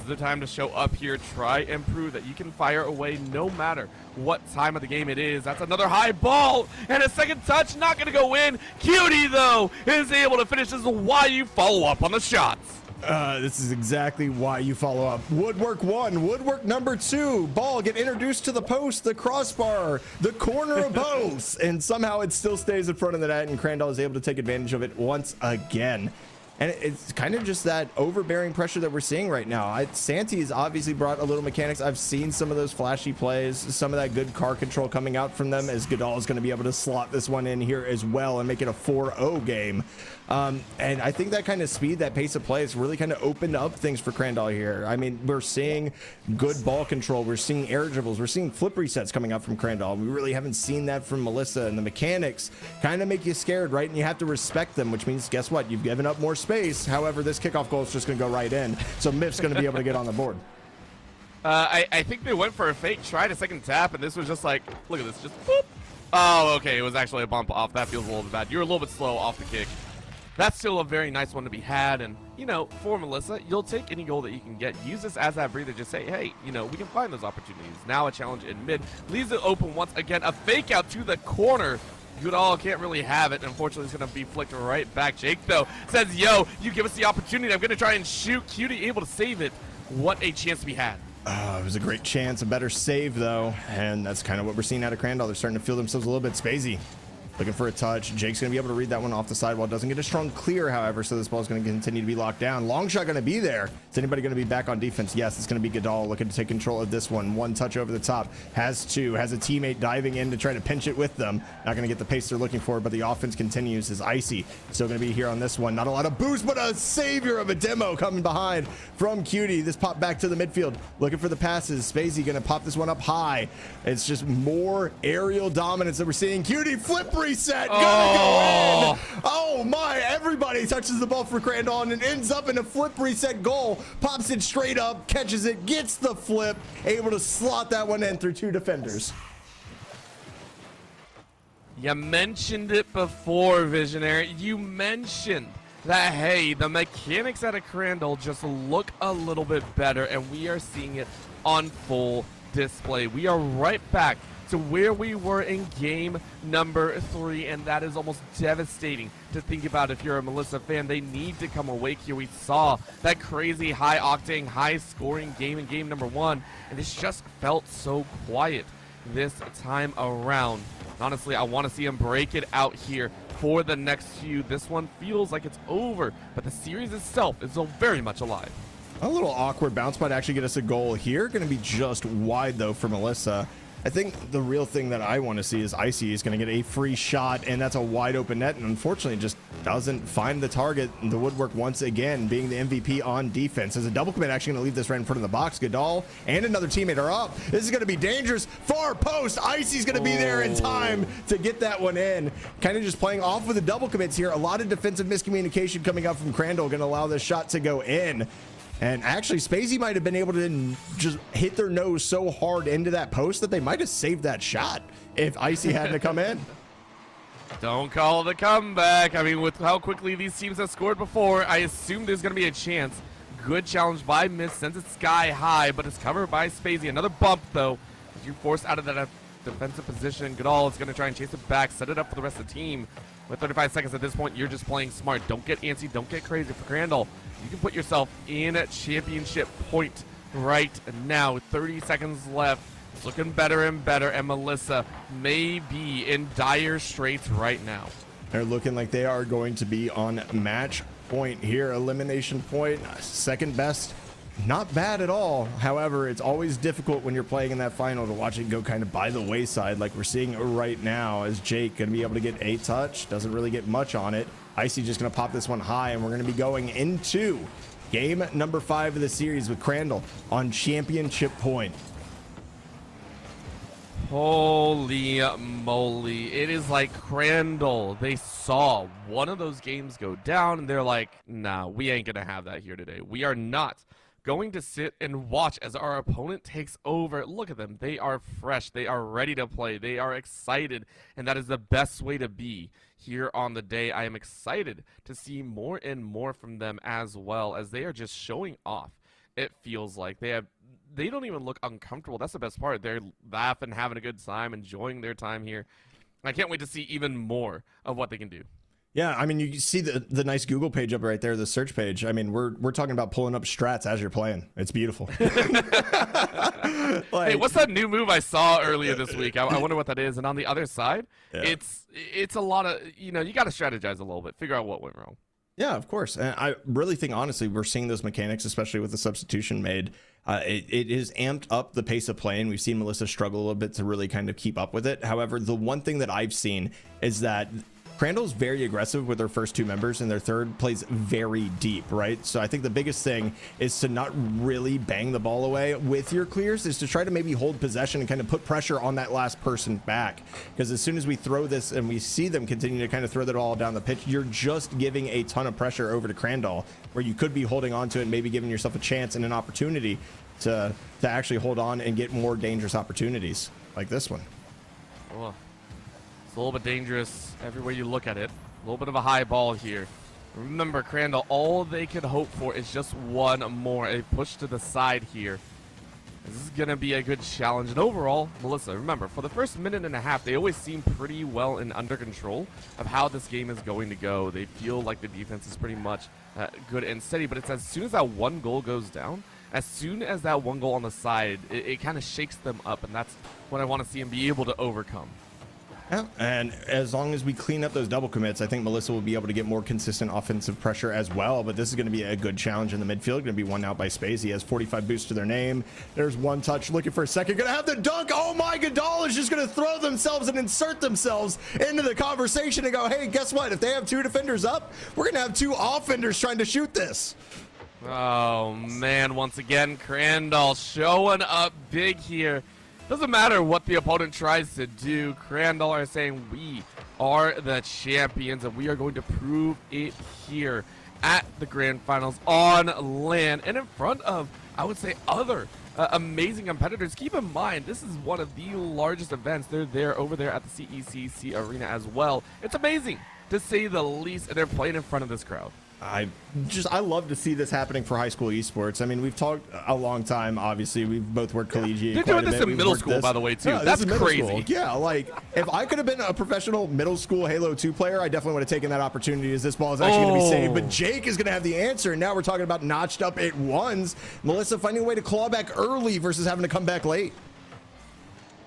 is the time to show up here, try and prove that you can fire away no matter what time of the game it is. That's another high ball, and a second touch, not going to go in. Cutie, though, is able to finish. This is why you follow up on the shots. This is exactly why you follow up. Woodwork 1, woodwork number 2. Ball get introduced to the post, the crossbar, the corner of both, and somehow it still stays in front of the net, and Crandall is able to take advantage of it once again. And it's kind of just that overbearing pressure that we're seeing right now. Santi has obviously brought a little mechanics. I've seen some of those flashy plays, some of that good car control coming out from them, as Goodall is going to be able to slot this one in here as well and make it a 4-0 game. And I think that kind of speed, that pace of play has really kind of opened up things for Crandall here. I mean, we're seeing good ball control. We're seeing air dribbles. We're seeing flip resets coming out from Crandall. We really haven't seen that from Melissa, and the mechanics kind of make you scared, right? And you have to respect them, which means, guess what? You've given up more space. However, this kickoff goal is just going to go right in. So Miff's going to be able to get on the board. I think they went for a fake, tried a second tap, and this was just like, look at this, just boop. Oh, okay, it was actually a bump off. That feels a little bit bad. You're a little bit slow off the kick. That's still a very nice one to be had, and, you know, for Melissa, you'll take any goal that you can get. Use this as that breather. Just say, hey, you know, we can find those opportunities. Now a challenge in mid. Leaves it open once again. A fake out to the corner. Goodall can't really have it. Unfortunately, it's going to be flicked right back. Jake, though, says, yo, you give us the opportunity. I'm going to try and shoot. Cutie able to save it. What a chance to be had. It was a great chance, a better save, though. And that's kind of what we're seeing out of Crandall. They're starting to feel themselves a little bit. Spacey looking for a touch. Jake's going to be able to read that one off the sidewall. Doesn't get a strong clear, however, so this ball is going to continue to be locked down. Long shot going to be there. Is anybody going to be back on defense? Yes, it's going to be Goodall looking to take control of this one. One touch over the top. Has two. Has a teammate diving in to try to pinch it with them. Not going to get the pace they're looking for, but the offense continues. Is Icy still going to be here on this one? Not a lot of boost, but a savior of a demo coming behind from Cutie. This pop back to the midfield. Looking for the passes. Spacey going to pop this one up high. It's just more aerial dominance that we're seeing. Cutie flip reset. Go in. Oh my, everybody touches the ball for Crandall, and it ends up in a flip reset goal. Pops it straight up, catches it, gets the flip, able to slot that one in through two defenders. You mentioned it before, Visionary. You mentioned that, hey, the mechanics out of Crandall just look a little bit better, and we are seeing it on full display. We are right back to where we were in game number 3, and that is almost devastating to think about. If you're a Melissa fan, they need to come awake here. We saw that crazy high octane, high scoring game in game number 1, and it's just felt so quiet this time around. Honestly, I want to see him break it out here for the next few. This one feels like it's over, but the series itself is still very much alive. A little awkward bounce might actually get us a goal here. Going to be just wide though for Melissa. I think the real thing that I want to see is Icy is going to get a free shot, and that's a wide open net, and unfortunately just doesn't find the target. The Woodwork once again being the MVP on defense. As a double commit actually going to leave this right in front of the box. Goodall and another teammate are up. This is going to be dangerous. Far post. Icy's going to be there in time to get that one in. Kind of just playing off with the double commits here. A lot of defensive miscommunication coming up from Crandall, going to allow this shot to go in. And actually, Spacey might have been able to just hit their nose so hard into that post that they might have saved that shot if Icy hadn't come in. Don't call the comeback. I mean, with how quickly these teams have scored before, I assume there's going to be a chance. Good challenge by Miss, sends it sky high, but it's covered by Spacey. Another bump, though. As you're forced out of that defensive position, Goodall is going to try and chase it back, set it up for the rest of the team. With 35 seconds at this point, you're just playing smart. Don't get antsy. Don't get crazy for Crandall. You can put yourself in a championship point right now. 30 seconds left. It's looking better and better, and Melissa may be in dire straits right now. They're looking like they are going to be on match point here. Elimination point, second best. Not bad at all. However, it's always difficult when you're playing in that final to watch it go kind of by the wayside like we're seeing right now, as Jake going to be able to get a touch. Doesn't really get much on it. Icy just going to pop this one high, and we're going to be going into game number 5 of the series with Crandall on championship point. Holy moly. It is like Crandall. They saw one of those games go down, and they're like, nah, we ain't going to have that here today. We are not going to sit and watch as our opponent takes over. Look at them. They are fresh. They are ready to play. They are excited, and that is the best way to be here on the day. I am excited to see more and more from them as well, as they are just showing off it feels like. They don't even look uncomfortable. That's the best part. They're laughing, having a good time, enjoying their time here. I can't wait to see even more of what they can do. Yeah, I mean, you see the nice Google page up right there, the search page. I mean, we're talking about pulling up strats as you're playing. It's beautiful. Hey, what's that new move I saw earlier this week? I wonder what that is. And on the other side, it's a lot of, you got to strategize a little bit, figure out what went wrong. Yeah, of course. And I really think, honestly, we're seeing those mechanics, especially with the substitution made. It has amped up the pace of play, and we've seen Melissa struggle a little bit to really kind of keep up with it. However, the one thing that I've seen is that Crandall's very aggressive with their first two members, and their third plays very deep, right? So I think the biggest thing is to not really bang the ball away with your clears, is to try to maybe hold possession and kind of put pressure on that last person back. Because as soon as we throw this and we see them continue to kind of throw that all down the pitch, you're just giving a ton of pressure over to Crandall, where you could be holding on to it and maybe giving yourself a chance and an opportunity to actually hold on and get more dangerous opportunities like this one. Oh. It's a little bit dangerous everywhere you look at it. A little bit of a high ball here. Remember, Crandall, all they can hope for is just one more. A push to the side here. This is going to be a good challenge. And overall, Melissa, remember, for the first minute and a half, they always seem pretty well and under control of how this game is going to go. They feel like the defense is pretty much good and steady. But it's as soon as that one goal goes down, as soon as that one goal on the side, it kind of shakes them up. And that's what I want to see them be able to overcome. Yeah, and as long as we clean up those double commits, I think Melissa will be able to get more consistent offensive pressure as well. But this is going to be a good challenge in the midfield. Going to be won out by Space. He has 45 boosts to their name. There's one touch, looking for a second. Going to have the dunk. Oh my, Godal is just going to throw themselves and insert themselves into the conversation and go, hey, guess what? If they have two defenders up, we're going to have two offenders trying to shoot this. Oh man, once again, Crandall showing up big here. Doesn't matter what the opponent tries to do. Crandall are saying we are the champions, and we are going to prove it here at the grand finals on land and in front of, I would say, other amazing competitors. Keep in mind, this is one of the largest events. They're there over there at the CECC arena as well. It's amazing, to say the least, and they're playing in front of this crowd. I love to see this happening for high school esports. I mean, we've talked a long time. Obviously, we've both worked collegiate. They're doing this in middle school, by the way, too. Yeah, that's crazy. School. Yeah, like if I could have been a professional middle school Halo 2 player, I definitely would have taken that opportunity, as this ball is actually going to be saved. But Jake is going to have the answer, and now we're talking about notched up at ones. Melissa finding a way to claw back early versus having to come back late.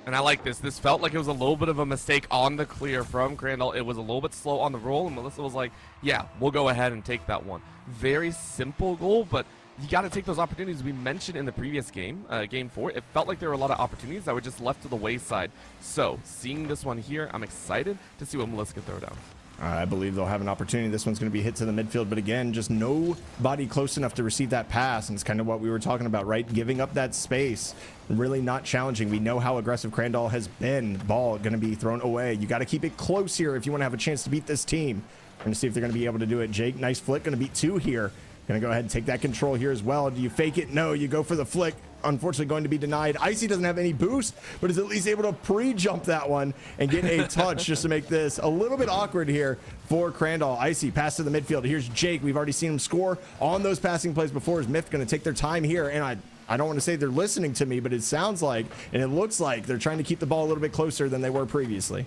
And I like this. This felt like it was a little bit of a mistake on the clear from Crandall. It was a little bit slow on the roll, and Melissa was like, yeah, we'll go ahead and take that one. Very simple goal, but you got to take those opportunities. We mentioned in the previous game, game 4, it felt like there were a lot of opportunities that were just left to the wayside. So seeing this one here, I'm excited to see what Melissa can throw down. I believe they'll have an opportunity. This one's going to be hit to the midfield, but again, just nobody close enough to receive that pass. And it's kind of what we were talking about, right? Giving up that space, really not challenging. We know how aggressive Crandall has been. Ball going to be thrown away. You got to keep it close here if you want to have a chance to beat this team. We're going to see if they're going to be able to do it. Jake, nice flick, going to beat 2 here. Going to go ahead and take that control here as well. Do you fake it? No, you go for the flick. Unfortunately going to be denied. Icy doesn't have any boost, but is at least able to pre-jump that one and get a touch just to make this a little bit awkward here for Crandall. Icy pass to the midfield. Here's Jake. We've already seen him score on those passing plays before. Is Myth going to take their time here? And I don't want to say they're listening to me, but it sounds like, and it looks like, they're trying to keep the ball a little bit closer than they were previously.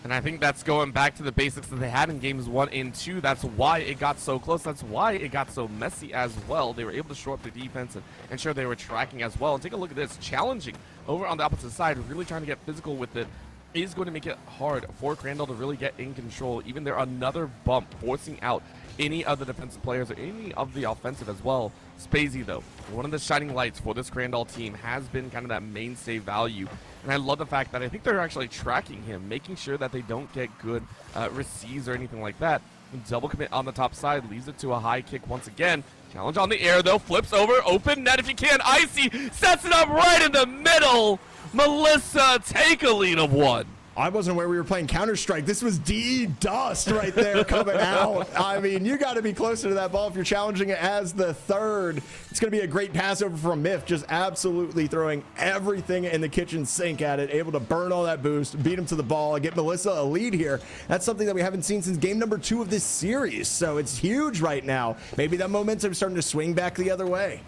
And I think that's going back to the basics that they had in games 1 and 2. That's why it got so close. That's why it got so messy as well. They were able to shore up their defense and ensure they were tracking as well. And take a look at this. Challenging over on the opposite side, really trying to get physical with it, is going to make it hard for Crandall to really get in control. Even there, another bump, forcing out any of the defensive players or any of the offensive as well. Spacey, though, one of the shining lights for this Crandall team, has been kind of that mainstay value. And I love the fact that I think they're actually tracking him, making sure that they don't get good receives or anything like that. Double commit on the top side, leaves it to a high kick once again. Challenge on the air, though, flips over, open net if you can. Icy sets it up right in the middle. Melissa, take a lead of 1. I wasn't aware we were playing Counter-Strike. This was D-Dust right there coming out. I mean, you got to be closer to that ball if you're challenging it as the third. It's going to be a great pass over from Myth, just absolutely throwing everything in the kitchen sink at it, able to burn all that boost, beat him to the ball, and get Melissa a lead here. That's something that we haven't seen since game number 2 of this series, so it's huge right now. Maybe that momentum's starting to swing back the other way.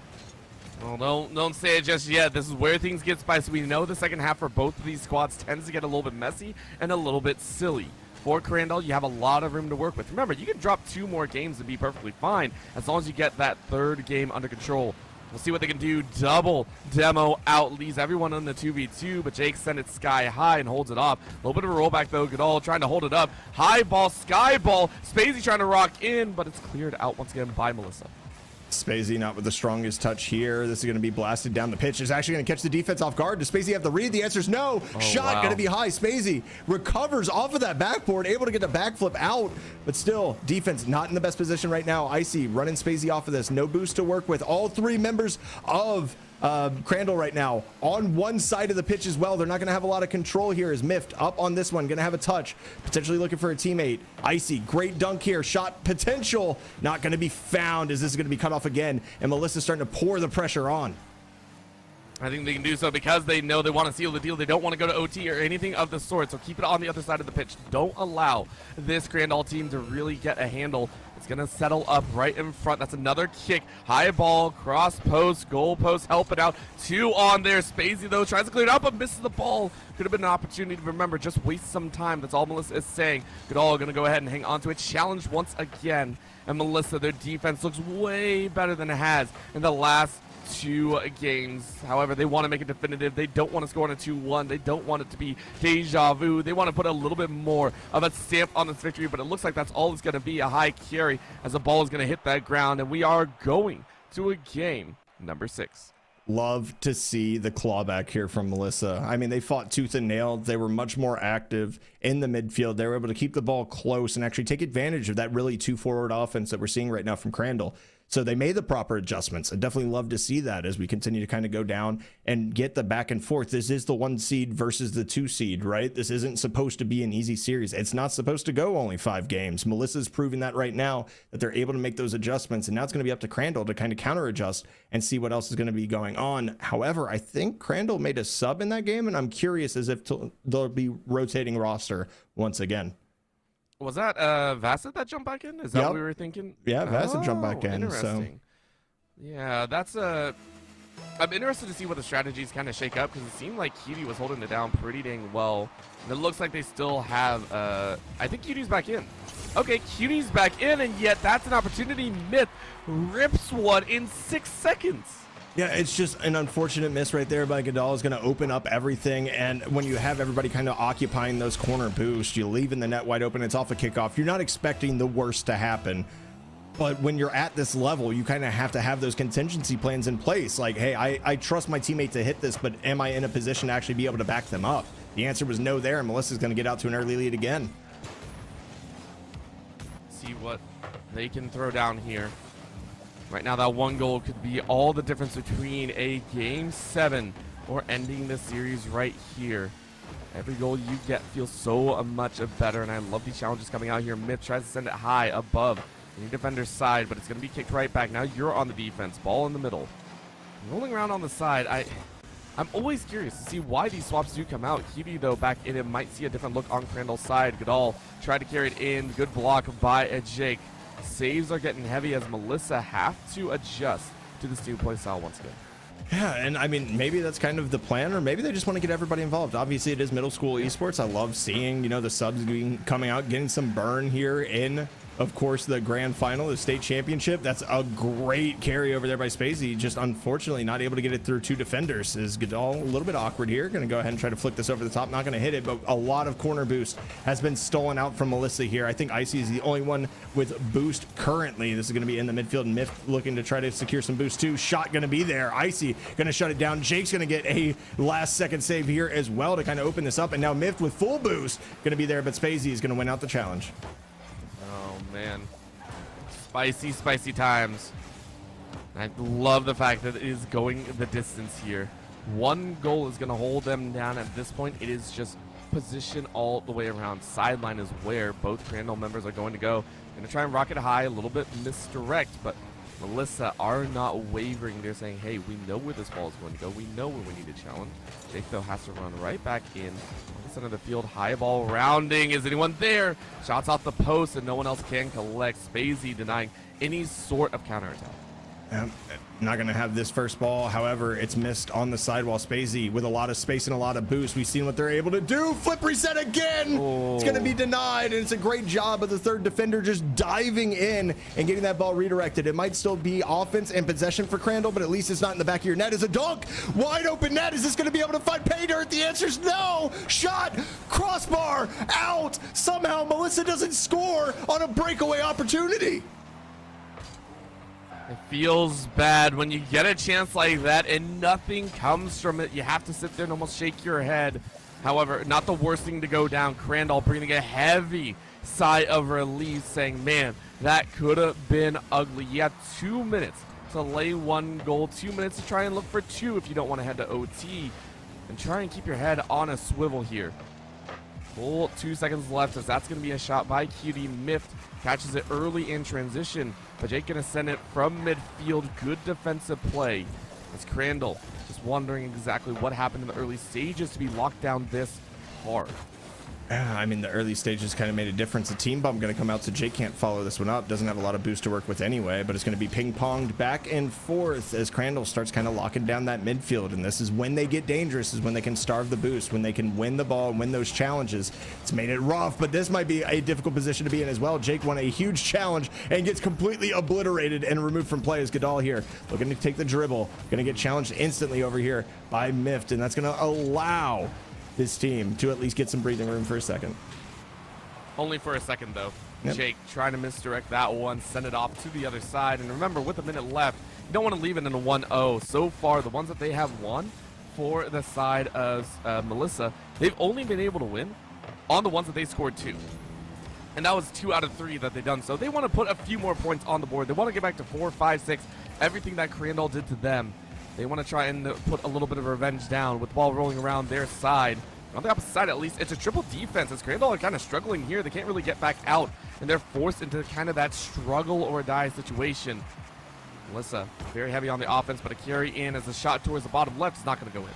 Well, don't say it just yet. This is where things get spicy. We know the second half for both of these squads tends to get a little bit messy and a little bit silly. For Crandall, you have a lot of room to work with. Remember, you can drop 2 more games and be perfectly fine as long as you get that 3rd game under control. We'll see what they can do. Double demo out, leaves everyone on the 2v2, but Jake sent it sky high and holds it off. A little bit of a rollback though. Goodall trying to hold it up. High ball, sky ball. Spacey trying to rock in, but it's cleared out once again by Melissa. Spacey not with the strongest touch here. This is going to be blasted down the pitch. It's actually going to catch the defense off guard. Does Spacey have the read? The answer is no. Shot going to be high. Spacey recovers off of that backboard, able to get the backflip out, but still defense not in the best position right now. Icy running Spacey off of this. No boost to work with. All 3 members of Crandall right now on one side of the pitch as well. They're not going to have a lot of control here as Miffed up on this one. Going to have a touch, potentially looking for a teammate. Icy, great dunk here. Shot potential, not going to be found as this is going to be cut off again. And Melissa's starting to pour the pressure on. I think they can do so because they know they want to seal the deal. They don't want to go to OT or anything of the sort, so keep it on the other side of the pitch. Don't allow this Crandall team to really get a handle. It's going to settle up right in front. That's another kick. High ball, cross post, goal post, help it out. 2 on there. Spacey, though, tries to clear it up, but misses the ball. Could have been an opportunity to remember. Just waste some time. That's all Melissa is saying. Goodall going to go ahead and hang on to it. Challenge once again. And Melissa, their defense looks way better than it has in the last 2 games. However, they want to make it definitive. They don't want to score on a 2-1. They don't want it to be deja vu. They want to put a little bit more of a stamp on this victory, but it looks like that's all it's going to be, a high carry as the ball is going to hit that ground, and we are going to a game number 6. Love to see the clawback here from Melissa. I mean, they fought tooth and nail. They were much more active in the midfield. They were able to keep the ball close and actually take advantage of that really 2-forward offense that we're seeing right now from Crandall. So they made the proper adjustments. I definitely love to see that as we continue to kind of go down and get the back and forth. This is the 1 seed versus the 2 seed, right? This isn't supposed to be an easy series. It's not supposed to go only 5 games. Melissa's proving that right now, that they're able to make those adjustments. And now it's going to be up to Crandall to kind of counter adjust and see what else is going to be going on. However, I think Crandall made a sub in that game, and I'm curious as if they'll be rotating roster once again. Was that Vassett that jumped back in? Is that what we were thinking? Yeah, Vassett jumped back in. Interesting. So. Yeah, that's I'm interested to see what the strategies kind of shake up because it seemed like Cutie was holding it down pretty dang well. And it looks like they still have, I think Cutie's back in. Okay, Cutie's back in, and yet that's an opportunity. Myth rips one in 6 seconds. Yeah, it's just an unfortunate miss right there by Goodall. Is going to open up everything, and when you have everybody kind of occupying those corner boosts, you leaving the net wide open, it's off a kickoff. You're not expecting the worst to happen, but when you're at this level, you kind of have to have those contingency plans in place. Like, hey, I trust my teammate to hit this, but am I in a position to actually be able to back them up? The answer was no there, and Melissa's going to get out to an early lead again. See what they can throw down here. Right now, that 1 goal could be all the difference between a game 7 or ending the series right here. Every goal you get feels so much better, and I love these challenges coming out here. Myth tries to send it high above the defender's side, but it's going to be kicked right back. Now you're on the defense. Ball in the middle. Rolling around on the side. I'm always curious to see why these swaps do come out. Kiwi, though, back in it, might see a different look on Crandall's side. Goodall tried to carry it in. Good block by Jake. Saves are getting heavy as Melissa have to adjust to this new play style once again. Yeah, and I mean, maybe that's kind of the plan, or maybe they just want to get everybody involved. Obviously, it is middle school esports. I love seeing, the subs coming out, getting some burn here in, of course, the grand final, the state championship. That's a great carry over there by Spacey. Just unfortunately not able to get it through 2 defenders. Is Goodall a little bit awkward here? Going to go ahead and try to flick this over the top. Not going to hit it, but a lot of corner boost has been stolen out from Melissa here. I think Icy is the only one with boost currently. This is going to be in the midfield. Myth looking to try to secure some boost too. Shot going to be there. Icy going to shut it down. Jake's going to get a last second save here as well to kind of open this up. And now Myth with full boost going to be there, but Spacey is going to win out the challenge. Man, spicy times. I love the fact that it is going the distance here. 1 goal is going to hold them down at this point. It is just position all the way around. Sideline is where both Crandall members are going to go. Going to try and rocket high, a little bit misdirect, but Melissa are not wavering. They're saying, hey, we know where this ball is going to go. We know where we need to challenge. Jake, though, has to run right back in. Center of the field, high ball rounding. Is anyone there? Shots off the post, and no one else can collect. Spacey denying any sort of counterattack. Not going to have this first ball. However, it's missed on the sidewall. Spacey with a lot of space and a lot of boost. We've seen what they're able to do. Flip reset again. It's going to be denied, and it's a great job of the third defender just diving in and getting that ball redirected. It might still be offense and possession for Crandall, but at least it's not in the back of your net. It's a dunk. Wide open net. Is this going to be able to find pay dirt? The answer is no. Shot. Crossbar. Out. Somehow Melissa doesn't score on a breakaway opportunity. It feels bad when you get a chance like that and nothing comes from it. You have to sit there and almost shake your head. However, not the worst thing to go down. Crandall breathing a heavy sigh of relief, saying, man, that could have been ugly. You have 2 minutes to lay one goal, 2 minutes to try and look for two if you don't want to head to OT. And try and keep your head on a swivel here. Full 2 seconds left, as that's going to be a shot by Cutie. Miffed catches it early in transition, but Jake going to send it from midfield. Good defensive play, as Crandall just wondering exactly what happened in the early stages to be locked down this hard. I mean, the early stages kind of made a difference. A team bump going to come out, so Jake can't follow this one up. Doesn't have a lot of boost to work with anyway, but it's going to be ping-ponged back and forth as Crandall starts kind of locking down that midfield. And this is when they get dangerous, is when they can starve the boost, when they can win the ball and win those challenges. It's made it rough, but this might be a difficult position to be in as well. Jake won a huge challenge and gets completely obliterated and removed from play as Goodall here looking to take the dribble. Going to get challenged instantly over here by Miffed, and that's going to allow this team to at least get some breathing room for a second. Only for a second, though. Yep. Jake trying to misdirect that one, send it off to the other side. And remember, with a minute left, you don't want to leave it in a 1-0. So far, the ones that they have won for the side of Melissa, they've only been able to win on the ones that they scored 2. And that was 2 out of 3 that they've done. So they want to put a few more points on the board. They want to get back to 4, 5, 6, everything that Crandall did to them. They want to try and put a little bit of revenge down with the ball rolling around their side. On the opposite side, at least, it's a triple defense as Crandall are kind of struggling here. They can't really get back out, and they're forced into kind of that struggle or die situation. Melissa, very heavy on the offense, but a carry in as a shot towards the bottom left is not going to go in.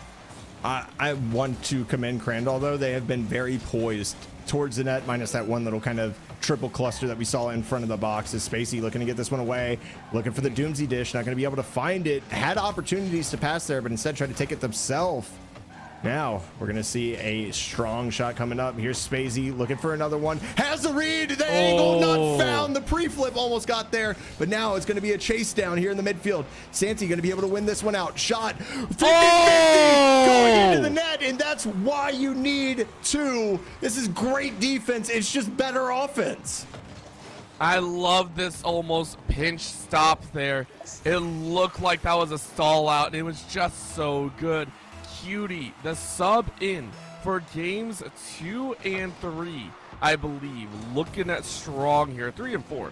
I want to commend Crandall, though. They have been very poised towards the net, minus that one little kind of triple cluster that we saw in front of the box. Is Spacey looking to get this one away, looking for the Doomsy dish, not going to be able to find it. Had opportunities to pass there, but instead tried to take it themselves. Now we're going to see a strong shot coming up. Here's Spacey looking for another one. Has the read. The angle not found. The pre-flip almost got there, but now it's going to be a chase down here in the midfield. Santi going to be able to win this one out. Shot 50-50 going into the net, and that's why you need 2. This is great defense. It's just better offense. I love this almost pinch stop there. It looked like that was a stall out, and it was just so good. Cutie, the sub in for games 2 and 3, I believe. Looking at strong here, 3 and 4,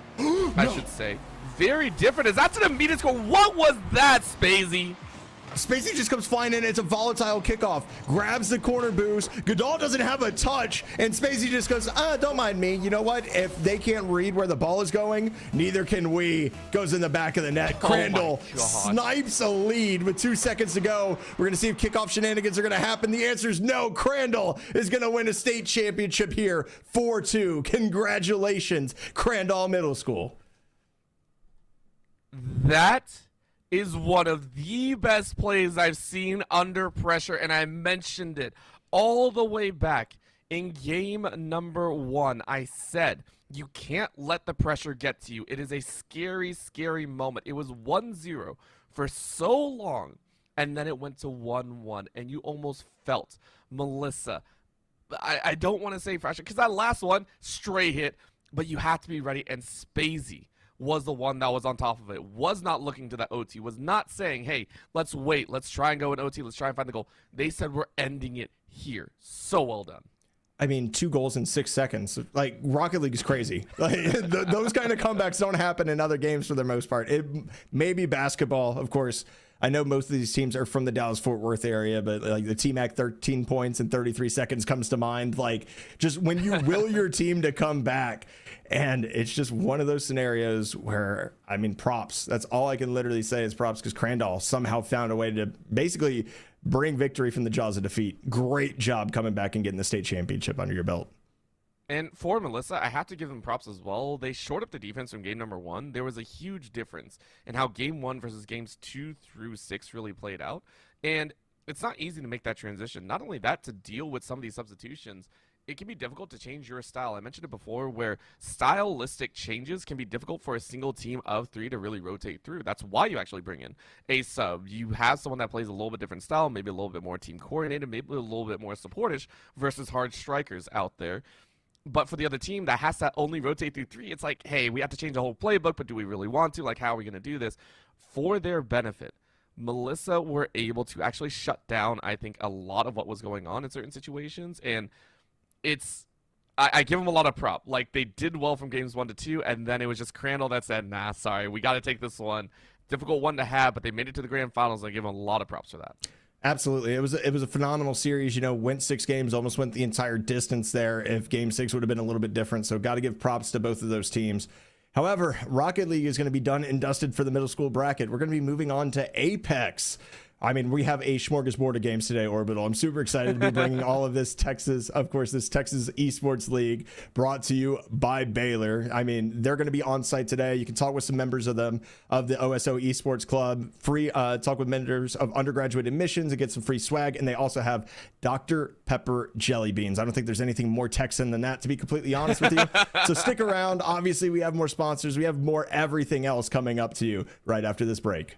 I should say. Very different, as that's an immediate score. What was that, Spacey? Spacey just comes flying in. It's a volatile kickoff. Grabs the corner boost. Goodall doesn't have a touch, and Spacey just goes, don't mind me. You know what? If they can't read where the ball is going, neither can we. Goes in the back of the net. Crandall snipes a lead with 2 seconds to go. We're going to see if kickoff shenanigans are going to happen. The answer is no. Crandall is going to win a state championship here, 4-2. Congratulations, Crandall Middle School. That is one of the best plays I've seen under pressure, and I mentioned it all the way back in game number 1. I said, you can't let the pressure get to you. It is a scary, scary moment. It was 1-0 for so long, and then it went to 1-1, and you almost felt Melissa. I don't want to say pressure, because that last one, straight hit, but you have to be ready, and Spacey was the one that was on top of it, was not looking to that OT, was not saying, hey, let's wait, let's try and go in OT, let's try and find the goal. They said, we're ending it here. So well done. I mean, 2 goals in 6 seconds. Like, Rocket League is crazy. Like, those kind of comebacks don't happen in other games for the most part. It may be basketball, of course. I know most of these teams are from the Dallas-Fort Worth area, but like the T-Mac 13 points in 33 seconds comes to mind. Like, just when you will your team to come back, and it's just one of those scenarios where, I mean, props. That's all I can literally say is props, because Crandall somehow found a way to basically bring victory from the jaws of defeat. Great job coming back and getting the state championship under your belt. And for Melissa, I have to give them props as well. They shored up the defense from game number 1. There was a huge difference in how game 1 versus games 2 through 6 really played out. And it's not easy to make that transition. Not only that, to deal with some of these substitutions, it can be difficult to change your style. I mentioned it before, where stylistic changes can be difficult for a single team of 3 to really rotate through. That's why you actually bring in a sub. You have someone that plays a little bit different style, maybe a little bit more team coordinated, maybe a little bit more supportish versus hard strikers out there. But for the other team that has to only rotate through 3, it's like, hey, we have to change the whole playbook, but do we really want to? Like, how are we going to do this? For their benefit, Melissa were able to actually shut down, I think, a lot of what was going on in certain situations. And I give them a lot of prop. Like, they did well from games 1 to 2, and then it was just Crandall that said, nah, sorry, we got to take this one. Difficult one to have, but they made it to the grand finals, and I give them a lot of props for that. Absolutely. It was a phenomenal series, went 6 games, almost went the entire distance there if game 6 would have been a little bit different. So got to give props to both of those teams. However, Rocket League is going to be done and dusted for the middle school bracket. We're going to be moving on to Apex. I mean, we have a smorgasbord of games today, Orbital. I'm super excited to be bringing all of this Texas Esports League brought to you by Baylor. I mean, they're going to be on site today. You can talk with some members of the OSO Esports Club, free talk with members of undergraduate admissions and get some free swag. And they also have Dr. Pepper jelly beans. I don't think there's anything more Texan than that, to be completely honest with you. So stick around. Obviously, we have more sponsors. We have more everything else coming up to you right after this break.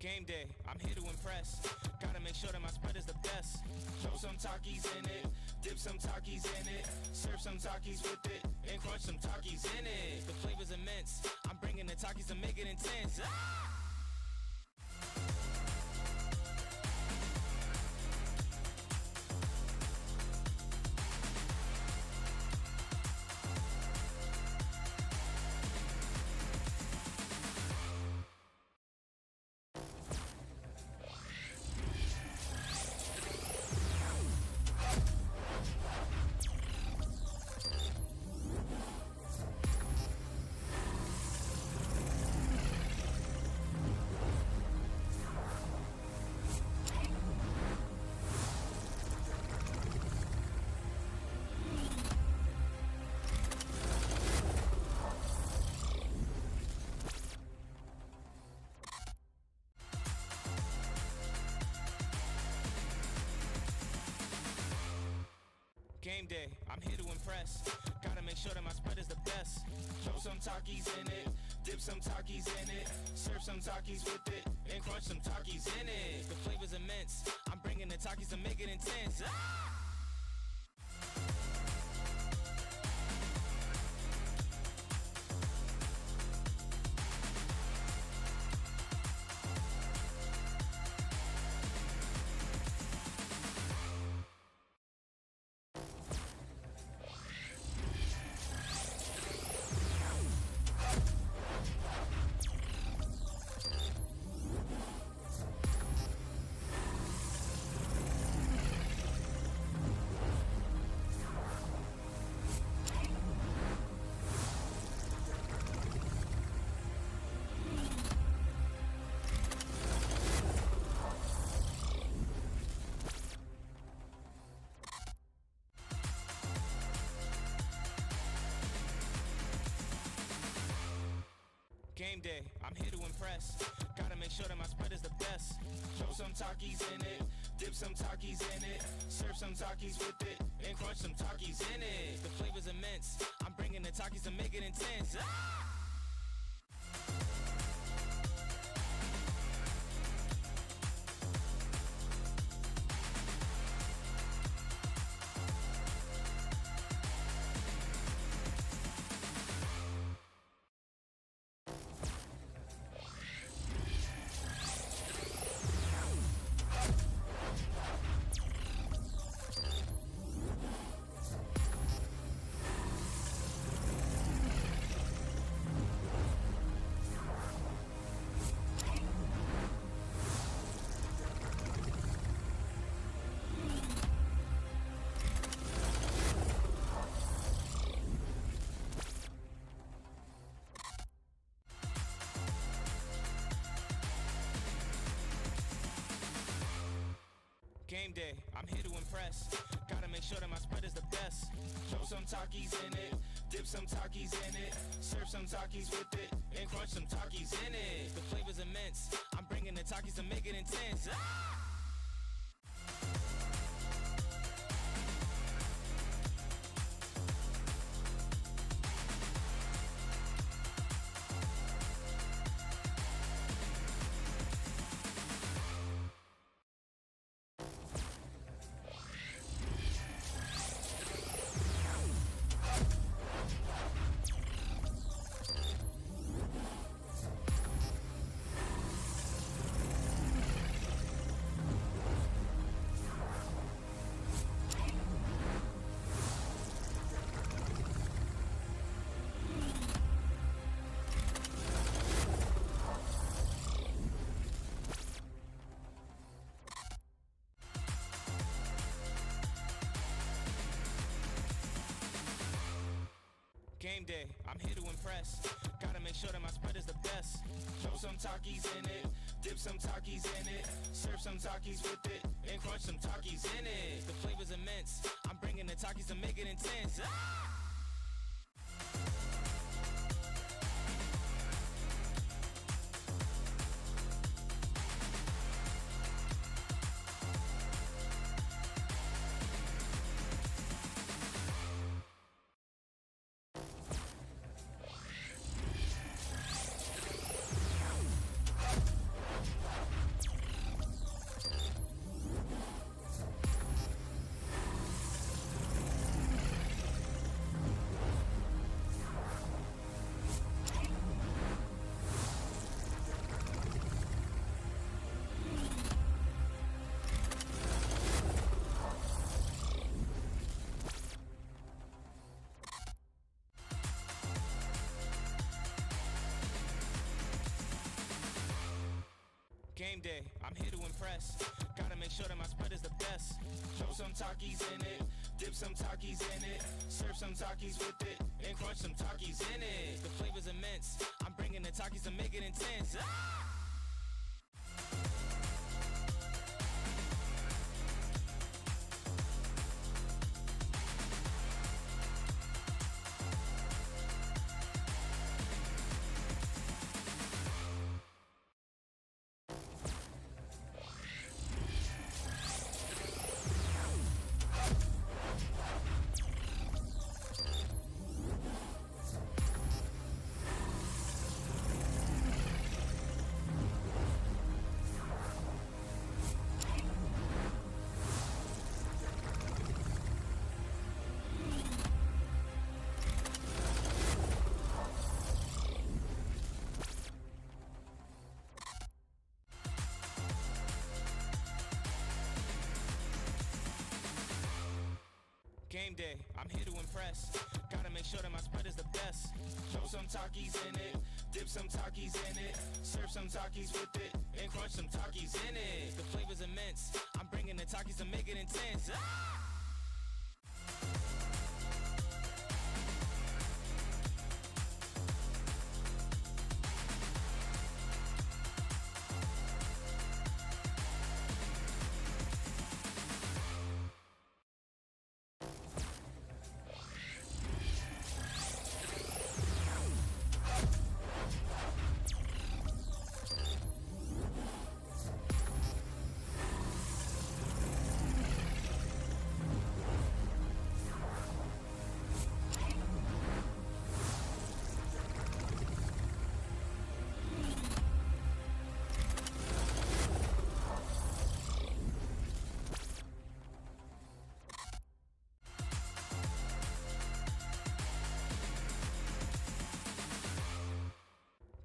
Game day, I'm here to impress. Gotta make sure that my spread is the best. Throw some Takis in it, dip some Takis in it, serve some Takis with it, and crunch some Takis in it. The flavor's immense. I'm bringing the Takis to make it intense. Ah! Game day, I'm here to impress. Gotta make sure that my spread is the best. Throw some Takis in it, dip some Takis in it, serve some Takis with it, and crunch some Takis in it. The flavor's immense. I'm bringing the Takis to make it intense. Ah! Game day, I'm here to impress. Gotta make sure that my spread is the best. Throw some Takis in it, dip some Takis in it, serve some Takis with it, and crunch some Takis in it. The flavor's immense. I'm bringing the Takis to make it intense. Ah! day, I'm here to impress. Gotta make sure that my spread is the best. Throw some Takis in it, dip some Takis in it, serve some Takis with it, and crunch some Takis in it. The flavor's immense. I'm bringing the Takis to make it intense. Ah! Game day, I'm here to impress. Gotta make sure that my spread is the best. Throw some Takis in it, dip some Takis in it, serve some Takis with it, and crunch some Takis in it. The flavor's immense. I'm bringing the Takis to make it intense. Ah! Game day, I'm here to impress. Gotta make sure that my spread is the best. Throw some Takis in it, dip some Takis in it, serve some Takis with it, and crunch some Takis in it. The flavor's immense. I'm bringing the Takis to make it intense. Ah! Game day, I'm here to impress. Gotta make sure that my spread is the best. Throw some Takis in it, dip some Takis in it, serve some Takis with it, and crunch some Takis in it. The flavor's immense. I'm bringing the Takis to make it intense. Ah!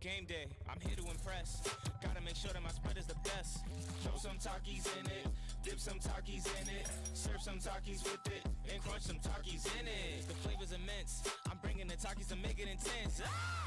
Game day, I'm here to impress. Gotta make sure that my spread is the best. Throw some Takis in it, dip some Takis in it, serve some Takis with it, and crunch some Takis in it. The flavor's immense. I'm bringing the Takis to make it intense. Ah!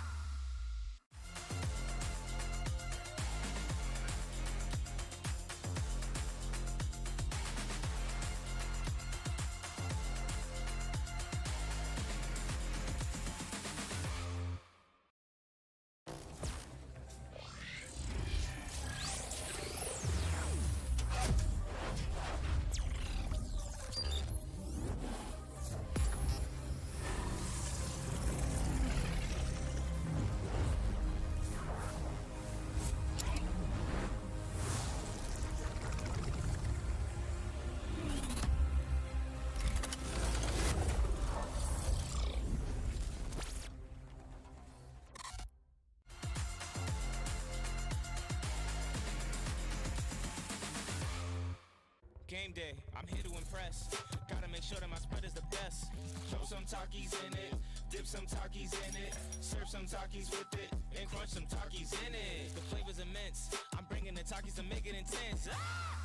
Game day, I'm here to impress. Gotta make sure that my spread is the best. Throw some Takis in it, dip some Takis in it, serve some Takis with it, and crunch some Takis in it. The flavor's immense. I'm bringing the Takis to make it intense. Ah!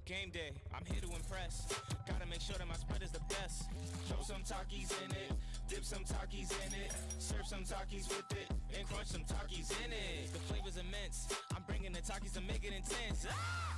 Game day, I'm here to impress. Gotta make sure that my spread is the best. Throw some Takis in it, dip some Takis in it, serve some Takis with it, and crunch some Takis in it. The flavor's immense. I'm bringing the Takis to make it intense. Ah!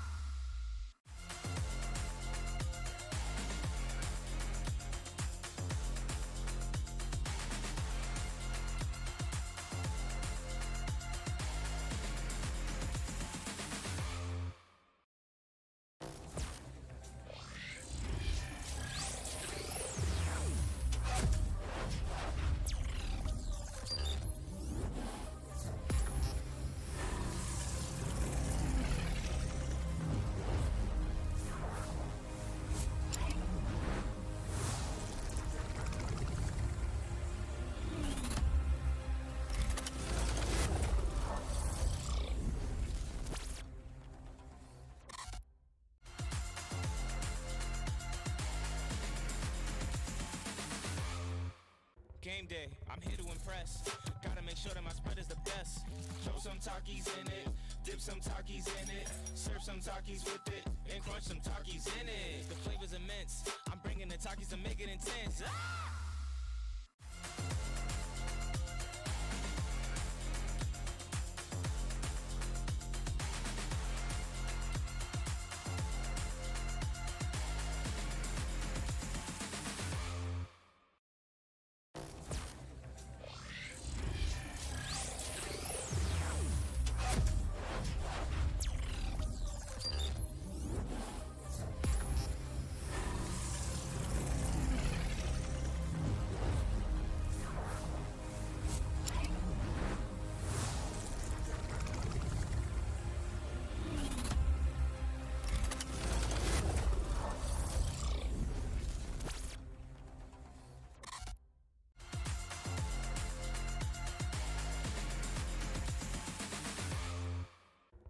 Game day, I'm here to impress. Gotta make sure that my spread is the best. Throw some Takis in it, dip some Takis in it, serve some Takis with it, and crunch some Takis in it. The flavor's immense. I'm bringing the Takis to make it intense. Ah!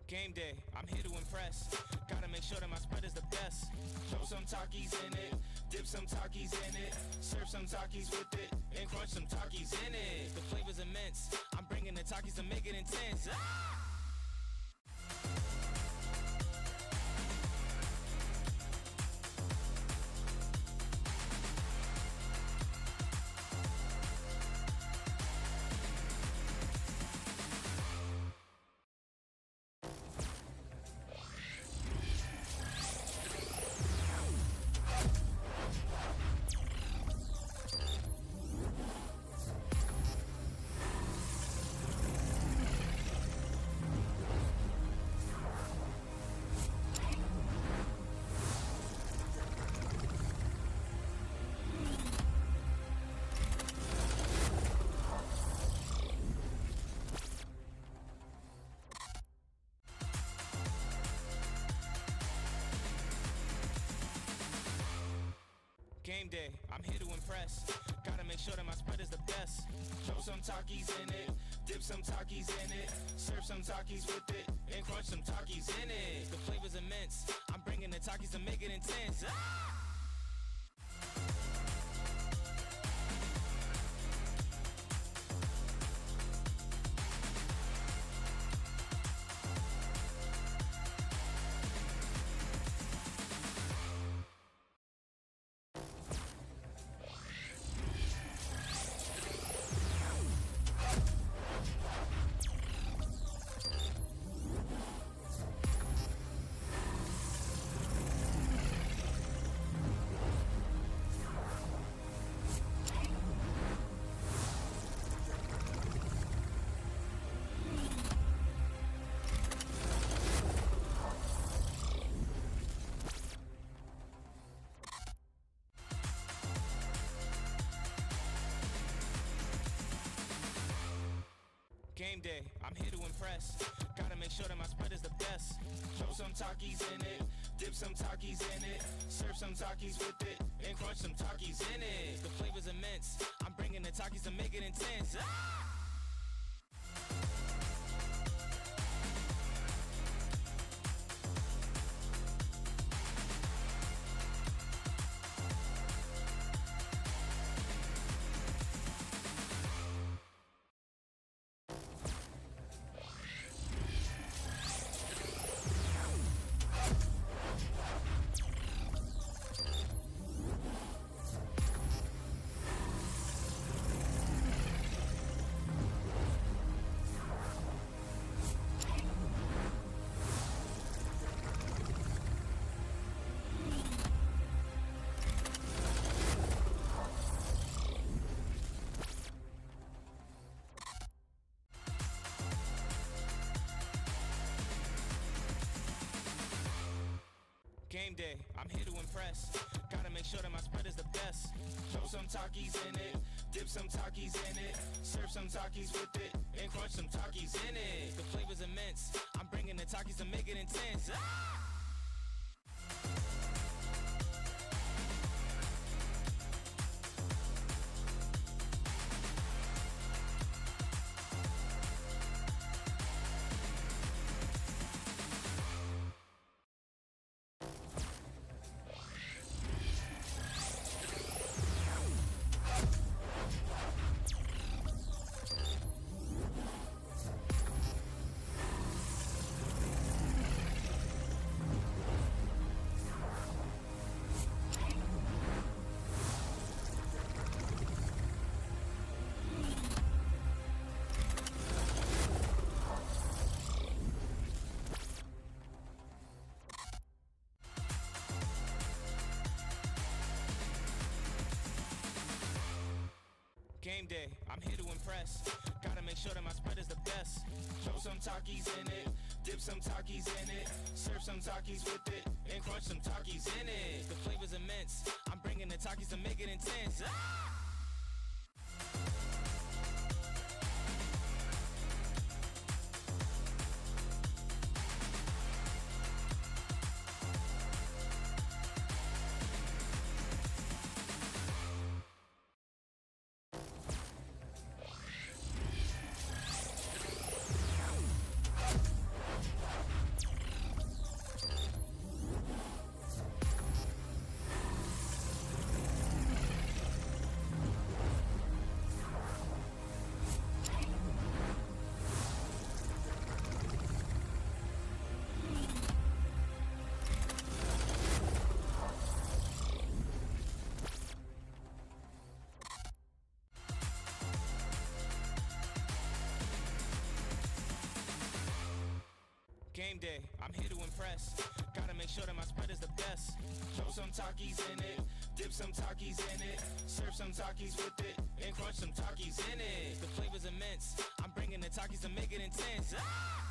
Game day, I'm here to impress. Gotta make sure that my spread is the best. Throw some Takis in it, dip some Takis in it, serve some Takis with it, and crunch some Takis in it. The flavor's immense. I'm bringing the Takis to make it intense. Ah! Game day, I'm here to impress. Gotta make sure that my spread is the best. Throw some Takis in it, dip some Takis in it, serve some Takis with it, and crunch some Takis in it. The flavor's immense. I'm bringing the Takis to make it intense. Ah! Game day, I'm here to impress. Gotta make sure that my spread is the best. Throw some Takis in it, dip some Takis in it, serve some Takis with it, and crunch some Takis in it. The flavor's immense. I'm bringing the Takis to make it intense. Ah! Game day, I'm here to impress. Gotta make sure that my spread is the best. Throw some Takis in it, dip some Takis in it, serve some Takis with it, and crunch some Takis in it. The flavor's immense. I'm bringing the Takis to make it intense. Ah! Game day, I'm here to impress. Gotta make sure that my spread is the best. Throw some Takis in it, dip some Takis in it, serve some Takis with it, and crunch some Takis in it. The flavor's immense. I'm bringing the Takis to make it intense. Ah! Game day, I'm here to impress. Gotta make sure that my spread is the best. Throw some Takis in it, dip some Takis in it, serve some Takis with it, and crunch some Takis in it. The flavor's immense. I'm bringing the Takis to make it intense. Ah!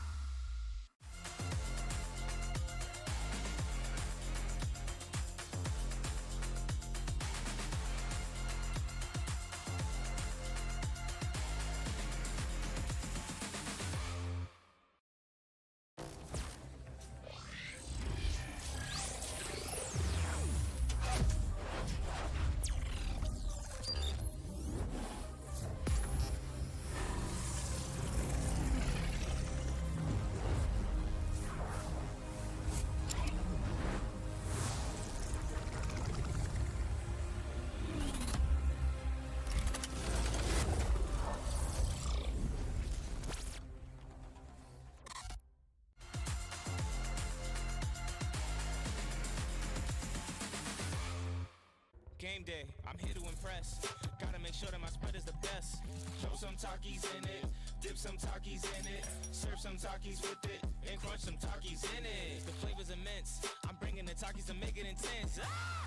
Game day, I'm here to impress. Gotta make sure that my spread is the best. Throw some Takis in it, dip some Takis in it, serve some Takis with it, and crunch some Takis in it. The flavor's immense. I'm bringing the Takis to make it intense. Ah!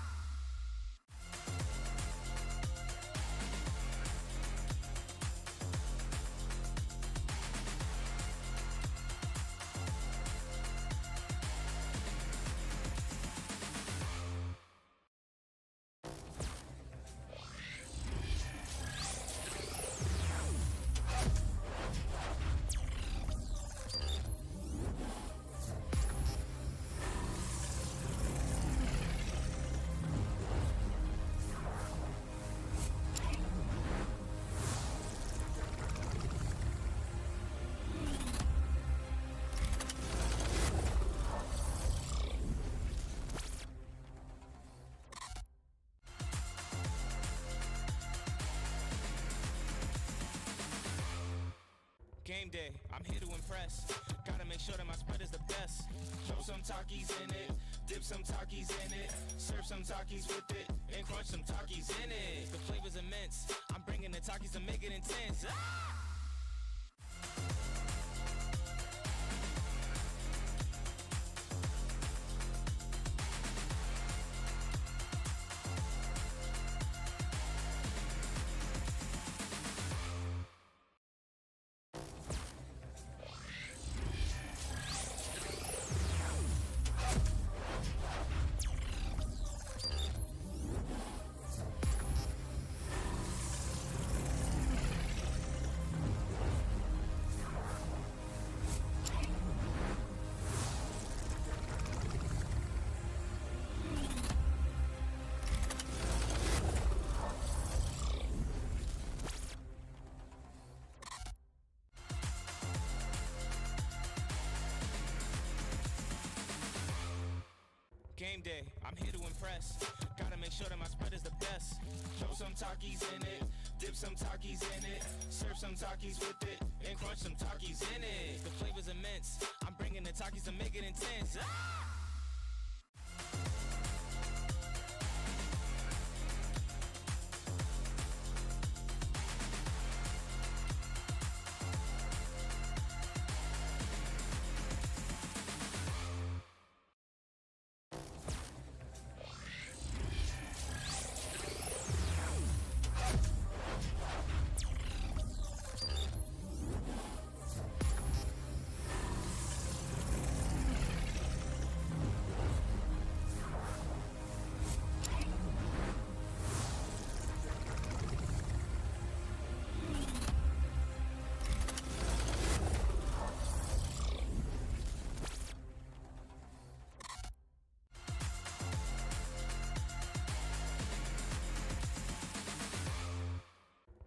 Game day, I'm here to impress. Gotta make sure that my spread is the best. Throw some Takis in it, dip some Takis in it, serve some Takis with it, and crunch some Takis in it. The flavor's immense. I'm bringing the Takis to make it intense. Ah! Game day, I'm here to impress. Gotta make sure that my spread is the best. Throw some Takis in it, dip some Takis in it, serve some Takis with it, and crunch some Takis in it. The flavor's immense. I'm bringing the Takis to make it intense. Ah!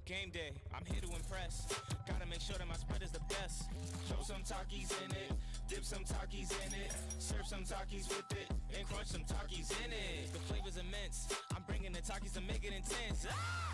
Game day, I'm here to impress. Gotta make sure that my spread is the best. Throw some Takis in it, dip some Takis in it, serve some Takis with it, and crunch some Takis in it. The flavor's immense. I'm bringing the Takis to make it intense. Ah!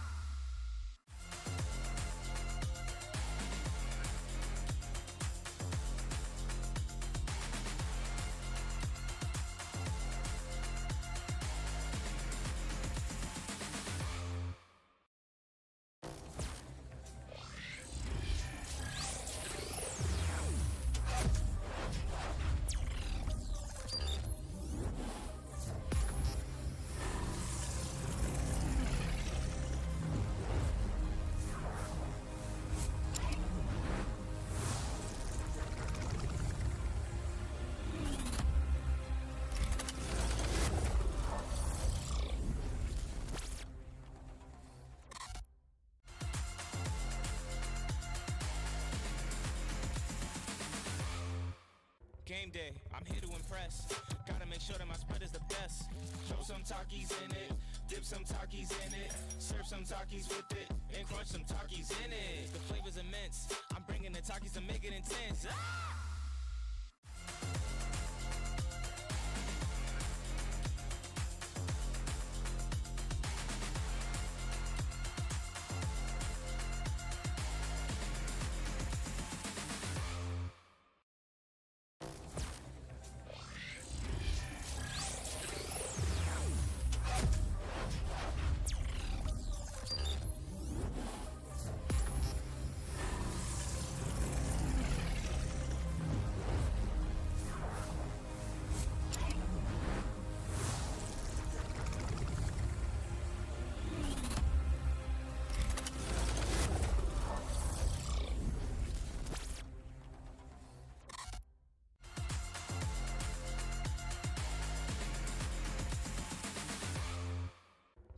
Game day, I'm here to impress. Gotta make sure that my spread is the best. Throw some Takis in it, dip some Takis in it, serve some Takis with it, and crunch some Takis in it. The flavor's immense. I'm bringing the Takis to make it intense. Ah!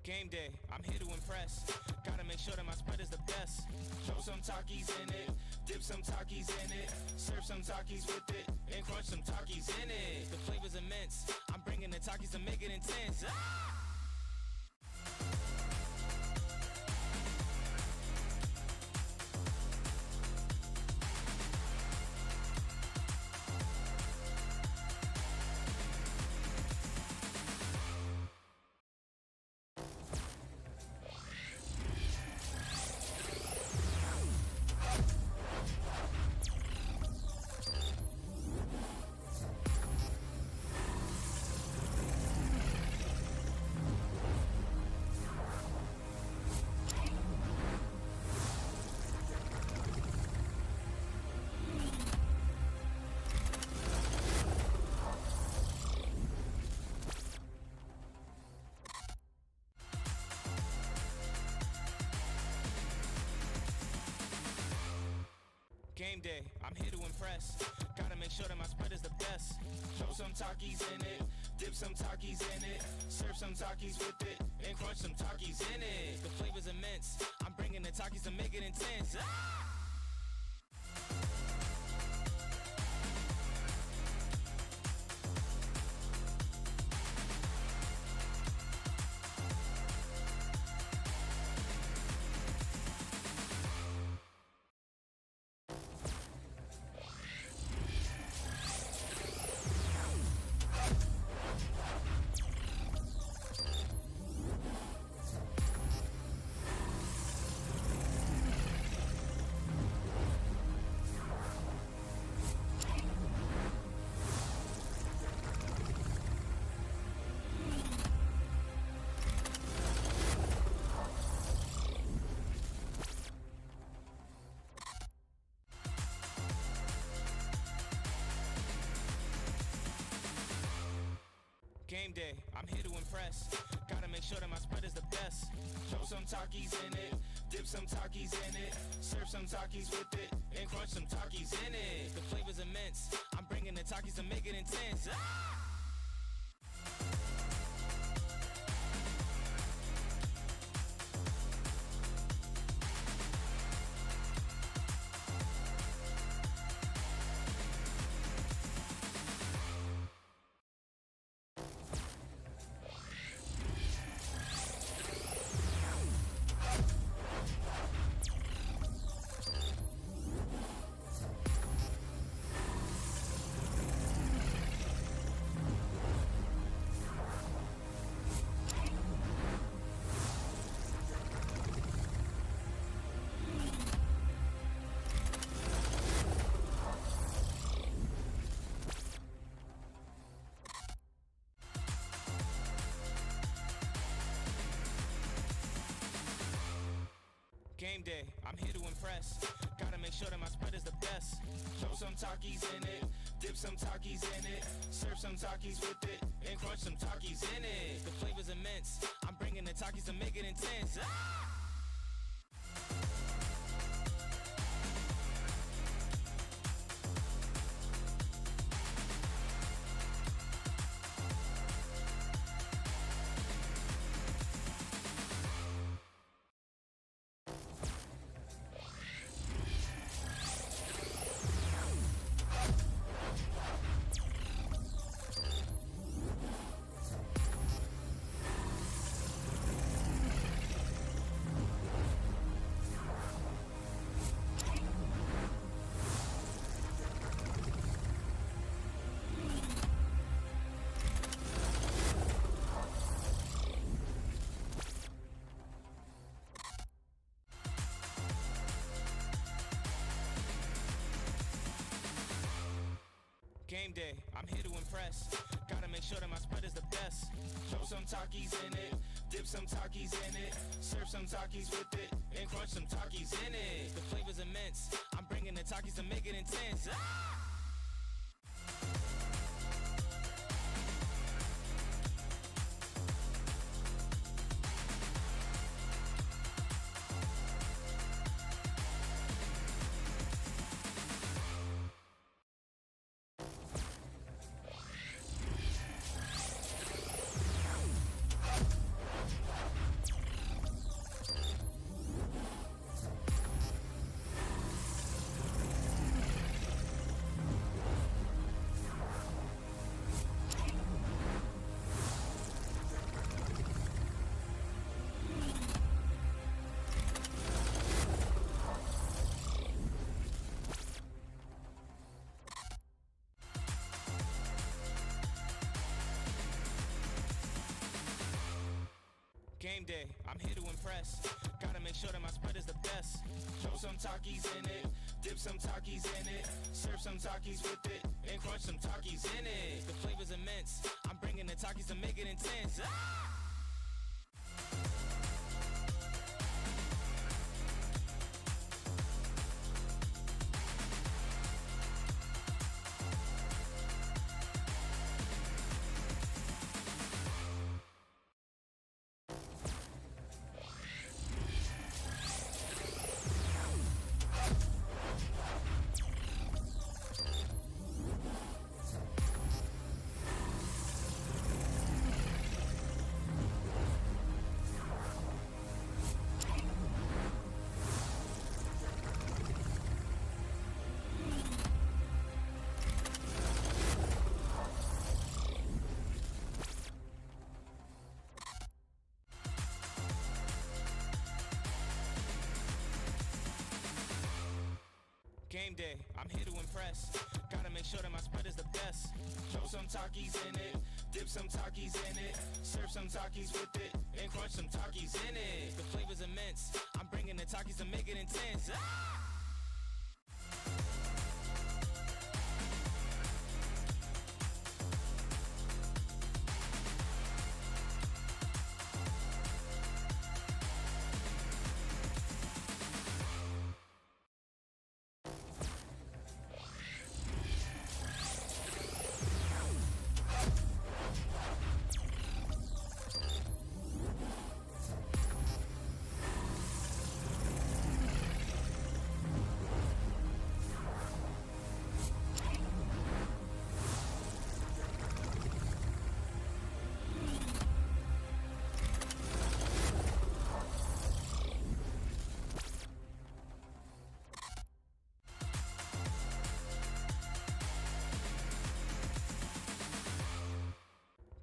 Game day, I'm here to impress. Gotta make sure that my spread is the best. Throw some Takis in it, dip some Takis in it, serve some Takis with it, and crunch some Takis in it. The flavor's immense. I'm bringing the Takis to make it intense. Ah! Game day, I'm here to impress. Gotta make sure that my spread is the best. Throw some Takis in it, dip some Takis in it, serve some Takis with it, and crunch some Takis in it. The flavor's immense. I'm bringing the Takis to make it intense. Ah! Game day, I'm here to impress. Gotta make sure that my spread is the best. Throw some Takis in it, dip some Takis in it, serve some Takis with it, and crunch some Takis in it. The flavor's immense. I'm bringing the Takis to make it intense. Ah! Game day, I'm here to impress. Gotta make sure that my spread is the best. Throw some Takis in it, dip some Takis in it, serve some Takis with it, and crunch some Takis in it. The flavor's immense. I'm bringing the Takis to make it intense. Ah! Game day, I'm here to impress. Gotta make sure that my spread is the best. Throw some Takis in it, dip some Takis in it, serve some Takis with it, and crunch some Takis in it. The flavor's immense. I'm bringing the Takis to make it intense. Ah! Game day, I'm here to impress. Gotta make sure that my spread is the best. Throw some Takis in it, dip some Takis in it, serve some Takis with it, and crunch some Takis in it. The flavor's immense. I'm bringing the Takis to make it intense. Ah! Game day, I'm here to impress. Gotta make sure that my spread is the best. Throw some Takis in it, dip some Takis in it, serve some Takis with it, and crunch some Takis in it. The flavor's immense. I'm bringing the Takis to make it intense. Ah! Game day, I'm here to impress. Gotta make sure that my spread is the best. Throw some Takis in it, dip some Takis in it, serve some Takis with it, and crunch some Takis in it. The flavor's immense. I'm bringing the Takis to make it intense. Ah! Game day, I'm here to impress. Gotta make sure that my spread is the best. Throw some Takis in it, dip some Takis in it, serve some Takis with it, and crunch some Takis in it. The flavor's immense. I'm bringing the Takis to make it intense. Ah!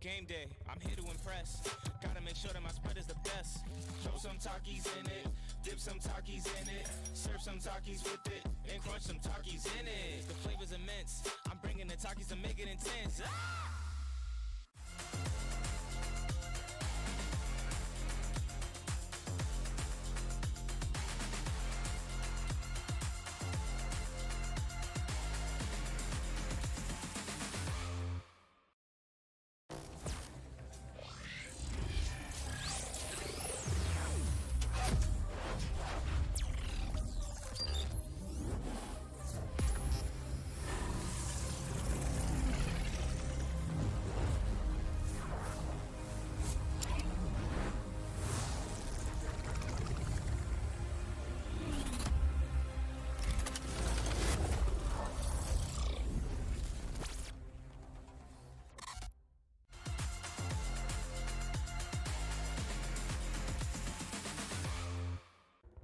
Game day, I'm here to impress. Gotta make sure that my spread is the best. Throw some Takis in it, dip some Takis in it, serve some Takis with it, and crunch some Takis in it. The flavor's immense. I'm bringing the Takis to make it intense. Ah!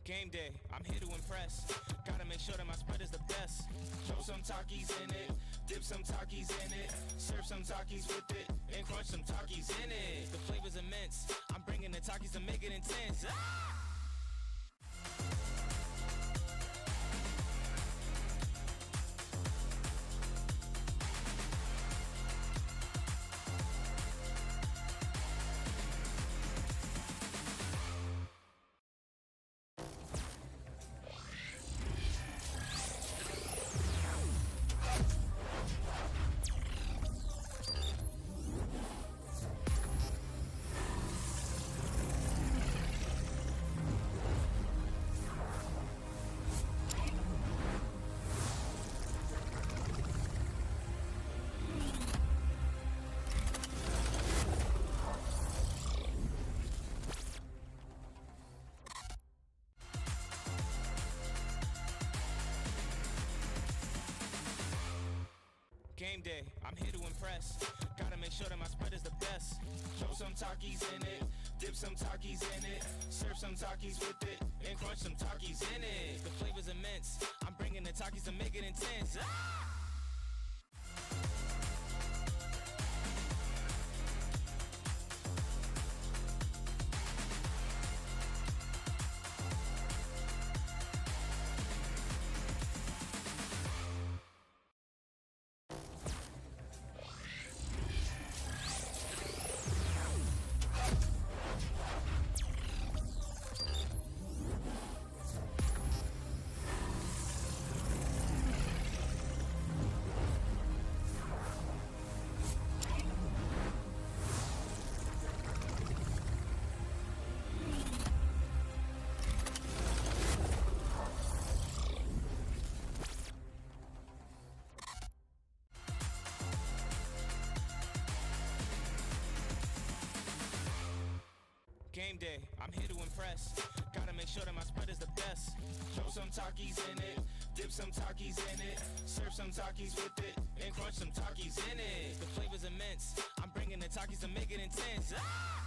Game day, I'm here to impress. Gotta make sure that my spread is the best. Throw some Takis in it, dip some Takis in it, serve some Takis with it, and crunch some Takis in it. The flavor's immense. I'm bringing the Takis to make it intense. Ah! Game day, I'm here to impress. Gotta make sure that my spread is the best. Throw some Takis in it, dip some Takis in it, serve some Takis with it, and crunch some Takis in it. The flavor's immense. I'm bringing the Takis to make it intense. Ah! Game day, I'm here to impress. Gotta make sure that my spread is the best. Throw some Takis in it, dip some Takis in it, serve some Takis with it, and crunch some Takis in it. The flavor's immense. I'm bringing the Takis to make it intense. Ah!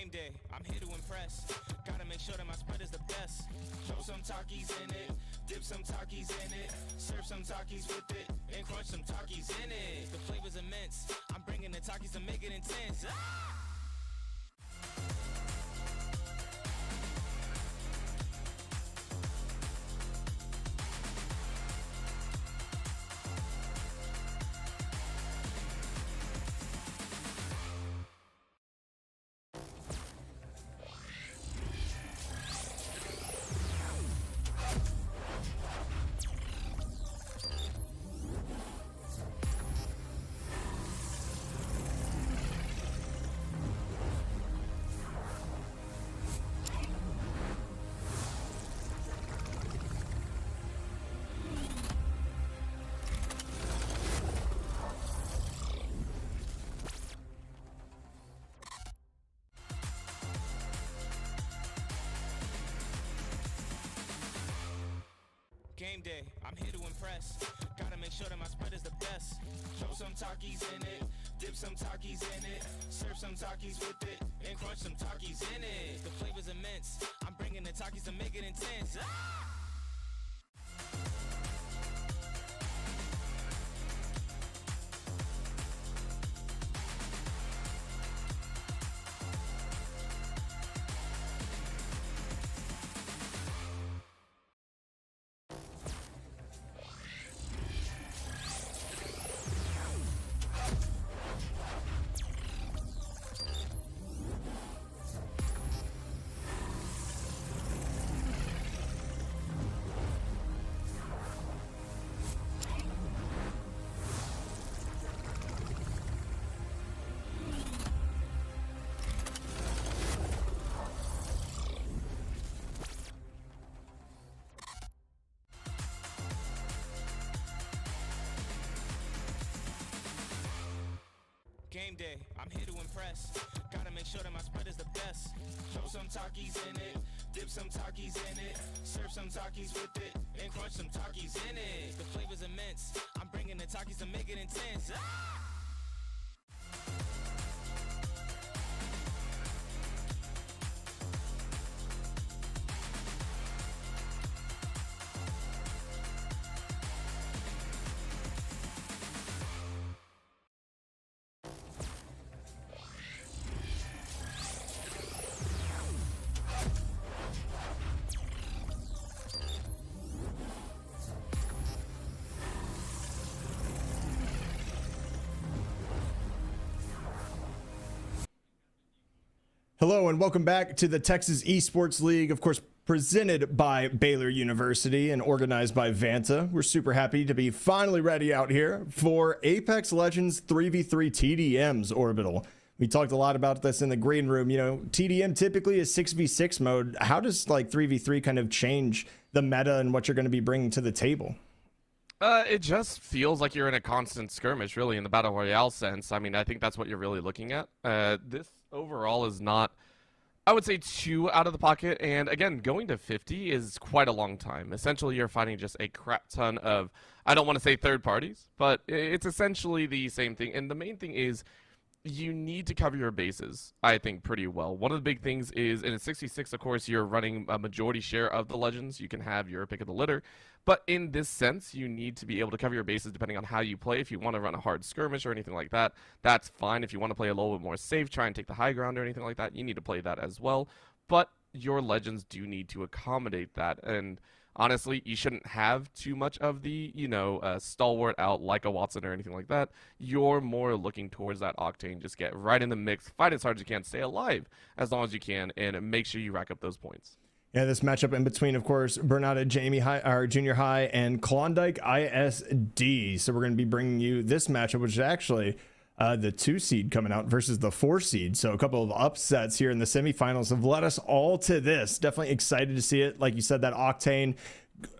Game day, I'm here to impress. Gotta make sure that my spread is the best. Throw some Takis in it, dip some Takis in it, serve some Takis with it, and crunch some Takis in it. The flavor's immense. I'm bringing the Takis to make it intense. Ah! Game day, I'm here to impress. Gotta make sure that my spread is the best. Throw some Takis in it, dip some Takis in it, serve some Takis with it, and crunch some Takis in it. The flavor's immense. I'm bringing the Takis to make it intense. Ah! Game day, I'm here to impress. Gotta make sure that my spread is the best. Throw some Takis in it, dip some Takis in it, serve some Takis with it, and crunch some Takis in it. The flavor's immense. I'm bringing the Takis to make it intense. Ah! Hello and welcome back to the Texas Esports League, of course, presented by Baylor University and organized by Vanta. We're super happy to be finally ready out here for Apex Legends 3v3 TDM's Orbital. We talked a lot about this in the green room. You know, TDM typically is 6v6 mode. How does like 3v3 kind of change the meta and what you're going to be bringing to the table? It just feels like you're in a constant skirmish, really, in the Battle Royale sense. I mean, I think that's what you're really looking at. This overall is not, I would say, too out of the pocket. And again, going to 50 is quite a long time. Essentially, you're fighting just a crap ton of, I don't want to say third parties, but it's essentially the same thing. And the main thing is, you need to cover your bases, I think, pretty well. One of the big things is, in a 66, of course, you're running a majority share of the Legends. You can have your pick of the litter. But in this sense, you need to be able to cover your bases depending on how you play. If you want to run a hard skirmish or anything like that, that's fine. If you want to play a little bit more safe, try and take the high ground or anything like that, you need to play that as well. But your Legends do need to accommodate that. And honestly, you shouldn't have too much of the, stalwart out like a Watson or anything like that. You're more looking towards that Octane. Just get right in the mix, fight as hard as you can, stay alive as long as you can, and make sure you rack up those points. Yeah, this matchup in between, of course, Bernada Jamie High, or Junior High, and Klondike ISD. So we're going to be bringing you this matchup, which is actually the 2 seed coming out versus the 4 seed. So a couple of upsets here in the semifinals have led us all to this. Definitely excited to see it. Like you said, that Octane,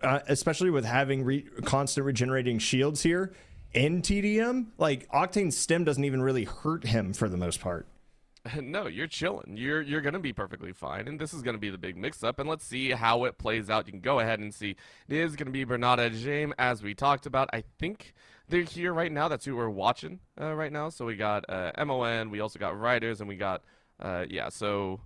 especially with having constant regenerating shields here in TDM, like Octane's stem doesn't even really hurt him for the most part. No, you're chilling. You're going to be perfectly fine, and this is going to be the big mix-up, and let's see how it plays out. You can go ahead and see. It is going to be Bernada James, as we talked about. I think they're here right now. That's who we're watching right now. So we got MON, we also got Riders, and we got Yeah, so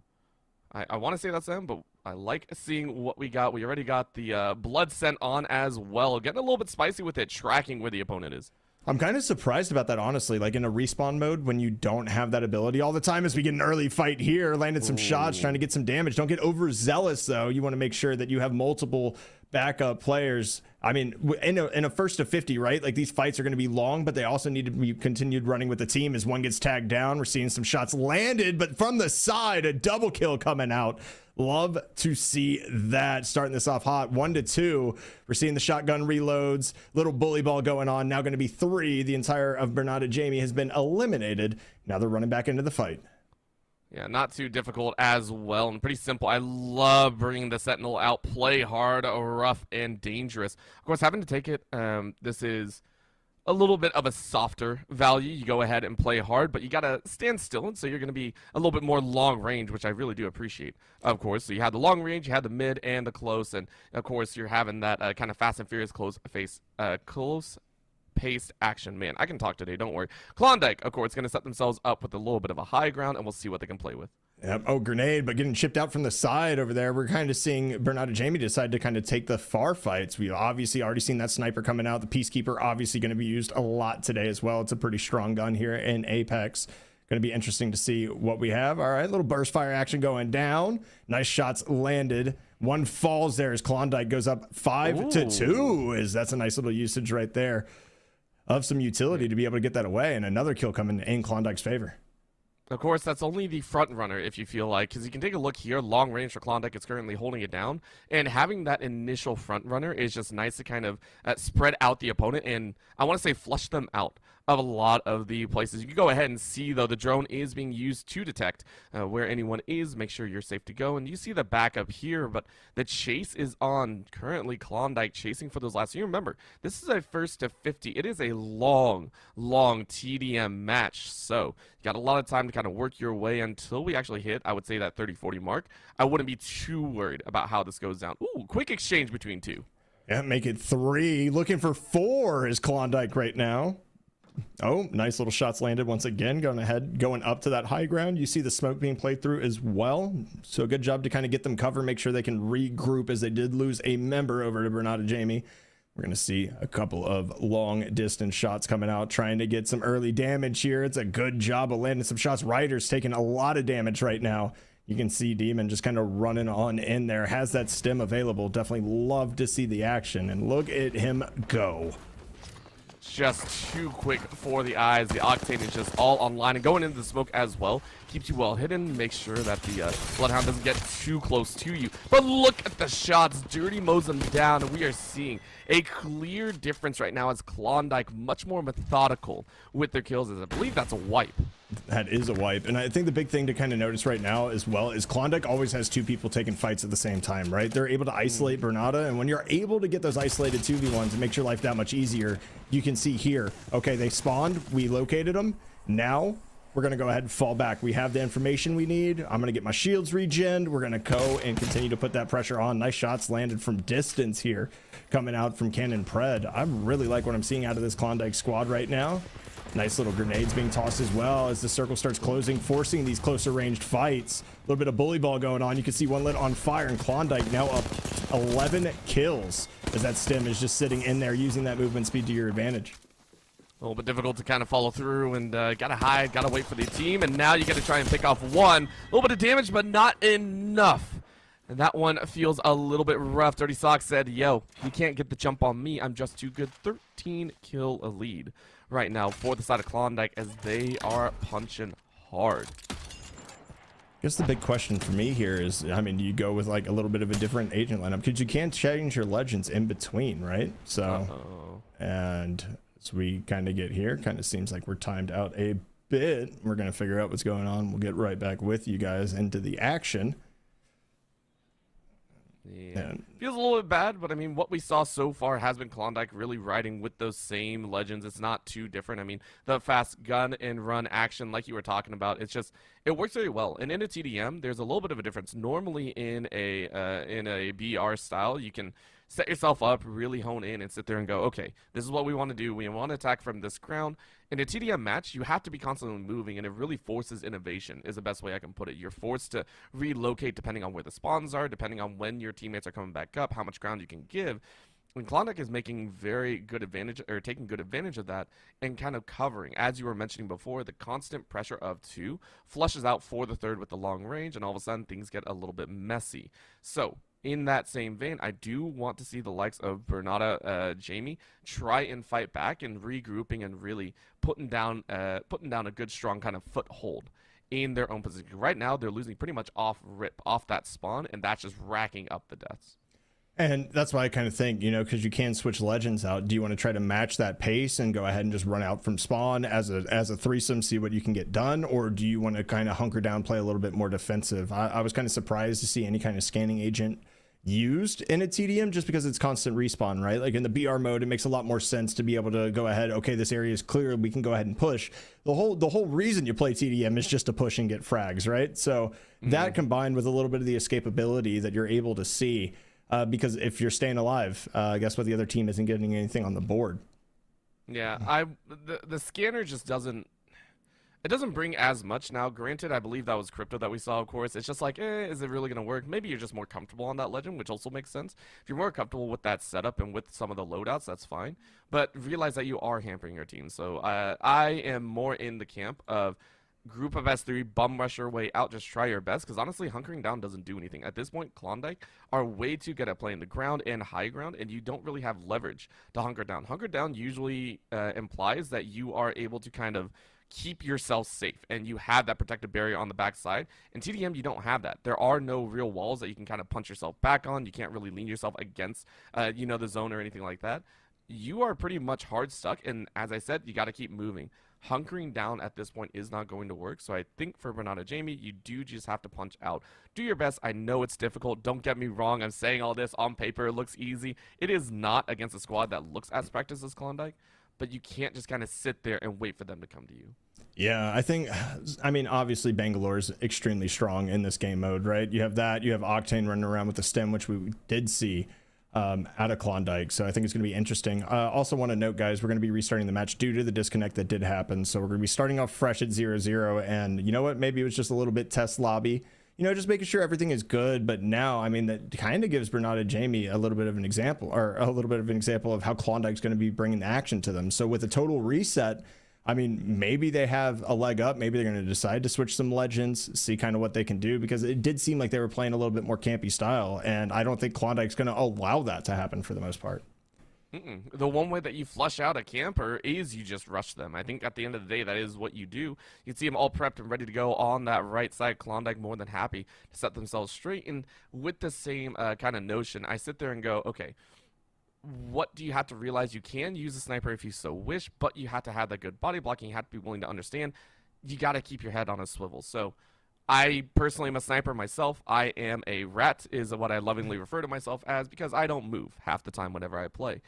I want to say that's them, but I like seeing what we got. We already got the blood scent on as well. Getting a little bit spicy with it, tracking where the opponent is. I'm kind of surprised about that, honestly. Like in a respawn mode, when you don't have that ability all the time, as we get an early fight here, landed some shots, trying to get some damage. Don't get overzealous, though. You want to make sure that you have multiple backup players. I mean, in a first to 50, right? Like these fights are going to be long, but they also need to be continued running with the team as one gets tagged down. We're seeing some shots landed, but from the side, a double kill coming out. Love to see that. Starting this off hot, 1-2. We're seeing the shotgun reloads, little bully ball going on. Now going to be 3. The entire of Bernada Jamie has been eliminated. Now they're running back into the fight. Yeah, not too difficult as well, and pretty simple. I love bringing the Sentinel out. Play hard, rough, and dangerous. Of course, having to take it, this is a little bit of a softer value. You go ahead and play hard, but you gotta stand still, and so you're gonna be a little bit more long range, which I really do appreciate. Of course, so you had the long range, you had the mid and the close, and of course you're having that kind of fast and furious close paced action. Man, I can talk today, don't worry. Klondike, of course, gonna set themselves up with a little bit of a high ground, and we'll see what they can play with. Yep. Oh, grenade, but getting chipped out from the side over there. We're kind of seeing Bernada Jamie decide to kind of take the far fights. We've obviously already seen that sniper coming out. The Peacekeeper obviously going to be used a lot today as well. It's a pretty strong gun here in Apex. Going to be interesting to see what we have. All right, little burst fire action going down. Nice shots landed. One falls there as Klondike goes up 5-2. That's a nice little usage right there of some utility to be able to get that away. And another kill coming in Klondike's favor. Of course, that's only the front runner, if you feel like, because you can take a look here. Long range for Klondike is currently holding it down, and having that initial front runner is just nice to kind of spread out the opponent, and I want to say flush them out of a lot of the places. You can go ahead and see, though, the drone is being used to detect where anyone is. Make sure you're safe to go, and you see the backup here, but the chase is on. Currently, Klondike chasing for those last. You remember, this is a first to 50. It is a long, long TDM match, so you got a lot of time to kind of work your way until we actually hit, I would say, that 30-40 mark. I wouldn't be too worried about how this goes down. Ooh, quick exchange between 2. Yeah, make it 3. Looking for 4 is Klondike right now. Oh, nice little shots landed once again, going up to that high ground. You see the smoke being played through as well. So a good job to kind of get them cover, make sure they can regroup, as they did lose a member over to Bernada Jamie. We're going to see a couple of long distance shots coming out, trying to get some early damage here. It's a good job of landing some shots. Ryder's taking a lot of damage right now. You can see Demon just kind of running on in there, has that stim available. Definitely love to see the action, and look at him go. Just too quick for the eyes. The Octane is just all online, and going into the smoke as well keeps you well hidden. Make sure that the Bloodhound doesn't get too close to you. But look at the shots. Dirty mows them down, and we are seeing a clear difference right now as Klondike much more methodical with their kills. As I believe that's a wipe. That is a wipe. And I think the big thing to kind of notice right now as well is Klondike always has 2 people taking fights at the same time, right? They're able to isolate Bernada, and when you're able to get those isolated 2v1s, it makes your life that much easier. You can see here, okay, they spawned, we located them. Now we're going to go ahead and fall back. We have the information we need. I'm going to get my shields regened. We're going to go and continue to put that pressure on. Nice shots landed from distance here coming out from Cannon Pred. I really like what I'm seeing out of this Klondike squad right now. Nice little grenades being tossed as well as the circle starts closing, forcing these closer ranged fights. A little bit of bully ball going on. You can see one lit on fire, and Klondike now up 11 kills as that stim is just sitting in there, using that movement speed to your advantage. A little bit difficult to kind of follow through, and gotta hide, gotta wait for the team, and now you gotta try and pick off one. A little bit of damage, but not enough. And that one feels a little bit rough. Dirty Socks said, yo, you can't get the jump on me. I'm just too good. 13 kill a lead right now for the side of Klondike as they are punching hard. I guess the big question for me here is, I mean, do you go with like a little bit of a different agent lineup? Because you can't change your legends in between, right? So, and as we kind of get here, kind of seems like we're timed out a bit. We're going to figure out what's going on. We'll get right back with you guys into the action. Yeah. Feels a little bit bad, but I mean, what we saw so far has been Klondike really riding with those same legends. It's not too different. I mean, the fast gun and run action, like you were talking about, it's just, it works very well. And in a TDM, there's a little bit of a difference. Normally in a BR style, you can set yourself up, really hone in, and sit there and go, okay, this is what we want to do. We want to attack from this ground. In a TDM match, you have to be constantly moving, and it really forces innovation, is the best way I can put it. You're forced to relocate depending on where the spawns are, depending on when your teammates are coming back up, how much ground you can give. And Klondike is making very good advantage, or taking good advantage of that, and kind of covering. As you were mentioning before, the constant pressure of 2 flushes out for the 3rd with the long range, and all of a sudden things get a little bit messy. So, in that same vein, I do want to see the likes of Bernada, Jamie try and fight back and regrouping and really putting down a good, strong kind of foothold in their own position. Right now, they're losing pretty much off that spawn, and that's just racking up the deaths. And that's why I kind of think, you know, because you can switch legends out. Do you want to try to match that pace and go ahead and just run out from spawn as a threesome, see what you can get done? Or do you want to kind of hunker down, play a little bit more defensive? I was kind of surprised to see any kind of scanning agent used in a TDM just because it's constant respawn, right? Like in the BR mode, it makes a lot more sense to be able to go ahead. Okay, this area is clear. We can go ahead and push. The whole reason you play TDM is just to push and get frags, right? So that combined with a little bit of the escapability that you're able to see, because if you're staying alive, guess what? The other team isn't getting anything on the board. Yeah, the scanner just doesn't. It doesn't bring as much now. Granted, I believe that was crypto that we saw, of course. It's just like, is it really going to work? Maybe you're just more comfortable on that legend, which also makes sense. If you're more comfortable with that setup and with some of the loadouts, that's fine. But realize that you are hampering your team. So I am more in the camp of group of S3, bum rush your way out, just try your best. Because honestly, hunkering down doesn't do anything. At this point, Klondike are way too good at playing the ground and high ground, and you don't really have leverage to hunker down. Hunker down usually implies that you are able to kind of keep yourself safe and you have that protective barrier on the backside. In TDM, you don't have that. There are no real walls that you can kind of punch yourself back on. You can't really lean yourself against the zone or anything like that. You are pretty much hard stuck, and as I said, you got to keep moving. Hunkering down at this point is not going to work. So I think for Bernardo Jamie, you do just have to punch out. Do your best. I know it's difficult. Don't get me wrong. I'm saying all this on paper. It looks easy. It is not against a squad that looks as practiced as Klondike, but you can't just kind of sit there and wait for them to come to you. Yeah, I mean, obviously Bangalore is extremely strong in this game mode, right? You have that. You have Octane running around with the stem, which we did see out of Klondike. So I think it's going to be interesting. Also want to note, guys, we're going to be restarting the match due to the disconnect that did happen. So we're going to be starting off fresh at 0-0. And you know what? Maybe it was just a little bit test lobby, just making sure everything is good. But now, I mean, that kind of gives Bernardo Jamie a little bit of an example, of how Klondike's going to be bringing action to them. So with a total reset, I mean, maybe they have a leg up. Maybe they're going to decide to switch some legends, see kind of what they can do, because it did seem like they were playing a little bit more campy style, and I don't think Klondike's going to allow that to happen for the most part. The one way that you flush out a camper is you just rush them. I think at the end of the day, that is what you do. You can see them all prepped and ready to go on that right side. Klondike more than happy to set themselves straight. And with the same kind of notion, I sit there and go, okay, what do you have to realize? You can use a sniper if you so wish, but you have to have that good body blocking. You have to be willing to understand you got to keep your head on a swivel. So I personally am a sniper myself. I am a rat is what I lovingly refer to myself as, because I don't move half the time whenever I play.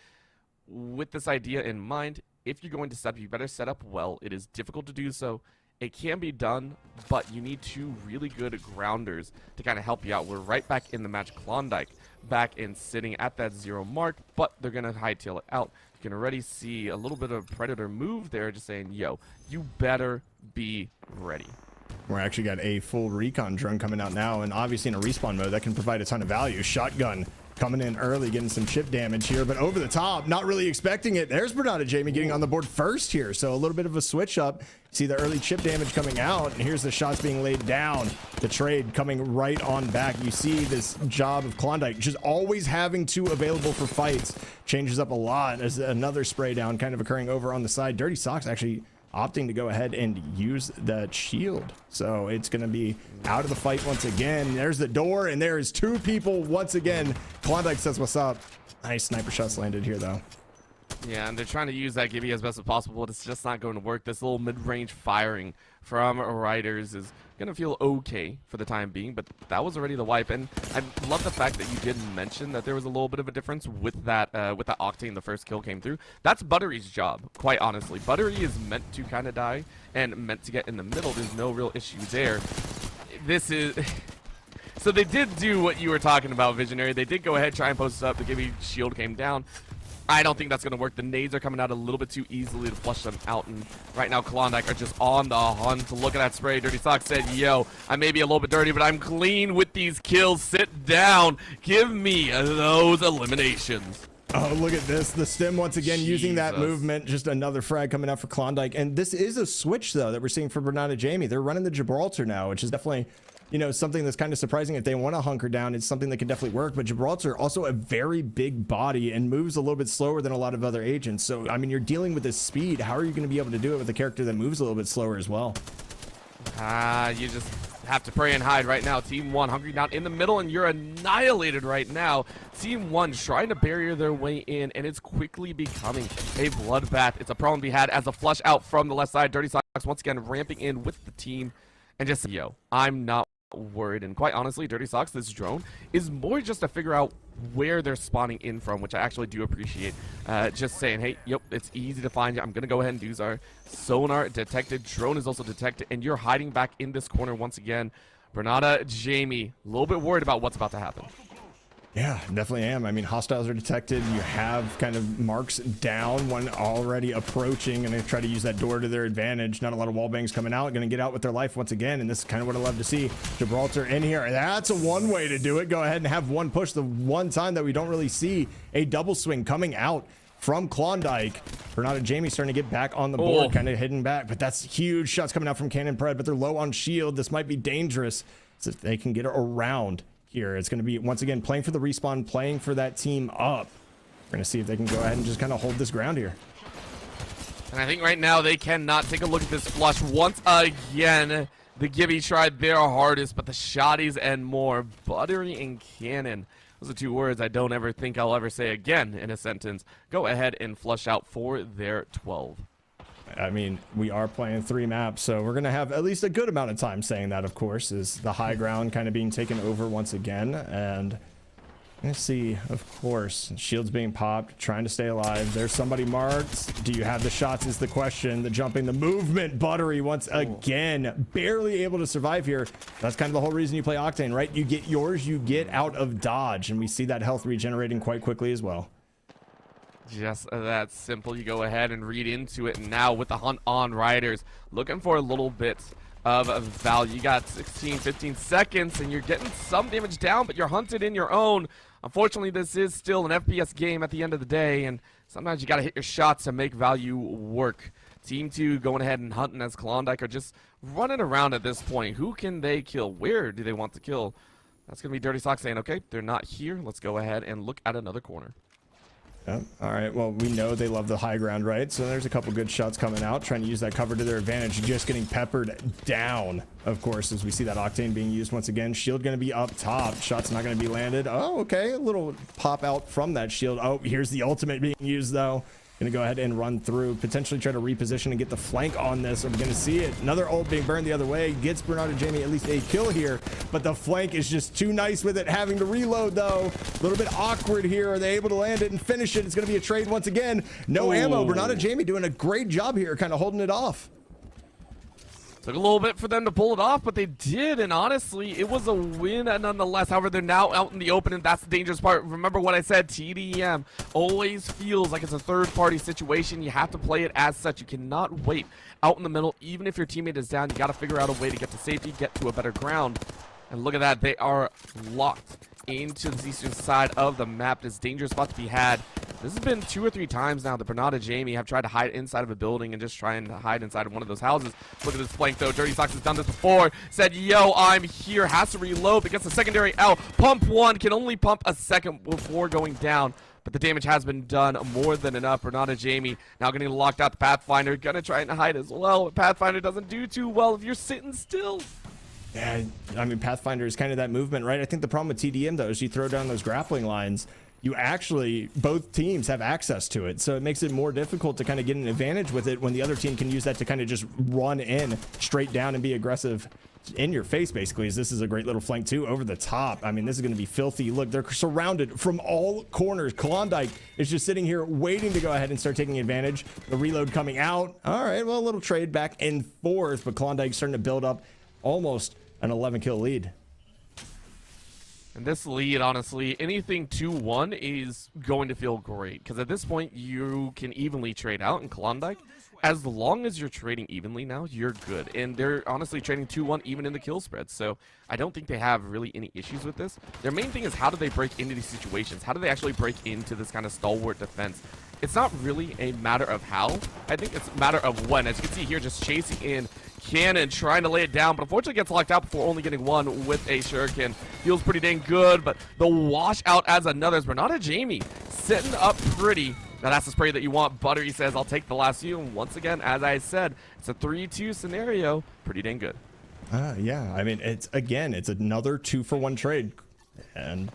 With this idea in mind, if you're going to set up, you better set up well. It is difficult to do so. It can be done, but you need two really good grounders to kind of help you out. We're right back in the match. Klondike back and sitting at that 0 mark, but they're going to hightail it out. You can already see a little bit of Predator move there, just saying, yo, you better be ready. We're actually got a full recon drone coming out now, and obviously in a respawn mode, that can provide a ton of value. Shotgun coming in early, getting some chip damage here, but over the top, not really expecting it. There's Bernardo Jamie getting on the board first here, so a little bit of a switch up. See the early chip damage coming out, and here's the shots being laid down. The trade coming right on back. You see this job of Klondike just always having two available for fights. Changes up a lot. There's another spray down kind of occurring over on the side. Dirty Socks actually opting to go ahead and use that shield. So it's going to be out of the fight once again. There's the door, and there is two people once again. Klondike says, what's up? Nice sniper shots landed here, though. Yeah, and they're trying to use that Gibby as best as possible, but it's just not going to work. This little mid-range firing from Riders is going to feel okay for the time being, but that was already the wipe. And I love the fact that you did mention that there was a little bit of a difference with that Octane. The first kill came through. That's Buttery's job, quite honestly. Buttery is meant to kind of die and meant to get in the middle. There's no real issue there. This is So they did do what you were talking about, Visionary. They did go ahead, try and post it up. The Gibby shield came down. I don't think that's going to work. The nades are coming out a little bit too easily to flush them out. And right now, Klondike are just on the hunt. Look at that spray. Dirty Sox said, yo, I may be a little bit dirty, but I'm clean with these kills. Sit down. Give me those eliminations. Oh, look at this. The stem once again using that movement. Just another frag coming out for Klondike. And this is a switch, though, that we're seeing for Bernarda Jamie. They're running the Gibraltar now, which is definitely, you know, something that's kind of surprising. If they want to hunker down, it's something that can definitely work. But Gibraltar also a very big body and moves a little bit slower than a lot of other agents. So, I mean, you're dealing with this speed. How are you going to be able to do it with a character that moves a little bit slower as well? You just have to pray and hide right now. Team 1 hunkering down in the middle, and you're annihilated right now. Team 1 trying to barrier their way in, and it's quickly becoming a bloodbath. It's a problem to be had as a flush out from the left side. Dirty Sox once again ramping in with the team, and just, yo, I'm not worried. And quite honestly, Dirty Sox, this drone is more just to figure out where they're spawning in from, which I actually do appreciate. Just saying, hey, yep, it's easy to find you. I'm gonna go ahead and do our sonar detected. Drone is also detected, and you're hiding back in this corner once again. Bernarda Jamie, a little bit worried about what's about to happen. Yeah, definitely am. I mean, hostiles are detected. You have kind of marks down, one already approaching, and they try to use that door to their advantage. Not a lot of wall bangs coming out, going to get out with their life once again, and this is kind of what I love to see. Gibraltar in here. That's a one way to do it. Go ahead and have one push. The one time that we don't really see a double swing coming out from Klondike. Bernarda Jamie starting to get back on the board, kind of hidden back, but that's huge shots coming out from Cannon Pred, but they're low on shield. This might be dangerous, so if they can get around here. It's going to be, once again, playing for the respawn, playing for that team up. We're going to see if they can go ahead and just kind of hold this ground here. And I think right now they cannot. Take a look at this flush once again. The Gibby tried their hardest, but the shotties and more. Buttery and Cannon. Those are two words I don't ever think I'll ever say again in a sentence. Go ahead and flush out for their 12. I mean, we are playing 3 maps, so we're going to have at least a good amount of time saying that, of course, is the high ground kind of being taken over once again. And let's see, of course, shields being popped, trying to stay alive. There's somebody marked. Do you have the shots is the question. The jumping, the movement, Buttery once again, barely able to survive here. That's kind of the whole reason you play Octane, right? You get yours, you get out of dodge, and we see that health regenerating quite quickly as well. Just that simple. You go ahead and read into it now with the hunt on Riders. Looking for a little bit of value. You got 16, 15 seconds, and you're getting some damage down, but you're hunted in your own. Unfortunately, this is still an FPS game at the end of the day, and sometimes you got to hit your shots to make value work. Team 2 going ahead and hunting as Klondike are just running around at this point. Who can they kill? Where do they want to kill? That's going to be Dirty Sox saying, okay, they're not here. Let's go ahead and look at another corner. Yep. All right, well, we know they love the high ground, right? So there's a couple good shots coming out, trying to use that cover to their advantage, just getting peppered down, of course, as we see that Octane being used once again. Shield going to be up top. Shot's not going to be landed. Oh, okay, a little pop out from that shield. Oh, here's the ultimate being used, though. Going to go ahead and run through, potentially try to reposition and get the flank on this. I'm going to see it. Another ult being burned the other way. Gets Bernarda Jamie at least a kill here, but the flank is just too nice with it. Having to reload, though. A little bit awkward here. Are they able to land it and finish it? It's going to be a trade once again. No ammo. Bernarda Jamie doing a great job here, kind of holding it off. Took a little bit for them to pull it off, but they did, and honestly, it was a win nonetheless. However, they're now out in the open, and that's the dangerous part. Remember what I said, TDM always feels like it's a third-party situation. You have to play it as such. You cannot wait out in the middle. Even if your teammate is down, you got to figure out a way to get to safety, get to a better ground. And look at that, they are locked into the eastern side of the map. This dangerous spot to be had. This has been 2 or 3 times now that Bernarda Jamie have tried to hide inside of a building and just trying to hide inside of one of those houses. Look at this flank, though. Dirty Sox has done this before. Said, yo, I'm here. Has to reload, but gets a secondary L. Pump 1, can only pump a second before going down. But the damage has been done more than enough. Bernarda Jamie now getting locked out. The Pathfinder gonna try and hide as well. But Pathfinder doesn't do too well if you're sitting still. Yeah, I mean, Pathfinder is kind of that movement, right? I think the problem with TDM, though, is you throw down those grappling lines, you actually, both teams have access to it. So it makes it more difficult to kind of get an advantage with it when the other team can use that to kind of just run in straight down and be aggressive in your face, basically. As this is a great little flank, too, over the top. I mean, this is going to be filthy. Look, they're surrounded from all corners. Klondike is just sitting here waiting to go ahead and start taking advantage. The reload coming out. All right, well, a little trade back and forth, but Klondike starting to build up almost an 11-kill lead. And this lead, honestly, anything 2-1 is going to feel great. Because at this point, you can evenly trade out in Klondike. As long as you're trading evenly now, you're good. And they're honestly trading 2-1 even in the kill spread. So I don't think they have really any issues with this. Their main thing is how do they break into these situations? How do they actually break into this kind of stalwart defense? It's not really a matter of how. I think it's a matter of when. As you can see here, just chasing in Cannon, trying to lay it down, but unfortunately gets locked out before only getting one with a shuriken. Feels pretty dang good, but the washout as another is Bernarda Jamie sitting up pretty. Now that's the spray that you want. Buttery says, I'll take the last few. And once again, as I said, it's a 3-2 scenario. Pretty dang good. Yeah, I mean, it's another 2-for-1 trade. And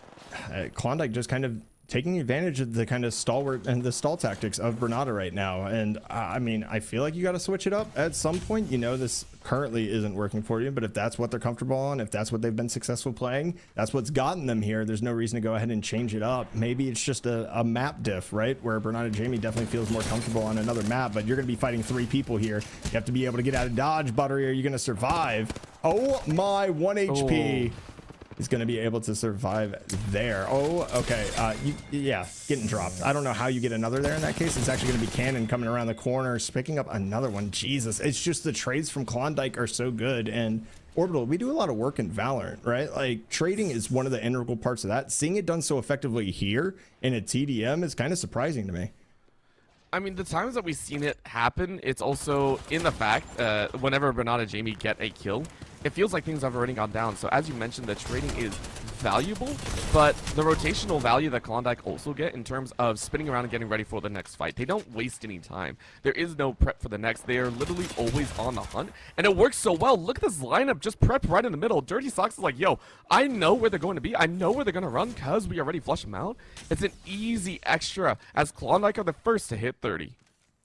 Klondike just kind of taking advantage of the kind of stalwart and the stall tactics of Bernarda right now. And I mean, I feel like you got to switch it up at some point. You know, this currently isn't working for you, but if that's what they're comfortable on, if that's what they've been successful playing, that's what's gotten them here. There's no reason to go ahead and change it up. Maybe it's just a map diff, right? Where Bernarda Jamie definitely feels more comfortable on another map, but you're going to be fighting 3 people here. You have to be able to get out of dodge. Buttery, are you going to survive? Oh my, 1 HP. Is going to be able to survive there. Oh, okay. Yeah, getting dropped. I don't know how you get another there in that case. It's actually going to be Cannon coming around the corner, picking up another one. Jesus, it's just the trades from Klondike are so good. And Orbital, we do a lot of work in Valorant, right? Like, trading is one of the integral parts of that. Seeing it done so effectively here in a TDM is kind of surprising to me. I mean, the times that we've seen it happen, it's also in the fact whenever Bernarda Jamie get a kill, it feels like things have already gone down. So as you mentioned, the trading is valuable, but the rotational value that Klondike also get in terms of spinning around and getting ready for the next fight, they don't waste any time. There is no prep for the next. They are literally always on the hunt, and it works so well. Look at this lineup, just prepped right in the middle. Dirty Socks is like, yo, I know where they're going to be. I know where they're going to run because we already flushed them out. It's an easy extra as Klondike are the first to hit 30.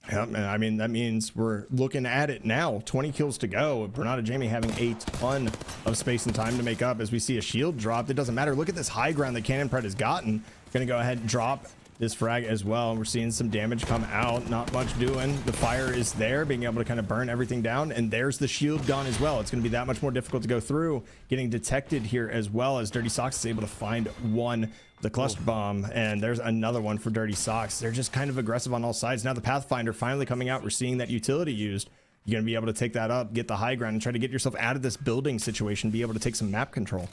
Yeah, and I mean, that means we're looking at it now. 20 kills to go. Bernarda Jamie having a ton of space and time to make up as we see a shield drop. It doesn't matter. Look at this high ground that Cannon Pred has gotten. Going to go ahead and drop this frag as well. We're seeing some damage come out. Not much doing. The fire is there, being able to kind of burn everything down. And there's the shield gone as well. It's going to be that much more difficult to go through. Getting detected here as well as Dirty Socks is able to find one. The cluster bomb, and there's another one for Dirty Socks. They're just kind of aggressive on all sides. Now the Pathfinder finally coming out. We're seeing that utility used. You're going to be able to take that up, get the high ground, and try to get yourself out of this building situation, be able to take some map control.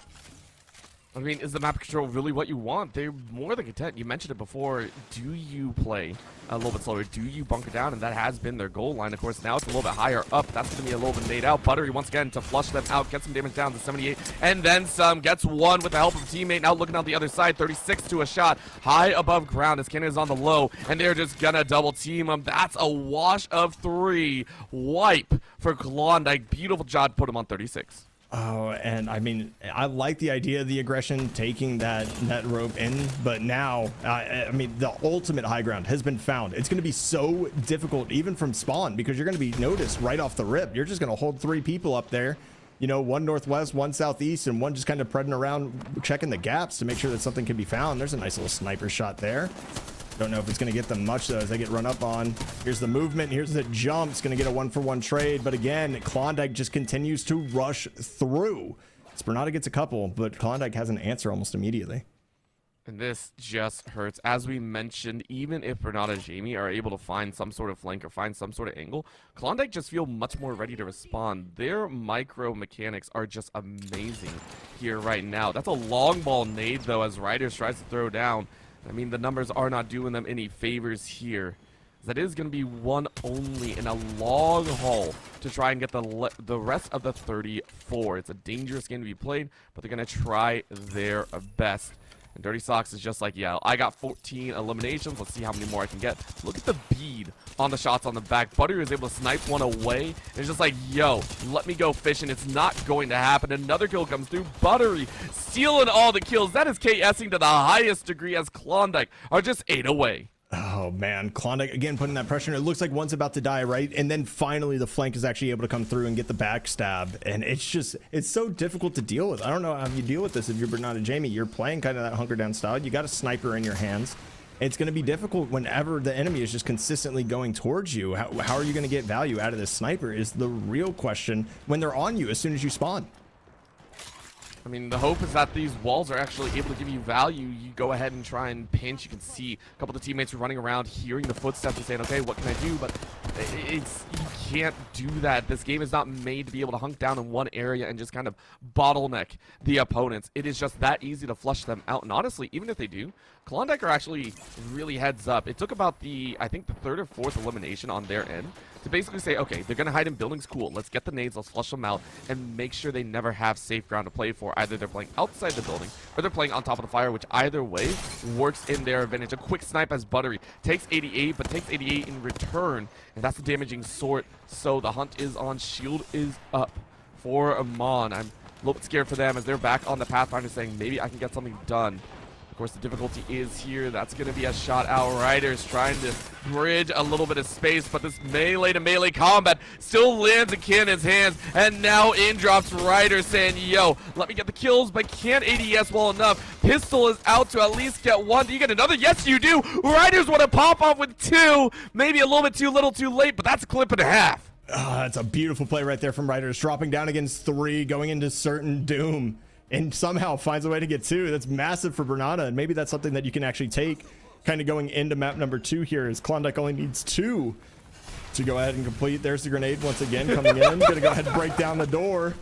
I mean, is the map control really what you want? They're more than content. You mentioned it before. Do you play a little bit slower? Do you bunker down? And that has been their goal line. Of course, now it's a little bit higher up. That's going to be a little bit nade out. Buttery once again to flush them out, get some damage down to 78, and then some. Gets one with the help of a teammate. Now looking out the other side, 36 to a shot. High above ground as Cannon is on the low, and they're just going to double team him. That's a wash of 3. Wipe for Klondike. Beautiful job. Put him on 36. Oh, and I mean, I like the idea of the aggression, taking that rope in, but now, I mean, the ultimate high ground has been found. It's going to be so difficult, even from spawn, because you're going to be noticed right off the rip. You're just going to hold 3 people up there, you know, 1 northwest, 1 southeast, and 1 just kind of predding around, checking the gaps to make sure that something can be found. There's a nice little sniper shot there. Don't know if it's going to get them much, though, as they get run up on. Here's the movement. Here's the jump. It's going to get a 1-for-1 trade. But again, Klondike just continues to rush through. Bernarda gets a couple, but Klondike has an answer almost immediately. And this just hurts. As we mentioned, even if Bernarda Jamie are able to find some sort of flank or find some sort of angle, Klondike just feel much more ready to respond. Their micro mechanics are just amazing here right now. That's a long ball nade, though, as Riders tries to throw down. I mean, the numbers are not doing them any favors here. That is going to be one only in a long haul to try and get the rest of the 34. It's a dangerous game to be played, but they're going to try their best. And Dirty Socks is just like, yeah, I got 14 eliminations. Let's see how many more I can get. Look at the bead on the shots on the back. Buttery was able to snipe one away. And it's just like, yo, let me go fishing. It's not going to happen. Another kill comes through. Buttery stealing all the kills. That is KSing to the highest degree as Klondike are just 8 away. Oh, man. Klondike, again, putting that pressure. It looks like one's about to die, right? And then finally the flank is actually able to come through and get the backstab. And it's just, it's so difficult to deal with. I don't know how you deal with this if you're Bernarda Jamie. You're playing kind of that hunker down style. You got a sniper in your hands. It's going to be difficult whenever the enemy is just consistently going towards you. How are you going to get value out of this sniper is the real question when they're on you as soon as you spawn. I mean, the hope is that these walls are actually able to give you value. You go ahead and try and pinch. You can see a couple of the teammates are running around, hearing the footsteps and saying, okay, what can I do? But you can't do that. This game is not made to be able to hunk down in one area and just kind of bottleneck the opponents. It is just that easy to flush them out. And honestly, even if they do, Klondike are actually really heads up. It took about I think the third or fourth elimination on their end to basically say, okay, they're going to hide in buildings, cool. Let's get the nades, let's flush them out, and make sure they never have safe ground to play for. Either they're playing outside the building, or they're playing on top of the fire, which either way works in their advantage. A quick snipe as Buttery takes 88, but takes 88 in return, and that's the damaging sort. So the hunt is on, shield is up for Amon. I'm a little bit scared for them as they're back on the Pathfinder saying, maybe I can get something done. Of course, the difficulty is here. That's going to be a shot out. Riders trying to bridge a little bit of space, but this melee to melee combat still lands in Cannon's hands. And now in drops Riders saying, yo, let me get the kills, but can't ADS well enough. Pistol is out to at least get one. Do you get another? Yes, you do. Riders want to pop off with two. Maybe a little bit too little, too late, but that's a clip and a half. That's a beautiful play right there from Riders, dropping down against 3, going into certain doom, and somehow finds a way to get 2. That's massive for Bernada, and maybe that's something that you can actually take kind of going into map number 2 here, as Klondike only needs 2 to go ahead and complete. There's the grenade once again coming in. Gonna go ahead and break down the door.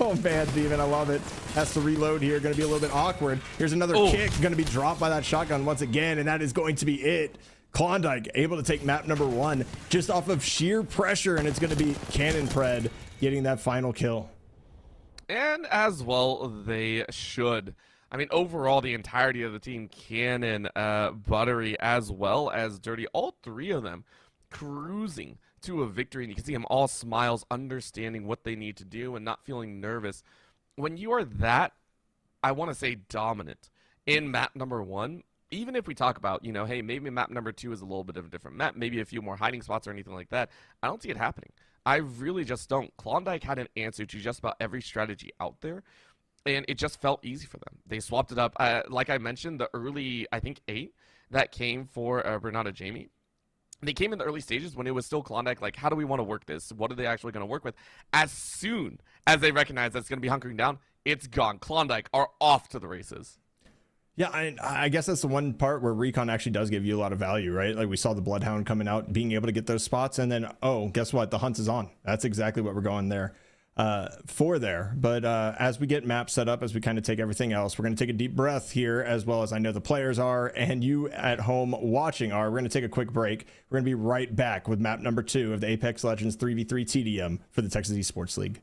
Oh man, Demon, I love it. Has to reload here, gonna be a little bit awkward. Here's another kick, gonna be dropped by that shotgun once again, and that is going to be it. Klondike able to take map number 1 just off of sheer pressure, and it's gonna be Cannon Pred getting that final kill. And as well, they should. I mean, overall, the entirety of the team, Cannon, Buttery, as well as Dirty, all 3 of them cruising to a victory. And you can see them all smiles, understanding what they need to do and not feeling nervous. When you are that, I want to say, dominant in map number 1, even if we talk about, you know, hey, maybe map number 2 is a little bit of a different map, maybe a few more hiding spots or anything like that, I don't see it happening. I really just don't. Klondike had an answer to just about every strategy out there, and it just felt easy for them. They swapped it up. Like I mentioned, the early, I think, 8 that came for Bernada Jamie, they came in the early stages when it was still Klondike, like, how do we want to work this? What are they actually going to work with? As soon as they recognize that's going to be hunkering down, it's gone. Klondike are off to the races. Yeah, I guess that's the one part where Recon actually does give you a lot of value, right? Like we saw the Bloodhound coming out, being able to get those spots, and then, oh, guess what? The hunt is on. That's exactly what we're going there for there. But as we get maps set up, as we kind of take everything else, we're going to take a deep breath here, as well as I know the players are, and you at home watching are. We're going to take a quick break. We're going to be right back with map number 2 of the Apex Legends 3v3 TDM for the Texas Esports League.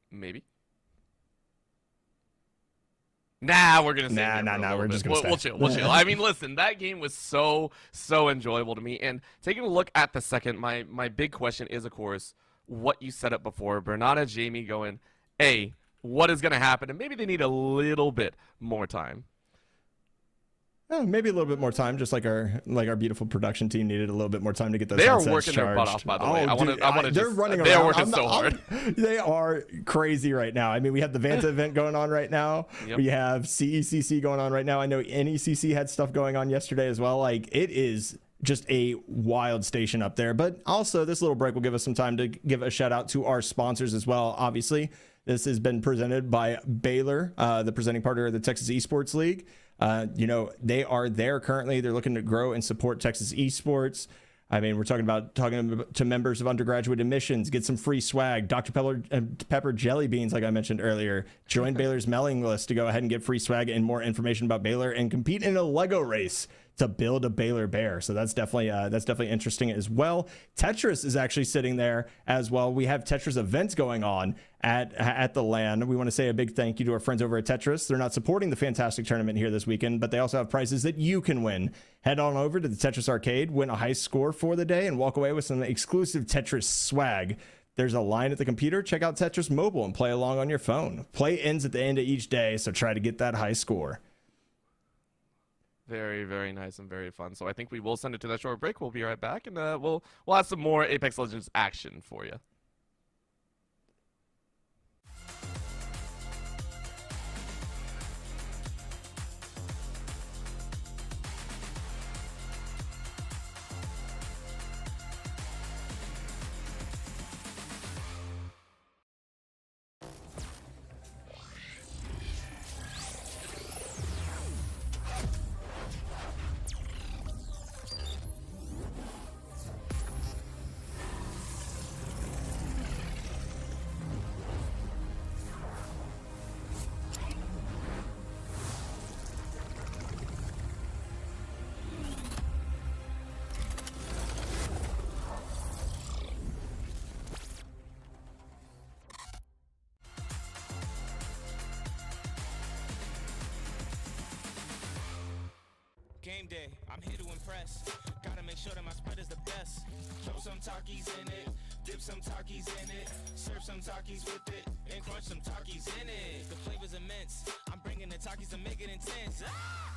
Maybe. Nah, we're gonna stay nah. We're just gonna stay. We'll chill. I mean, listen, that game was so enjoyable to me. And taking a look at the second, my big question is, of course, what you set up before. Bernada Jamie going, A, what is gonna happen? And maybe they need a little bit more time. Maybe a little bit more time, just like our beautiful production team needed a little bit more time to get those. They are headsets working charged. their butt off, by the way. They're running around. They are working so hard. They are crazy right now. I mean, we have the Vanta event going on right now. Yep. We have CECC going on right now. I know NECC had stuff going on yesterday as well. Like, it is just a wild station up there. But also, this little break will give us some time to give a shout out to our sponsors as well. Obviously, this has been presented by Baylor, the presenting partner of the Texas Esports League. You know, they are there currently. They're looking to grow and support Texas esports. I mean, we're talking to members of undergraduate admissions, get some free swag, Dr. Pepper jelly beans, like I mentioned earlier. Join Baylor's mailing list to go ahead and get free swag and more information about Baylor, and compete in a Lego race to build a Baylor bear. So that's definitely interesting as well. Tetris is actually sitting there as well. We have Tetris events going on at the LAN. We want to say a big thank you to our friends over at Tetris. They're not supporting the fantastic tournament here this weekend, but they also have prizes that you can win. Head on over to the Tetris Arcade, win a high score for the day, and walk away with some exclusive Tetris swag. There's a line at the computer. Check out Tetris Mobile and play along on your phone. Play ends at the end of each day, so try to get that high score. Very, very nice and very fun. So I think we will send it to that short break. We'll be right back, and we'll have some more Apex Legends action for you. impress. Gotta make sure that my spread is the best. Throw some Takis in it, dip some Takis in it, serve some Takis with it, and crunch some Takis in it. The flavor's immense. I'm bringing the Takis to make it intense. Ah!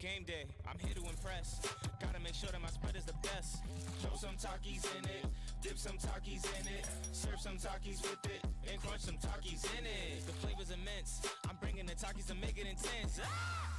Game day, I'm here to impress. Gotta make sure that my spread is the best. Throw some Takis in it, dip some Takis in it, serve some Takis with it, and crunch some Takis in it. The flavor's immense. I'm bringing the Takis to make it intense. Ah!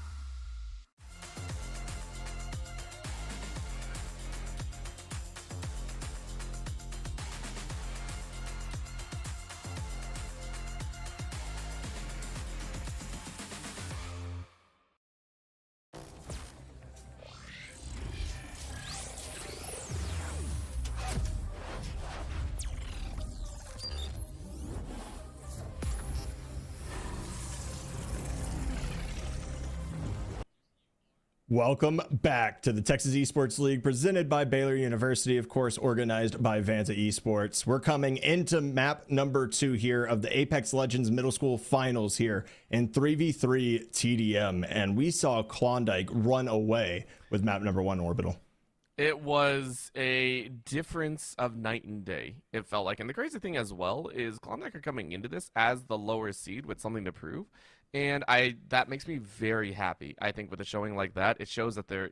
Welcome back to the Texas Esports League, presented by Baylor University, of course, organized by Vanta Esports. We're coming into map number 2 here of the Apex Legends Middle School Finals here in 3v3 TDM, and we saw Klondike run away with map number 1, Orbital. It was a difference of night and day, it felt like. And the crazy thing as well is Klondike are coming into this as the lower seed with something to prove. And that makes me very happy. I think with a showing like that, it shows that they're,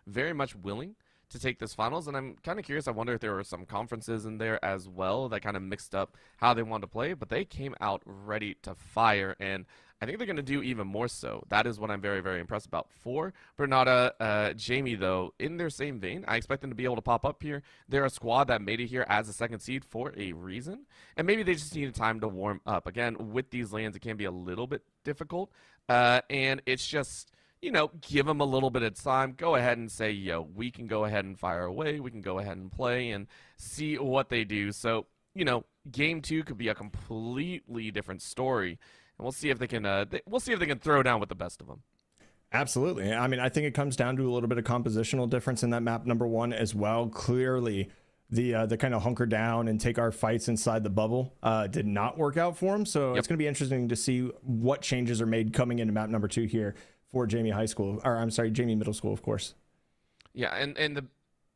very much willing to take this finals. And I'm kind of curious. I wonder if there were some conferences in there as well that kind of mixed up how they wanted to play. But they came out ready to fire. And I think they're going to do even more so. That is what I'm very, very impressed about. For Bernarda, Jamie, though, in their same vein, I expect them to be able to pop up here. They're a squad that made it here as a second seed for a reason. And maybe they just needed time to warm up. Again, with these lanes, it can be a little bit difficult. And it's just, give them a little bit of time. Go ahead and say, we can go ahead and fire away. We can go ahead and play and see what they do. So, game 2 could be a completely different story. And we'll see if they can. We'll see if they can throw down with the best of them. Absolutely. I mean, I think it comes down to a little bit of compositional difference in that map number 1 as well. Clearly, the kind of hunker down and take our fights inside the bubble did not work out for them. So It's going to be interesting to see what changes are made coming into map number 2 here for Jamie High School, or I'm sorry, Jamie Middle School, of course. Yeah, and the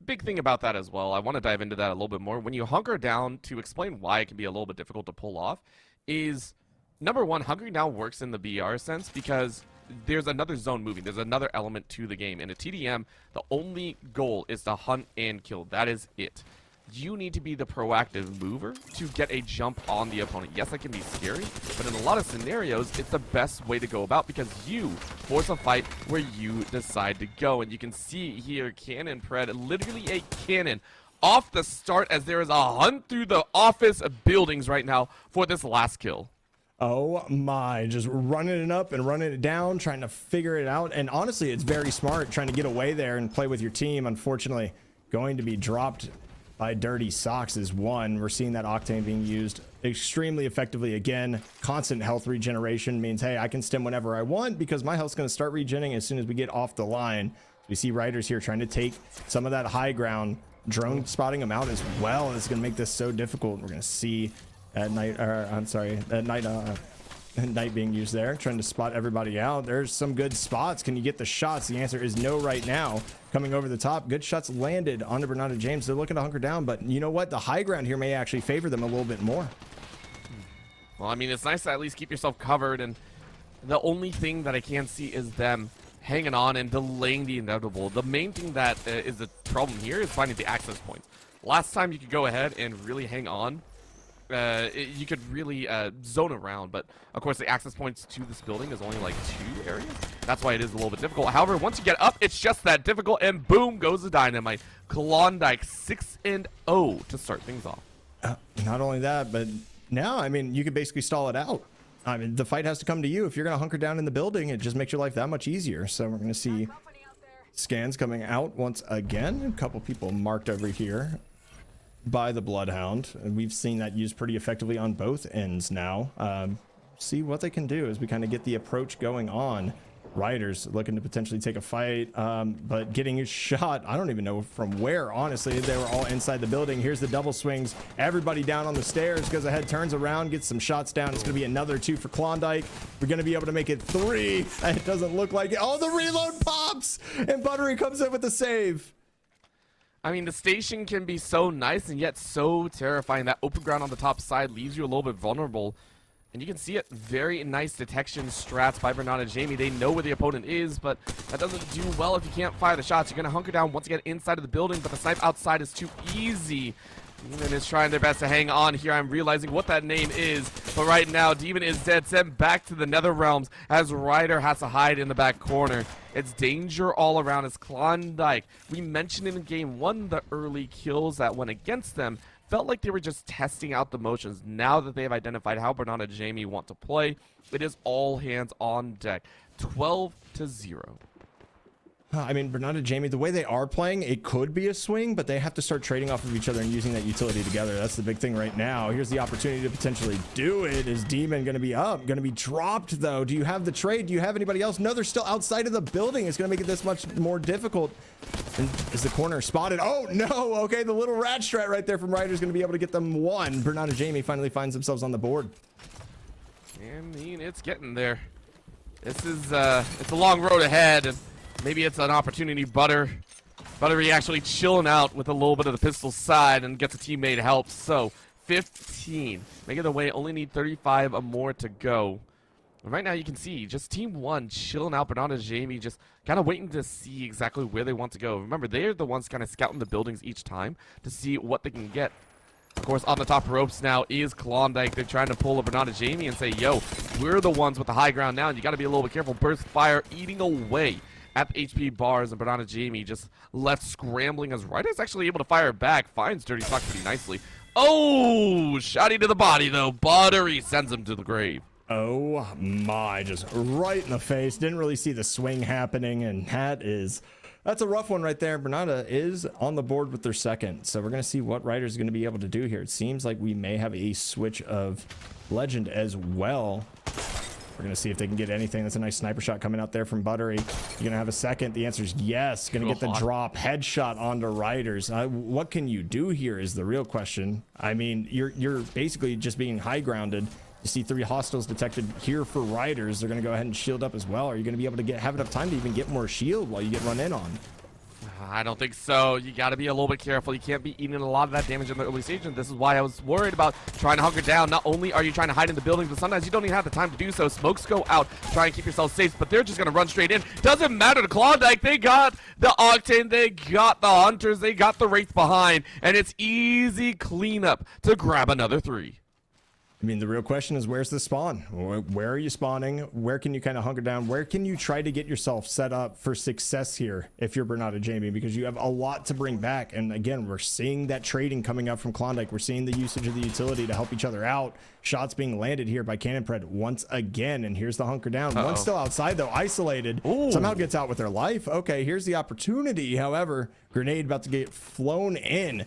big thing about that as well, I want to dive into that a little bit more. When you hunker down, to explain why it can be a little bit difficult to pull off, is number 1, hunkering down works in the BR sense because there's another zone moving. There's another element to the game. In a TDM, the only goal is to hunt and kill. That is it. You need to be the proactive mover to get a jump on the opponent. Yes, that can be scary, but in a lot of scenarios, it's the best way to go about because you force a fight where you decide to go. And you can see here, Cannon Pred, literally a cannon off the start as there is a hunt through the office buildings right now for this last kill. Oh my, just running it up and running it down, trying to figure it out. And honestly, it's very smart trying to get away there and play with your team. Unfortunately, going to be dropped by Dirty Socks is one. We're seeing that Octane being used extremely effectively. Again, constant health regeneration means, hey, I can stem whenever I want because my health's going to start regenerating as soon as we get off the line. We see Riders here trying to take some of that high ground, drone spotting them out as well. It's going to make this so difficult. We're going to see at night, I'm sorry, at night being used there, trying to spot everybody out. There's some good spots. Can you get the shots? The answer is no right now. Coming over the top, good shots landed onto Bernardo James. They're looking to hunker down, but you know what? The high ground here may actually favor them a little bit more. Well, I mean, it's nice to at least keep yourself covered, and the only thing that I can see is them hanging on and delaying the inevitable. The main thing that is the problem here is finding the access points. Last time you could go ahead and really hang on you could really zone around, but of course the access points to this building is only like 2 areas. That's why it is a little bit difficult. However, once you get up, it's just that difficult, and boom goes the dynamite. Klondike 6-0 to start things off. Not only that, but now, I mean, you can basically stall it out. I mean, the fight has to come to you. If you're going to hunker down in the building, it just makes your life that much easier. So we're going to see scans coming out once again. A couple people marked over here by the Bloodhound. And we've seen that used pretty effectively on both ends now. See what they can do as we kind of get the approach going on. Riders looking to potentially take a fight, but getting shot, I don't even know from where, honestly. They were all inside the building. Here's the double swings. Everybody down on the stairs, goes ahead, turns around, gets some shots down. It's going to be another 2 for Klondike. We're going to be able to make it 3. It doesn't look like it. Oh, the reload pops, and Buttery comes in with the save. I mean, the station can be so nice and yet so terrifying. That open ground on the top side leaves you a little bit vulnerable. And you can see it, very nice detection strats by Bernard and Jamie. They know where the opponent is, but that doesn't do well if you can't fire the shots. You're going to hunker down once you get inside of the building, but the snipe outside is too easy. Demon is trying their best to hang on here. I'm realizing what that name is, but right now, Demon is dead, sent back to the Nether Realms as Ryder has to hide in the back corner. It's danger all around as Klondike. We mentioned in game 1 the early kills that went against them. Felt like they were just testing out the motions. Now that they have identified how Bernard and Jamie want to play, it is all hands on deck. 12-0. I mean, Bernard and Jamie, the way they are playing, it could be a swing, but they have to start trading off of each other and using that utility together. That's the big thing right now. Here's the opportunity to potentially do it. Is Demon going to be up? Going to be dropped, though? Do you have the trade? Do you have anybody else? No, they're still outside of the building. It's going to make it this much more difficult. And is the corner spotted? Oh, no. Okay, the little rat strat right there from Ryder is going to be able to get them 1. Bernard and Jamie finally finds themselves on the board. I mean, it's getting there. This is, it's a long road ahead, and maybe it's an opportunity. Buttery actually chilling out with a little bit of the pistol side and gets a teammate help. So 15, making their way. Only need 35 or more to go. And right now you can see just team 1 chilling out. Bernard and Jamie just kind of waiting to see exactly where they want to go. Remember, they're the ones kind of scouting the buildings each time to see what they can get. Of course, on the top ropes now is Klondike. They're trying to pull a Bernard and Jamie and say, yo, we're the ones with the high ground now, and you got to be a little bit careful. Burst fire eating away at the HP bars, and Bernard and Jamie just left scrambling as Ryder's actually able to fire back. Finds Dirty Sock pretty nicely. Oh, shotty to the body, though. Buttery sends him to the grave. Oh my, just right in the face. Didn't really see the swing happening, and that's a rough one right there. Bernarda is on the board with their second, so we're going to see what Ryder's going to be able to do here. It seems like we may have a switch of legend as well. We're going to see if they can get anything. That's a nice sniper shot coming out there from Buttery. You're going to have a second. The answer is yes. Going to get the drop. Headshot onto Riders. What can you do here is the real question. I mean, you're basically just being high grounded. You see 3 hostiles detected here for Riders. They're going to go ahead and shield up as well. Are you going to be able to have enough time to even get more shield while you get run in on? I don't think so. You got to be a little bit careful. You can't be eating a lot of that damage in the early stage, and this is why I was worried about trying to hunker down. Not only are you trying to hide in the buildings, but sometimes you don't even have the time to do so. Smokes go out. Try and keep yourself safe, but they're just going to run straight in. Doesn't matter to Klondike. They got the Octane. They got the Hunters. They got the Wraith behind, and it's easy cleanup to grab another 3. I mean, the real question is, where's the spawn? Where are you spawning? Where can you kind of hunker down? Where can you try to get yourself set up for success here if you're Bernard and Jamie? Because you have a lot to bring back. And again, we're seeing that trading coming up from Klondike. We're seeing the usage of the utility to help each other out. Shots being landed here by Cannon Pred once again. And here's the hunker down. One still outside, though, isolated. Ooh. Somehow gets out with their life. Okay, here's the opportunity. However, grenade about to get flown in.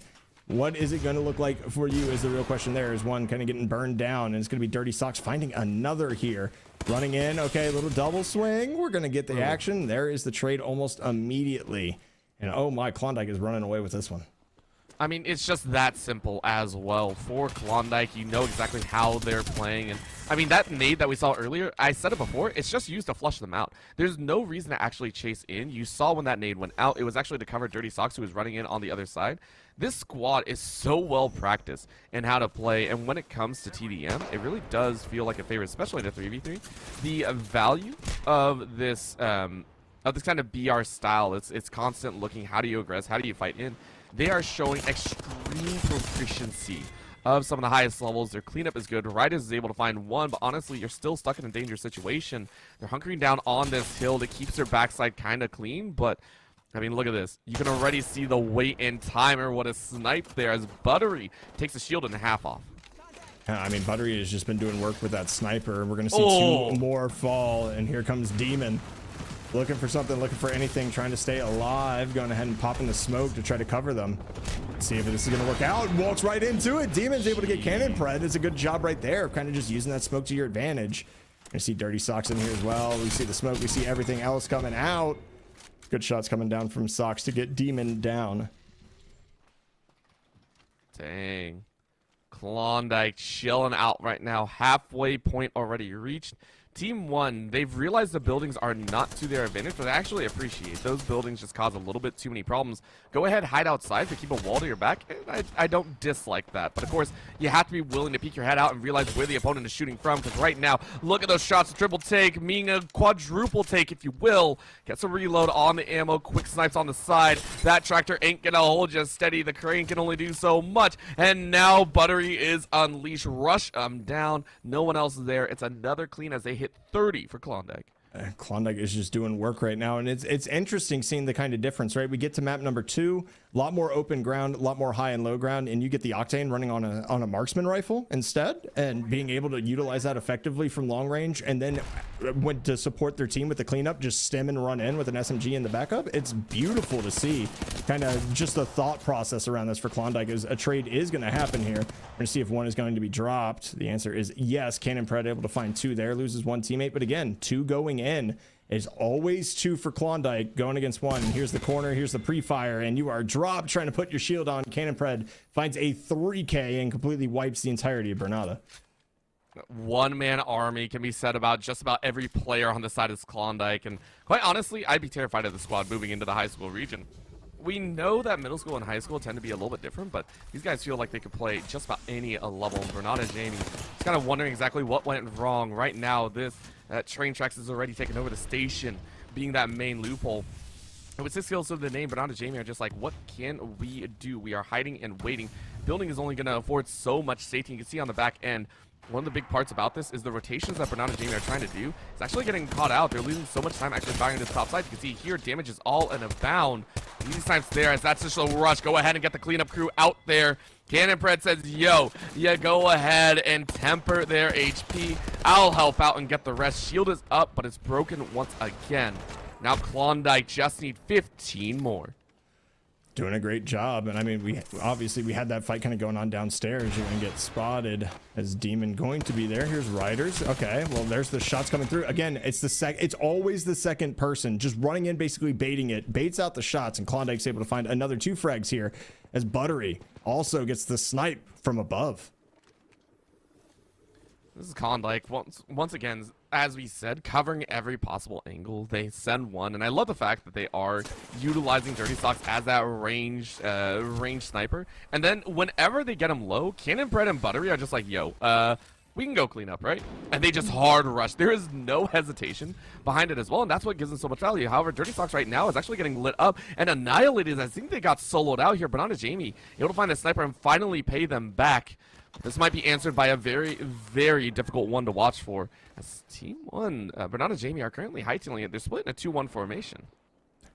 What is it going to look like for you is the real question. There is one kind of getting burned down, and it's going to be Dirty Socks finding another here. Running in. Okay, little double swing. We're going to get the action. There is the trade almost immediately. And oh my, Klondike is running away with this one. I mean, it's just that simple as well. For Klondike, you know exactly how they're playing. And I mean, that nade that we saw earlier, I said it before, it's just used to flush them out. There's no reason to actually chase in. You saw when that nade went out, it was actually to cover Dirty Socks, who was running in on the other side. This squad is so well practiced in how to play, and when it comes to TDM, it really does feel like a favorite, especially in a 3v3. The value of this kind of BR style, it's constant looking, how do you aggress, how do you fight in? They are showing extreme proficiency of some of the highest levels. Their cleanup is good. Riders is able to find one, but honestly, you're still stuck in a dangerous situation. They're hunkering down on this hill that keeps their backside kind of clean, but I mean, look at this. You can already see the wait and timer. What a snipe there as Buttery takes the shield and half off. I mean, Buttery has just been doing work with that sniper. We're going to see 2 more fall, and here comes Demon. Looking for something, looking for anything, trying to stay alive, going ahead and popping the smoke to try to cover them. See if this is going to work out. Walks right into it. Demon's able to get cannon pred. It's a good job right there, kind of just using that smoke to your advantage. I see Dirty Socks in here as well. We see the smoke. We see everything else coming out. Good shots coming down from Socks to get Demon down. Dang. Klondike chilling out right now. Halfway point already reached. Team 1, they've realized the buildings are not to their advantage, but I actually appreciate those buildings just cause a little bit too many problems. Go ahead, hide outside to keep a wall to your back. I don't dislike that, but of course, you have to be willing to peek your head out and realize where the opponent is shooting from, because right now, look at those shots, triple take, meaning a quadruple take, if you will. Gets a reload on the ammo, quick snipes on the side. That tractor ain't gonna hold you steady. The crane can only do so much, and now Buttery is unleashed. Rush down, no one else is there. It's another clean as they hit 30 for Klondike. Klondike is just doing work right now, and it's interesting seeing the kind of difference, right? We get to map number 2, a lot more open ground, a lot more high and low ground, and you get the Octane running on a marksman rifle instead, and being able to utilize that effectively from long range, and then went to support their team with the cleanup, just stem and run in with an SMG in the backup. It's beautiful to see kind of just the thought process around this for Klondike. Is a trade is going to happen here. We're going to see if one is going to be dropped. The answer is yes. Cannon Pred able to find 2 there, loses 1 teammate, but again, 2 going in. Is always 2 for Klondike going against 1. Here's the corner, here's the pre-fire, and you are dropped trying to put your shield on. Cannon Pred finds a 3K and completely wipes the entirety of Bernada. One-man army can be said about just about every player on the side of Klondike, and quite honestly, I'd be terrified of the squad moving into the high school region. We know that middle school and high school tend to be a little bit different, but these guys feel like they could play just about any level. Bernada Jamie is kind of wondering exactly what went wrong. Right now, this train tracks is already taken over the station, being that main loophole. And with 6 kills to the name, Bernada Jamie are just like, what can we do? We are hiding and waiting. Building is only going to afford so much safety. You can see on the back end, one of the big parts about this is the rotations that Bernada Jamie are trying to do. It's actually getting caught out. They're losing so much time actually firing this top side. You can see here, damage is all in a bound. These times there, as that's just a rush. Go ahead and get the cleanup crew out there. Cannon Pred says, yo, yeah, go ahead and temper their HP. I'll help out and get the rest. Shield is up, but it's broken once again. Now Klondike just need 15 more. Doing a great job, and I mean, we had that fight kind of going on downstairs. You're gonna get spotted as Demon going to be there. Here's Riders. Okay, well, there's the shots coming through again. It's always the second person just running in, basically baiting it, baits out the shots, and Klondike's able to find another 2 frags here as Buttery also gets the snipe from above. This is Klondike once again, as we said, covering every possible angle. They send one, and I love the fact that they are utilizing Dirty Socks as that range sniper. And then whenever they get him low, Cannon Pred and Buttery are just like, yo, we can go clean up, right? And they just hard rush. There is no hesitation behind it as well, and that's what gives them so much value. However, Dirty Socks right now is actually getting lit up and annihilated. I think they got soloed out here. Bernada Jamie able to find a sniper and finally pay them back. This might be answered by a very, very difficult one to watch for. As Team 1, Bernada Jamie are currently hightailing it. They're split in a 2-1 formation.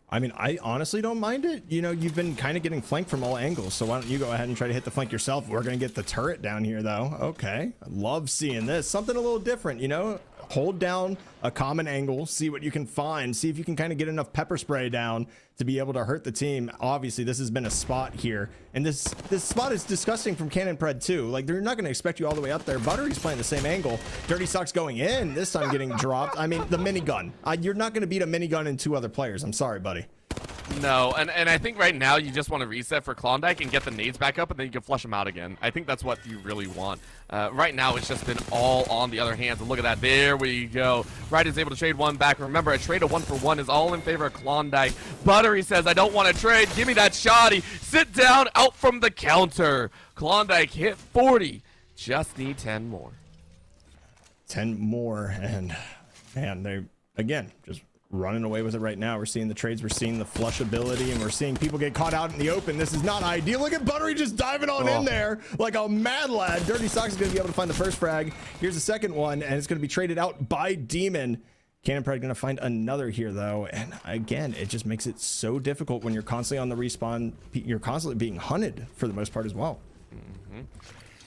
I mean, I honestly don't mind it. You know, you've been kind of getting flanked from all angles, so why don't you go ahead and try to hit the flank yourself? We're going to get the turret down here, though. Okay. I love seeing this. Something a little different, you know? Hold down a common angle, see what you can find, see if you can kind of get enough pepper spray down to be able to hurt the team. Obviously, this has been a spot here, and this spot is disgusting from Cannon Pred too. Like, they're not going to expect you all the way up there. Buttery's playing the same angle. Dirty Socks going in, this time getting dropped. I mean, the minigun. You're not going to beat a minigun and 2 other players. I'm sorry, buddy. No, and I think right now you just want to reset for Klondike and get the nades back up, and then you can flush them out again. I think that's what you really want. Right now it's just been all on the other hands, and look at that. There we go. Wright is able to trade one back. Remember, a trade of 1-for-1 is all in favor of Klondike. Buttery says, I don't want to trade. Give me that shoddy. Sit down, out from the counter. Klondike hit 40. Just need 10 more. 10 more, and man, they, again, just running away with it right now. We're seeing the trades, we're seeing the flush ability, and we're seeing people get caught out in the open. This is not ideal. Look at Buttery just diving on in there like a mad lad. Dirty Socks is going to be able to find the first frag. Here's the second one, and it's going to be traded out by Demon. Cannon Pride going to find another here, though. And again, it just makes it so difficult when you're constantly on the respawn. You're constantly being hunted for the most part as well.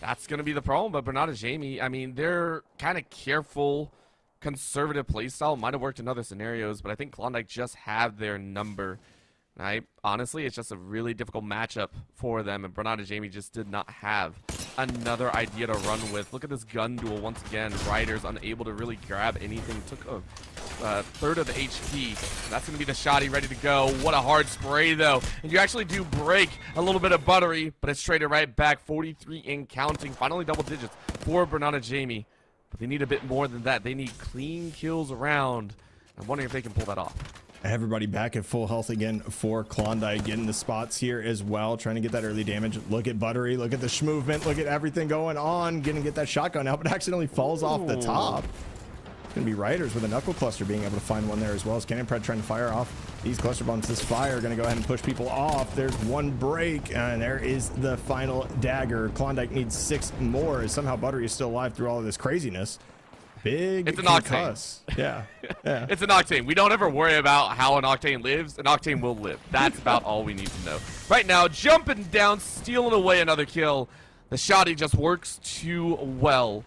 That's going to be the problem. But Bernard and Jamie, I mean, they're kind of careful, conservative playstyle. Might have worked in other scenarios, but I think Klondike just have their number. Honestly, it's just a really difficult matchup for them, and Bernard and Jamie just did not have another idea to run with. Look at this gun duel once again. Riders unable to really grab anything. Took a third of the HP. That's going to be the shotty ready to go. What a hard spray, though. And you actually do break a little bit of Buttery, but it's traded right back. 43 in counting. Finally double digits for Bernard and Jamie. But they need a bit more than that. They need clean kills around. I'm wondering if they can pull that off. Everybody back at full health again for Klondike, getting the spots here as well, trying to get that early damage. Look at Buttery, look at the movement, look at everything going on, get that shotgun out, but accidentally falls off the top. It's going to be Riders with a knuckle cluster being able to find one there as well as Cannon Pred trying to fire off these cluster bombs. This fire going to go ahead and push people off. There's one break, and there is the final dagger. Klondike needs 6 more as somehow Buttery is still alive through all of this craziness. It's an Octane. Yeah. It's an Octane. We don't ever worry about how an Octane lives. An Octane will live. That's about all we need to know. Right now, jumping down, stealing away another kill. The shotty just works too well.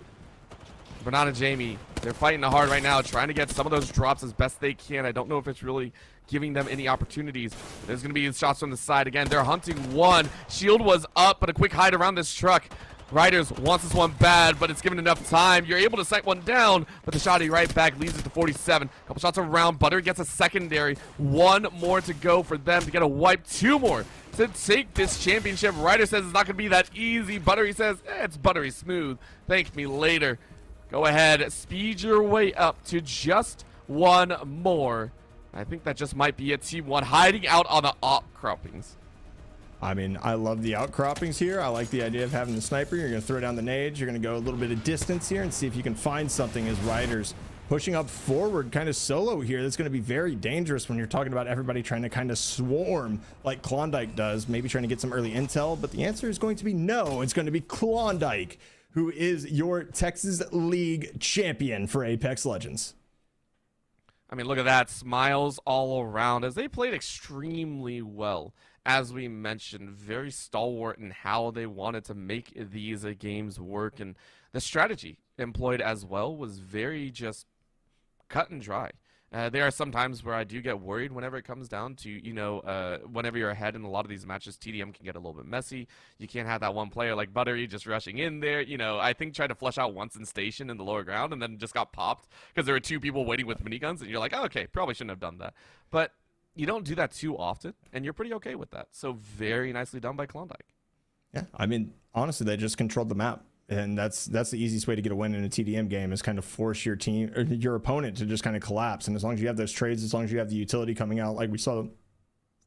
Bernard and Jamie, they're fighting hard right now, trying to get some of those drops as best they can. I don't know if it's really giving them any opportunities. There's going to be shots from the side again. They're hunting one. Shield was up, but a quick hide around this truck. Riders wants this one bad, but it's given enough time. You're able to sight one down, but the shotty right back leaves it to 47. Couple shots around. Buttery gets a secondary. 1 more to go for them to get a wipe. 2 more to take this championship. Ryder says it's not going to be that easy. Buttery says, it's Buttery smooth. Thank me later. Go ahead, speed your way up to just 1 more. I think that just might be a T1 hiding out on the outcroppings. I mean, I love the outcroppings here. I like the idea of having the sniper. You're going to throw down the nades. You're going to go a little bit of distance here and see if you can find something as Riders pushing up forward kind of solo here. That's going to be very dangerous when you're talking about everybody trying to kind of swarm like Klondike does, maybe trying to get some early intel. But the answer is going to be no. It's going to be Klondike, who is your Texas League champion for Apex Legends. I mean, look at that. Smiles all around as they played extremely well. As we mentioned, very stalwart in how they wanted to make these games work. And the strategy employed as well was very just cut and dry. There are some times where I do get worried whenever it comes down to, whenever you're ahead in a lot of these matches, TDM can get a little bit messy. You can't have that one player like Buttery just rushing in there. I think tried to flush out once in station in the lower ground and then just got popped because there were 2 people waiting with miniguns. And you're like, oh, okay, probably shouldn't have done that. But you don't do that too often, and you're pretty okay with that. So very nicely done by Klondike. Yeah, I mean, honestly, they just controlled the map. And that's the easiest way to get a win in a TDM game is kind of force your team or your opponent to just kind of collapse. And as long as you have those trades, as long as you have the utility coming out, like we saw, of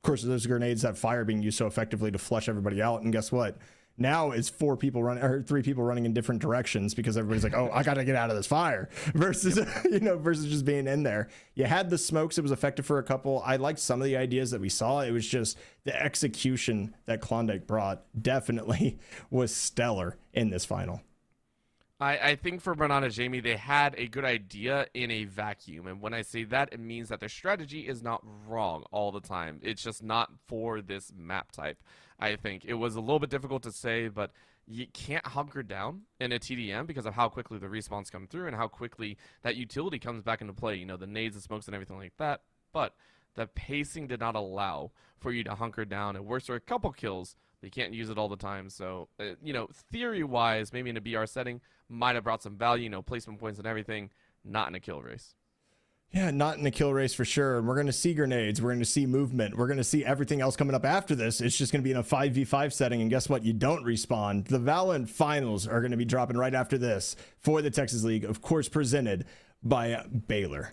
course, those grenades, that fire being used so effectively to flush everybody out. And guess what? Now it's 4 people running or 3 people running in different directions because everybody's like, oh, I got to get out of this fire versus, versus just being in there. You had the smokes. It was effective for a couple. I liked some of the ideas that we saw. It was just the execution that Klondike brought definitely was stellar in this final. I think for Bernard and Jamie, they had a good idea in a vacuum. And when I say that, it means that their strategy is not wrong all the time. It's just not for this map type. I think it was a little bit difficult to say, but you can't hunker down in a TDM because of how quickly the respawns come through and how quickly that utility comes back into play. The nades and smokes and everything like that. But the pacing did not allow for you to hunker down. It works for a couple kills, but you can't use it all the time. So, theory-wise, maybe in a BR setting, might have brought some value, placement points and everything, not in a kill race. Yeah, not in a kill race for sure. We're going to see grenades. We're going to see movement. We're going to see everything else coming up after this. It's just going to be in a 5v5 setting. And guess what? You don't respawn. The Valorant finals are going to be dropping right after this for the Texas League, of course, presented by Baylor.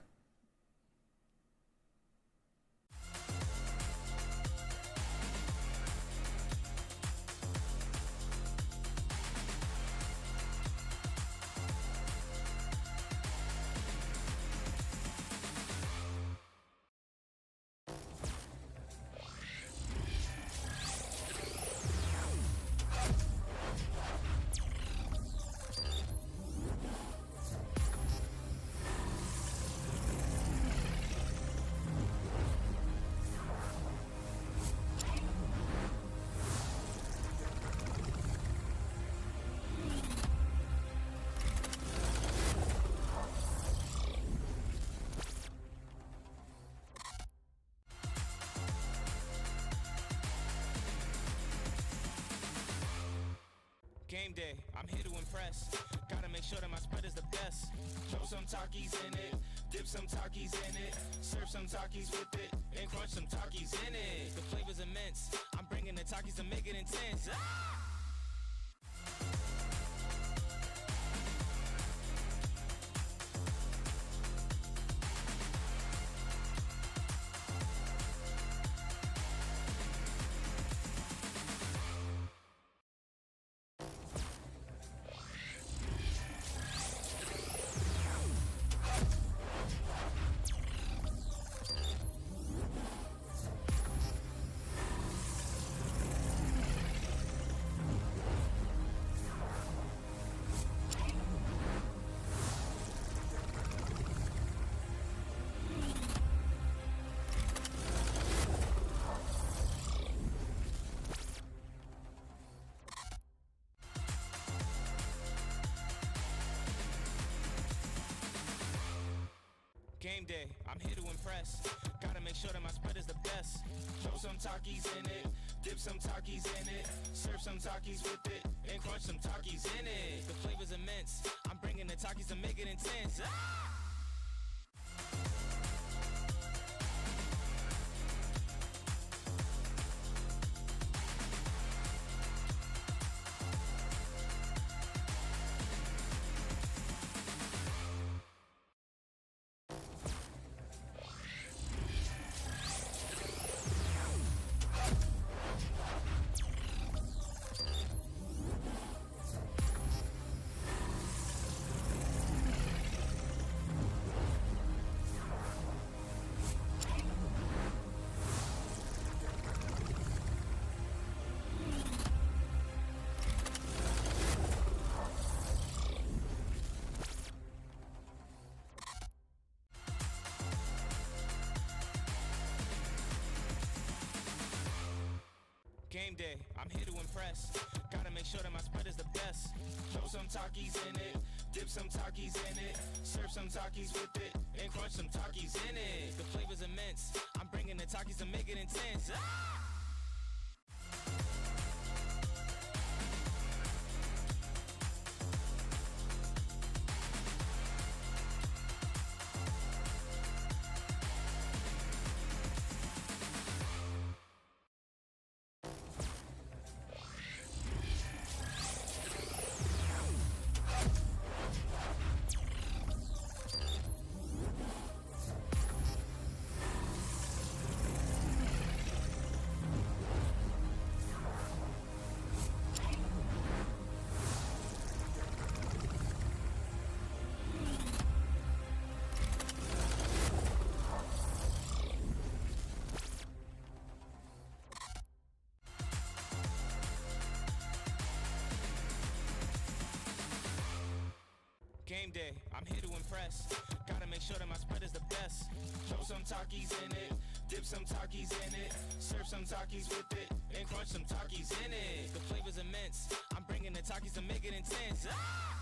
Game day, I'm here to impress. Gotta make sure that my spread is the best. Throw some Takis in it, dip some Takis in it, serve some Takis with it, and crunch some Takis in it. The flavor's immense. I'm bringing the Takis to make it intense. Ah! Game day, I'm here to impress. Gotta make sure that my spread is the best. Throw some Takis in it, dip some Takis in it, serve some Takis with it, and crunch some Takis in it. The flavor's immense. I'm bringing the Takis to make it intense. Ah! Game day, I'm here to impress. Gotta make sure that my spread is the best. Throw some Takis in it, dip some Takis in it, serve some Takis with it, and crunch some Takis in it. The flavor's immense. I'm bringing the Takis to make it intense. Ah! Game day, I'm here to impress. Gotta make sure that my spread is the best. Throw some Takis in it, dip some Takis in it, serve some Takis with it, and crunch some Takis in it. The flavor's immense. I'm bringing the Takis to make it intense. Ah!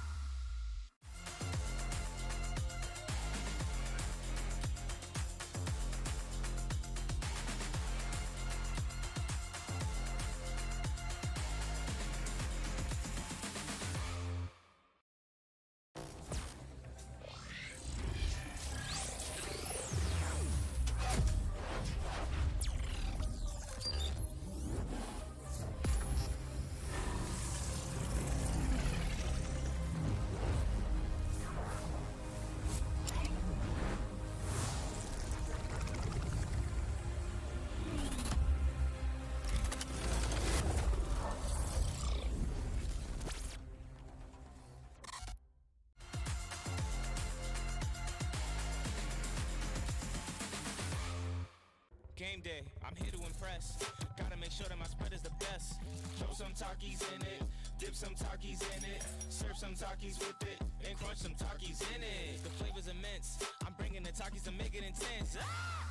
Game day, I'm here to impress. Gotta make sure that my spread is the best. Throw some Takis in it, dip some Takis in it, serve some Takis with it, and crunch some Takis in it. The flavor's immense. I'm bringing the Takis to make it intense. Ah!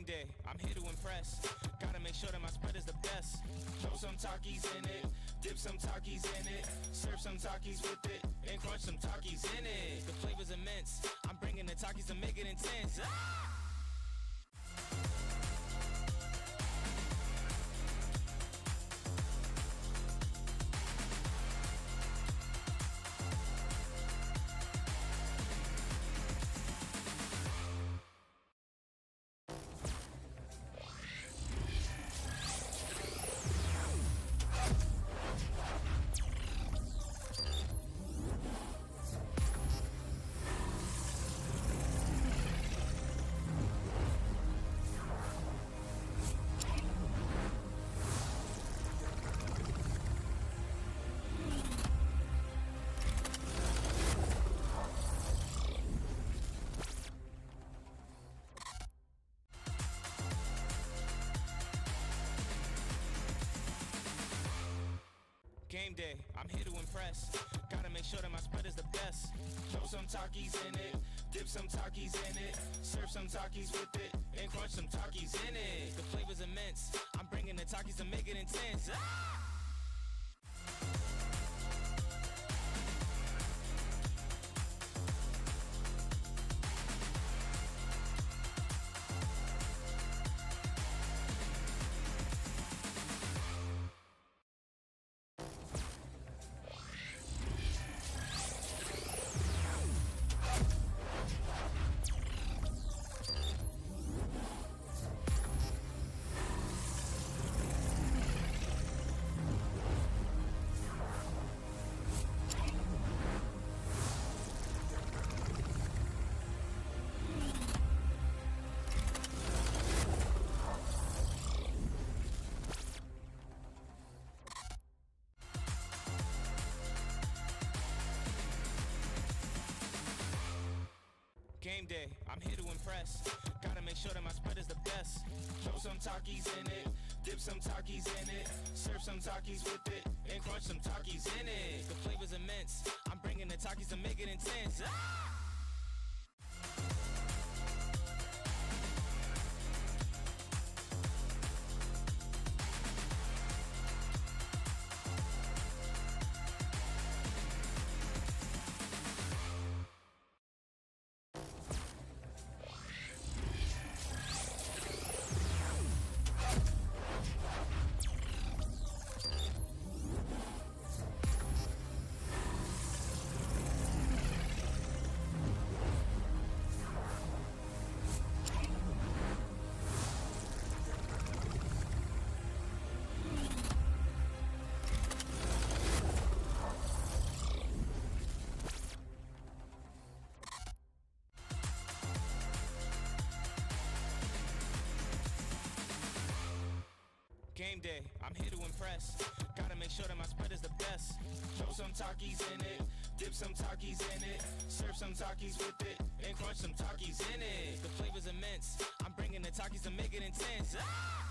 Game day, I'm here to impress. Gotta make sure that my spread is the best. Throw some Takis in it, dip some Takis in it, serve some Takis with it, and crunch some Takis in it. The flavor's immense. I'm bringing the Takis to make it intense. Ah! Game day, I'm here to impress. Gotta make sure that my spread is the best. Throw some Takis in it, dip some Takis in it, serve some Takis with it, and crunch some Takis in it. The flavor's immense. I'm bringing the Takis to make it intense. Ah! Game day, I'm here to impress. Gotta make sure that my spread is the best. Throw some Takis in it, dip some Takis in it, serve some Takis with it, and crunch some Takis in it. The flavor's immense. I'm bringing the Takis to make it intense. Ah! Game day, I'm here to impress. Gotta make sure that my spread is the best. Throw some Takis in it, dip some Takis in it, serve some Takis with it, and crunch some Takis in it. The flavor's immense. I'm bringing the Takis to make it intense. Ah!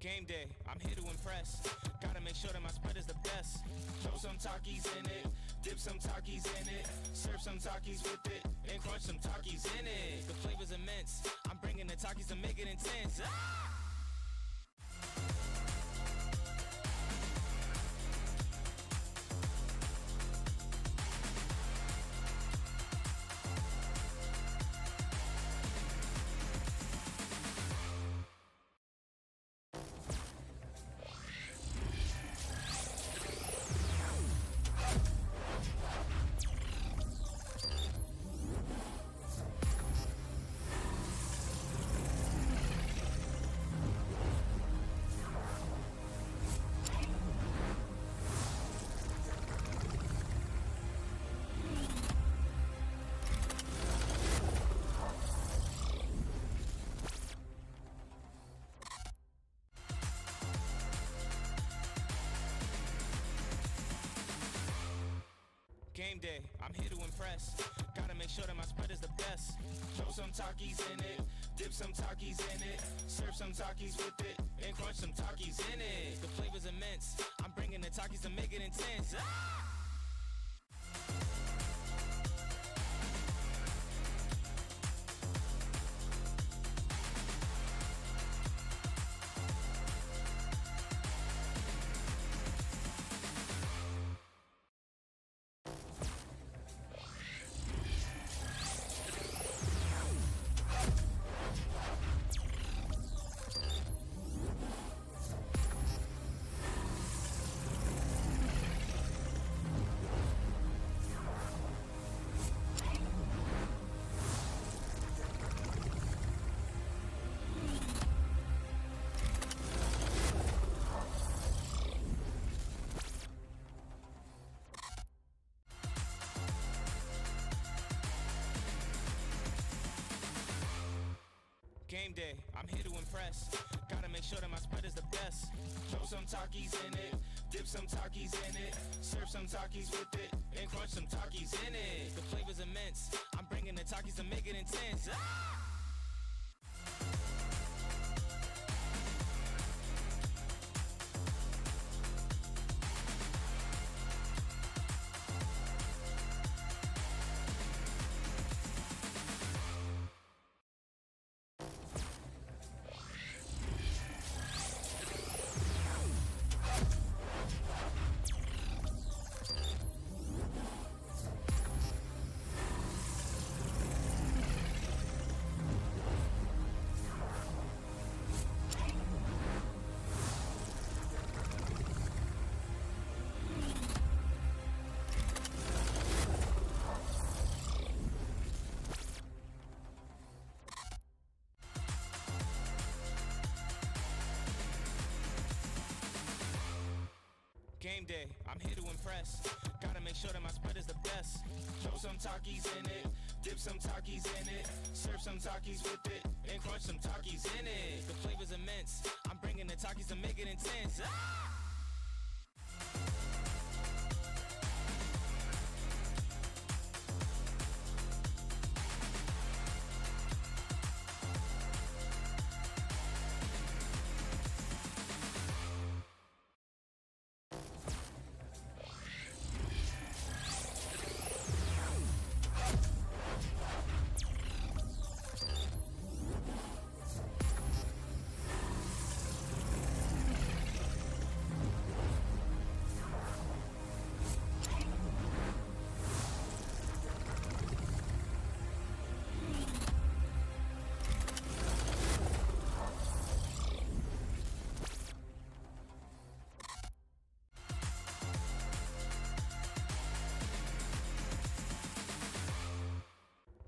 Game day, I'm here to impress. Gotta make sure that my spread is the best. Throw some Takis in it, dip some Takis in it, serve some Takis with it, and crunch some Takis in it. The flavor's immense. I'm bringing the Takis to make it intense. Ah! I'm here to impress. Gotta make sure that my spread is the best. Throw some Takis in it, dip some Takis in it, serve some Takis with it, and crunch some Takis in it. The flavor's immense. I'm bringing the Takis to make it intense. Ah! Game day, I'm here to impress. Gotta make sure that my spread is the best. Throw some Takis in it, dip some Takis in it, serve some Takis with it, and crunch some Takis in it. The flavor's immense. I'm bringing the Takis to make it intense. Ah! Game day, I'm here to impress. Gotta make sure that my spread is the best. Throw some Takis in it, dip some Takis in it, serve some Takis with it, and crunch some Takis in it. The flavor's immense. I'm bringing the Takis to make it intense. Ah!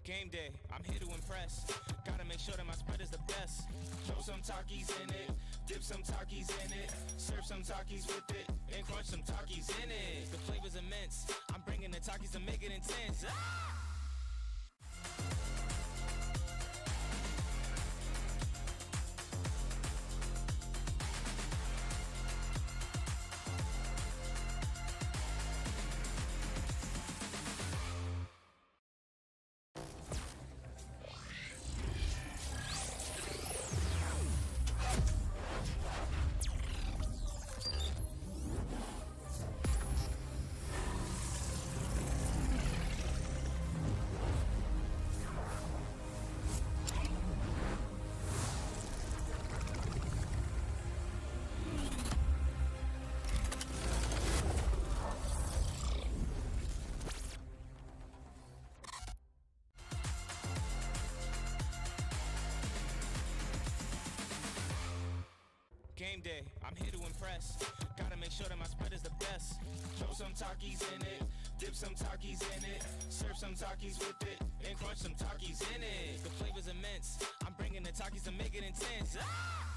Game day, I'm here to impress. Gotta make sure that my spread is the best. Throw some Takis in it, dip some Takis in it, serve some Takis with it, and crunch some Takis in it. The flavor's immense. I'm bringing the Takis to make it intense. Ah! Game day, I'm here to impress. Gotta make sure that my spread is the best. Throw some Takis in it, dip some Takis in it, serve some Takis with it, and crunch some Takis in it. The flavor's immense. I'm bringing the Takis to make it intense. Ah!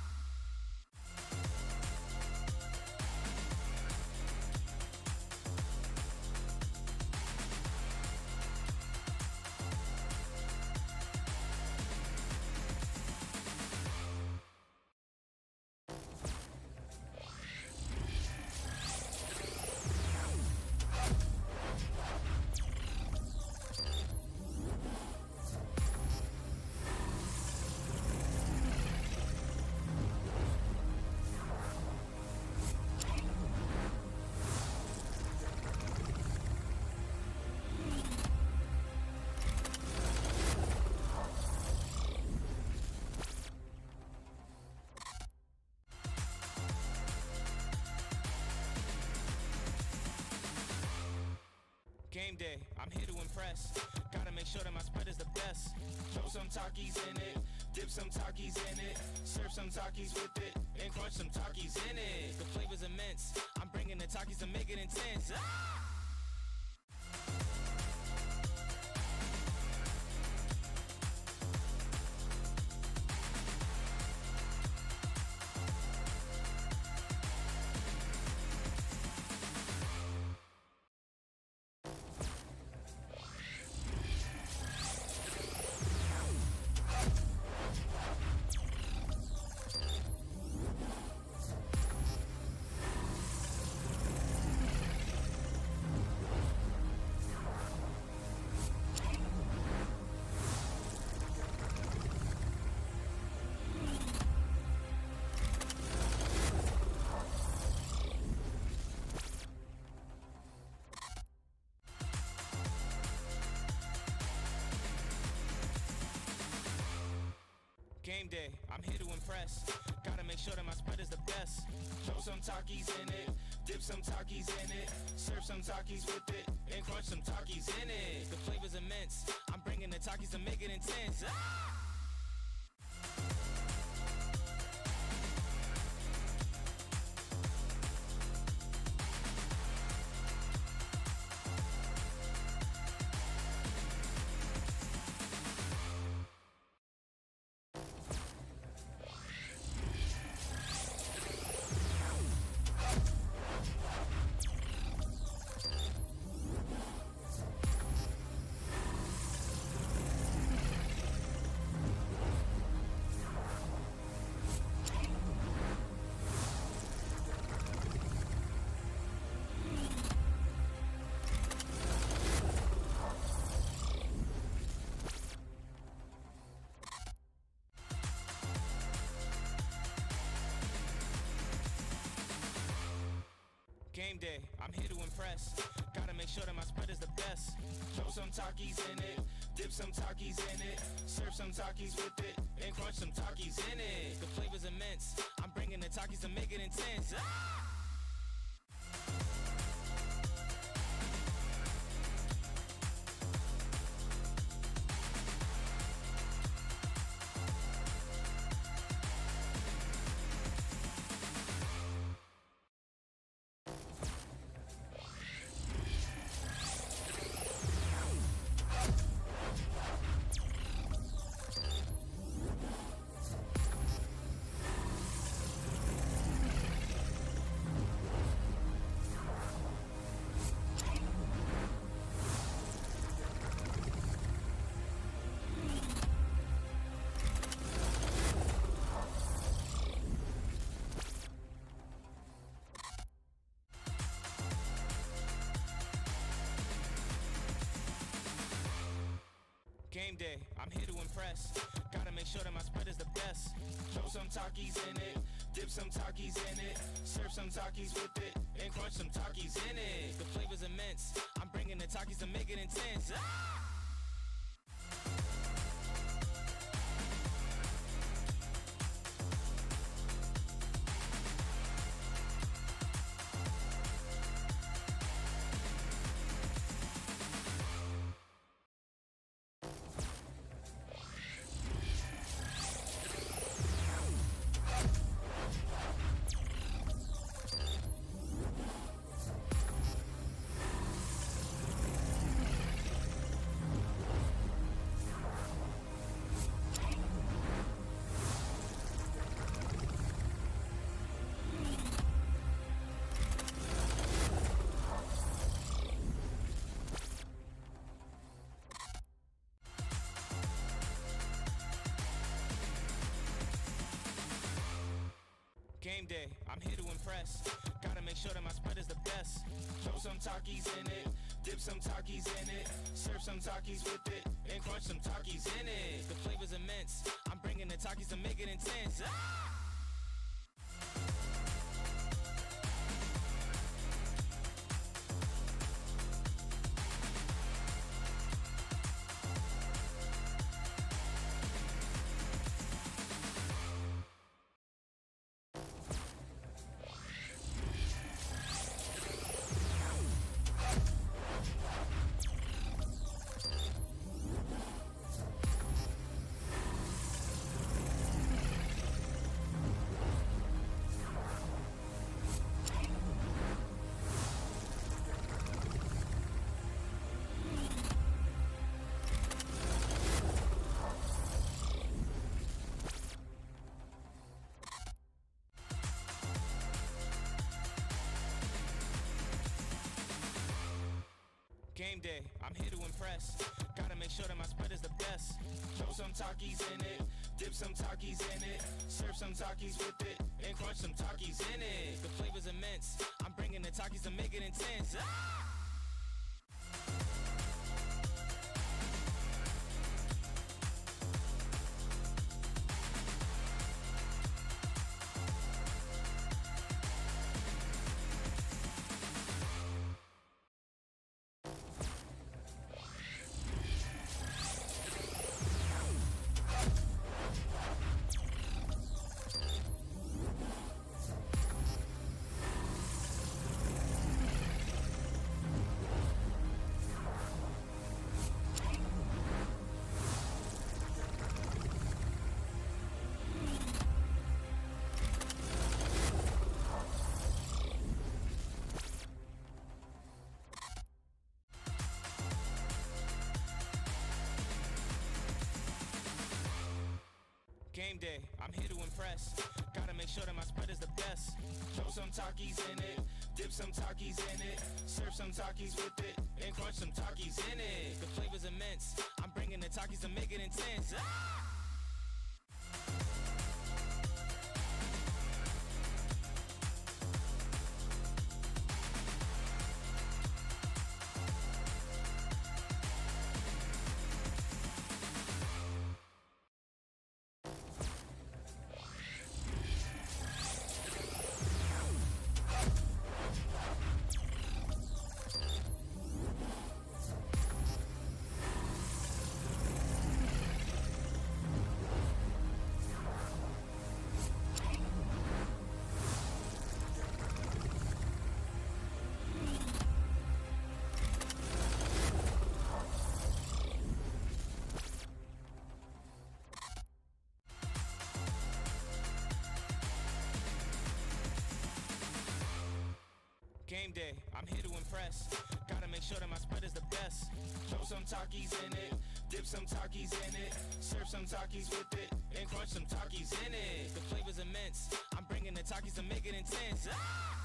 Game day, I'm here to impress. Gotta make sure that my spread is the best. Throw some Takis in it, dip some Takis in it, serve some Takis with it, and crunch some Takis in it. The flavor's immense. I'm bringing the Takis to make it intense. Ah! Game day, I'm here to impress. Gotta make sure that my spread is the best. Throw some Takis in it, dip some Takis in it, serve some Takis with it, and crunch some Takis in it. The flavor's immense. I'm bringing the Takis to make it intense. Ah! Game day, I'm here to impress. Gotta make sure that my spread is the best. Throw some Takis in it, dip some Takis in it, serve some Takis with it, and crunch some Takis in it. The flavor's immense. I'm bringing the Takis to make it intense. Ah! Game day, I'm here to impress. Gotta make sure that my spread is the best. Throw some Takis in it, dip some Takis in it, serve some Takis with it, and crunch some Takis in it. The flavor's immense. I'm bringing the Takis to make it intense. Ah! Game day, I'm here to impress. Gotta make sure that my spread is the best. Throw some Takis in it, dip some Takis in it, serve some Takis with it, and crunch some Takis in it. The flavor's immense. I'm bringing the Takis to make it intense. Ah! Game day, I'm here to impress. Gotta make sure that my spread is the best. Throw some Takis in it, dip some Takis in it, serve some Takis with it, and crunch some Takis in it. The flavor's immense. I'm bringing the Takis to make it intense. Ah! Game day, I'm here to impress. Gotta make sure that my spread is the best. Throw some Takis in it, dip some Takis in it, serve some Takis with it, and crunch some Takis in it. The flavor's immense. I'm bringing the Takis to make it intense. Ah! Game day, I'm here to impress. Gotta make sure that my spread is the best. Throw some Takis in it, dip some Takis in it, serve some Takis with it, and crunch some Takis in it. The flavor's immense. I'm bringing the Takis to make it intense. Ah!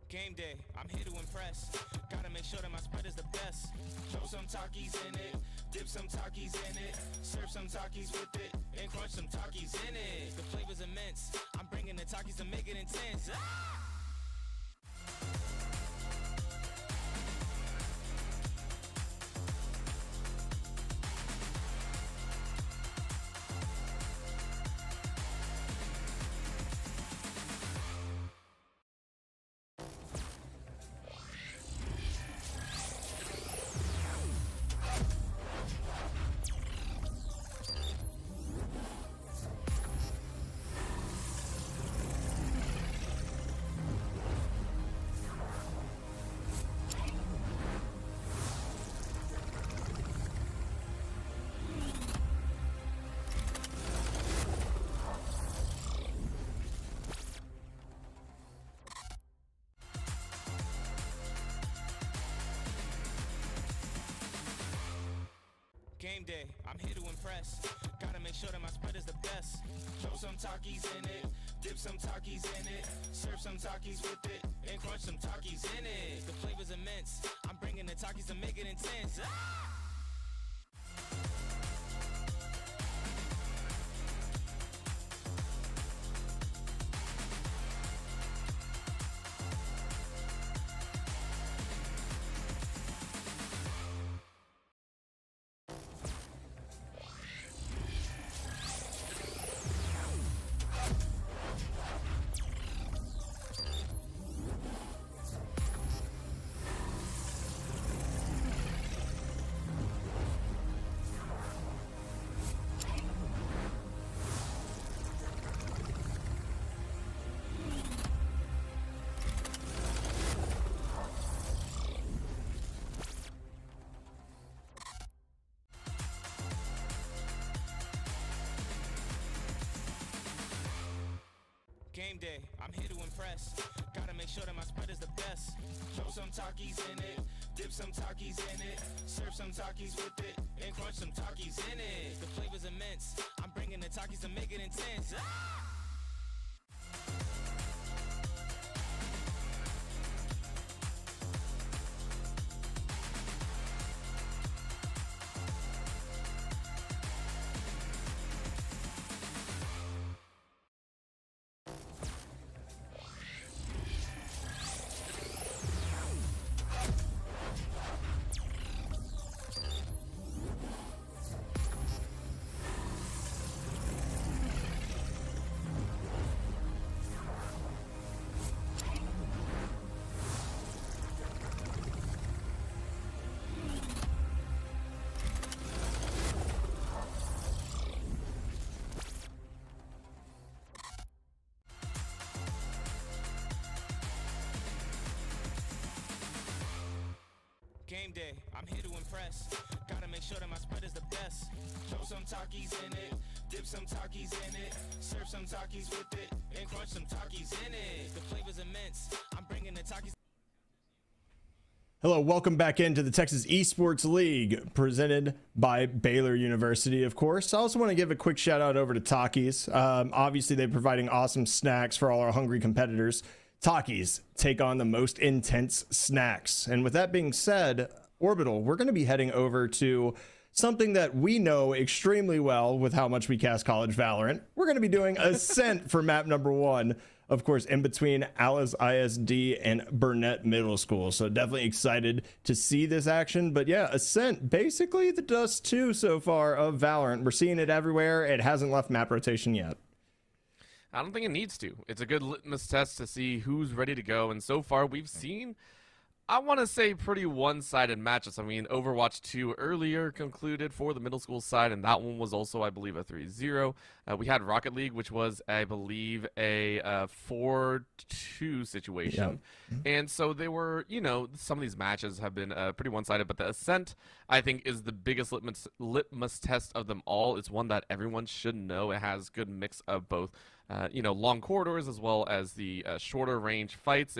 Game day, I'm here to impress. Gotta make sure that my spread is the best. Throw some Takis in it, dip some Takis in it, serve some Takis with it, and crunch some Takis in it. The flavor's immense. I'm bringing the Takis to make it intense. Ah! Game day, I'm here to impress. Gotta make sure that my spread is the best. Throw some Takis in it, dip some Takis in it, serve some Takis with it, and crunch some Takis in it. The flavor's immense. I'm bringing the Takis to make it intense. Ah! Game day, I'm here to impress. Gotta make sure that my spread is the best. Throw some Takis in it, dip some Takis in it, serve some Takis with it, and crunch some Takis in it. The flavor's immense. I'm bringing the Takis to make it intense. Ah! Game day, I'm here to impress. Gotta make sure that my spread is the best. Throw some Takis in it, dip some Takis in it, serve some Takis with it, and crunch some Takis in it. The flavor's immense. I'm bringing the Takis. Hello, welcome back into the Texas Esports League, presented by Baylor University, of course. I also want to give a quick shout out over to Takis. Obviously, they're providing awesome snacks for all our hungry competitors. Takis take on the most intense snacks. And with that being said, Orbital, we're going to be heading over to something that we know extremely well with how much we cast college Valorant. We're going to be doing Ascent for map number 1, of course, in between Alice ISD and Burnett Middle School. So definitely excited to see this action. But yeah, Ascent, basically the Dust 2 so far of Valorant. We're seeing it everywhere. It hasn't left map rotation yet. I don't think it needs to. It's a good litmus test to see who's ready to go. And so far, we've seen, I want to say, pretty one-sided matches. I mean, Overwatch 2 earlier concluded for the middle school side, and that one was also, I believe, a 3-0. We had Rocket League, which was, I believe, a 4-2 situation. Yeah. And so they were, you know, some of these matches have been pretty one-sided, but the Ascent, I think, is the biggest litmus test of them all. It's one that everyone should know. It has good mix of both, you know, long corridors as well as the shorter range fights.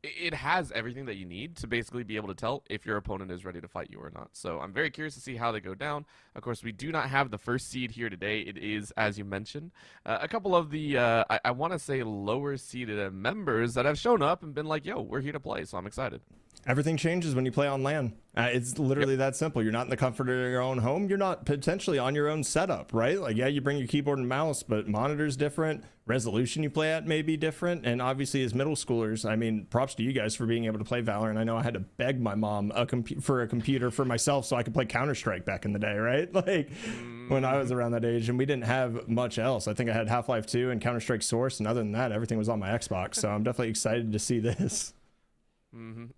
It has everything that you need to basically be able to tell if your opponent is ready to fight you or not. So I'm very curious to see how they go down. Of course, we do not have the first seed here today. It is, as you mentioned, a couple of the, I want to say, lower seeded members that have shown up and been like, yo, we're here to play. So I'm excited. Everything changes when you play on LAN. It's literally that simple. You're not in the comfort of your own home. You're not potentially on your own setup, right? Like, yeah, you bring your keyboard and mouse, but monitor's different. Resolution you play at may be different. And obviously, as middle schoolers, I mean, props to you guys for being able to play Valorant. I know I had to beg my mom for a computer for myself so I could play Counter-Strike back in the day, right? Like, when I was around that age, and we didn't have much else. I think I had Half-Life 2 and Counter-Strike Source, and other than that, everything was on my Xbox. So I'm definitely excited to see this.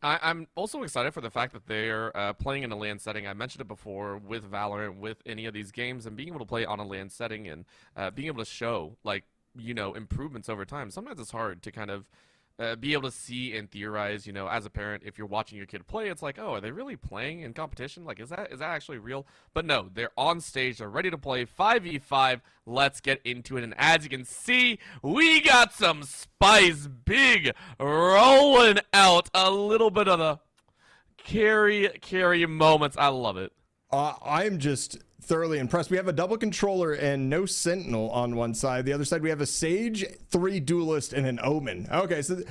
I'm also excited for the fact that they're playing in a LAN setting. I mentioned it before with Valorant, with any of these games, and being able to play on a LAN setting and being able to show, like, you know, improvements over time. Sometimes it's hard to kind of be able to see and theorize, you know, as a parent, if you're watching your kid play, it's like, oh, are they really playing in competition? Like, is that actually real? But no, they're on stage, they're ready to play 5v5. Let's get into it. And as you can see, we got some spice, big rolling out, a little bit of the carry moments. I love it. I'm just thoroughly impressed. We have a double controller and no Sentinel on one side. The other side, we have a Sage, 3 Duelist, and an Omen. Okay, so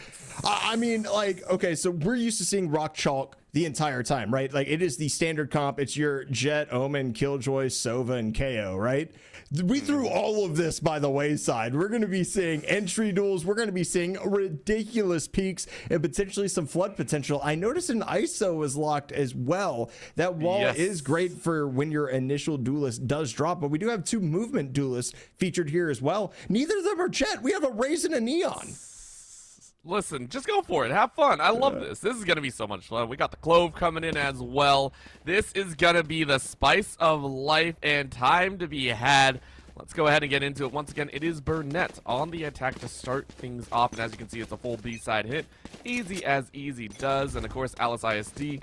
I mean, like, okay, so we're used to seeing Rock Chalk the entire time, right? Like, it is the standard comp. It's your Jet, Omen, Killjoy, Sova, and KO, right? We threw all of this by the wayside. We're going to be seeing entry duels. We're going to be seeing ridiculous peaks and potentially some flood potential. I noticed an ISO was locked as well. That wall is great for when your initial duelist does drop, but we do have 2 movement duelists featured here as well. Neither of them are Jet. We have a Raze and a Neon. Listen, just go for it. Have fun. I love this. This is going to be so much fun. We got the Clove coming in as well. This is going to be the spice of life and time to be had. Let's go ahead and get into it. Once again, it is Burnett on the attack to start things off. And as you can see, it's a full B-side hit. Easy as easy does. And, of course, Alice ISD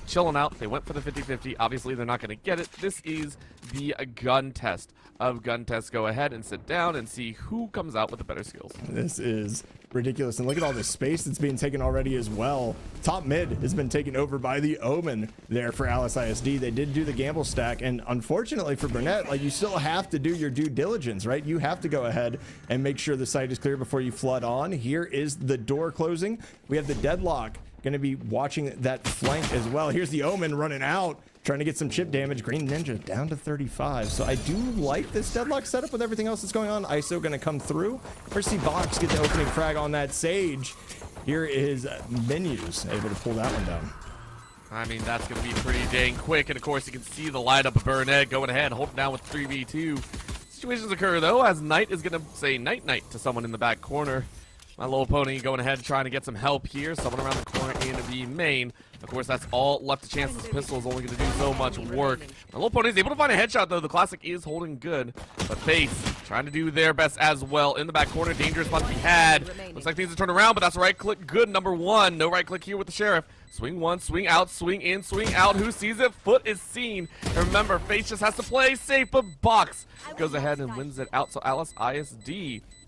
chilling out. They went for the 50-50. Obviously, they're not going to get it. This is the gun test of gun tests. Go ahead and sit down and see who comes out with the better skills. This is ridiculous. And look at all this space that's being taken already as well. Top mid has been taken over by the Omen there for Alice ISD. They did do the gamble stack. And unfortunately for Burnett, like, you still have to do your due diligence, right? You have to go ahead and make sure the site is clear before you flood on. Here is the door closing. We have the Deadlock going to be watching that flank as well. Here's the Omen running out, trying to get some chip damage. Green Ninja down to 35. So I do like this Deadlock setup with everything else that's going on. ISO going to come through. Mercy Box get the opening frag on that Sage. Here is Menus able to pull that one down. I mean, that's going to be pretty dang quick. And of course, you can see the lineup of Burnett going ahead, holding down with 3v2. Situations occur though, as Knight is going to say night-night to someone in the back corner. My little pony going ahead trying to get some help here. Someone around the corner in the main. Of course, that's all left a chance. This pistol is only going to do so much work. My little pony is able to find a headshot, though. The Classic is holding good. But Face trying to do their best as well. In the back corner, dangerous spot to be had. Looks like things are turning around, but that's right click good. Number one. No right click here with the Sheriff. Swing one, swing out, swing in, swing out. Who sees it? Foot is seen. And remember, Face just has to play safe, but Box goes ahead and wins it out. So Alice ISD,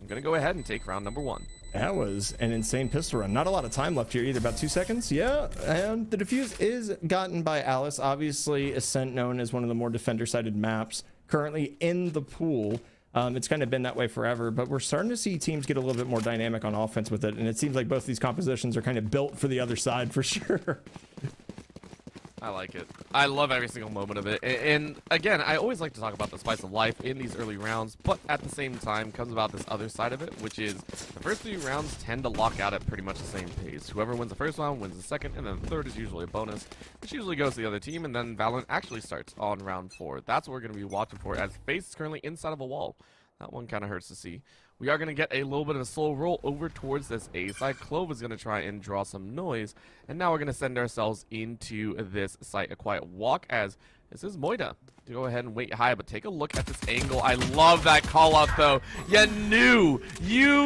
I'm going to go ahead and take round number one. That was an insane pistol run. Not a lot of time left here either. About 2 seconds. Yeah, and the defuse is gotten by Alice. Obviously, Ascent known as one of the more defender-sided maps. Currently in the pool. It's kind of been that way forever, but we're starting to see teams get a little bit more dynamic on offense with it, and it seems like both these compositions are kind of built for the other side for sure. I like it. I love every single moment of it. And again, I always like to talk about the spice of life in these early rounds, but at the same time comes about this other side of it, which is the first 3 rounds tend to lock out at pretty much the same pace. Whoever wins the first round wins the second, and then the third is usually a bonus, which usually goes to the other team, and then Valorant actually starts on round 4. That's what we're going to be watching for, as Face is currently inside of a wall. That one kind of hurts to see. We are going to get a little bit of a slow roll over towards this A side. Clove is going to try and draw some noise. And now we're going to send ourselves into this site, a quiet walk, as this is Moida to go ahead and wait high. But take a look at this angle. I love that call out, though. You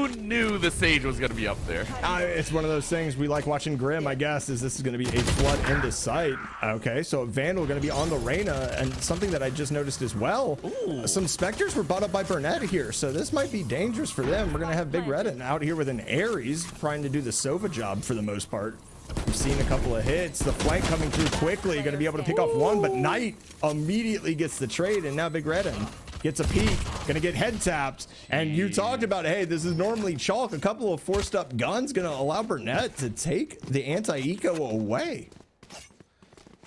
knew the Sage was going to be up there. It's one of those things we like watching Grim, I guess, is this is going to be a flood into sight. Okay, so Vandal going to be on the Reyna, and something that I just noticed as well, some Spectres were bought up by Burnett here, so this might be dangerous for them. We're going to have Big Red out here with an Ares trying to do the Sova job for the most part. We've seen a couple of hits. The flank coming through quickly. Going to be able to pick off one, but Knight immediately gets the trade, and now Big Redden gets a peek. Going to get head tapped. And you talked about, hey, this is normally chalk. A couple of forced up guns going to allow Burnett to take the anti-eco away.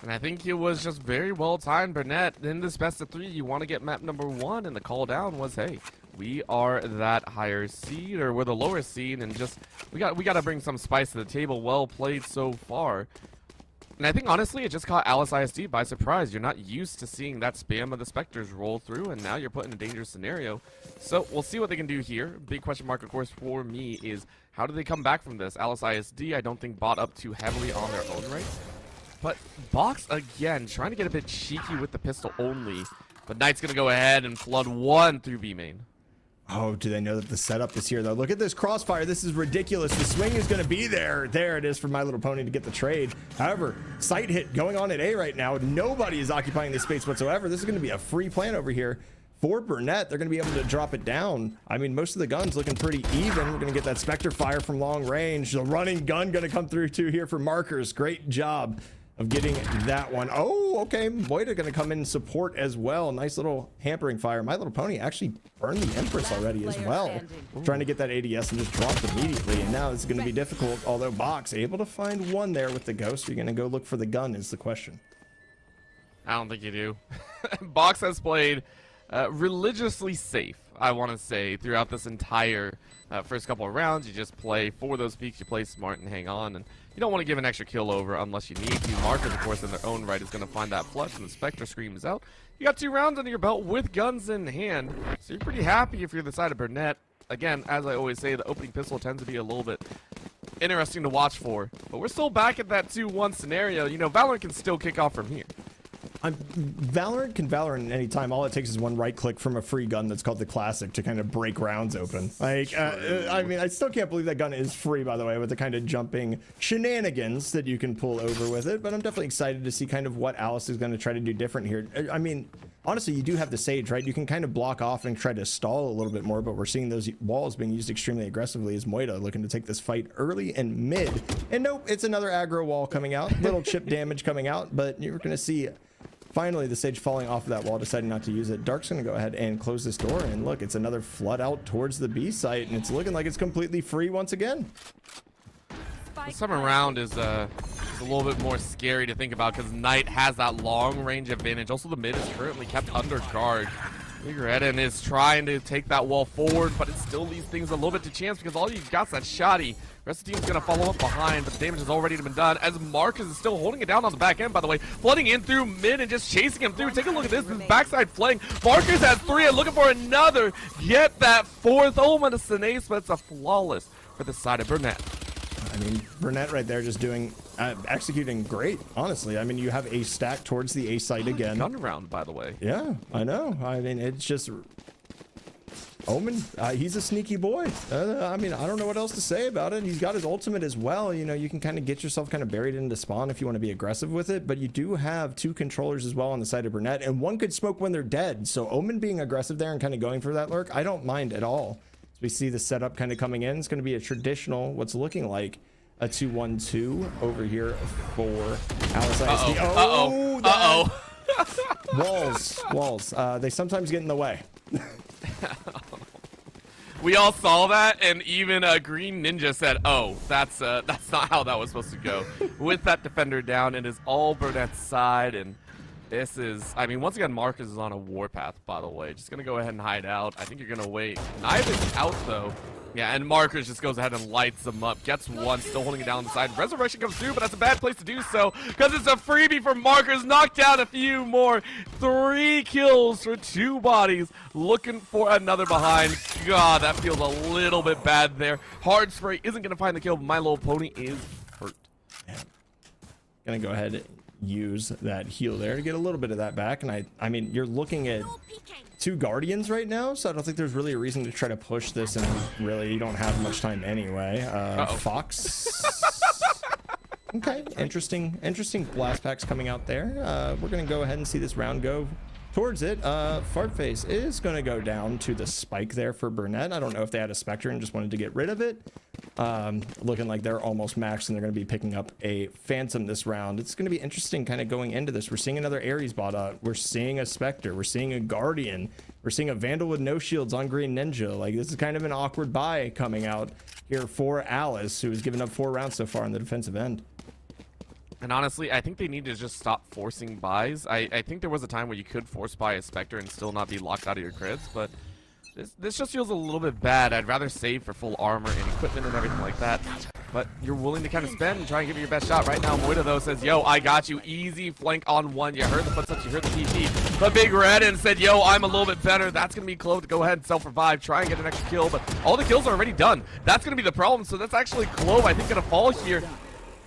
And I think it was just very well timed. Burnett, in this best of 3, you want to get map number 1, and the call down was, hey, we are that higher seed, or we're the lower seed, and just we got to bring some spice to the table. Well played so far. And I think honestly it just caught Alice ISD by surprise. You're not used to seeing that spam of the Spectres roll through, and now you're put in a dangerous scenario. So we'll see what they can do here. Big question mark, of course, for me is how do they come back from this? Alice ISD, I don't think bought up too heavily on their own right. But Box, again, trying to get a bit cheeky with the pistol only. But Knight's going to go ahead and flood one through B main. Oh, do they know that the setup is here, though? Look at this crossfire. This is ridiculous. The swing is going to be there. There it is for My Little Pony to get the trade. However, sight hit going on at A right now. Nobody is occupying this space whatsoever. This is going to be a free plan over here for Burnett. They're going to be able to drop it down. I mean, most of the guns looking pretty even. We're going to get that Spectre fire from long range. The running gun going to come through, too, here for Markers. Great job of getting that one. Oh, okay. Moida going to come in and support as well. Nice little hampering fire. My Little Pony actually burned the Empress already as well. Trying to get that ADS and just dropped immediately. And now it's going to be difficult. Although Box able to find one there with the Ghost. Are you going to go look for the gun is the question. I don't think you do. Box has played religiously safe, I want to say, throughout this entire first couple of rounds. You just play for those peaks. You play smart and hang on. And you don't want to give an extra kill over unless you need to. Markers, of course, in their own right is going to find that flush, and the Spectre screams out. You got 2 rounds under your belt with guns in hand, so you're pretty happy if you're the side of Burnett. Again, as I always say, the opening pistol tends to be a little bit interesting to watch for. But we're still back at that 2-1 scenario. You know, Valorant can still kick off from here. Valorant can Valorant anytime. All it takes is one right click from a free gun that's called the Classic to kind of break rounds open. Like, I mean, I still can't believe that gun is free, by the way, with the kind of jumping shenanigans that you can pull over with it. But I'm definitely excited to see kind of what Alice is going to try to do different here. I mean, honestly, you do have the Sage, right? You can kind of block off and try to stall a little bit more, but we're seeing those walls being used extremely aggressively as Moida looking to take this fight early and mid. And nope, it's another aggro wall coming out. Little chip damage coming out, but you're going to see finally the Sage falling off of that wall, deciding not to use it. Dark's going to go ahead and close this door, and look, it's another flood out towards the B site, and it's looking like it's completely free once again. This time around is a little bit more scary to think about because Knight has that long range advantage. Also, the mid is currently kept under guard. Big Redden is trying to take that wall forward, but it still leaves things a little bit to chance because all you've got is that shoddy. The rest of the team's going to follow up behind, but the damage has already been done as Marcus is still holding it down on the back end, by the way. Flooding in through mid and just chasing him through. Take a look at this backside flank. Marcus has 3 and looking for another. Get that 4th. Almost an ace, but it's a flawless for the side of Burnett. I mean, Burnett right there just doing, executing great, honestly. I mean, you have a stack towards the A site again. Gun round, by the way. Yeah, I know. I mean, it's just... Omen, he's a sneaky boy. I mean, I don't know what else to say about it. He's got his ultimate as well. You know, you can kind of get yourself kind of buried into spawn if you want to be aggressive with it, but you do have 2 controllers as well on the side of Burnett, and one could smoke when they're dead. So Omen being aggressive there and kind of going for that lurk, I don't mind at all. As we see the setup kind of coming in, it's going to be a traditional, what's looking like a 2-1-2 over here for Alice ISD. Walls. They sometimes get in the way. We all saw that, and even Green Ninja said, "Oh, that's not how that was supposed to go." With that defender down, it is all Burnett's side, and this is, I mean, once again, Marcus is on a warpath, by the way. Just gonna go ahead and hide out. I think you're gonna wait. Knife is out though. Yeah, and Marcus just goes ahead and lights them up. Gets one, still holding it down on the side. Resurrection comes through, but that's a bad place to do so because it's a freebie for Marcus. Knocked down a few more. 3 kills for 2 bodies. Looking for another behind. God, that feels a little bit bad there. Hard Spray isn't going to find the kill, but My Little Pony is hurt. Yeah. Gonna go ahead and use that heal there to get a little bit of that back. And I mean, you're looking at 2 Guardians right now, so I don't think there's really a reason to try to push this, and really you don't have much time anyway. Fox. Okay, interesting blast packs coming out there. We're gonna go ahead and see this round go towards it. Fartface is gonna go down to the spike there for Burnett. I don't know if they had a Spectre and just wanted to get rid of it. Looking like they're almost maxed, and they're going to be picking up a Phantom this round. It's going to be interesting kind of going into this. We're seeing another Ares bot up. We're seeing a Spectre. We're seeing a Guardian. We're seeing a Vandal with no shields on Green Ninja. Like, this is kind of an awkward buy coming out here for Alice, who has given up 4 rounds so far on the defensive end. And honestly, I think they need to just stop forcing buys. I think there was a time where you could force buy a Spectre and still not be locked out of your crits, but this just feels a little bit bad. I'd rather save for full armor and equipment and everything like that. But you're willing to kind of spend and try and give it your best shot. Right now, Moida, though, says, yo, I got you. Easy flank on 1. You heard the footsteps, you heard the TP. But Big Red and said, yo, I'm a little bit better. That's going to be Clove to go ahead and self-revive, try and get an extra kill. But all the kills are already done. That's going to be the problem. So that's actually Clove, I think, going to fall here.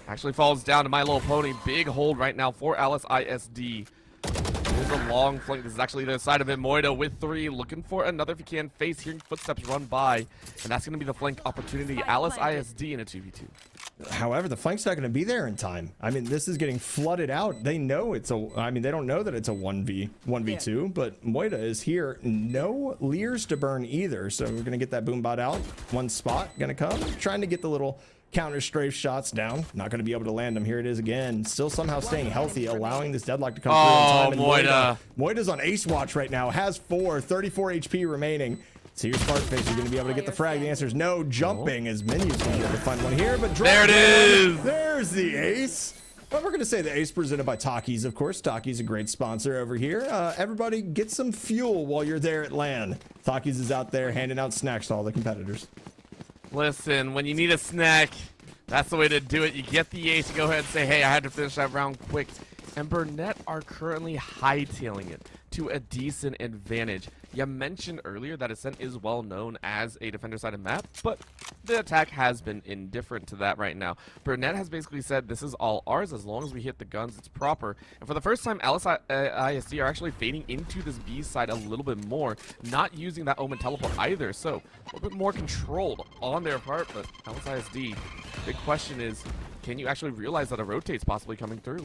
Actually falls down to My Little Pony. Big hold right now for Alice ISD. There's a long flank. This is actually the side of it. Moida with 3. Looking for another if you can. Face hearing footsteps run by. And that's going to be the flank opportunity. Alice ISD in a 2v2. However, the flank's not going to be there in time. I mean, this is getting flooded out. They know it's a, I mean, they don't know that it's a 1v2, but Moida is here. No Leers to burn either. So we're going to get that boom bot out. 1 spot going to come. Trying to get the little counter strafe shots down. Not going to be able to land them. Here it is again. Still somehow staying healthy, allowing this deadlock to come through in time. Moida. Moida's on ace watch right now. Has 34 HP remaining. So here's Fartface. You're going to be able to get the frag. The answer is no. Jumping as Minu's going to be able to find one here, but there it is. There's the ace. But we're going to say the ace presented by Takis, of course. Takis a great sponsor over here. Everybody get some fuel while you're there at LAN. Takis is out there handing out snacks to all the competitors. Listen, when you need a snack, that's the way to do it. You get the ace, you go ahead and say, hey, I had to finish that round quick. And Burnett are currently hightailing it to a decent advantage. You mentioned earlier that Ascent is well known as a defender-sided map, but the attack has been indifferent to that right now. Burnett has basically said this is all ours as long as we hit the guns, it's proper. And for the first time, Alice ISD are actually fading into this B side a little bit more, not using that Omen teleport either, so a little bit more controlled on their part. But Alice ISD, big question is, can you actually realize that a rotate's possibly coming through?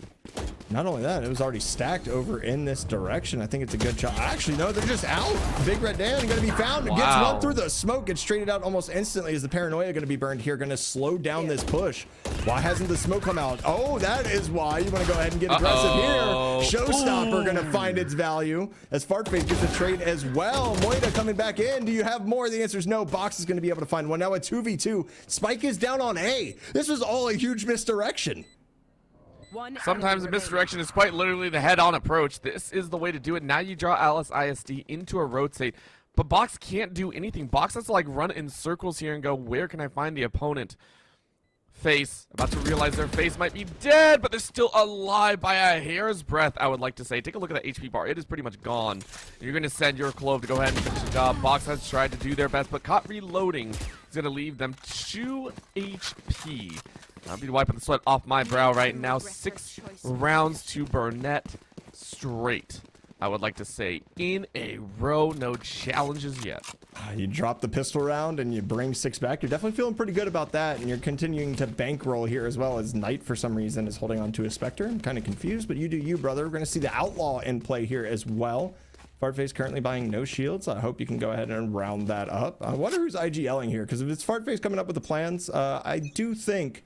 Not only that, it was already stacked over in this direction. I think it's a good shot. Actually, no, they're just out. Big Red Dan going to be found. Wow. Gets one through the smoke, gets traded out almost instantly as the Paranoia going to be burned here. Going to slow down this push. Why hasn't the smoke come out? Oh, that is why. You want to go ahead and get aggressive here. Showstopper going to find its value as Fartface gets a trade as well. Moida coming back in. Do you have more? The answer is no. Box is going to be able to find one. Now a 2v2. Spike is down on A. This was all a huge misdirection. Sometimes a misdirection is quite literally the head-on approach. This is the way to do it. Now you draw Alice ISD into a rotate, but Box can't do anything. Box has to like run in circles here and go, where can I find the opponent? Face, about to realize their face might be dead, but they're still alive by a hair's breadth, I would like to say. Take a look at the HP bar. It is pretty much gone. You're going to send your Clove to go ahead and finish the job. Box has tried to do their best, but caught reloading. He's going to leave them 2 HP. I'll be wiping the sweat off my brow right now. 6 rounds to Burnett straight, I would like to say, in a row. No challenges yet. You drop the pistol round and you bring 6 back. You're definitely feeling pretty good about that, and you're continuing to bankroll here as well as Knight for some reason is holding on to a Spectre. I'm kind of confused, but you do you, brother. We're going to see the Outlaw in play here as well. Fartface currently buying no shields. I hope you can go ahead and round that up. I wonder who's IGLing here, because if it's Fartface coming up with the plans, I do think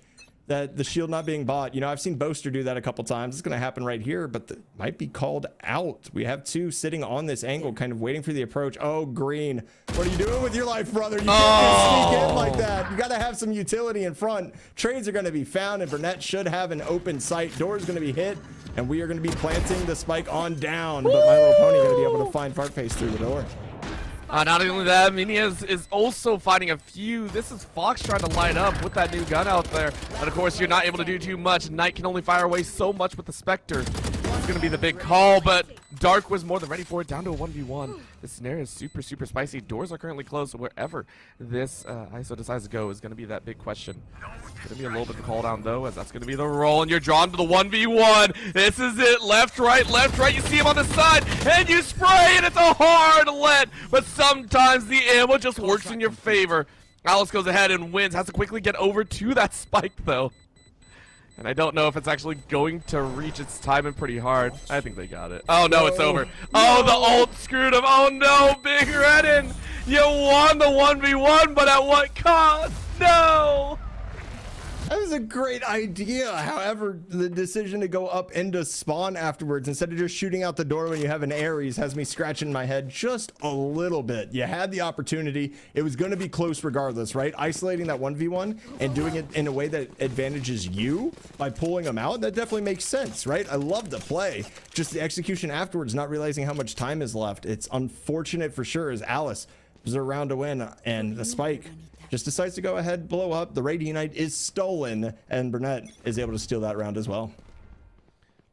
that the shield not being bought, you know, I've seen Boaster do that a couple times. It's going to happen right here, but it might be called out. We have 2 sitting on this angle, kind of waiting for the approach. Oh, Green, what are you doing with your life, brother? You can't just sneak in like that. You got to have some utility in front. Trades are going to be found, and Burnett should have an open sight. Door is going to be hit, and we are going to be planting the spike on down, but my little pony going to be able to find Fartface through the door. Not only that, Minias is also finding a few. This is Fox trying to line up with that new gun out there. And of course, you're not able to do too much. Knight can only fire away so much with the Spectre. It's going to be the big call, but Dark was more than ready for it, down to a 1v1. This scenario is super, super spicy. Doors are currently closed, so wherever this ISO decides to go is going to be that big question. It's going to be a little bit of a call down, though, as that's going to be the roll, and you're drawn to the 1v1. This is it. Left, right, left, right. You see him on the side, and you spray, and it's a hard let, but sometimes the ammo just works in your favor. Alice goes ahead and wins. Has to quickly get over to that spike, though. And I don't know if it's actually going to reach its timing pretty hard. I think they got it. Oh, no, it's over. Oh, the ult screwed him. Oh, no, Big Redden. You won the 1v1, but at what cost? No. That was a great idea. However, the decision to go up into spawn afterwards instead of just shooting out the door when you have an Ares has me scratching my head just a little bit. You had the opportunity. It was going to be close regardless, right? Isolating that 1v1 and doing it in a way that advantages you by pulling them out, that definitely makes sense, right? I love the play. Just the execution afterwards, not realizing how much time is left. It's unfortunate for sure as Alice was around to win, and the spike just decides to go ahead, blow up. The Radiant is stolen, and Burnett is able to steal that round as well.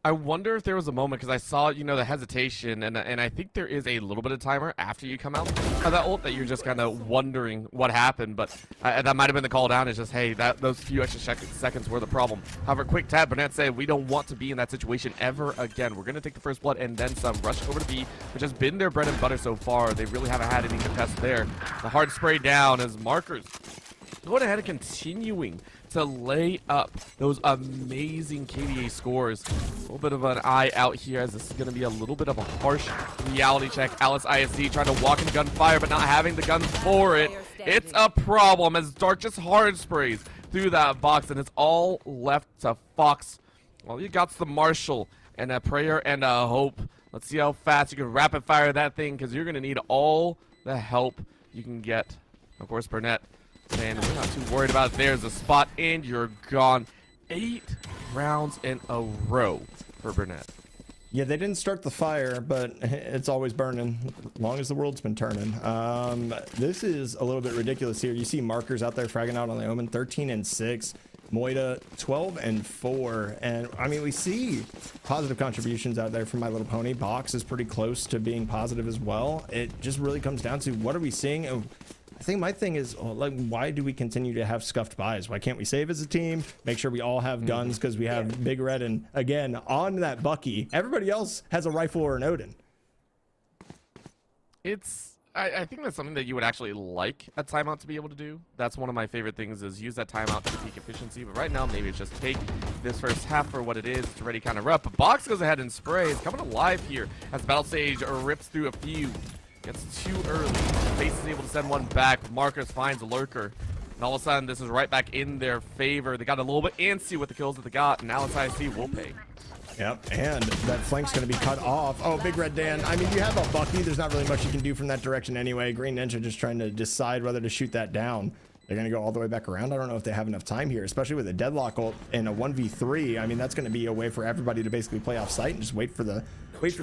I wonder if there was a moment, because I saw, you know, the hesitation, and I think there is a little bit of timer after you come out of that ult that you're just kind of wondering what happened, but that might have been the call down. It's just, hey, those few extra seconds were the problem. However, quick tap, Burnett said, we don't want to be in that situation ever again. We're going to take the first blood and then some. Rush over to B, which has been their bread and butter so far. They really haven't had any contest there. The hard spray down as markers going ahead and continuing to lay up those amazing KDA scores. A little bit of an eye out here as this is going to be a little bit of a harsh reality check. Alice ISD trying to walk in gunfire but not having the guns for it. It's a problem as Dark just hard sprays through that box, and it's all left to Fox. Well, you got the Marshall and a prayer and a hope. Let's see how fast you can rapid fire that thing, because you're going to need all the help you can get. Of course, Burnett, and we're not too worried about it. There's a spot, and you're gone. 8 rounds in a row for Burnett. Yeah, they didn't start the fire, but it's always burning as long as the world's been turning. This is a little bit ridiculous here. You see markers out there fragging out on the Omen, 13 and 6. Moida 12-4, and I mean, we see positive contributions out there from My Little Pony. Box is pretty close to being positive as well. It just really comes down to what are we seeing. I think my thing is, like, why do we continue to have scuffed buys? Why can't we save as a team, make sure we all have guns, because we have Big Red, and again, on that Bucky, everybody else has a rifle or an Odin. I think that's something that you would actually like a timeout to be able to do. That's one of my favorite things, is use that timeout to peak efficiency. But right now, maybe it's just take this first half for what it is. It's already kind of rough. But Box goes ahead and sprays, coming alive here as Battle Stage rips through a few. Gets too early. Face is able to send one back. Marcus finds a lurker. And all of a sudden, this is right back in their favor. They got a little bit antsy with the kills that they got. And now it's IC will pay. Yep, and that flank's going to be cut off. Oh, Big Red Dan. I mean, you have a Bucky. There's not really much you can do from that direction anyway. Green Ninja just trying to decide whether to shoot that down. They're going to go all the way back around. I don't know if they have enough time here, especially with a deadlock ult and a 1v3. I mean, that's going to be a way for everybody to basically play off site and just wait for the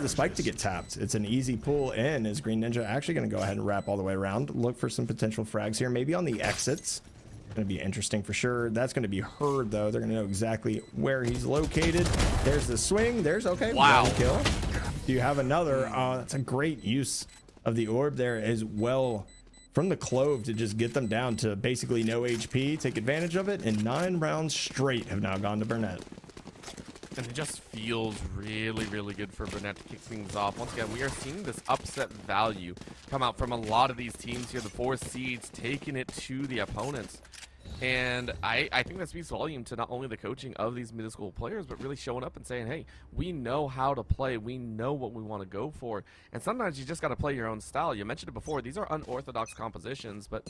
spike to get tapped. It's an easy pull in. Is Green Ninja actually going to go ahead and wrap all the way around? Look for some potential frags here, maybe on the exits. Going to be interesting for sure. That's going to be heard though. They're going to know exactly where he's located. There's the swing. There's okay. Wow. One kill. Do you have another? That's a great use of the orb there as well from the Clove to just get them down to basically no HP. Take advantage of it, and 9 rounds straight have now gone to Burnett. And it just feels really, really good for Burnett to kick things off. Once again, we are seeing this upset value come out from a lot of these teams here. The 4 seeds taking it to the opponents. And I think that speaks volume to not only the coaching of these middle school players, but really showing up and saying, hey, we know how to play. We know what we want to go for. And sometimes you just got to play your own style. You mentioned it before. These are unorthodox compositions, but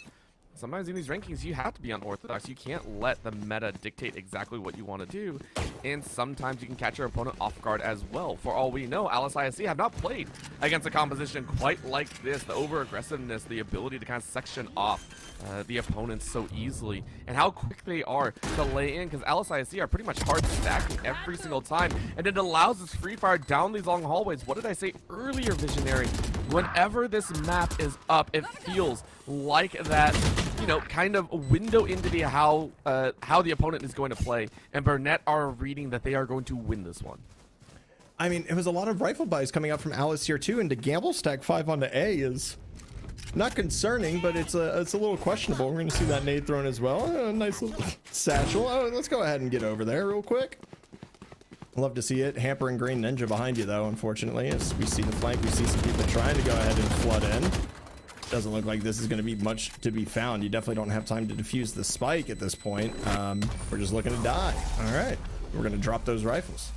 sometimes in these rankings, you have to be unorthodox. You can't let the meta dictate exactly what you want to do. And sometimes you can catch your opponent off guard as well. For all we know, Alice ISC have not played against a composition quite like this. The over-aggressiveness, the ability to kind of section off the opponents so easily, and how quick they are to lay in, because Alice ISC are pretty much hard stacking every single time, and it allows this free fire down these long hallways. What did I say earlier, Visionary? Whenever this map is up, it feels like that, you know, kind of window into the how the opponent is going to play, and Burnett are reading that they are going to win this one. I mean, it was a lot of rifle buys coming out from Alice here too, and to gamble stack 5 onto A is not concerning, but it's a little questionable. We're going to see that nade thrown as well. A nice little satchel. Oh, let's go ahead and get over there real quick. Love to see it. Hamper and Green Ninja behind you, though, unfortunately. As we see the flank, we see some people trying to go ahead and flood in. Doesn't look like this is going to be much to be found. You definitely don't have time to defuse the spike at this point. We're just looking to die. All right. We're going to drop those rifles.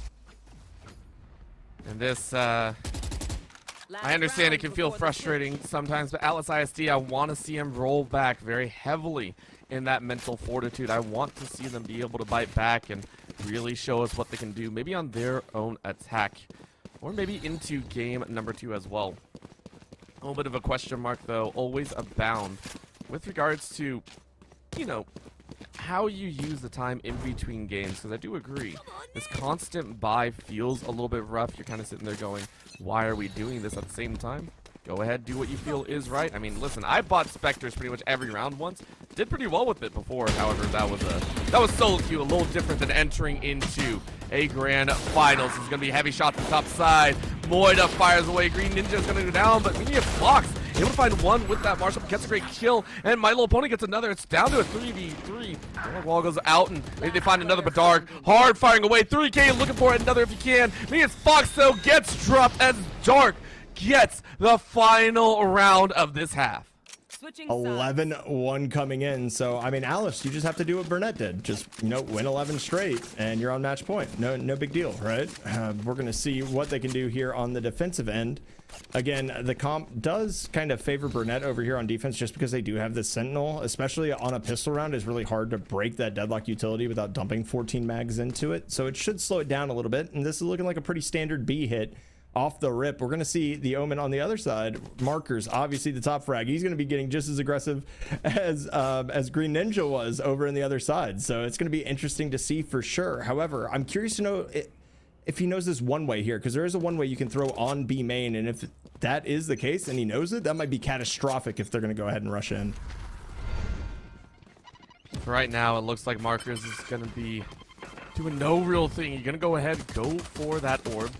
And this, I understand it can feel frustrating sometimes, but Alice ISD, I want to see him roll back very heavily in that mental fortitude. I want to see them be able to bite back and really show us what they can do, maybe on their own attack, or maybe into game number 2 as well. A little bit of a question mark, though, always abound with regards to, you know, how you use the time in between games, because I do agree, this constant buy feels a little bit rough. You're kind of sitting there going, why are we doing this at the same time? Go ahead, do what you feel is right. I mean, listen, I bought Spectres pretty much every round once. Did pretty well with it before. However, that was solo queue, a little different than entering into a grand finals. It's gonna be heavy shot to the top side. Moida fires away. Green Ninja is gonna go down, but we need a Fox able to find one with that Marshall. Gets a great kill, and my little opponent gets another. It's down to a 3v3. The wall goes out, and they find another Dark. Hard firing away. 3K looking for another if you can. It's Fox, though, gets dropped as Dark gets the final round of this half. 11-1 coming in. So, I mean, Alice, you just have to do what Burnett did. Just, you know, win 11 straight, and you're on match point. No big deal, right? We're going to see what they can do here on the defensive end. Again, the comp does kind of favor Burnett over here on defense just because they do have the Sentinel, especially on a pistol round. It's really hard to break that deadlock utility without dumping 14 mags into it. So it should slow it down a little bit. And this is looking like a pretty standard B hit off the rip. We're going to see the Omen on the other side. Markers, obviously the top frag. He's going to be getting just as aggressive as Green Ninja was over in the other side. So it's going to be interesting to see for sure. However, I'm curious to know if he knows this one way here, because there is a one way you can throw on B main, and if that is the case and he knows it, that might be catastrophic if they're going to go ahead and rush in. Right now, it looks like Markers is going to be doing no real thing. You're going to go ahead and go for that orb.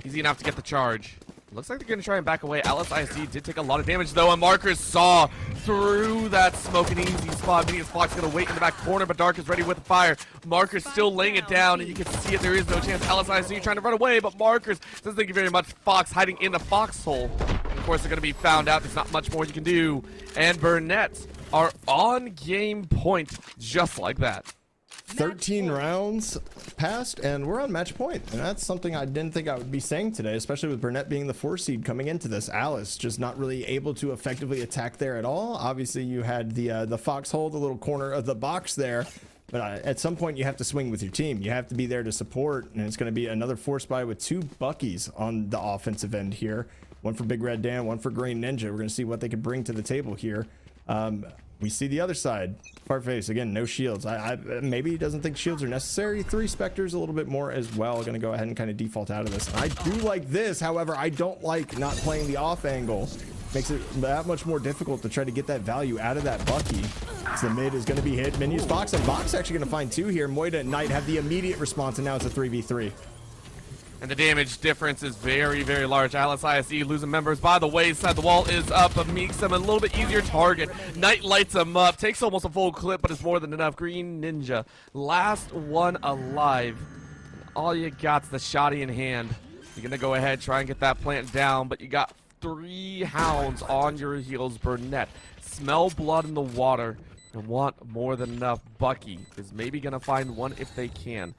Easy enough to get the charge. Looks like they're going to try and back away. Alice IC did take a lot of damage, though, and Markers saw through that smoke an easy spot. Minions Fox going to wait in the back corner, but Dark is ready with the fire. Markers still laying it down, and you can see it. There is no chance. Alice IC trying to run away, but Markers says thank you very much. Fox hiding in the foxhole. And of course, they're going to be found out. There's not much more you can do. And Burnett are on game point just like that. 13 rounds passed and we're on match point, and that's something I didn't think I would be saying today, especially with Burnett being the 4 seed coming into this. Alice just not really able to effectively attack there at all. Obviously you had the foxhole, the little corner of the box there, but at some point you have to swing with your team. You have to be there to support, and it's going to be another force buy with 2 Buckies on the offensive end here. One for Big Red Dan, one for Green Ninja. We're going to see what they can bring to the table here. We see the other side. Fartface, again, no shields. Maybe he doesn't think shields are necessary. 3 Spectres, a little bit more as well. Going to go ahead and kind of default out of this. I do like this. However, I don't like not playing the off angle. Makes it that much more difficult to try to get that value out of that Bucky. So the mid is going to be hit. Minions Fox, and Fox actually going to find 2 here. Moida and Knight have the immediate response, and now it's a 3v3. And the damage difference is very, very large. Alice ISE losing members by the wayside. The wall is up, but makes them a little bit easier target. Knight lights him up, takes almost a full clip, but it's more than enough. Green Ninja, last one alive. And all you got's the shotty in hand. You're gonna go ahead, try and get that plant down, but you got 3 hounds on your heels. Burnett, smell blood in the water and want more than enough. Bucky is maybe gonna find one if they can.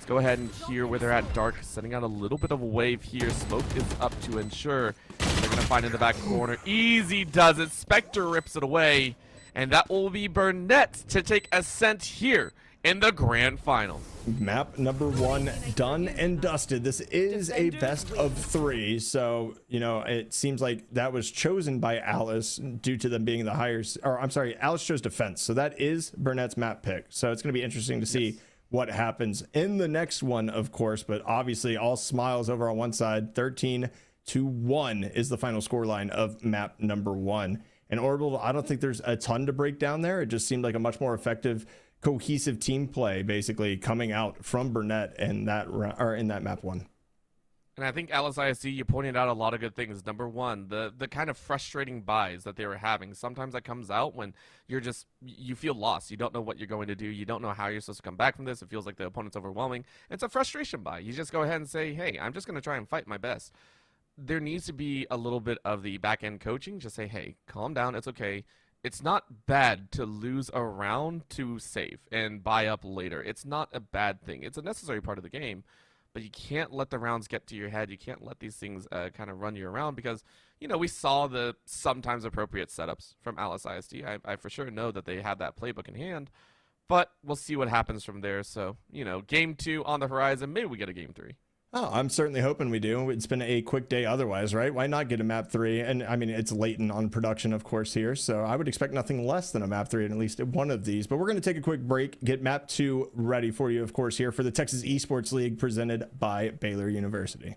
Go ahead and hear where they're at. Dark setting out a little bit of a wave here. Smoke is up to ensure they're gonna find in the back corner. Easy does it. Spectre rips it away, and that will be Burnett to take ascent here in the grand final. Map number 1 done and dusted. This is a best of 3, so you know it seems like that was chosen by Alice due to them being the higher, or I'm sorry, Alice chose defense, so that is Burnett's map pick. So it's going to be interesting to see what happens in the next one, of course, but obviously all smiles over on one side. 13-1 is the final scoreline of map number 1. And Orbital, I don't think there's a ton to break down there. It just seemed like a much more effective, cohesive team play, basically coming out from Burnett in that in that map 1. And I think Alice ISC, you pointed out a lot of good things. Number 1, the kind of frustrating buys that they were having. Sometimes that comes out when you feel lost. You don't know what you're going to do. You don't know how you're supposed to come back from this. It feels like the opponent's overwhelming. It's a frustration buy. You just go ahead and say, hey, I'm just going to try and fight my best. There needs to be a little bit of the back-end coaching. Just say, hey, calm down. It's okay. It's not bad to lose a round to save and buy up later. It's not a bad thing. It's a necessary part of the game. But you can't let the rounds get to your head. You can't let these things kind of run you around because, you know, we saw the sometimes appropriate setups from Alice ISD. I for sure know that they had that playbook in hand, but we'll see what happens from there. So, you know, game 2 on the horizon. Maybe we get a game 3. Oh, I'm certainly hoping we do. It's been a quick day otherwise, right? Why not get a map 3? And I mean, it's Leighton on production, of course, here. So I would expect nothing less than a map 3 in at least one of these. But we're going to take a quick break, get map 2 ready for you, of course, here for the Texas Esports League presented by Baylor University.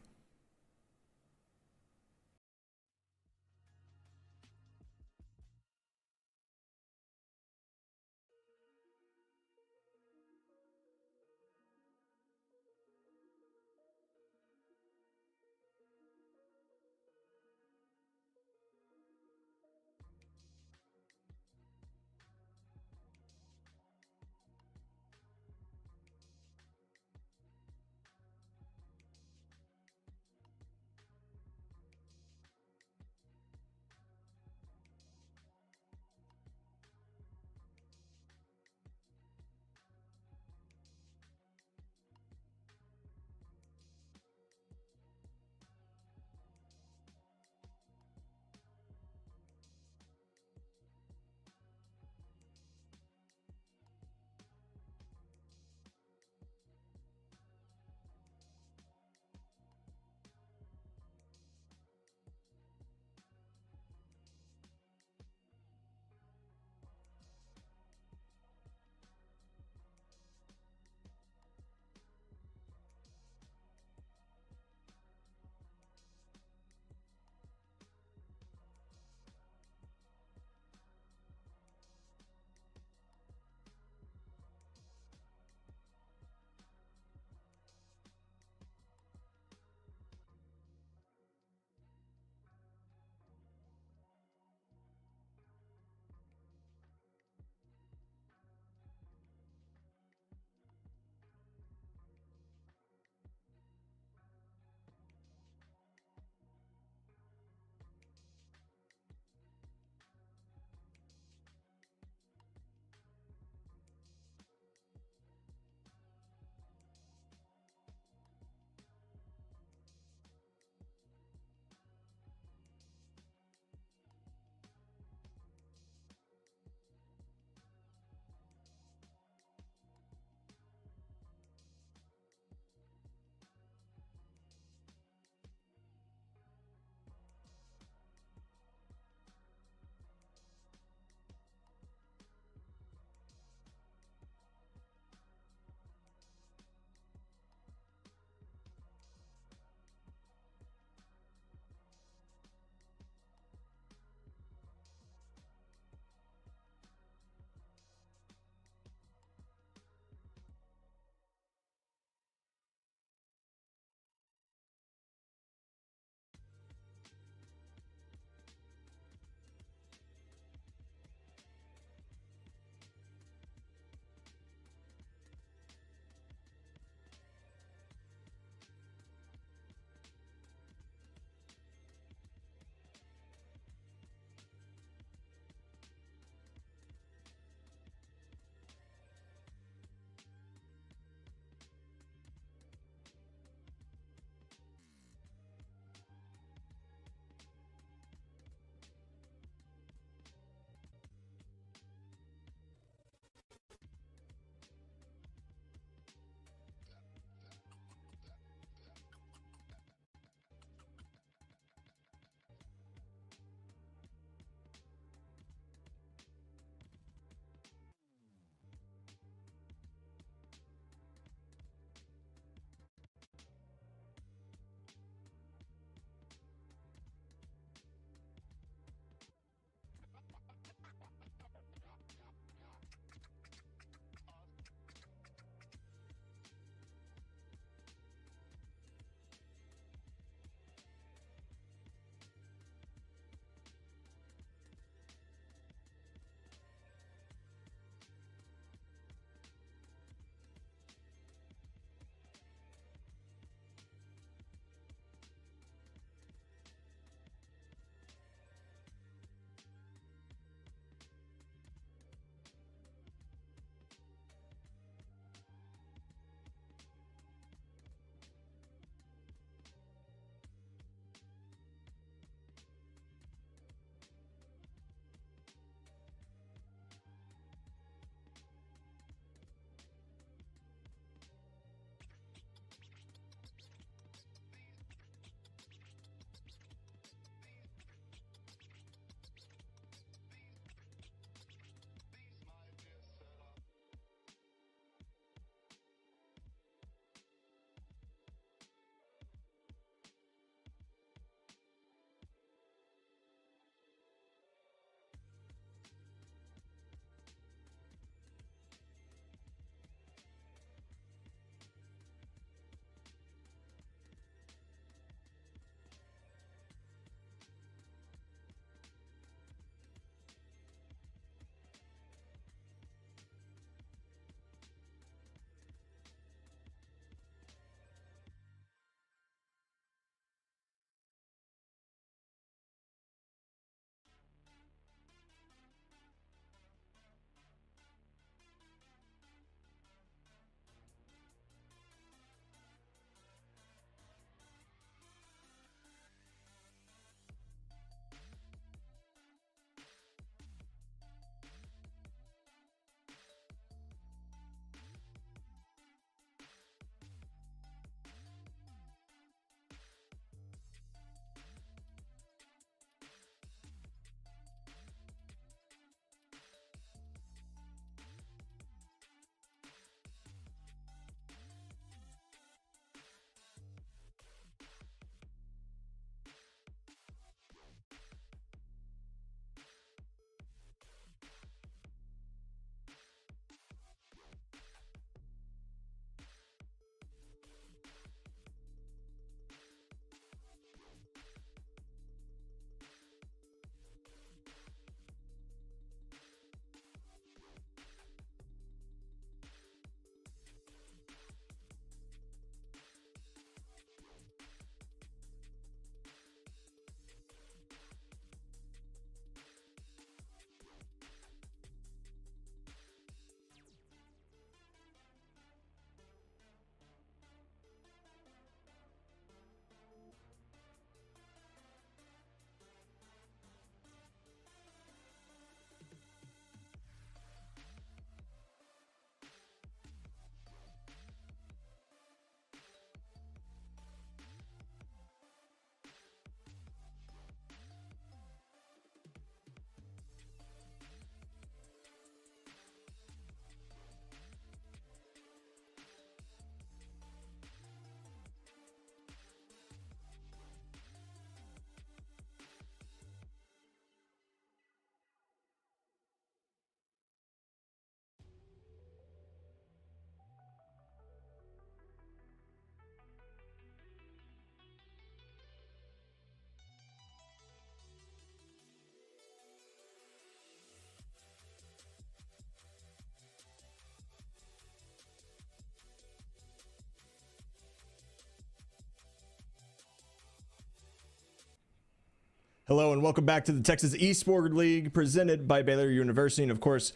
Hello and welcome back to the Texas Esports League, presented by Baylor University, and of course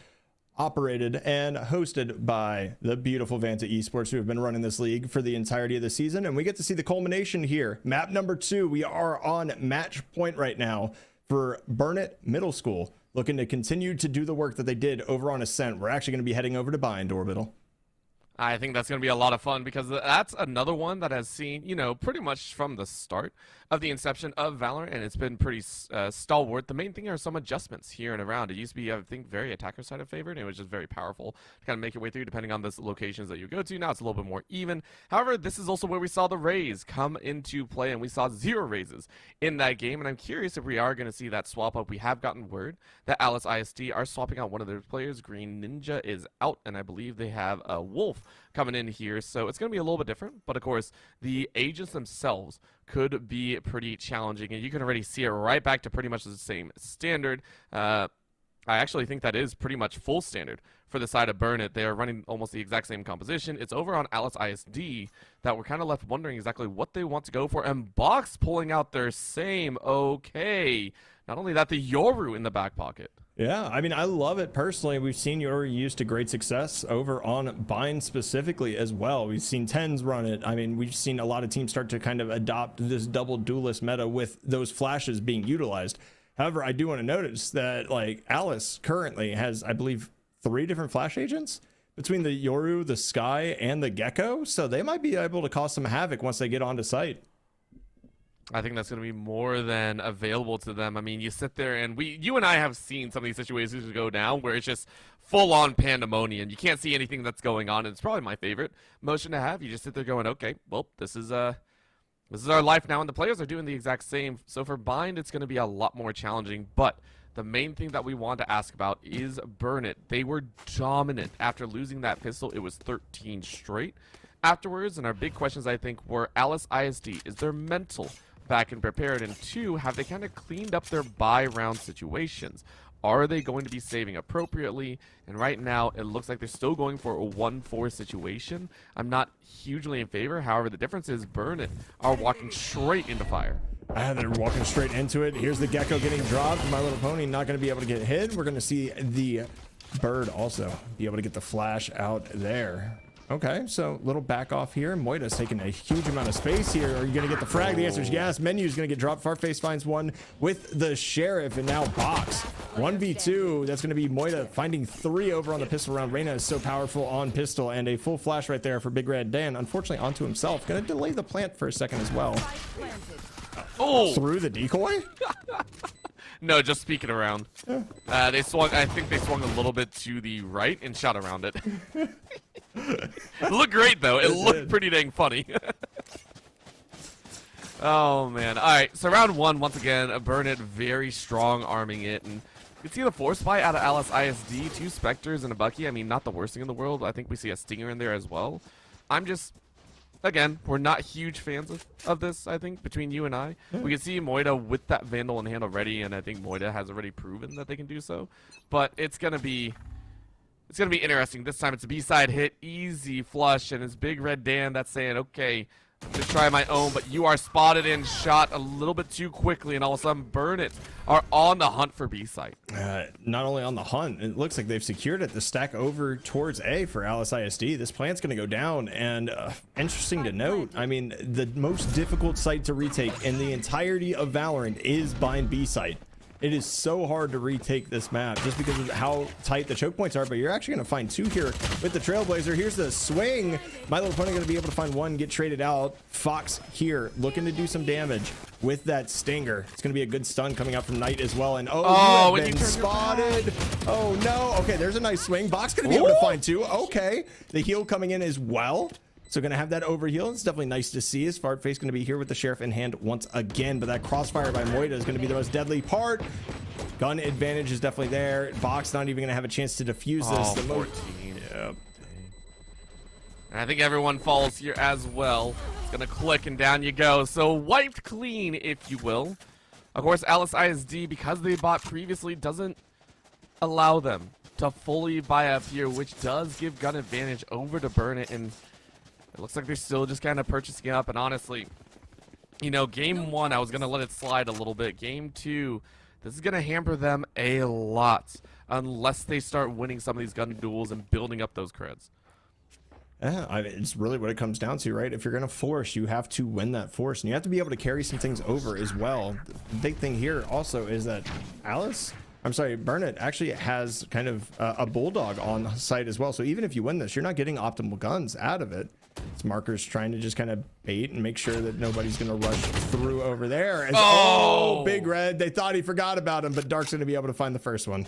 operated and hosted by the beautiful Vanta Esports, who have been running this league for the entirety of the season. And we get to see the culmination here. Map number 2, we are on match point right now for Burnett Middle School, looking to continue to do the work that they did over on Ascent. We're actually going to be heading over to Bind Orbital. I think that's going to be a lot of fun because that's another one that has seen, you know, pretty much from the start of the inception of Valorant, and it's been pretty stalwart. The main thing are some adjustments here and around. It used to be, I think, very attacker side favored, and it was just very powerful to kind of make your way through depending on the locations that you go to. Now it's a little bit more even. However, this is also where we saw the Rays come into play, and we saw 0 raises in that game, and I'm curious if we are going to see that swap up. We have gotten word that Alice ISD are swapping out one of their players. Green Ninja is out, and I believe they have a Wolf coming in here, so it's going to be a little bit different. But of course, the agents themselves could be pretty challenging, and you can already see it right back to pretty much the same standard. I actually think that is pretty much full standard for the side of Burnett. They are running almost the exact same composition. It's over on Alice ISD that we're kind of left wondering exactly what they want to go for, and Box pulling out their same okay. Not only that, the Yoru in the back pocket. Yeah, I mean, I love it personally. We've seen Yoru used to great success over on Bind specifically as well. We've seen Tens run it. I mean, we've seen a lot of teams start to kind of adopt this double duelist meta with those flashes being utilized. However, I do want to notice that, like, Alice currently has, I believe, 3 different flash agents between the Yoru, the Sky, and the Gecko. So they might be able to cause some havoc once they get onto site. I think that's going to be more than available to them. I mean, you sit there and you and I have seen some of these situations go down where it's just full-on pandemonium. You can't see anything that's going on, and it's probably my favorite motion to have. You just sit there going, okay, well, this is our life now, and the players are doing the exact same. So for Bind, it's going to be a lot more challenging, but the main thing that we want to ask about is Burnett. They were dominant after losing that pistol. It was 13 straight afterwards, and our big questions, I think, were Alice ISD. Is their mental back and prepared, and 2, have they kind of cleaned up their buy round situations? Are they going to be saving appropriately? And right now it looks like they're still going for a 1-4 situation. I'm not hugely in favor. However, the difference is Burnett are walking straight into fire. They're walking straight into it. Here's the Gecko getting dropped. My Little Pony not going to be able to get hit. We're going to see the Bird also be able to get the flash out there. Okay, so little back off here. Moita's taking a huge amount of space here. Are you going to get the frag? The answer is yes. Menu's going to get dropped. Farface finds one with the Sheriff, and now Box. 1v2. That's going to be Moita finding 3 over on the pistol round. Reyna is so powerful on pistol, and a full flash right there for Big Red Dan. Unfortunately, onto himself. Going to delay the plant for a second as well. Oh! Through the decoy? No, just speaking around. They swung. I think they swung a little bit to the right and shot around it. It looked great though. It looked pretty dang funny. Oh man! All right, so round 1 once again. Burnett very strong arming it, and you can see the force fight out of Alice ISD. 2 Spectres and a Bucky. I mean, not the worst thing in the world. I think we see a Stinger in there as well. I'm just. Again, we're not huge fans of this, I think, between you and I. Yeah. We can see Moita with that Vandal in hand already, and I think Moita has already proven that they can do so. But it's gonna be interesting. This time it's a B-side hit, easy flush, and it's Big Red Dan that's saying, okay, I'm gonna try my own, but you are spotted and shot a little bit too quickly, and all of a sudden Burnett are on the hunt for B-site. Not only on the hunt, it looks like they've secured it. The stack over towards A for Alice ISD. This plant's going to go down, and interesting to note, I mean, the most difficult site to retake in the entirety of Valorant is Bind B-site. It is so hard to retake this map just because of how tight the choke points are, but you're actually going to find 2 here with the Trailblazer. Here's the swing. My Little Pony going to be able to find 1, get traded out. Fox here looking to do some damage with that Stinger. It's going to be a good stun coming out from Knight as well. And you have been spotted. Oh no. Okay, there's a nice swing. Box going to be able to find 2. Okay, the heal coming in as well. So going to have that overheal. It's definitely nice to see. As Fartface going to be here with the Sheriff in hand once again. But that crossfire by Moita is going to be the most deadly part. Gun advantage is definitely there. Box not even going to have a chance to defuse this. 14. Yep. And I think everyone falls here as well. It's going to click and down you go. So wiped clean, if you will. Of course, Alice ISD, because they bought previously, doesn't allow them to fully buy up here, which does give gun advantage over to Burnett. And it looks like they're still just kind of purchasing up, and honestly, you know, game 1, I was going to let it slide a little bit. Game 2, this is going to hamper them a lot unless they start winning some of these gun duels and building up those creds. Yeah, it's really what it comes down to, right? If you're going to force, you have to win that force, and you have to be able to carry some things over as well. The big thing here also is that Burnett actually has kind of a bulldog on site as well. So even if you win this, you're not getting optimal guns out of it. It's Markers trying to just kind of bait and make sure that nobody's going to rush through over there. Oh, Big Red. They thought he forgot about him, but Dark's going to be able to find the first one.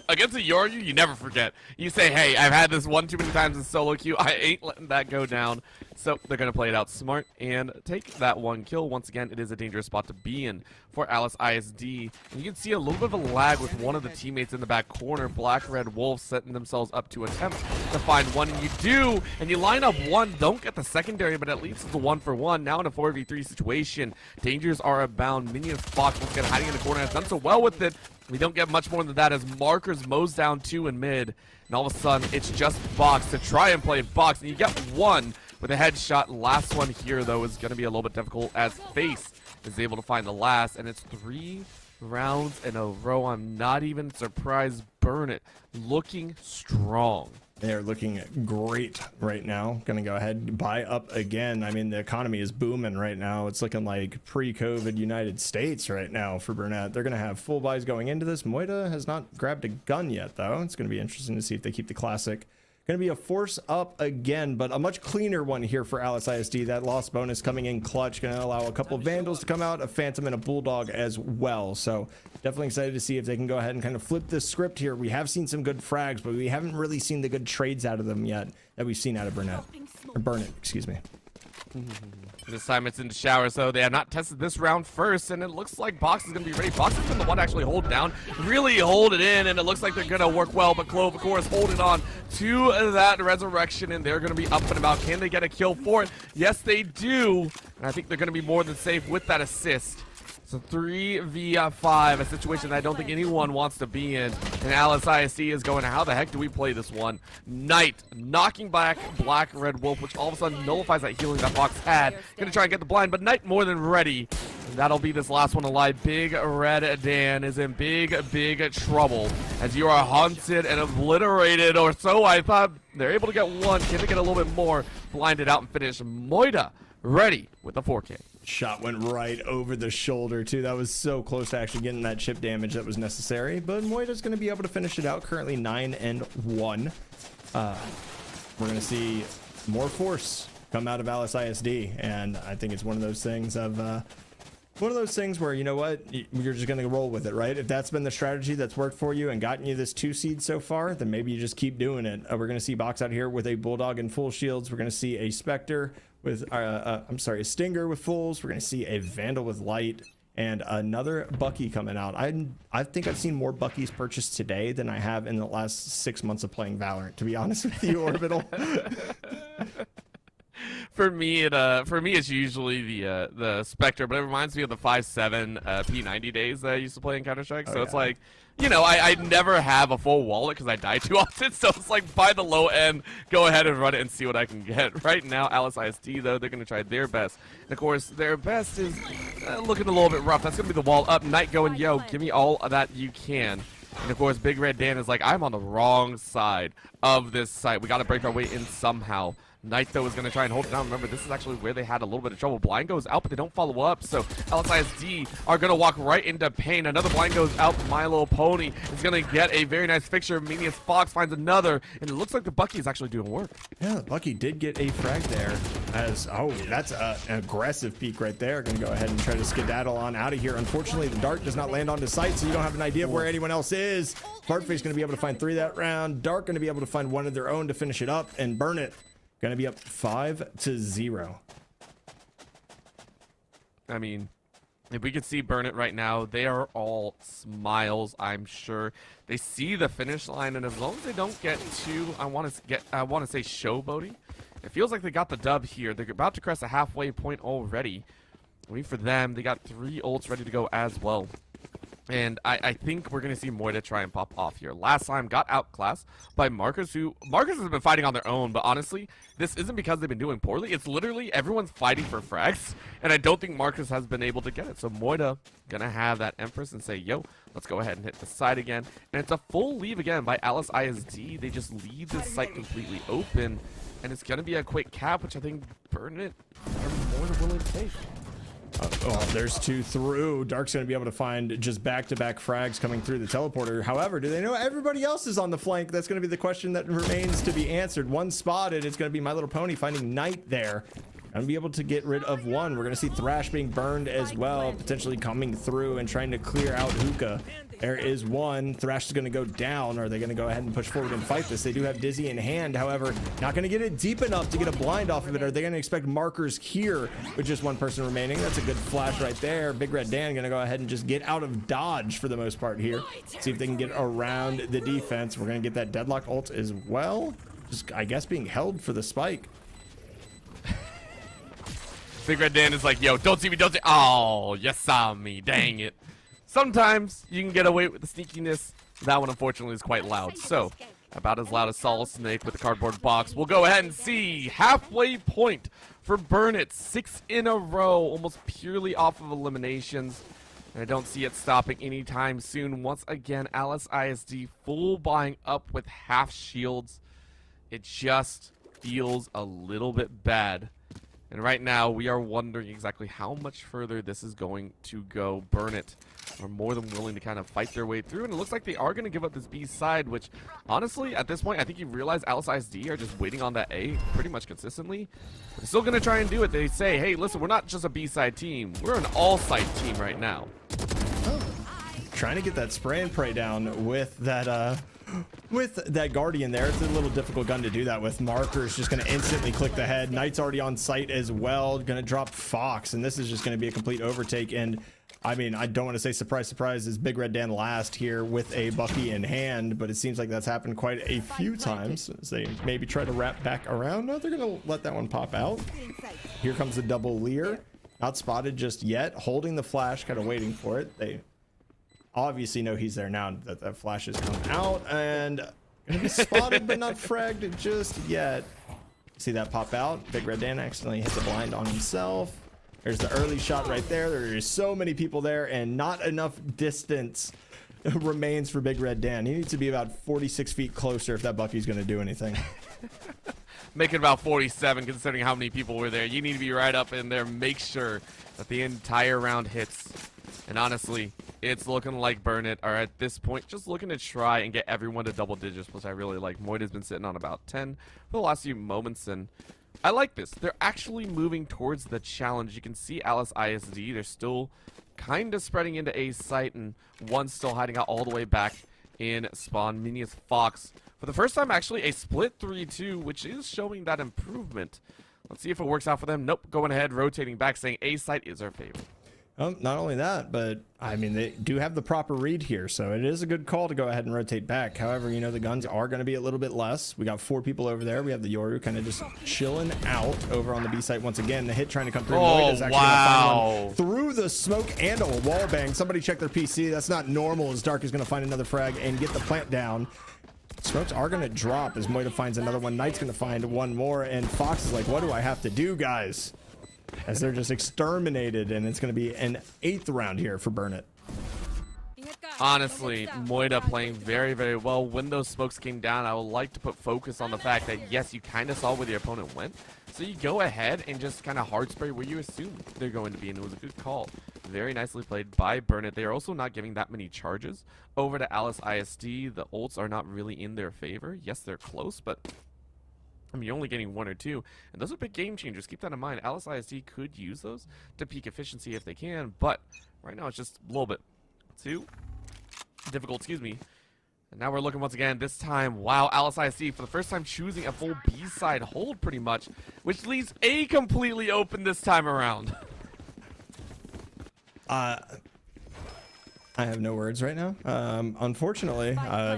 Against a Yoryu, you never forget. You say, hey, I've had this one too many times in solo queue. I ain't letting that go down. So they're going to play it out smart and take that 1 kill. Once again, it is a dangerous spot to be in for Alice ISD. And you can see a little bit of a lag with one of the teammates in the back corner. Black Red Wolf setting themselves up to attempt to find one. And you do, and you line up one. Don't get the secondary, but at least it's a 1-for-1. Now in a 4v3 situation. Dangers are abound. Minion Fox once again hiding in the corner. Has done so well with it. We don't get much more than that as Markers mows down 2 in mid. And all of a sudden, it's just Box to try and play Box. And you get 1 with a headshot. Last one here, though, is going to be a little bit difficult as Face is able to find the last. And it's 3 rounds in a row. I'm not even surprised. Burn it. Looking strong. They're looking great right now. Gonna go ahead and buy up again. I mean, the economy is booming right now. It's looking like pre-COVID United States right now for Burnett. They're gonna have full buys going into this. Moida has not grabbed a gun yet, though. It's gonna be interesting to see if they keep the classic. Gonna be a force up again, but a much cleaner one here for Alice ISD. That loss bonus coming in clutch, gonna allow a couple of Vandals to come out, a Phantom and a Bulldog as well. So definitely excited to see if they can go ahead and kind of flip this script here. We have seen some good frags, but we haven't really seen the good trades out of them yet that we've seen out of Burnett. Or Burnett, excuse me. This time it's in the shower, so they have not tested this round first, and it looks like Box is going to be ready. Box has been the one to actually hold down, really hold it in, and it looks like they're going to work well, but Clove, of course, holding on to that resurrection, and they're going to be up and about. Can they get a kill for it? Yes, they do, and I think they're going to be more than safe with that assist. So 3v5, a situation that I don't think anyone wants to be in. And Alice ISD is going, how the heck do we play this one? Knight knocking back Black Red Wolf, which all of a sudden nullifies that healing that Fox had. Gonna try and get the blind, but Knight more than ready. And that'll be this last one alive. Big Red Dan is in big trouble as you are haunted and obliterated, or so I thought. They're able to get one. Can they get a little bit more? Blinded out and finish. Moida ready with the 4K. Shot went right over the shoulder, too. That was so close to actually getting that chip damage that was necessary. But Moida's going to be able to finish it out. Currently 9-1. We're going to see more force come out of Alice ISD. And I think it's one of those things where, you know what, you're just going to roll with it, right? If that's been the strategy that's worked for you and gotten you this 2 seed so far, then maybe you just keep doing it. We're going to see Box out here with a Bulldog and full shields. We're going to see a Spectre with a Stinger with fulls. We're going to see a Vandal with light and another Bucky coming out. I think I've seen more Buckies purchased today than I have in the last 6 months of playing Valorant, to be honest with you, Orbital. For me, it's usually the Spectre, but it reminds me of the 5.7 P90 days that I used to play in Counter-Strike. So it's like, you know, I never have a full wallet because I die too often. So it's like, buy the low end, go ahead and run it and see what I can get. Right now, Alice ISD, though, they're going to try their best. And of course, their best is looking a little bit rough. That's going to be the wall up. Knight going, yo, give me all that you can. And of course, Big Red Dan is like, I'm on the wrong side of this site. We got to break our way in somehow. Knight, though, is going to try and hold it down. Remember, this is actually where they had a little bit of trouble. Blind goes out, but they don't follow up. So LSISD are going to walk right into pain. Another blind goes out. My Little Pony is going to get a very nice fixture. Menius Fox finds another, and it looks like the Bucky is actually doing work. Yeah, the Bucky did get a frag there. That's an aggressive peek right there. Going to go ahead and try to skedaddle on out of here. Unfortunately, the dart does not land onto sight, so you don't have an idea of where anyone else is. Fartface going to be able to find 3 that round. Dark going to be able to find 1 of their own to finish it up and burn it. Gonna be up 5-0. I mean, if we could see Burn It right now, they are all smiles, I'm sure. They see the finish line, and as long as they don't get too, I want to say showboating. It feels like they got the dub here. They're about to crest the halfway point already. Wait for them. They got 3 ults ready to go as well. And I think we're going to see Moida try and pop off here. Last time got outclassed by Marcus, who Marcus has been fighting on their own, but honestly, this isn't because they've been doing poorly. It's literally everyone's fighting for frags, and I don't think Marcus has been able to get it. So Moida going to have that Empress and say, yo, let's go ahead and hit the side again. And it's a full leave again by Alice ISD. They just leave this site completely open, and it's going to be a quick cap, which I think Burn It are more than willing to take. Oh, there's 2 through. Dark's going to be able to find just back-to-back frags coming through the teleporter. However, do they know everybody else is on the flank? That's going to be the question that remains to be answered. One spotted. It's going to be My Little Pony finding Knight there. And be able to get rid of one. We're going to see Thrash being burned as well, potentially coming through and trying to clear out Hookah. There is one. Thrash is going to go down. Are they going to go ahead and push forward and fight this? They do have Dizzy in hand, however, not going to get it deep enough to get a blind off of it. Are they going to expect markers here with just one person remaining? That's a good flash right there. Big Red Dan going to go ahead and just get out of dodge for the most part here. See if they can get around the defense. We're going to get that Deadlock ult as well. Just, I guess, being held for the spike. Big Red Dan is like, yo, don't see me, don't see. Oh, you saw me. Dang it. Sometimes you can get away with the sneakiness. That one, unfortunately, is quite loud. So, about as loud as Solid Snake with the cardboard box. We'll go ahead and see halfway point for Burn It. 6 in a row, almost purely off of eliminations. And I don't see it stopping anytime soon. Once again, Alice ISD full buying up with half shields. It just feels a little bit bad. And right now, we are wondering exactly how much further this is going to go. Burn It are more than willing to kind of fight their way through. And it looks like they are going to give up this B side, which, honestly, at this point, I think you realize Alice ISD are just waiting on that A pretty much consistently. They're still going to try and do it. They say, hey, listen, we're not just a B side team. We're an all-side team right now. Trying to get that spray and pray down with that Guardian there. It's a little difficult gun to do that with. Marker's just going to instantly click the head. Knight's already on site as well. Going to drop Fox, and this is just going to be a complete overtake. And I mean, I don't want to say surprise, surprise, is Big Red Dan last here with a Bucky in hand, but it seems like that's happened quite a few times as they maybe try to wrap back around. No, they're going to let that one pop out. Here comes the double Leer. Not spotted just yet. Holding the flash, kind of waiting for it. They obviously know he's there now that that flash has come out, and gonna be spotted but not fragged just yet. See that pop out? Big Red Dan accidentally hit the blind on himself. There's the early shot right there. There's so many people there and not enough distance remains for Big Red Dan. He needs to be about 46 feet closer if that Bucky's gonna do anything. Make it about 47 considering how many people were there. You need to be right up in there. Make sure that the entire round hits. And honestly, it's looking like Burn It are at this point just looking to try and get everyone to double digits, which I really like. Moida's been sitting on about 10 for the last few moments, and I like this. They're actually moving towards the challenge. You can see Alice ISD. They're still kind of spreading into A's site, and one's still hiding out all the way back in spawn. Minius Fox. For the first time, actually, a split 3-2, which is showing that improvement. Let's see if it works out for them. Nope, going ahead, rotating back, saying A site is our favorite. Not only that, but I mean, they do have the proper read here, so it is a good call to go ahead and rotate back. However, you know, the guns are going to be a little bit less. We got 4 people over there. We have the Yoru kind of just chilling out over on the B site once again. The hit trying to come through. Oh, wow. Through the smoke and a wall bang. Somebody check their PC. That's not normal, as Dark is going to find another frag and get the plant down. Smokes are going to drop as Moida finds another one. Knight's going to find one more, and Fox is like, what do I have to do, guys? As they're just exterminated, and it's going to be an 8th round here for Burn It. Honestly, Moida playing very, very well. When those smokes came down, I would like to put focus on the fact that, yes, you kind of saw where the opponent went. So you go ahead and just kind of hard spray where you assume they're going to be, and it was a good call. Very nicely played by Burn It. They are also not giving that many charges over to Alice ISD. The ults are not really in their favor. Yes, they're close, but I mean, you're only getting 1 or 2, and those are big game changers. Keep that in mind. Alice ISD could use those to peak efficiency if they can, but right now it's just a little bit too difficult, excuse me. And now we're looking once again, this time, wow, Alice ISD for the first time choosing a full B-side hold pretty much, which leaves A completely open this time around. I I have no words right now. Unfortunately,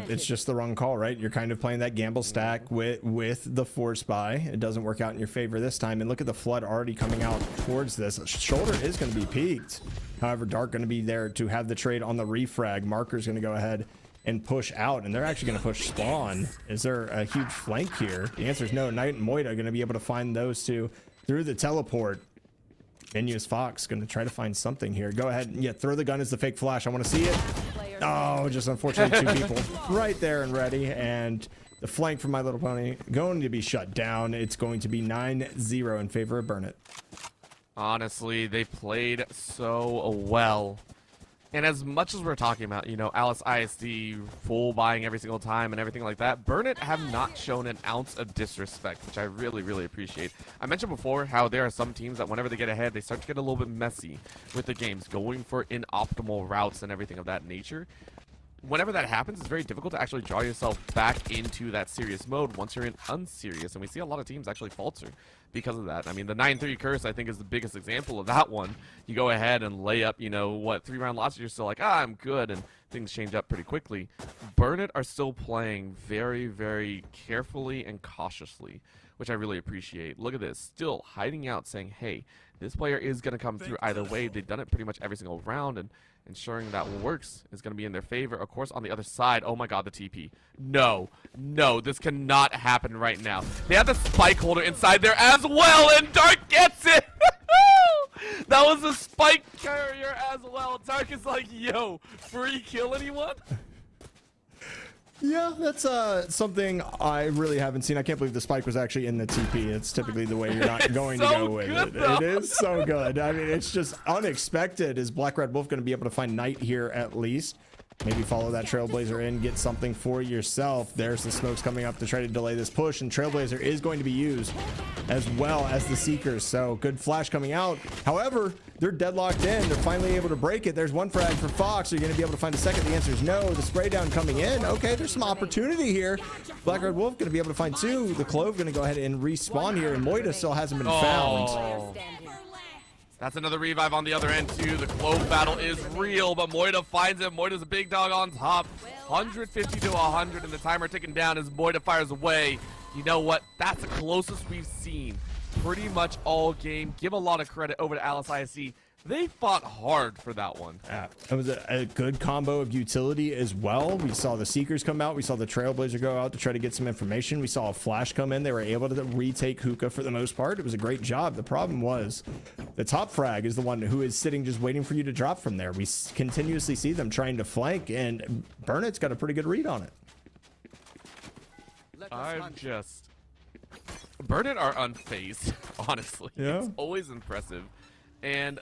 it's just the wrong call, right? You're kind of playing that gamble stack with the force buy. It doesn't work out in your favor this time. And look at the flood already coming out towards this. Shoulder is going to be peaked. However, Dark going to be there to have the trade on the refrag. Marker's going to go ahead and push out, and they're actually going to push spawn. Is there a huge flank here? The answer is no. Knight and Moida are going to be able to find those two through the teleport. Venue's Fox going to try to find something here. Go ahead and throw the gun as the fake flash. I want to see it. Oh, just unfortunately 2 people right there and ready. And the flank from My Little Pony going to be shut down. It's going to be 9-0 in favor of Burn It. Honestly, they played so well. And as much as we're talking about, you know, Alice ISD full buying every single time and everything like that, Burn It have not shown an ounce of disrespect, which I really, really appreciate. I mentioned before how there are some teams that whenever they get ahead, they start to get a little bit messy with the games, going for inoptimal routes and everything of that nature. Whenever that happens, it's very difficult to actually draw yourself back into that serious mode once you're in unserious, and we see a lot of teams actually falter because of that. I mean, the 9-3 curse, I think, is the biggest example of that one. You go ahead and lay up, you know, what, 3-round losses, you're still like, I'm good, and things change up pretty quickly. Burn It are still playing very, very carefully and cautiously, which I really appreciate. Look at this, still hiding out, saying, hey, this player is going to come through either way. They've done it pretty much every single round, and ensuring that works is going to be in their favor. Of course, on the other side, oh my god, the TP. No, this cannot happen right now. They have the spike holder inside there as well, and Dark gets it! That was a spike carrier as well. Dark is like, yo, free kill anyone? Yeah, that's something I really haven't seen. I can't believe the spike was actually in the TP. It's typically the way you're not going to go with it. It is so good. I mean, it's just unexpected. Is Black Red Wolf going to be able to find Knight here at least? Maybe follow that Trailblazer in, get something for yourself. There's the smokes coming up to try to delay this push, and Trailblazer is going to be used as well as the Seekers. So good flash coming out. However, they're deadlocked in. They're finally able to break it. There's one frag for Fox. Are you going to be able to find a second? The answer is no. The spray down coming in. Okay, there's some opportunity here. Black Red Wolf going to be able to find 2. The Clove going to go ahead and respawn here, and Moida still hasn't been found. That's another revive on the other end too. The Clove battle is real, but Moida finds him. Moida's a big dog on top. 150 to 100, and the timer ticking down as Moida fires away. You know what? That's the closest we've seen pretty much all game. Give a lot of credit over to Alice ISD. They fought hard for that one. Yeah, it was a good combo of utility as well. We saw the Seekers come out. We saw the Trailblazer go out to try to get some information. We saw a flash come in. They were able to retake Hookah for the most part. It was a great job. The problem was the top frag is the one who is sitting just waiting for you to drop from there. We continuously see them trying to flank, and Burn It's got a pretty good read on it. Burn It are unfazed, honestly. Yeah. It's always impressive. And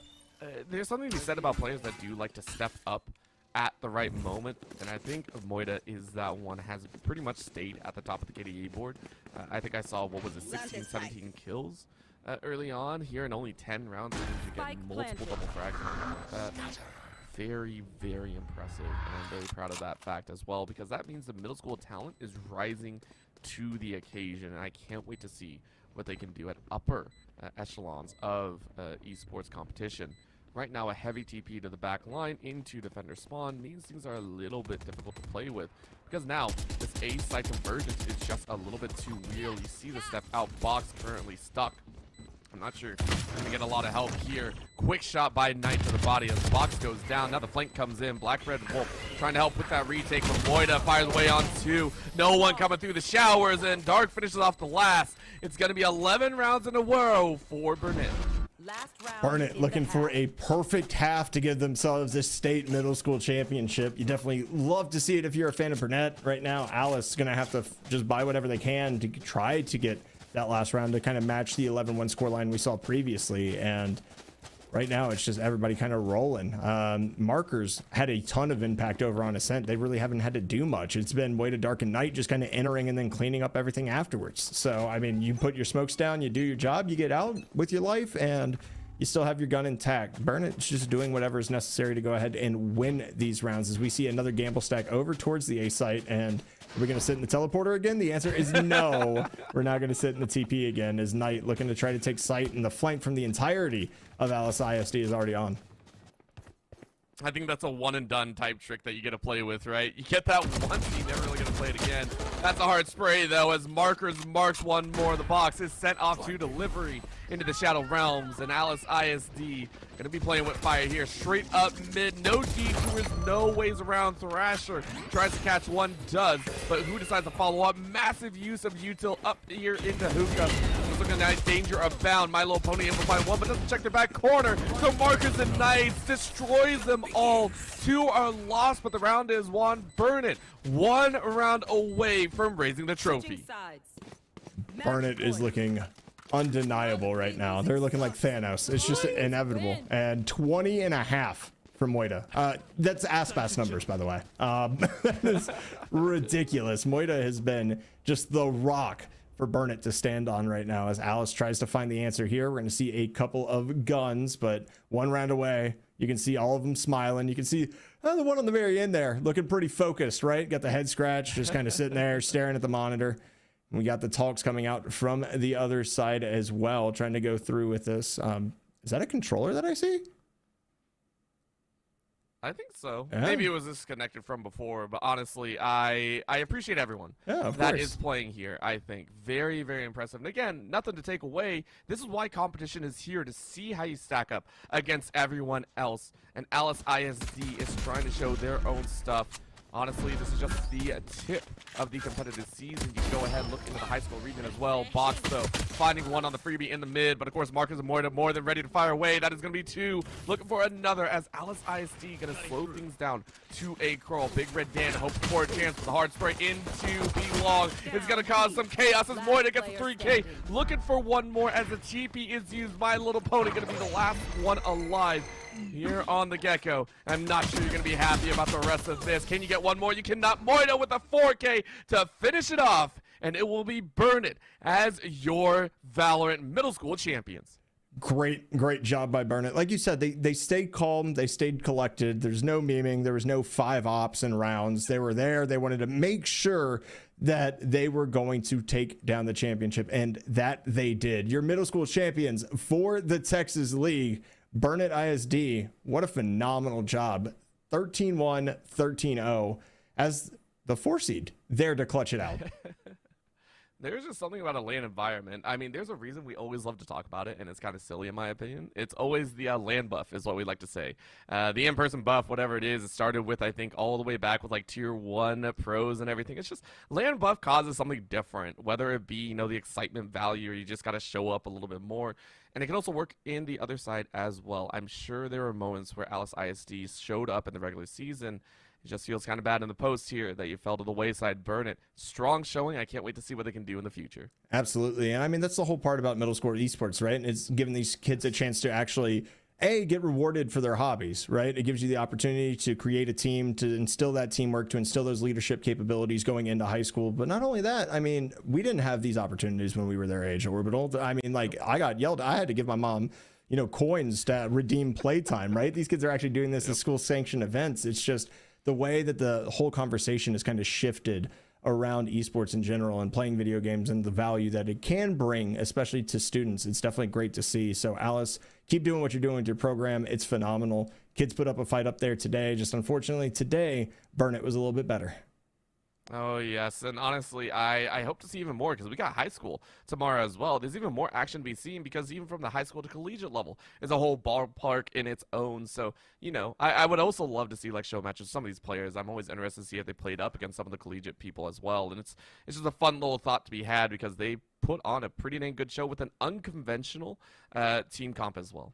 there's something to be said about players that do like to step up at the right moment, and I think Moida is that one, has pretty much stayed at the top of the KDA board. I think I saw, what was it, 16, 17 kills early on here in only 10 rounds. You get multiple double frags like that. Very, very impressive, and I'm very proud of that fact as well, because that means the middle school talent is rising to the occasion, and I can't wait to see what they can do at upper echelons of esports competition. Right now, a heavy TP to the back line into defender spawn means things are a little bit difficult to play with, because now this A side convergence is just a little bit too real. You see the step out box currently stuck. I'm not sure I'm gonna get a lot of help here. Quick shot by Knight to the body as the box goes down. Now the flank comes in. Black Red Wolf trying to help with that retake, but Moida fires away on 2. No one coming through the showers, and Dark finishes off the last. It's gonna be 11 rounds in a row for Burn It. Burn It looking for a perfect half to give themselves this state middle school championship. You definitely love to see it if you're a fan of Burnett. Right now, Alice is going to have to just buy whatever they can to try to get that last round to kind of match the 11-1 scoreline we saw previously. And right now, it's just everybody kind of rolling. Markers had a ton of impact over on Ascent. They really haven't had to do much. It's been Way to Dark and Night just kind of entering and then cleaning up everything afterwards. So, I mean, you put your smokes down, you do your job, you get out with your life, and you still have your gun intact. Burn It's just doing whatever is necessary to go ahead and win these rounds. As we see another gamble stack over towards the A site, and are we going to sit in the teleporter again? The answer is no. We're not going to sit in the TP again, as Knight looking to try to take site, and the flank from the entirety of Alice ISD is already on. I think that's a one and done type trick that you get to play with, right? You get that once, you never really get to play it again. That's a hard spray though, as Markers marks one more. The box is sent off to delivery into the Shadow Realms, and Alice ISD gonna be playing with fire here, straight up mid. No detours, no ways around. Thrasher tries to catch one, does, but who decides to follow up? Massive use of util up here into Hookah. Just looking at danger abound. My Little Pony able to find one, but doesn't check their back corner. So Markers and Knights destroys them all. 2 are lost, but the round is won. Burn It, 1 round away from raising the trophy. Burn It is looking undeniable right now. They're looking like Thanos. It's just inevitable. And 20 and a half from Moida. That's Aspas numbers, by the way. That is ridiculous. Moida has been just the rock for Burn It to stand on right now as Alice tries to find the answer here. We're going to see a couple of guns, but 1 round away. You can see all of them smiling. You can see the one on the very end there looking pretty focused, right? Got the head scratch, just kind of sitting there staring at the monitor. We got the talks coming out from the other side as well, trying to go through with this. Is that a controller that I see? I think so. Yeah. Maybe it was disconnected from before, but honestly, I appreciate everyone Of that course. is playing here. I think very, very impressive. And again, nothing to take away. This is why competition is here, to see how you stack up against everyone else. And Alice ISD is trying to show their own stuff. Honestly, this is just the tip of the competitive season. You can go ahead and look into the high school region as well. Box, though, finding one on the freebie in the mid. But, of course, Marcus and Moida more than ready to fire away. That is going to be 2. Looking for another as Alice ISD going to slow things down to a crawl. Big Red Dan hopes for a chance with the hard spray into the long. It's going to cause some chaos as Moida gets a 3K. Looking for one more as the TP is used. My Little Pony going to be the last one alive here on the Gecko. I'm not sure you're going to be happy about the rest of this. Can you get one more? You cannot. Moida with a 4K to finish it off, and it will be Burn It as your Valorant middle school champions. Great job by Burn It. Like you said, they stayed calm, they stayed collected. There's no memeing, there was no 5 ops and rounds. They were there, they wanted to make sure that they were going to take down the championship, and that they did. Your middle school champions for the Texas League, Burn It ISD. What a phenomenal job. 13-1, 13-0 as the 4 seed there to clutch it out. There's just something about a LAN environment. I mean, there's a reason we always love to talk about it, and it's kind of silly in my opinion. It's always the LAN buff is what we like to say. The in-person buff, whatever it is, it started with, I think, all the way back with like tier 1 pros and everything. It's just LAN buff causes something different, whether it be, you know, the excitement value, or you just got to show up a little bit more. And it can also work in the other side as well. I'm sure there were moments where Alice ISD showed up in the regular season. It just feels kind of bad in the post here that you fell to the wayside. Burn It. Strong showing. I can't wait to see what they can do in the future. Absolutely. And I mean, that's the whole part about middle school esports, right? It's giving these kids a chance to actually, get rewarded for their hobbies, right? It gives you the opportunity to create a team, to instill that teamwork, to instill those leadership capabilities going into high school. But not only that, I mean, we didn't have these opportunities when we were their age, or but old. I mean, like, I got yelled. I had to give my mom, coins to redeem playtime, right? These kids are actually doing this at school sanctioned events. It's just the way that the whole conversation has kind of shifted around esports in general and playing video games and the value that it can bring, especially to students. It's definitely great to see. So Alice, keep doing what you're doing with your program. It's phenomenal. Kids put up a fight up there today. Just unfortunately today, Burn It was a little bit better. Oh, yes. And honestly, I hope to see even more because we got high school tomorrow as well. There's even more action to be seen because even from the high school to collegiate level is a whole ballpark in its own. So, I would also love to see like show matches with some of these players. I'm always interested to see if they played up against some of the collegiate people as well. And it's just a fun little thought to be had because they put on a pretty dang good show with an unconventional team comp as well.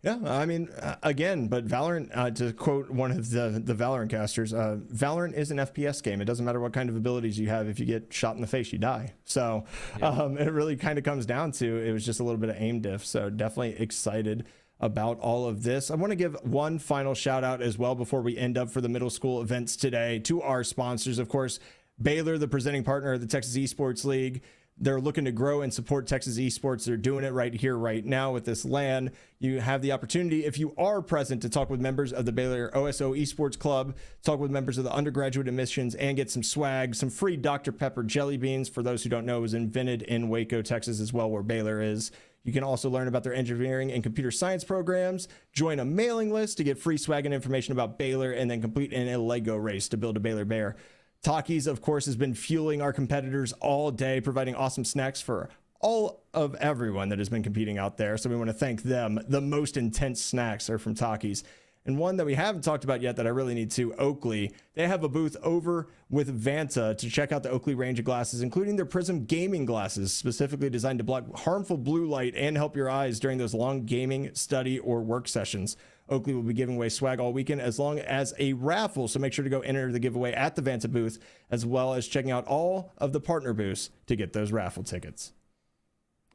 Yeah, I mean, again, but Valorant, to quote one of the Valorant casters, Valorant is an FPS game. It doesn't matter what kind of abilities you have. If you get shot in the face, you die. So it really kind of comes down to, it was just a little bit of aim diff. So definitely excited about all of this. I want to give one final shout out as well before we end up for the middle school events today to our sponsors. Of course, Baylor, the presenting partner of the Texas Esports League. They're looking to grow and support Texas esports. They're doing it right here, right now with this LAN. You have the opportunity, if you are present, to talk with members of the Baylor OSO Esports Club, talk with members of the undergraduate admissions, and get some swag, some free Dr. Pepper jelly beans. For those who don't know, it was invented in Waco, Texas as well, where Baylor is. You can also learn about their engineering and computer science programs, join a mailing list to get free swag and information about Baylor, and then complete in a Lego race to build a Baylor Bear. Takis, of course, has been fueling our competitors all day, providing awesome snacks for all of everyone that has been competing out there. So we want to thank them. The most intense snacks are from Takis. And one that we haven't talked about yet that I really need to, Oakley. They have a booth over with Vanta to check out the Oakley range of glasses, including their Prism gaming glasses, specifically designed to block harmful blue light and help your eyes during those long gaming, study, or work sessions. Oakley will be giving away swag all weekend as long as a raffle, so make sure to go enter the giveaway at the Vanta booth, as well as checking out all of the partner booths to get those raffle tickets.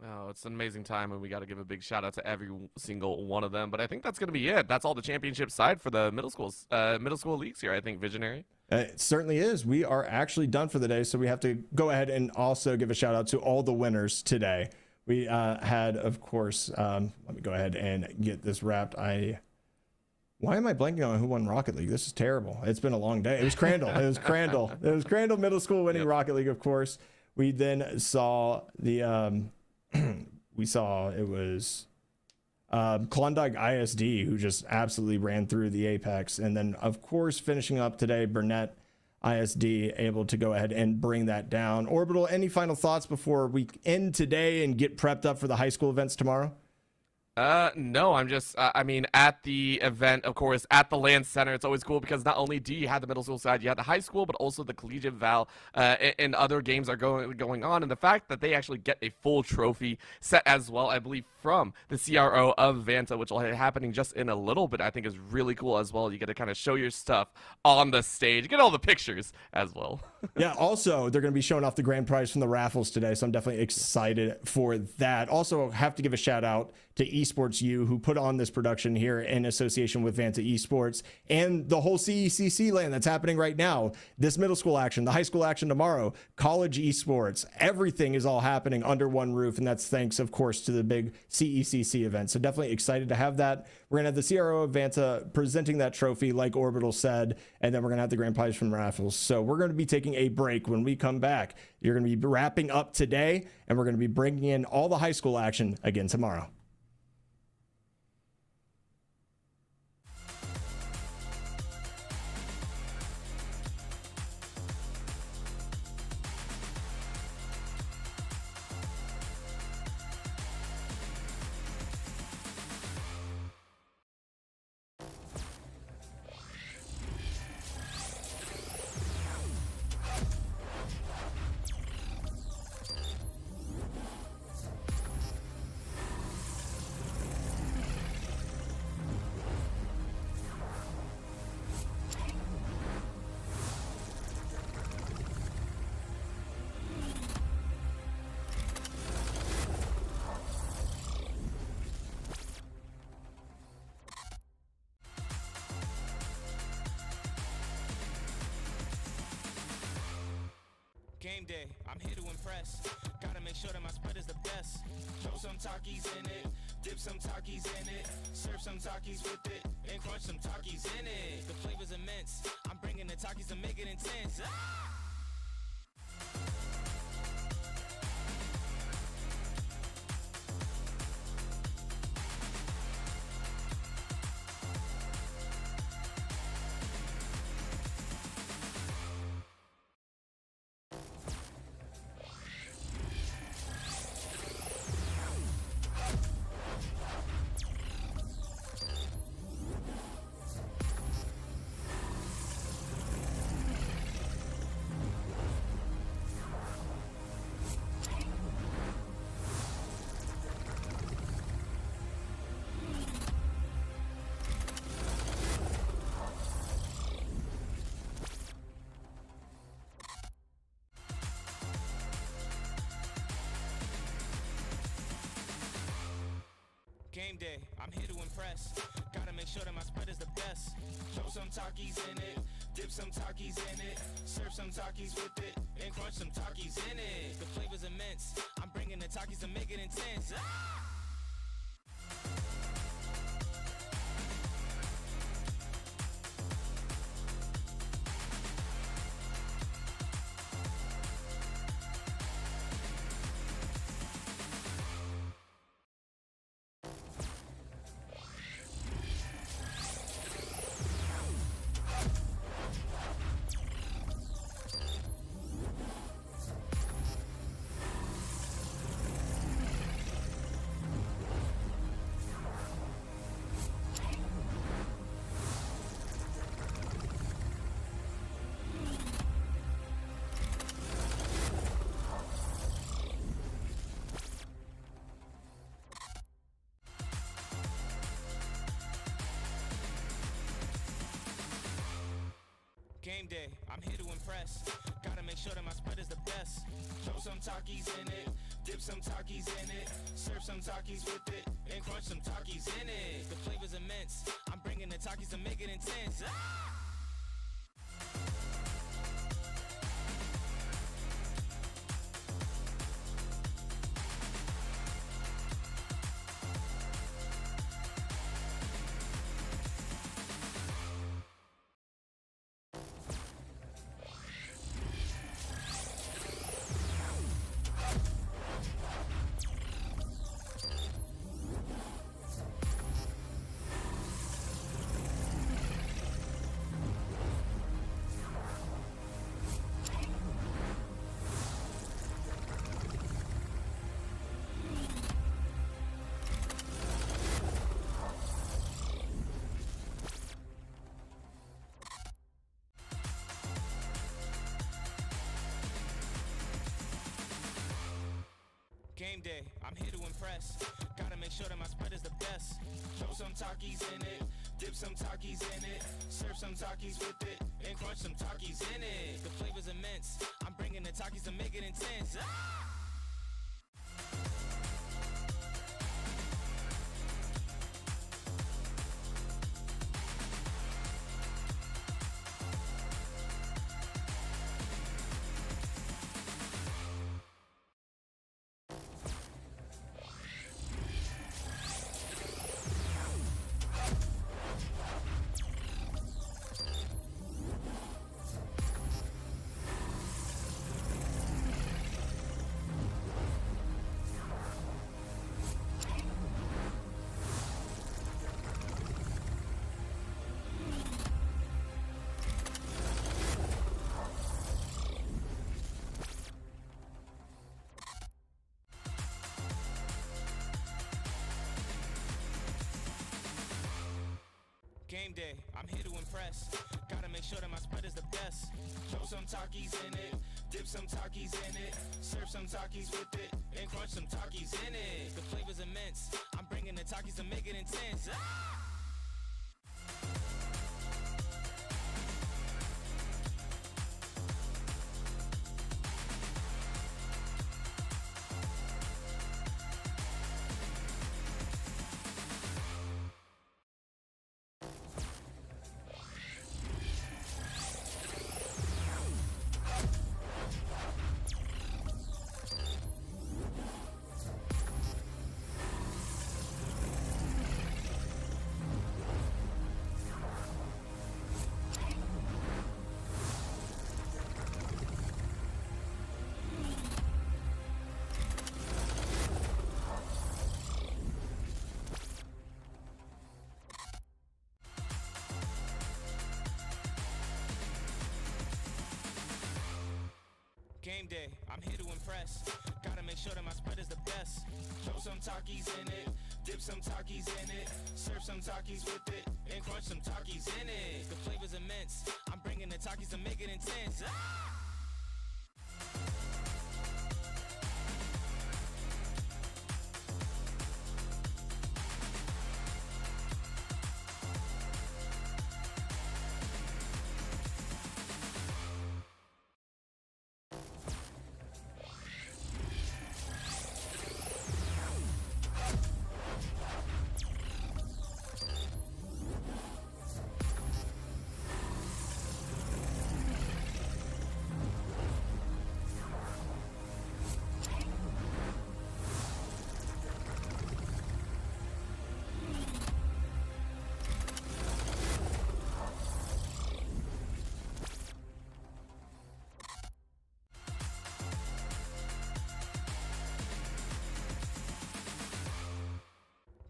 Oh, it's an amazing time, and we got to give a big shout out to every single one of them. But I think that's going to be it. That's all the championship side for the middle school leagues here. I think Visionary. It certainly is. We are actually done for the day, so we have to go ahead and also give a shout out to all the winners today. We had, of course, let me go ahead and get this wrapped. Why am I blanking on who won Rocket League? This is terrible. It's been a long day. It was Crandall. It was Crandall Middle School winning Rocket League, of course. We then saw the we saw it was Klondike ISD, who just absolutely ran through the apex. And then, of course, finishing up today, Burnett ISD able to go ahead and bring that down. Orbital, any final thoughts before we end today and get prepped up for the high school events tomorrow? No, I'm just, I mean, at the event, of course, at the LAN Center, it's always cool because not only do you have the middle school side, you have the high school, but also the collegiate val, and other games are going on. And the fact that they actually get a full trophy set as well, I believe, from the CRO of Vanta, which will be happening just in a little bit, I think is really cool as well. You get to kind of show your stuff on the stage, get all the pictures as well. Yeah, also, they're going to be showing off the grand prize from the raffles today, so I'm definitely excited for that. Also, have to give a shout out to Esports U, who put on this production here in association with Vanta Esports and the whole CECC land that's happening right now. This middle school action, the high school action tomorrow, college esports, everything is all happening under one roof. And that's thanks, of course, to the big CECC event. So definitely excited to have that. We're going to have the CRO of Vanta presenting that trophy, like Orbital said, and then we're going to have the grand prize from raffles. So we're going to be taking a break. When we come back, you're going to be wrapping up today, and we're going to be bringing in all the high school action again tomorrow. Game day, I'm here to impress. Gotta make sure that my spread is the best. Throw some Takis in it, dip some Takis in it, serve some Takis with it, and crunch some Takis in it. The flavor's immense. I'm bringing the Takis to make it intense. Ah! Game day, I'm here to impress. Gotta make sure that my spread is the best. Throw some Takis in it, dip some Takis in it, serve some Takis with it, and crunch some Takis in it. The flavor's immense. I'm bringing the Takis to make it intense. Ah! Game day, I'm here to impress. Gotta make sure that my spread is the best. Throw some Takis in it, dip some Takis in it, serve some Takis with it, and crunch some Takis in it. The flavor's immense. I'm bringing the Takis to make it intense. Ah! Game day, I'm here to impress. Gotta make sure that my spread is the best. Throw some Takis in it, dip some Takis in it, serve some Takis with it, and crunch some Takis in it. The flavor's immense. I'm bringing the Takis to make it intense. Ah! Game day, I'm here to impress. Gotta make sure that my spread is the best. Throw some Takis in it, dip some Takis in it, serve some Takis with it, and crunch some Takis in it. The flavor's immense. I'm bringing the Takis to make it intense. Ah! Game day, I'm here to impress. Gotta make sure that my spread is the best. Throw some Takis in it, dip some Takis in it, serve some Takis with it, and crunch some Takis in it. The flavor's immense. I'm bringing the Takis to make it intense. Ah! Game day, I'm here to impress. Gotta make sure that my spread is the best. Throw some Takis in it, dip some Takis in it, serve some Takis with it, and crunch some Takis in it. The flavor's immense. I'm bringing the Takis to make it intense. Ah! Game day, I'm here to impress. Gotta make sure that my spread is the best. Throw some Takis in it, dip some Takis in it, serve some Takis with it, and crunch some Takis in it. The flavor's immense. I'm bringing the Takis to make it intense. Ah!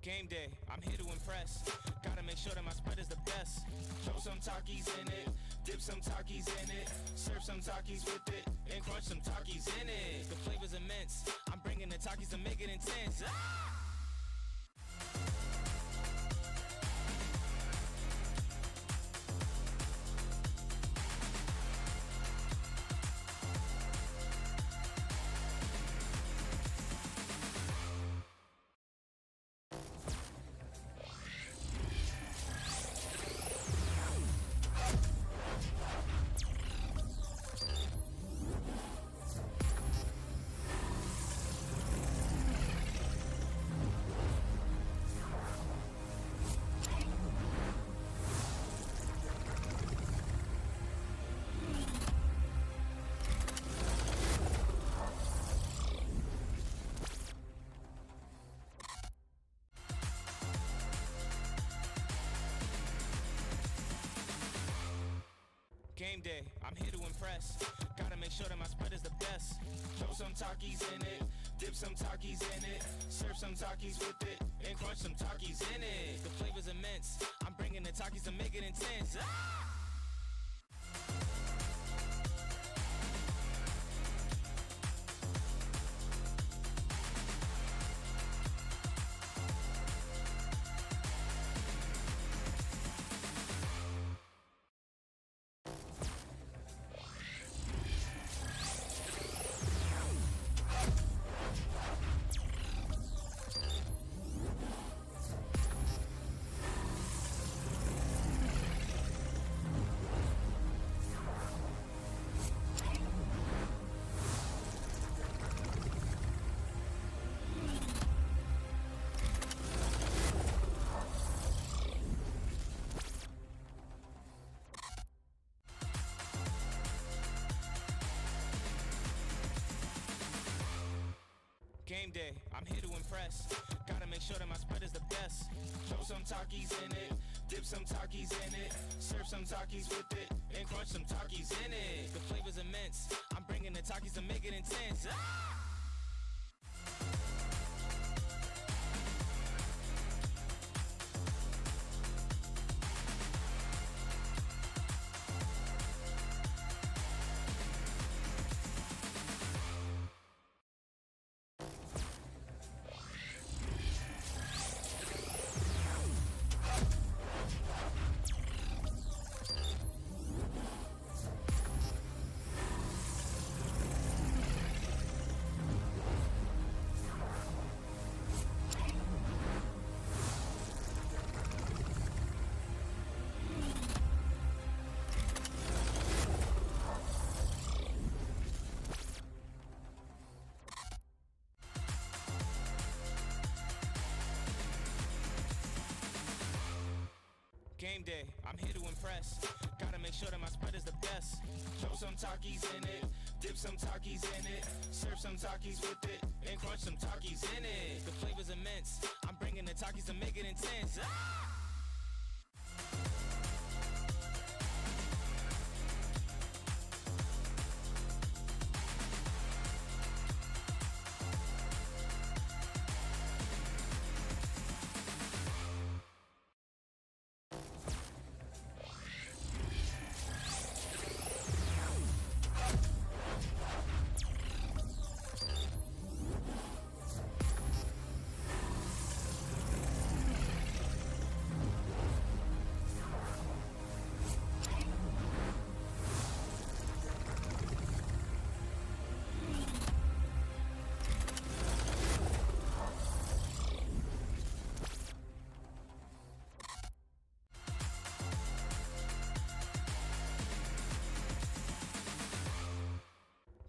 Game day, I'm here to impress. Gotta make sure that my spread is the best. Throw some Takis in it, dip some Takis in it, serve some Takis with it, and crunch some Takis in it. The flavor's immense. I'm bringing the Takis to make it intense. Ah! Game day, I'm here to impress. Gotta make sure that my spread is the best. Throw some Takis in it, dip some Takis in it, serve some Takis with it, and crunch some Takis in it. The flavor's immense. I'm bringing the Takis to make it intense. Ah! Game day, I'm here to impress. Gotta make sure that my spread is the best. Throw some Takis in it, dip some Takis in it, serve some Takis with it, and crunch some Takis in it. The flavor's immense. I'm bringing the Takis to make it intense. Ah! Game day, I'm here to impress. Gotta make sure that my spread is the best. Throw some Takis in it, dip some Takis in it, serve some Takis with it, and crunch some Takis in it. The flavor's immense. I'm bringing the Takis to make it intense. Ah!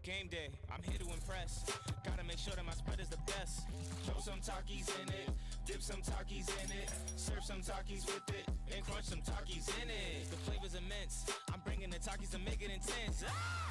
Game day, I'm here to impress. Gotta make sure that my spread is the best. Throw some Takis in it, dip some Takis in it, serve some Takis with it, and crunch some Takis in it. The flavor's immense. I'm bringing the Takis to make it intense. Ah!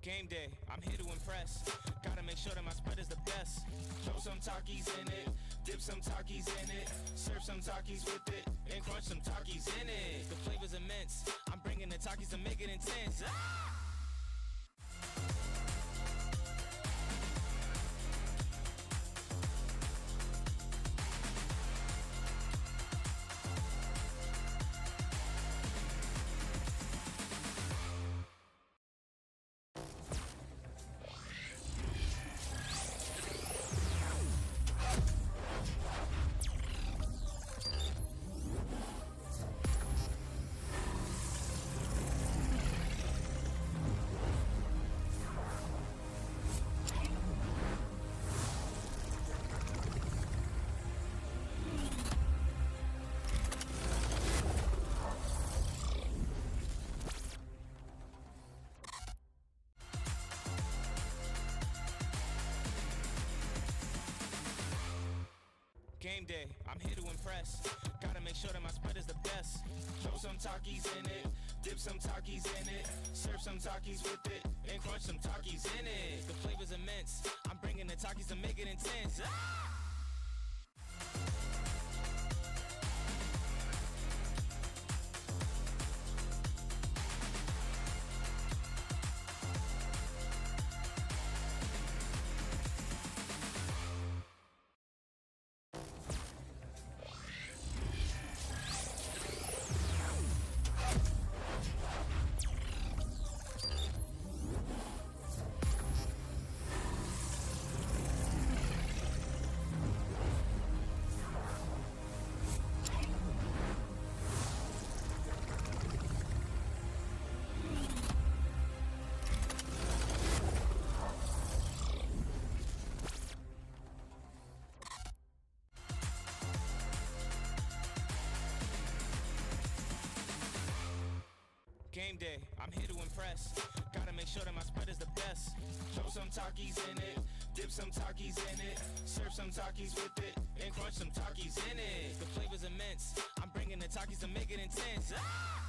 Game day, I'm here to impress. Gotta make sure that my spread is the best. Throw some Takis in it, dip some Takis in it, serve some Takis with it, and crunch some Takis in it. The flavor's immense. I'm bringing the Takis to make it intense. Ah! Game day, I'm here to impress. Gotta make sure that my spread is the best. Throw some Takis in it, dip some Takis in it, serve some Takis with it, and crunch some Takis in it. The flavor's immense. I'm bringing the Takis to make it intense. Ah! Game day, I'm here to impress. Gotta make sure that my spread is the best. Throw some Takis in it, dip some Takis in it, serve some Takis with it, and crunch some Takis in it. The flavor's immense. I'm bringing the Takis to make it intense. Ah!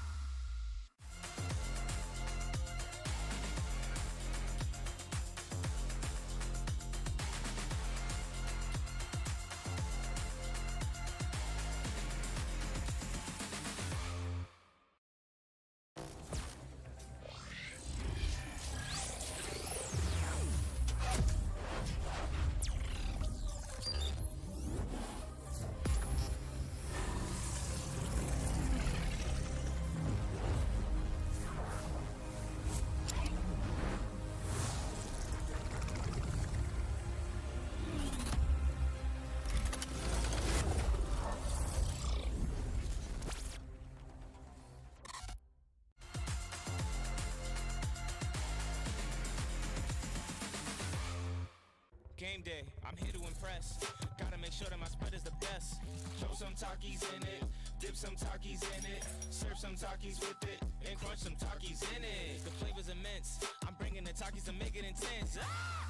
Game day, I'm here to impress. Gotta make sure that my spread is the best. Throw some Takis in it, dip some Takis in it, serve some Takis with it, and crunch some Takis in it. The flavor's immense. I'm bringing the Takis to make it intense. Ah!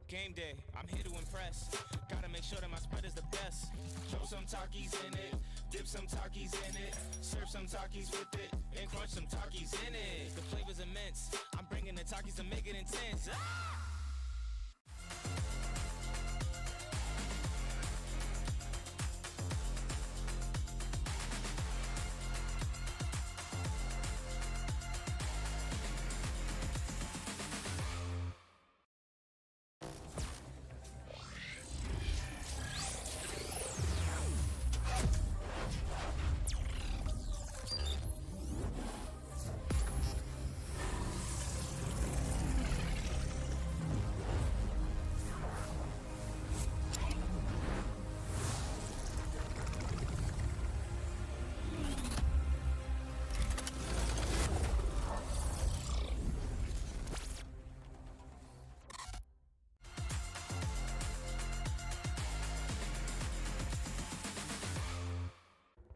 Game day, I'm here to impress. Gotta make sure that my spread is the best. Throw some Takis in it, dip some Takis in it, serve some Takis with it, and crunch some Takis in it. The flavor's immense. I'm bringing the Takis to make it intense. Ah!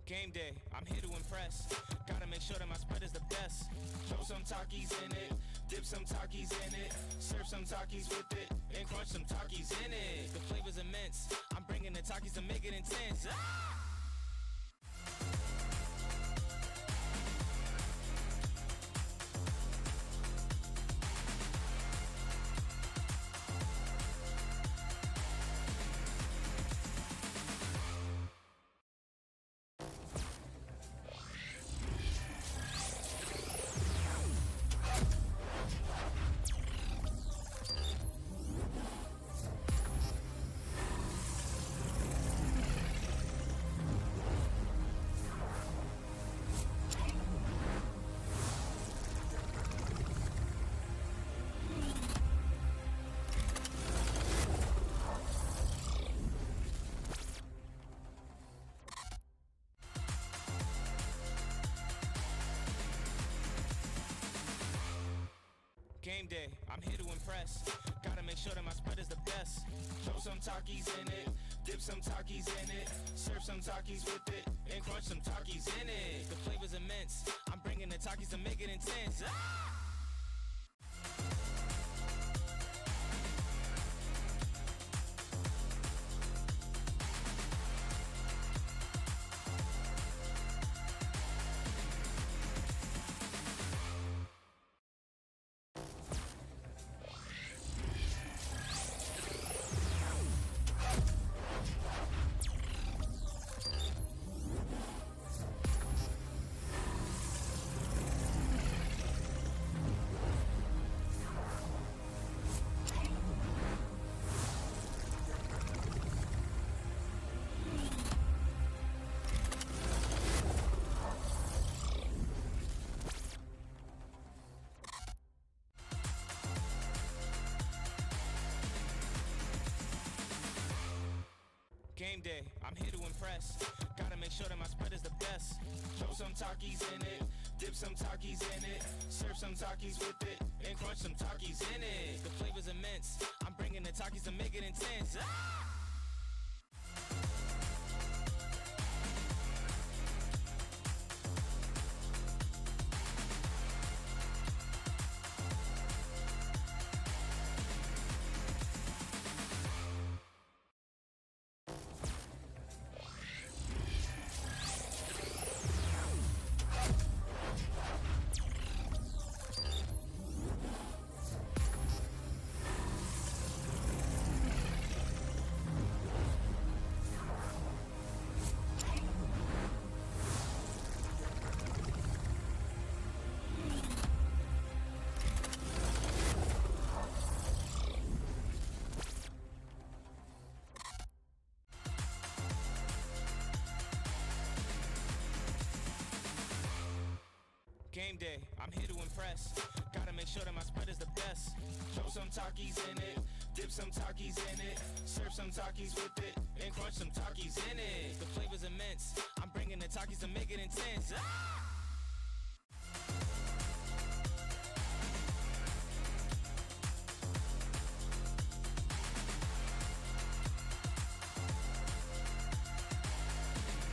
Game day, I'm here to impress. Gotta make sure that my spread is the best. Throw some Takis in it, dip some Takis in it, serve some Takis with it, and crunch some Takis in it. The flavor's immense. I'm bringing the Takis to make it intense. Ah! Game day, I'm here to impress. Gotta make sure that my spread is the best. Throw some Takis in it, dip some Takis in it, serve some Takis with it, and crunch some Takis in it. The flavor's immense. I'm bringing the Takis to make it intense. Ah! Game day, I'm here to impress. Gotta make sure that my spread is the best. Throw some Takis in it, dip some Takis in it, serve some Takis with it, and crunch some Takis in it. The flavor's immense. I'm bringing the Takis to make it intense. Ah! Game day, I'm here to impress. Gotta make sure that my spread is the best. Throw some Takis in it, dip some Takis in it, serve some Takis with it, and crunch some Takis in it. The flavor's immense. I'm bringing the Takis to make it intense. Ah! Game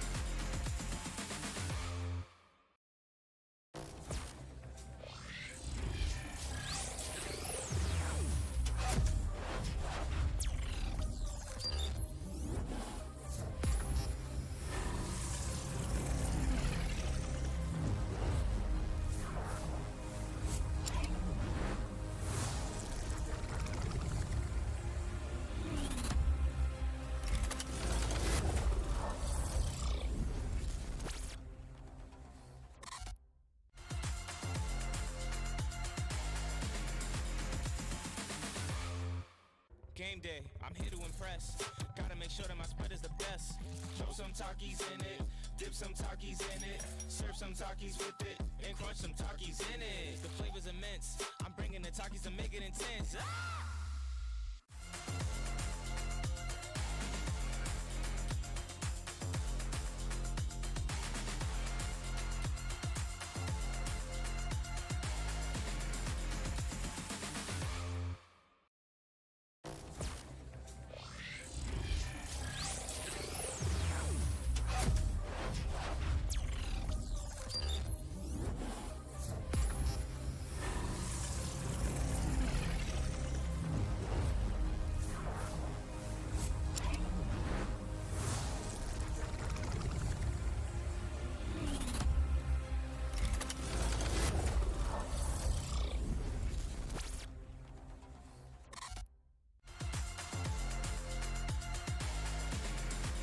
day, I'm here to impress. Gotta make sure that my spread is the best. Throw some Takis in it, dip some Takis in it, serve some Takis with it, and crunch some Takis in it. The flavor's immense. I'm bringing the Takis to make it intense. Ah! Game day, I'm here to impress. Gotta make sure that my spread is the best. Throw some Takis in it, dip some Takis in it, serve some Takis with it, and crunch some Takis in it. The flavor's immense. I'm bringing the Takis to make it intense. Ah! Game day, I'm here to impress. Gotta make sure that my spread is the best. Throw some Takis in it, dip some Takis in it, serve some Takis with it, and crunch some Takis in it. The flavor's immense. I'm bringing the Takis to make it intense.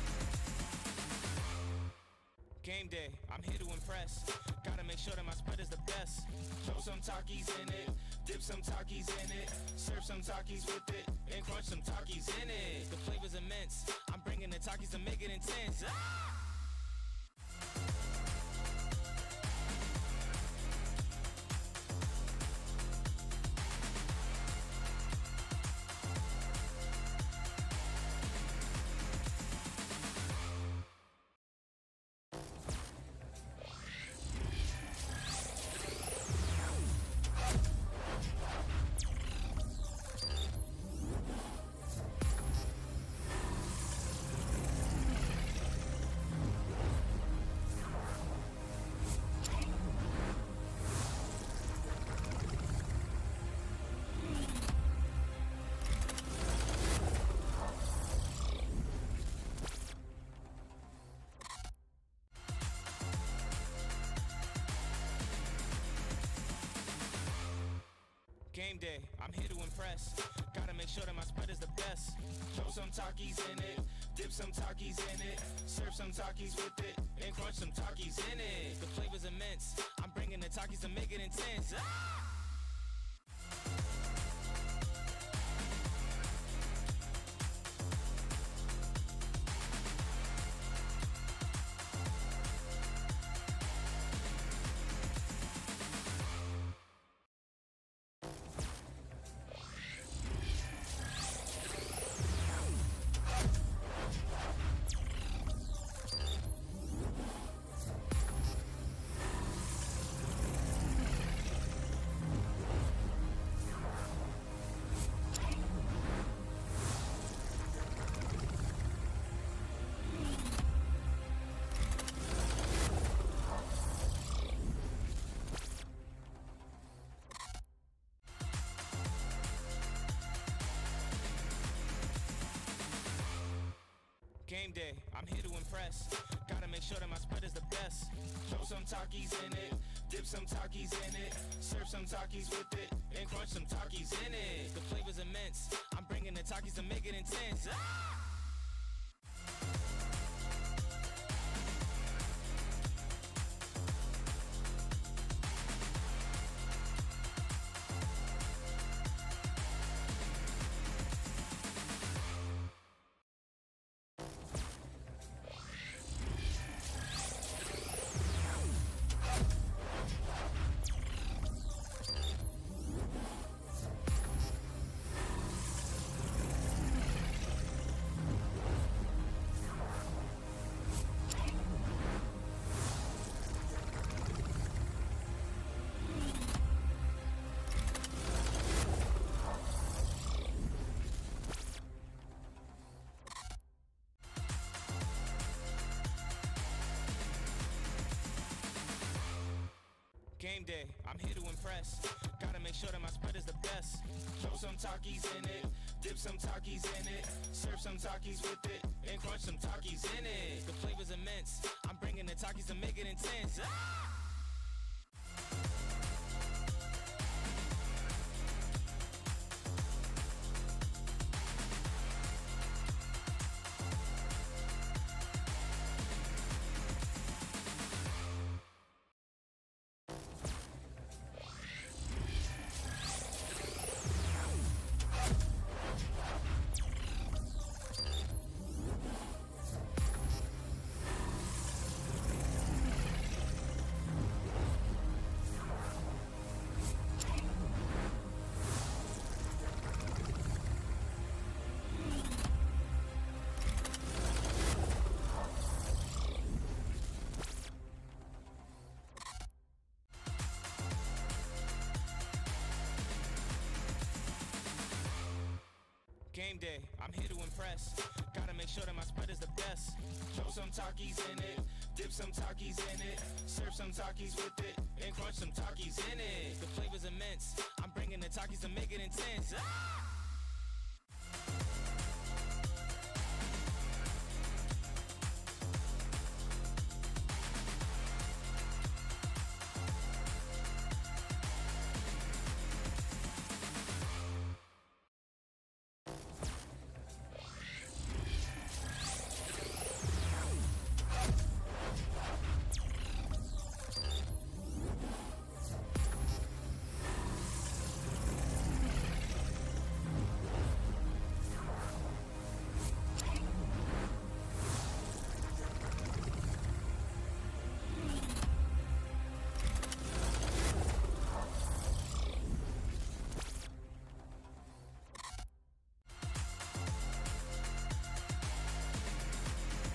Game day, I'm here to impress. Gotta make sure that my spread is the best. Throw some Takis in it, dip some Takis in it, serve some Takis with it, and crunch some Takis in it. The flavor's immense. I'm bringing the Takis to make it intense. Ah! Game day, I'm here to impress. Gotta make sure that my spread is the best. Throw some Takis in it, dip some Takis in it, serve some Takis with it, and crunch some Takis in it. The flavor's immense. I'm bringing the Takis to make it intense. Ah! Game day, I'm here to impress. Gotta make sure that my spread is the best. Throw some Takis in it, dip some Takis in it, serve some Takis with it, and crunch some Takis in it. The flavor's immense. I'm bringing the Takis to make it intense. Ah! Game day, I'm here to impress. Gotta make sure that my spread is the best. Throw some Takis in it, dip some Takis in it, serve some Takis with it, and crunch some Takis in it. The flavor's immense. I'm bringing the Takis to make it intense. Ah! Game day, I'm here to impress. Gotta make sure that my spread is the best. Throw some Takis in it, dip some Takis in it, serve some Takis with it, and crunch some Takis in it. The flavor's immense. I'm bringing the Takis to make it intense. Ah!